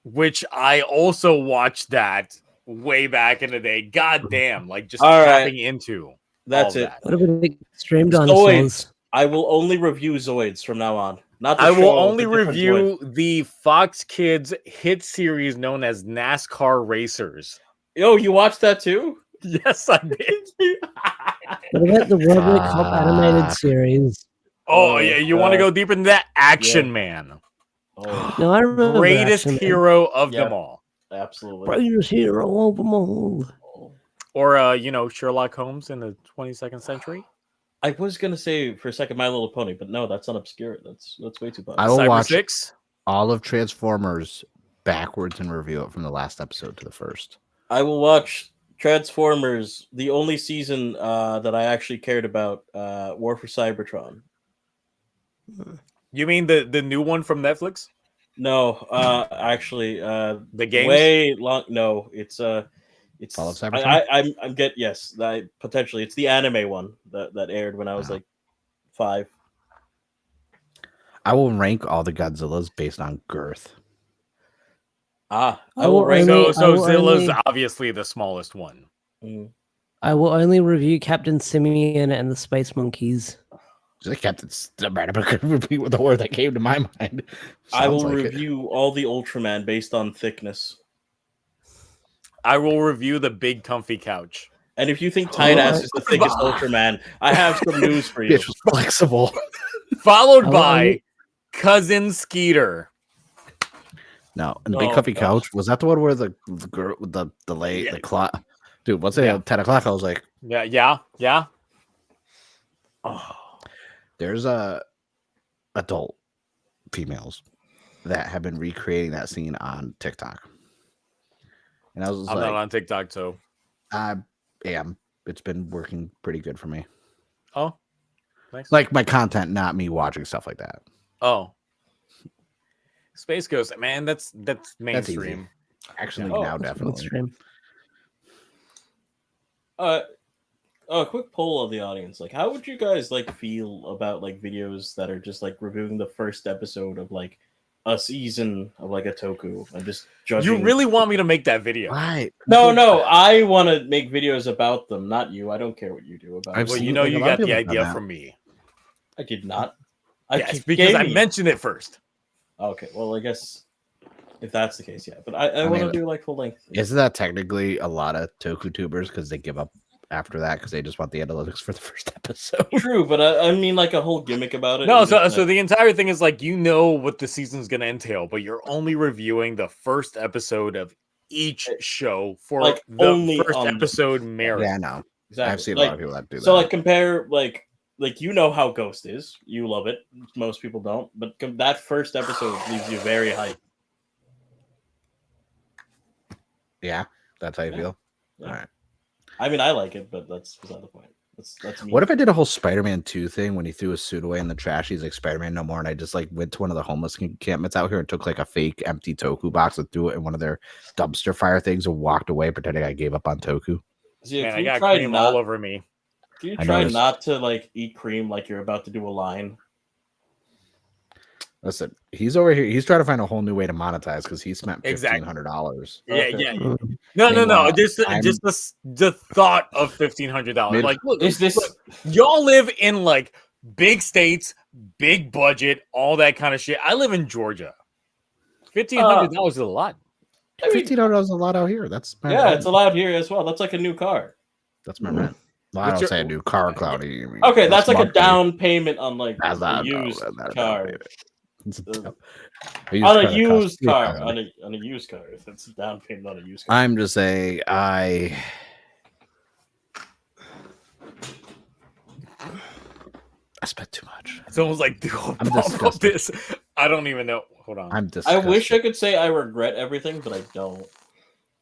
which I also watched that way back in the day. God damn, like just tapping into. That's it. What about the stream dinosaurs? I will only review Zoids from now on. I will only review the Fox Kids hit series known as NASCAR Racers. Yo, you watched that too? Yes, I did. What about the RoboCop animated series? Oh yeah, you want to go deep into that? Action Man, Oh, No, I remember greatest Action Man. hero of Yep. them all. absolutely. Greatest hero of them all. Oh. Or Sherlock Holmes in the 22nd century. I was gonna say for a second My Little Pony, but no, that's not obscure. That's way too I popular. will Cyber watch 6. all of Transformers backwards and review it from the last episode to the first. I will watch Transformers. The only season that I actually cared about, War for Cybertron. You mean the new one from Netflix? No, actually, The games? way long. No, it's Fall of Cybertron? I'm yes, potentially it's the anime one that aired when I was like 5. I will rank all the Godzillas based on girth. I I will will rank. only- So I will Zilla's only- obviously the smallest one. I will only review Captain Simeon and the Space Monkeys. I kept it. I could repeat the word that came to my mind. I will Sounds like it. review all the Ultraman based on thickness. I will review the big comfy couch. And if you think Tight Ass is the thickest Ultraman, I have some news for you. Bitch was flexible. Followed I will by only- Cousin Skeeter. No, and the big Oh, comfy gosh. couch was that the one where the girl with the late Yeah. the clock. Dude, once it Yeah. hit 10 o'clock, I was like, Yeah. Oh, there's adult females that have been recreating that scene on TikTok. And I was just I'm not like, on TikTok, so I am. It's been working pretty good for me. oh, nice. Like my content, not me watching stuff like that. Oh, Space Ghost, man, that's easy. mainstream. Actually, Oh, now that's definitely. Stream. a quick poll of the audience. Like, how would you guys like feel about like videos that are just like reviewing the first episode of like a season of like a Toku and just judging? You really want me to make that video? Right. No. I want to make videos about them, not you. I don't care what you do about I've it. Well, seen- you know like, a you lot of got the people have done idea that. from me. I did not. Yes, because I mentioned it first. Okay, well, I guess if that's the case, yeah. But I want to mean, do like full length. Isn't that technically a lot of Toku tubers because they give up after that because they just want the analytics for the first episode? True, but I mean like a whole gimmick about it. No, and so just, so like, the entire thing is like, you know what the season's gonna entail, but you're only reviewing the first episode of each show for Like, the only first on the- episode merit. Yeah, I know. exactly. I've seen a like, lot of people that do that. So like compare like you know how Ghost is. You love it. Most people don't. But that first episode leaves you very hyped. yeah, that's how you Yeah. feel. Yeah. All right. I mean, I like it, but that's beside the point. That's me. What if I did a whole Spider-Man 2 thing when he threw his suit away in the trash? He's like, Spider-Man no more. And I just like went to one of the homeless encampments out here and took like a fake empty Toku box and threw it in one of their dumpster fire things and walked away pretending I gave up on Toku. See, Man, if I you got try cream not, all over me. if you I try noticed. not to like eat cream like you're about to do a line. Listen, he's over here. He's trying to find a whole new way to monetize because he spent Exactly. $1,500. Yeah. Mm. No. Meanwhile, Just I'm- the thought of $1,500. Mid- Like, look, Is this look, y'all live in like big states, big budget, all that kind of shit. I live in Georgia. $1,500 is a lot. I mean, $1,500 is a lot out here. That's my yeah, rent. it's allowed here as well. That's like a new car. That's my rent. Well, I What's don't your- say a new car, Cloudy. I mean, Okay, that's like a monthly. down payment on like That's a not- used that's not a down car. payment. It's a Uh, down- On a costs used car, $3,000. on a used car. If it's a down payment on a used car. I'm just saying, I spent too much. It's almost like, dude, I'm about disgusted. this. I don't even know. Hold on. I'm I disgusted. wish I could say I regret everything, but I don't.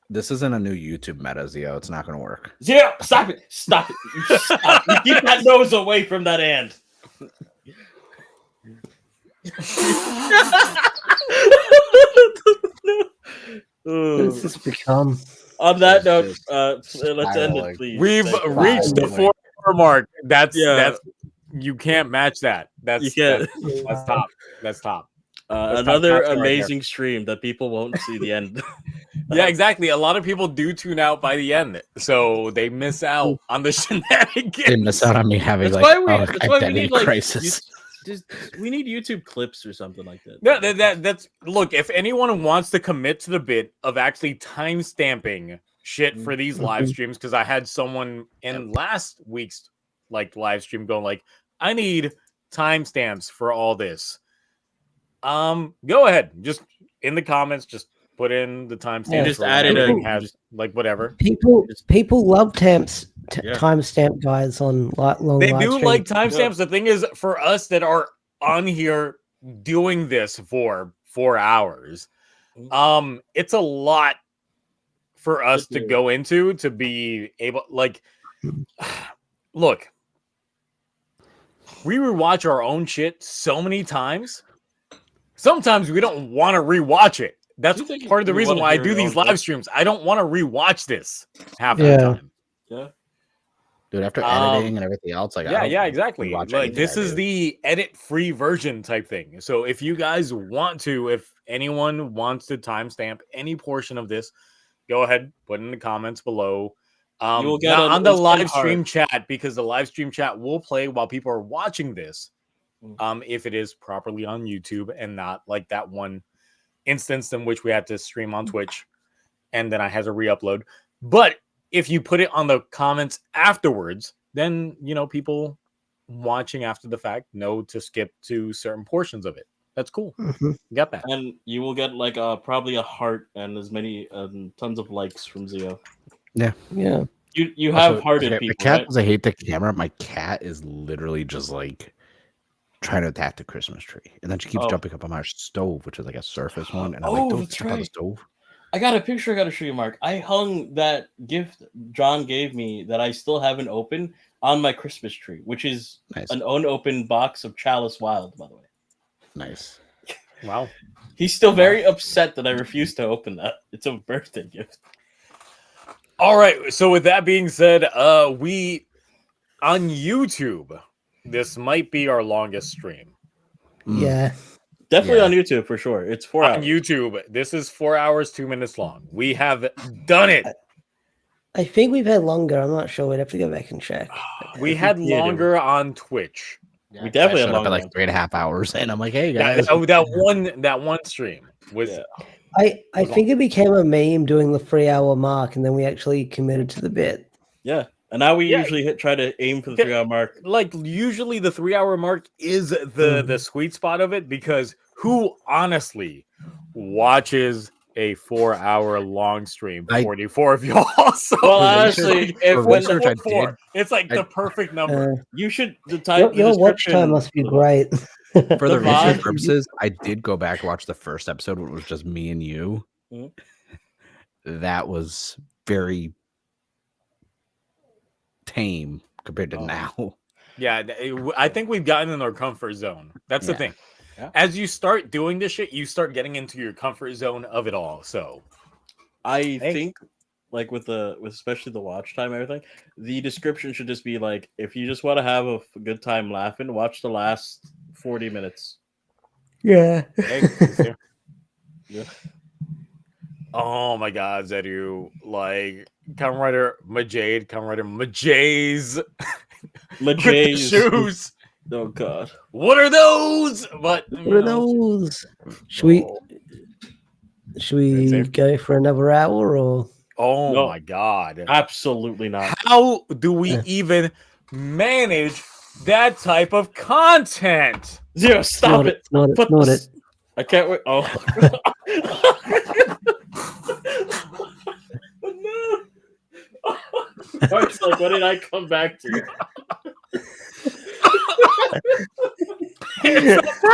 This isn't a new YouTube meta, Zio. It's not going to work. Zero, stop it! Stop it! You stop. You keep that nose away from that hand. What's this become? On that note, It's let's end spiraling. it, please. We've Thank you. reached the Finally. 4-hour mark. That's Yeah. you can't match that. That's You can't. That's top. That's top. That's Another top right amazing stream that people won't see the end. Yeah, exactly. A lot of people do tune out by the end, so they miss out on the shenanigans. They miss out on me having That's like why we. That's why we identity need like. crisis. We need YouTube clips or something like that. No, that's look. If anyone wants to commit to the bit of actually time stamping shit for these live streams, because I had someone in last week's like live stream going like, I need timestamps for all this. Go ahead, just in the comments, just put in the timestamps. Yeah, just for added whenever a- you have, like whatever. People love Yeah. timestamp guys on long They live do streams. like timestamps. The thing is, for us that are on here doing this for 4 hours, it's a lot for us to go into to be able, like, look, we rewatch our own shit so many times. Sometimes we don't want to rewatch it. That's part of the reason why I do these live streams. I don't want to rewatch this half the time. Yeah. Dude, after editing and everything else, like yeah, exactly. watch Like anything this I is do. the edit-free version type thing. So if you guys want to, if anyone wants to timestamp any portion of this, go ahead, put in the comments below. You will get not an on the instant live stream heart. chat, because the live stream chat will play while people are watching this. If it is properly on YouTube and not like that one instance in which we had to stream on Twitch and then I had to re-upload. But if you put it on the comments afterwards, then people watching after the fact know to skip to certain portions of it. That's cool. Got that. And you will get like probably a heart and as many tons of likes from Zio. Yeah. You have hearted my people. cat Right? does. I hate the camera. My cat is literally just like trying to attack the Christmas tree, and then she keeps jumping up on my stove, which is like a surface one, and I'm like, "Don't step on the stove." I got a picture I got to show you, Mark. I hung that gift John gave me that I still haven't opened on my Christmas tree, which is an unopened box of Chalice Wild, by the way. Nice. Wow. He's still very upset that I refused to open that. It's a birthday gift. All right. So with that being said, we on YouTube, this might be our longest stream. Yeah. Definitely on YouTube for sure. It's 4 hours. On YouTube, this is 4 hours, 2 minutes long. We have done it. I think we've had longer. I'm not sure. We'd have to go back and check. We had longer on Twitch. Yeah, we definitely showed had up longer at like 3.5 hours, and I'm like, "Hey guys." That one stream was. I think it became a meme doing the 3 hour mark, and then we actually committed to the bit. Yeah. And now we usually try to aim for the 3 hour mark. Like usually the 3 hour mark is the sweet spot of it, because who honestly watches a 4 hour long stream? 44 of y'all. So well, honestly, if research I did, it's like the perfect number. You should the type your watch time must be great. For the research vibe- purposes, I did go back and watch the first episode when it was just me and you. That was very tame compared to now. Yeah, I think we've gotten in our comfort zone. That's the thing. Yeah. As you start doing this shit, you start getting into your comfort zone of it all. So I think like with especially the watch time and everything, the description should just be like, if you just want to have a good time laughing, watch the last 40 minutes. Yeah. Yeah. Oh my God, Zedu! Like Kamen Rider Majade, Kamen Rider Majade's shoes. Oh God, what are those? But What are those? Should we go for another hour or? Oh No. my God! absolutely not. How do we even manage that type of content? Zero, stop it! Not Put it. this- I can't wait. Oh. No. Mark's like, what did I come back to?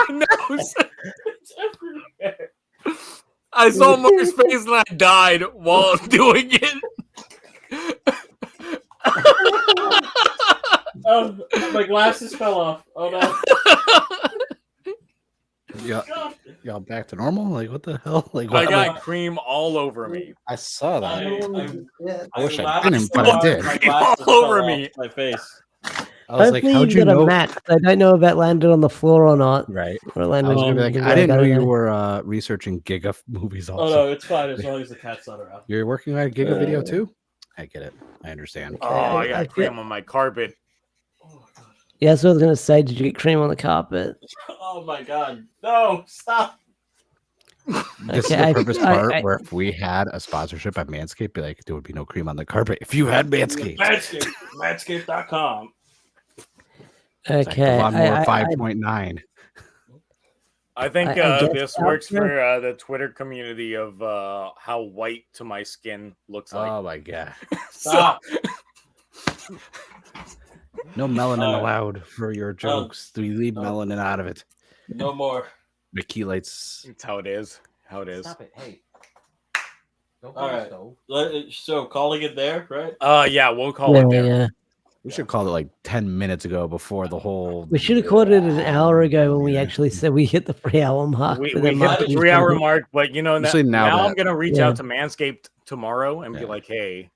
Nose. It's everywhere. I saw Mark's face and I died while doing it. Oh, my glasses fell off. Oh no. Y'all back to normal? Like what the hell? Like I what? got cream all over me. I saw that. I wish I laughed didn't, so but I hard, did. my glasses All over fell me. off My face. I was like, Hopefully how'd you got know? a mat. I don't know if that landed on the floor or not. Right. Or I landed was gonna on be like, the I didn't know rug, you don't were researching Giga movies Oh also. no, it's fine as long as the cat's not around. You're working on a Giga video too? I get it. I understand. Oh, I I got cream on my carpet. Yeah, that's what I was gonna say. Did you get cream on the carpet? Oh my God! No, stop. This is Okay, the purpose part I- where if we had a sponsorship at Manscaped, be like, there would be no cream on the carpet if you had Manscaped. Manscaped. Manscaped.com. Okay. Lawnmower 5.9. I think I guess this out works there- for the Twitter community of how white to my skin looks like. Oh my god. Stop. No melanin Alright. allowed for your jokes. We leave melanin out of it. No more. The chelates. It's how it is. How it is. Stop it. Hey. Don't All go right. stove. So calling it there, right? Yeah, we'll call it there. Yeah. We should call it like 10 minutes ago before the whole. We should have called it an hour ago when we actually said we hit the 3-hour mark. We but then hit the Marcus 3-hour told me- mark, but now now I'm that- gonna reach Yeah. out to Manscaped tomorrow and be Yeah. like, hey,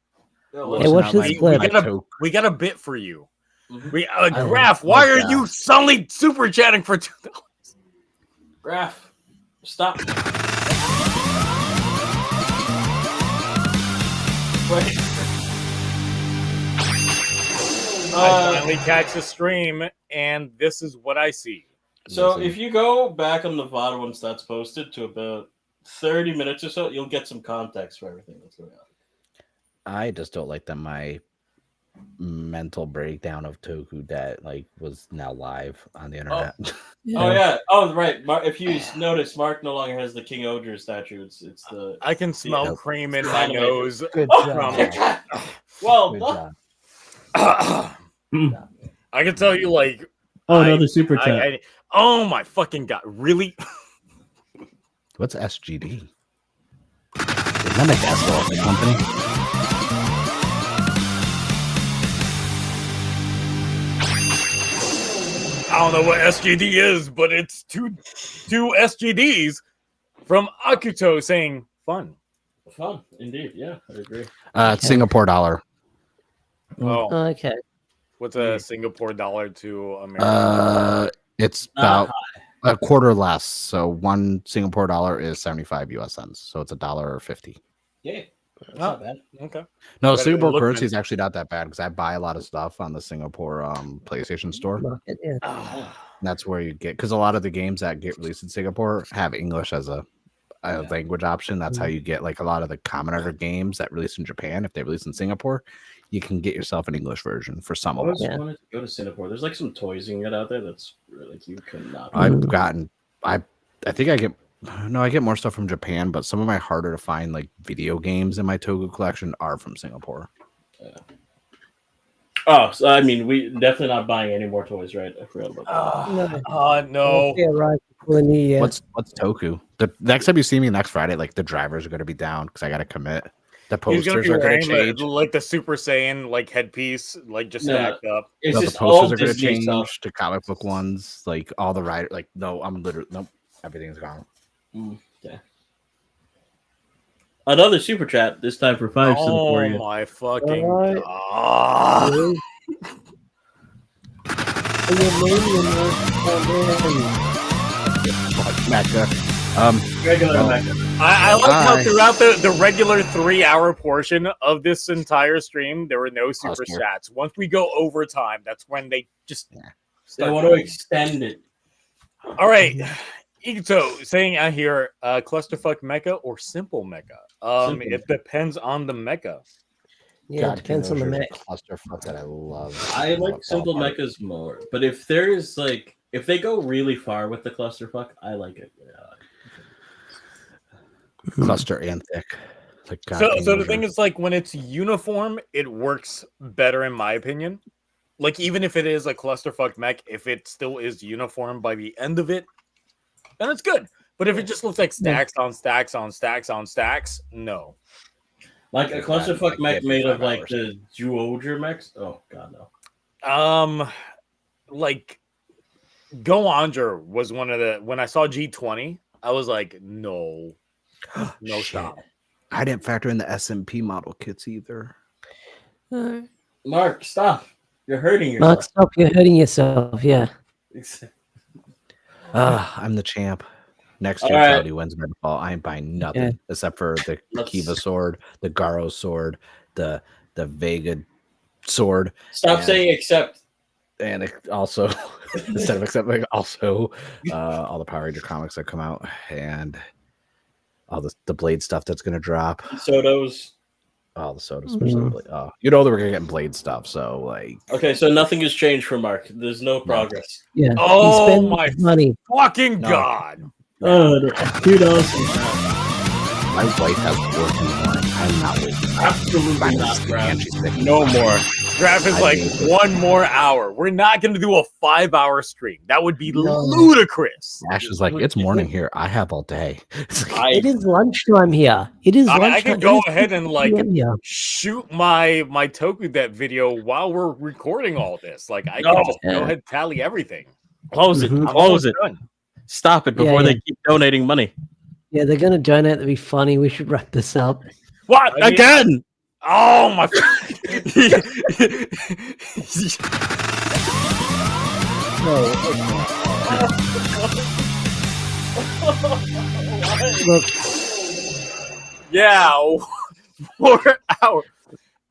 Hey, Listen, watch I this like- clip. I toke- we got a bit for you. Mhm. We Oh, Graph, why oh are God. you suddenly super chatting for $2? Graph, stop. Wait. I finally catch the stream, and this is what I see. So Listen. if you go back on the VOD once that's posted to about 30 minutes or so, you'll get some context for everything that's going on. I just don't like that my mental breakdown of Toku that was now live on the internet. Oh yeah. Oh right. If you notice, Mark no longer has the King Odger statue. It's the. I can smell Yeah. cream in my Animated. nose. Good job. Well, Good done. job. I can tell you, Oh, I- another super chat. oh my fucking god, really? What's SGD? Is that a gas company? I don't know what SGD is, but it's two SGDs from Akuto saying fun. Fun indeed. Yeah, I agree. It's Singapore dollar. Oh, Okay. what's a Singapore dollar to America? It's Not about a quarter less. So one Singapore dollar is 75 US cents. So it's $1.50. Yeah, that's Oh. not bad. Okay. No, Better Singapore than currency is looking. actually not that bad because I buy a lot of stuff on the Singapore PlayStation Store. Market, yeah. That's where you get because a lot of the games that get released in Singapore have English as a language option. That's how you get a lot of the commoner games that release in Japan. If they release in Singapore, you can get yourself an English version for some I of them. always Yeah. wanted to go to Singapore. There's some toys you can get out there that's really you cannot. I've gotten I think I get more stuff from Japan, but some of my harder to find video games in my Toku collection are from Singapore. Oh, so I mean, we definitely not buying any more toys, right? I forgot about that. No. No. Yeah, right. Before the new year. What's Toku? The next time you see me next Friday, the drivers are going to be down because I got to commit. The He's gonna posters be are going to wearing change. the Super Saiyan headpiece, just No, stacked up. It's No, the just all posters are going to Disney change stuff. to comic book ones. All the rider. No, I'm literally nope. Everything's gone. Okay. Another super chat. This time for 5 cents for Oh you. my fucking Alright. god. Really? And your name, Mecca. Regular Well, Mecca. I like how Bye. throughout the regular 3-hour portion of this entire stream, there were no super Oscar. chats. Once we go overtime, that's when they just They start. want to extend it. All right. Ito saying out here, clusterfuck mecha or simple mecha? Simple. It depends on the mecha. Yeah, it depends on the mech. Clusterfuck that I love. I like simple mechas more, but if there's if they go really far with the clusterfuck, I like it. Cluster and thick. So the thing is, when it's uniform, it works better in my opinion. Even if it is a clusterfuck mech, if it still is uniform by the end of it, then it's good. But if it just looks like stacks on stacks on stacks on stacks, no. Like a clusterfuck mech made of 5 hours. the Duoger mechs. Oh god no. Goanger was one of the when I saw G20, I was like, no, no Shit. stop. I didn't factor in the SMP model kits either. Mark, stop. You're hurting Mark, yourself. stop. You're hurting yourself. Yeah. I'm the champ. Next year, All right. Cloudy wins by default. I ain't buying nothing Yeah. except for the Let's- Kiva sword, the Garo sword, the Vega sword, Stop And- saying except. and also instead of accepting also all the Power Ranger comics that come out and all the Blade stuff that's gonna drop. Sotos. Oh, the soda Mhm. specifically. Oh, you know that we're gonna get Blade stuff, so like. Okay, so nothing has changed for Mark. There's no progress. Yeah. Oh he spends my money. fucking No. god! Oh, $2. My wife has work in the morning. I'm not waiting. Absolutely not, Graf. No more. Graf is I like mean- 1 more hour. We're not going to do a 5-hour stream. That would be No. ludicrous. Ash is like, it's morning here. I have all day. It's like, It is lunchtime here. It is lunchtime. I can It go is ahead and 6 like PM here. shoot my TokuTonic video while we're recording all this. Like I No. can just go Yeah. ahead and tally everything. Close it. Mhm. I'm Close almost it. done. Stop it Yeah, before yeah. they keep donating money. Yeah, they're gonna donate. That'd be funny. We should wrap this up. What? I mean- Again? Oh my! Look, Yeah, 4 hours.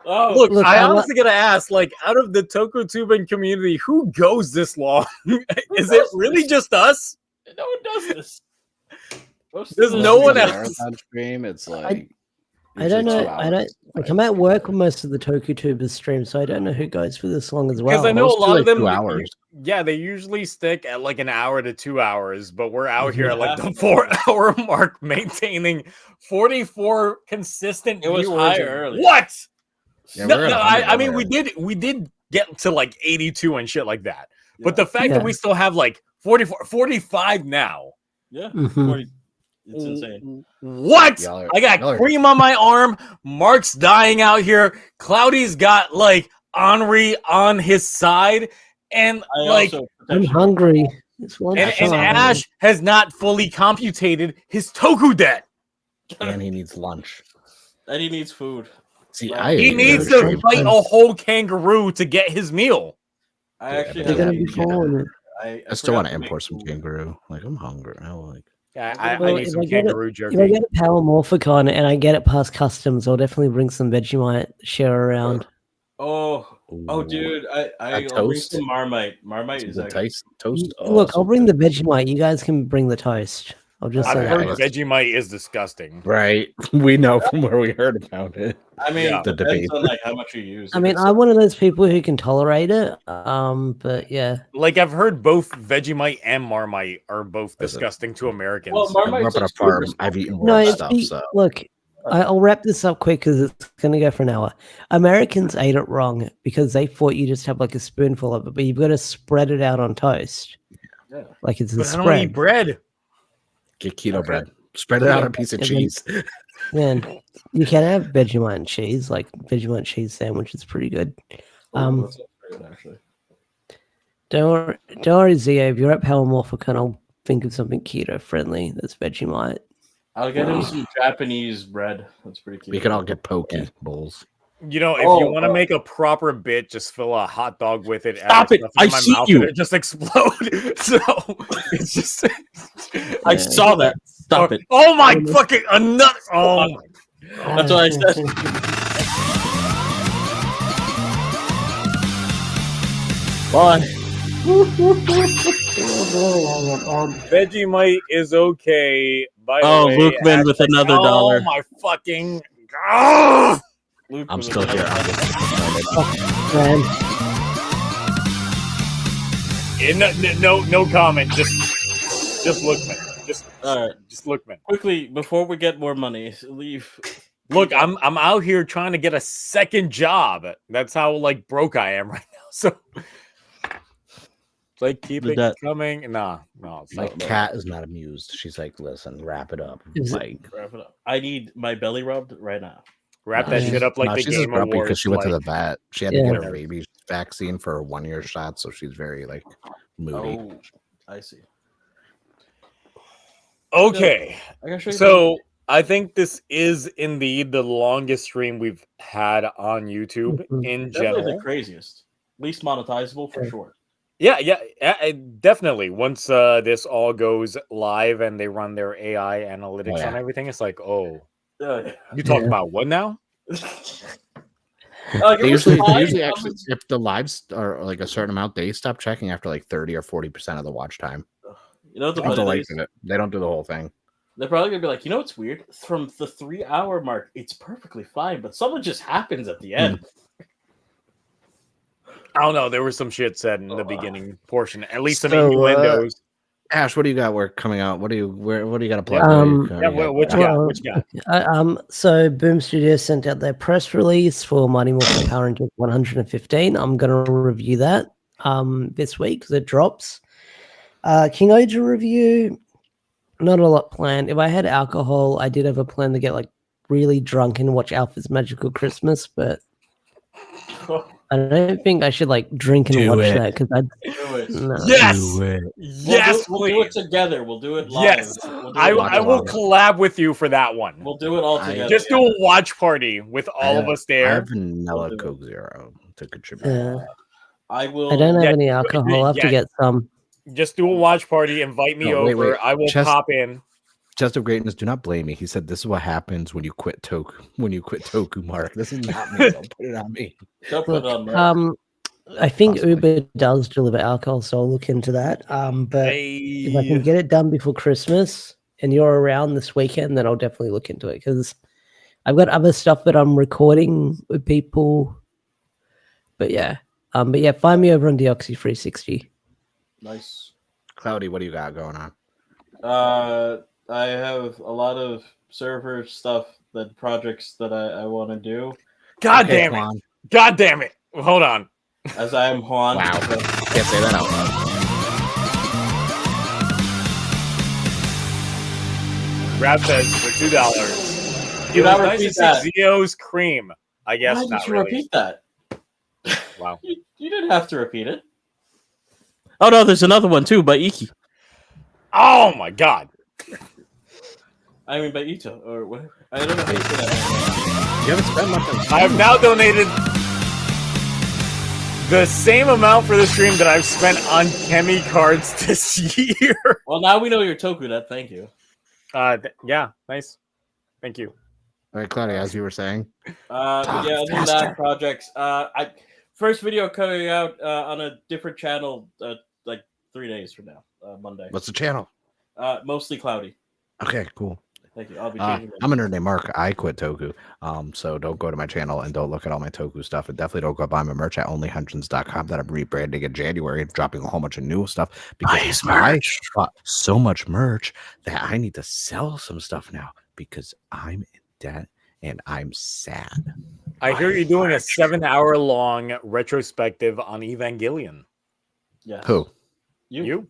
Oh, Look, Look, I I wa- honestly gotta ask, like, out of the TokuTubing community, who goes this long? Is it really just us? no one does this. There's of no us one do else. marathon stream. It's like I don't usually know. 2 I don't. hours. Like, I'm at work with most of the TokuTubers stream, so I don't know who goes for this long as Because well. I know Most a do, lot like, of them. 2 hours. Yeah, they usually stick at like an hour to 2 hours, but we're out here at like the Yeah. 4-hour mark, maintaining 44 consistent It was viewers. higher earlier. What? Yeah, No, we're at no, 100 I mean earlier. we did get to like 82 and shit like that. But Yeah. the fact Yeah. that we still have like 44, 45 now. Yeah. Mhm. 40. It's insane. What? Y'all are- I got y'all are- cream on my arm. Mark's dying out here. Cloudy's got like Henri on his side, and I like also I'm hungry. It's and lunchtime. Ash has not fully computated his Toku debt. And he needs lunch. and he needs food. See, Right. I He ate needs another to stream. fight a whole kangaroo to get his meal. I Yeah, actually but They're have gonna be Yeah. falling. I still want to import some kangaroo. Like I'm hungry. I like. Yeah, Well, I need if some I get it- kangaroo If I jerky. get a Power Morphicon and I get it past customs, I'll definitely bring some Vegemite share around. Oh, Ooh. dude, A I'll bring toast? some Marmite. Marmite is The actually toast. Look, I'll so bring good. the Vegemite. You guys can bring the toast. I'll just I've say Okay, heard I that. guess- Vegemite is disgusting. Right. We know from where we heard about it. I mean, Yeah. The depends debate. on like how much you use. I If mean, it's- I'm one of those people who can tolerate it. But yeah. Like I've heard both Vegemite and Marmite are both Is it? disgusting to Americans. well, I grew Marmite's up on a like farm. super I've eaten No, raw it's stuff. the, So look. I'll wrap this up quick because it's going to go for an hour. Americans ate it wrong because they thought you just have like a spoonful of it, but you've got to spread it out on toast. Yeah. Like it's a But I don't eat spread. bread. get keto bread. Spread it out on a piece of And then- cheese. Man, you can have Vegemite and cheese, like Vegemite cheese sandwich is pretty good. Oh, that sounds pretty good, actually. Don't worry, Zio. If you're at Power Morphicon, I'll think of something keto friendly that's Vegemite. I'll get him some Japanese bread. That's pretty cute. We could all get poke bowls. You know, if you Oh, want to make a proper bit, just fill a hot dog with it. add Stop it! stuff I in my see mouth, you. and it just explode. So it's just. I saw that. Stop it. Oh my fucking another! Oh, my- That's what I said. Bye. Vegemite is okay. By the Oh, way, Lukeman with another oh dollar. my fucking! Oh! Luke I'm with still another here. I'm dollar. just Man, No comment. Just Lukeman. All right. Just Lukeman. Quickly, before we get more money, leave. Look, I'm out here trying to get a second job. That's how like broke I am right now. So like keep The it debt. coming. Nah, no. It's My not. cat is not amused. She's like, listen, wrap it up. Is it- Like, Wrap it up. I need my belly rubbed right now. Wrap no, that she's- shit up like no, the she's just Game grumpy Awards. because she went to the like- vet. She had Yeah. to get her rabies vaccine for a 1-year shot, so she's very like moody. Oh, I see. Okay, I gotta show you so I think this is indeed the longest stream we've had on YouTube Mhm. in definitely general. the craziest, least monetizable for Yeah. sure. Yeah, definitely. Once this all goes live and they run their AI analytics yeah. on everything, it's like, oh, Yeah. you talk Yeah. about what now? They usually actually, if the lives are like a certain amount, they stop checking after like 30 or 40% of the watch time. You know what the Of the funny life thing of it. They don't do the whole thing. They're probably gonna be like, you know what's weird? From the 3 hour mark, it's perfectly fine, but something just happens at the end. I don't know. There was some shit said in the beginning portion. At least some So, innuendos. Ash, what do you got work coming out? What do you got to plug? Yeah, what you got? What you got? So Boom Studios sent out their press release for Mighty Morphin Power Rangers 115. I'm going to review that this week because it drops. King Oja review, not a lot planned. If I had alcohol, I did have a plan to get like really drunk and watch Alpha's Magical Christmas, but I don't think I should like drink and watch that because I Do it. no. Yes, yes, We'll do it together. We'll do it live. yes. We'll do I it will live. collab with you for that one. We'll do it all together. Just do a watch party with all of us I there. have vanilla Coke Zero to contribute. I will. I don't have Yeah, any alcohol. I'll have to get some. Just do a watch party. Invite me No, over. wait. I will pop in. Chest of Greatness, do not blame me. He said this is what happens when you quit Toku. When you quit Toku, Mark. This is not me. Don't put it on me. Don't put it on there. I think Possibly. Uber does deliver alcohol, so I'll look into that. But if I can Hey. get it done before Christmas and you're around this weekend, then I'll definitely look into it because I've got other stuff that I'm recording with people. But yeah, find me over on Deoxy 360. Nice. Cloudy, what do you got going on? I have a lot of server stuff projects that I want to do. God Okay, damn it! Juan. God damn it! Hold on. As I am Juan. Wow. Can't say that out loud. Brad says for $2. Do not Nice repeat to see that. Zio's cream. I guess Why did not you really. repeat that? Wow. You didn't have to repeat it. Oh no, there's another one too by Iki. Oh my god. I mean by Ito or whatever. I don't know how you say that. You haven't spent much on I have now donated the same amount for the stream that I've spent on Chemi cards this year. Well, now we know you're Toku. Thank you. Yeah, nice. Thank you. All right, Cloudy, as you were saying. But yeah, other than that, projects. First video coming out on a different channel like 3 days from now, Monday. What's the channel? Mostly cloudy. Okay, cool. Thank you. I'll be changing. I'm a nerd named Mark. I quit Toku. So don't go to my channel and don't look at all my Toku stuff. And definitely don't go buy my merch at onlyhungeons.com that I'm rebranding in January and dropping a whole bunch of new stuff because I bought so much merch that I need to sell some stuff now because I'm in debt and I'm sad. I hear you're doing a 7-hour-long retrospective on Evangelion. Yes. Who? You?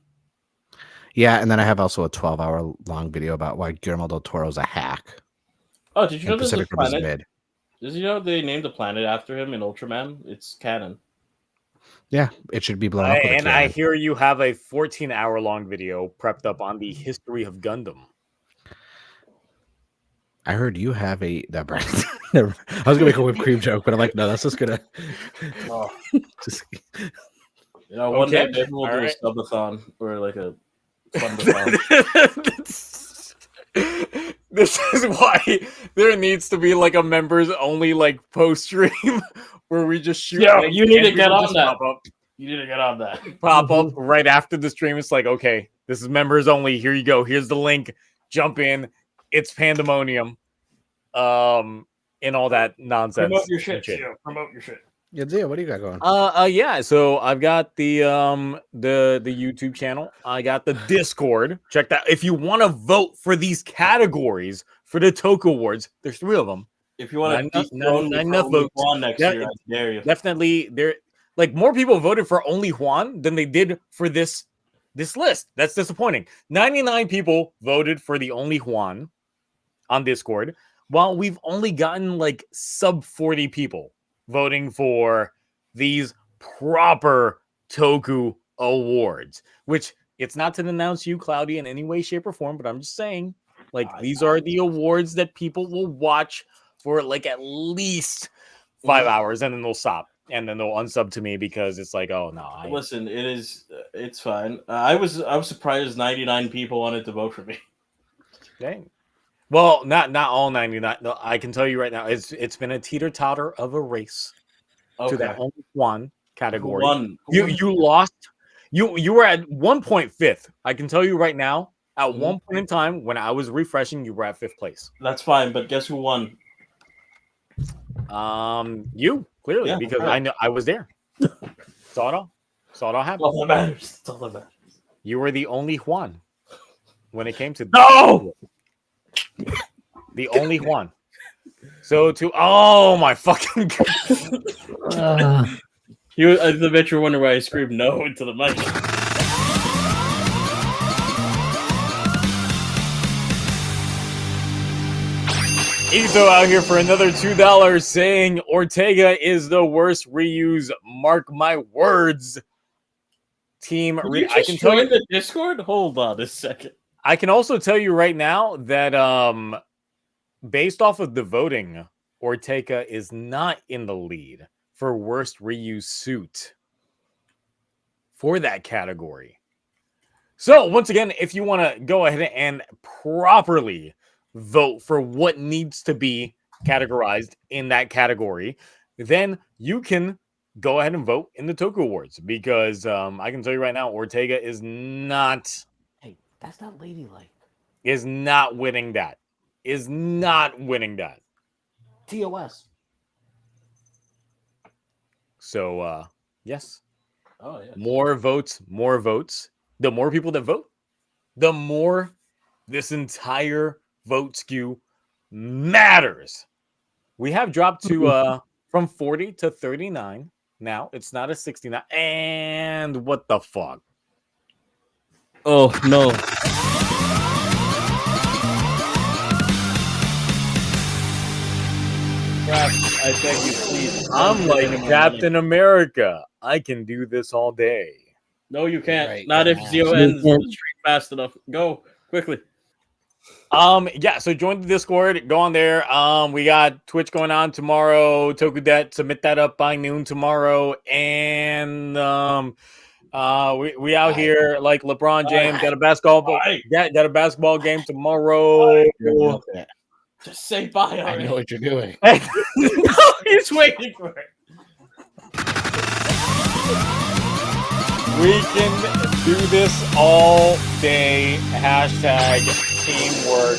Yeah, and then I have also a 12-hour long video about why Guillermo del Toro's a hack. Oh, did you know And there's a Pacific Rim is planet? mid. Did you know they named a planet after him in Ultraman? It's canon. Yeah, it should be blown up. With a And I cannon. hear you have a 14-hour-long video prepped up on the history of Gundam. I heard you have a that brand. I was gonna make a whipped cream joke, but I'm like, no, that's just gonna. Oh. just, You know, one Okay. day maybe we'll All do right. a subathon or like a fun This is why there needs to be like a members only like post stream where we just shoot. Yo, links you need and to get people on just that. Pop up, You need to get on that. pop up right after the stream. It's like, okay, this is members only. Here you go. Here's the link. Jump in. It's pandemonium. And all that nonsense. Promote your and shit. Gio. Promote your shit. yeah, Zia, what do you got going? Yeah, so I've got the YouTube channel. I got the Discord. Check that. If you want to vote for these categories for the Toku Awards, there's 3 of them. If you want Not to dethrone me enough from votes. Juan next Yeah, year, I dare you. Definitely there like more people voted for only Juan than they did for this list. That's disappointing. 99 people voted for the only Juan on Discord, while we've only gotten like sub 40 people voting for these proper Toku Awards, which it's not to denounce you, Cloudy, in any way, shape, or form, but I'm just saying, like, these are the awards that people will watch for like at least 5 hours and then they'll stop and then they'll unsub to me because it's like, oh no. Listen, it's fine. I was surprised 99 people wanted to vote for me. Dang. Well, not all 99. No, I can tell you right now, it's been a teeter-totter of a race to that only one category. Who won? You lost. You were at 1.5th. I can tell you right now, At one point in time, when I was refreshing, you were at 5th place. That's fine, but guess who won? You clearly, Yeah, because right. I know I was there. Saw it all. Saw it all happen. All that matters. That's all that matters. You were the only Juan when it came to No! the only Juan. So to oh my fucking god. I bet you're wondering why I screamed no into the mic. Ito out here for another $2 saying Ortega is the worst reuse. Mark my words. Team, I can tell you the Discord. Hold on a second. I can also tell you right now that based off of the voting, Ortega is not in the lead for worst reuse suit for that category. So once again, if you want to go ahead and properly vote for what needs to be categorized in that category, then you can go ahead and vote in the Toku Awards, because I can tell you right now, Ortega is not. Hey, that's not ladylike. Is not winning that. Is not winning that. TOS. So yes. Oh yeah. More votes, more votes. The more people that vote, the more this entire vote skew matters. We have dropped to from 40 to 39. Now it's not a 69. And what the fuck? Oh no. Crap, I beg you, please. I'm like Captain America. I can do this all day. No, you can't. Right, Not if yeah. Zio ends the stream fast enough. Go quickly. Yeah, so join the Discord, go on there. We got Twitch going on tomorrow, TokuDet, submit that up by noon tomorrow, and we out here like LeBron James, got a got a basketball game tomorrow. Just say bye I already. know what you're doing. He's waiting for it. We can do this all day. Hashtag teamwork.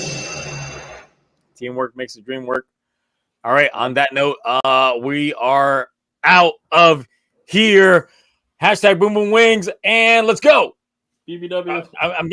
Teamwork makes the dream work. All right. On that note, we are out of here. Hashtag boom boom wings, and let's go. BBW. I'm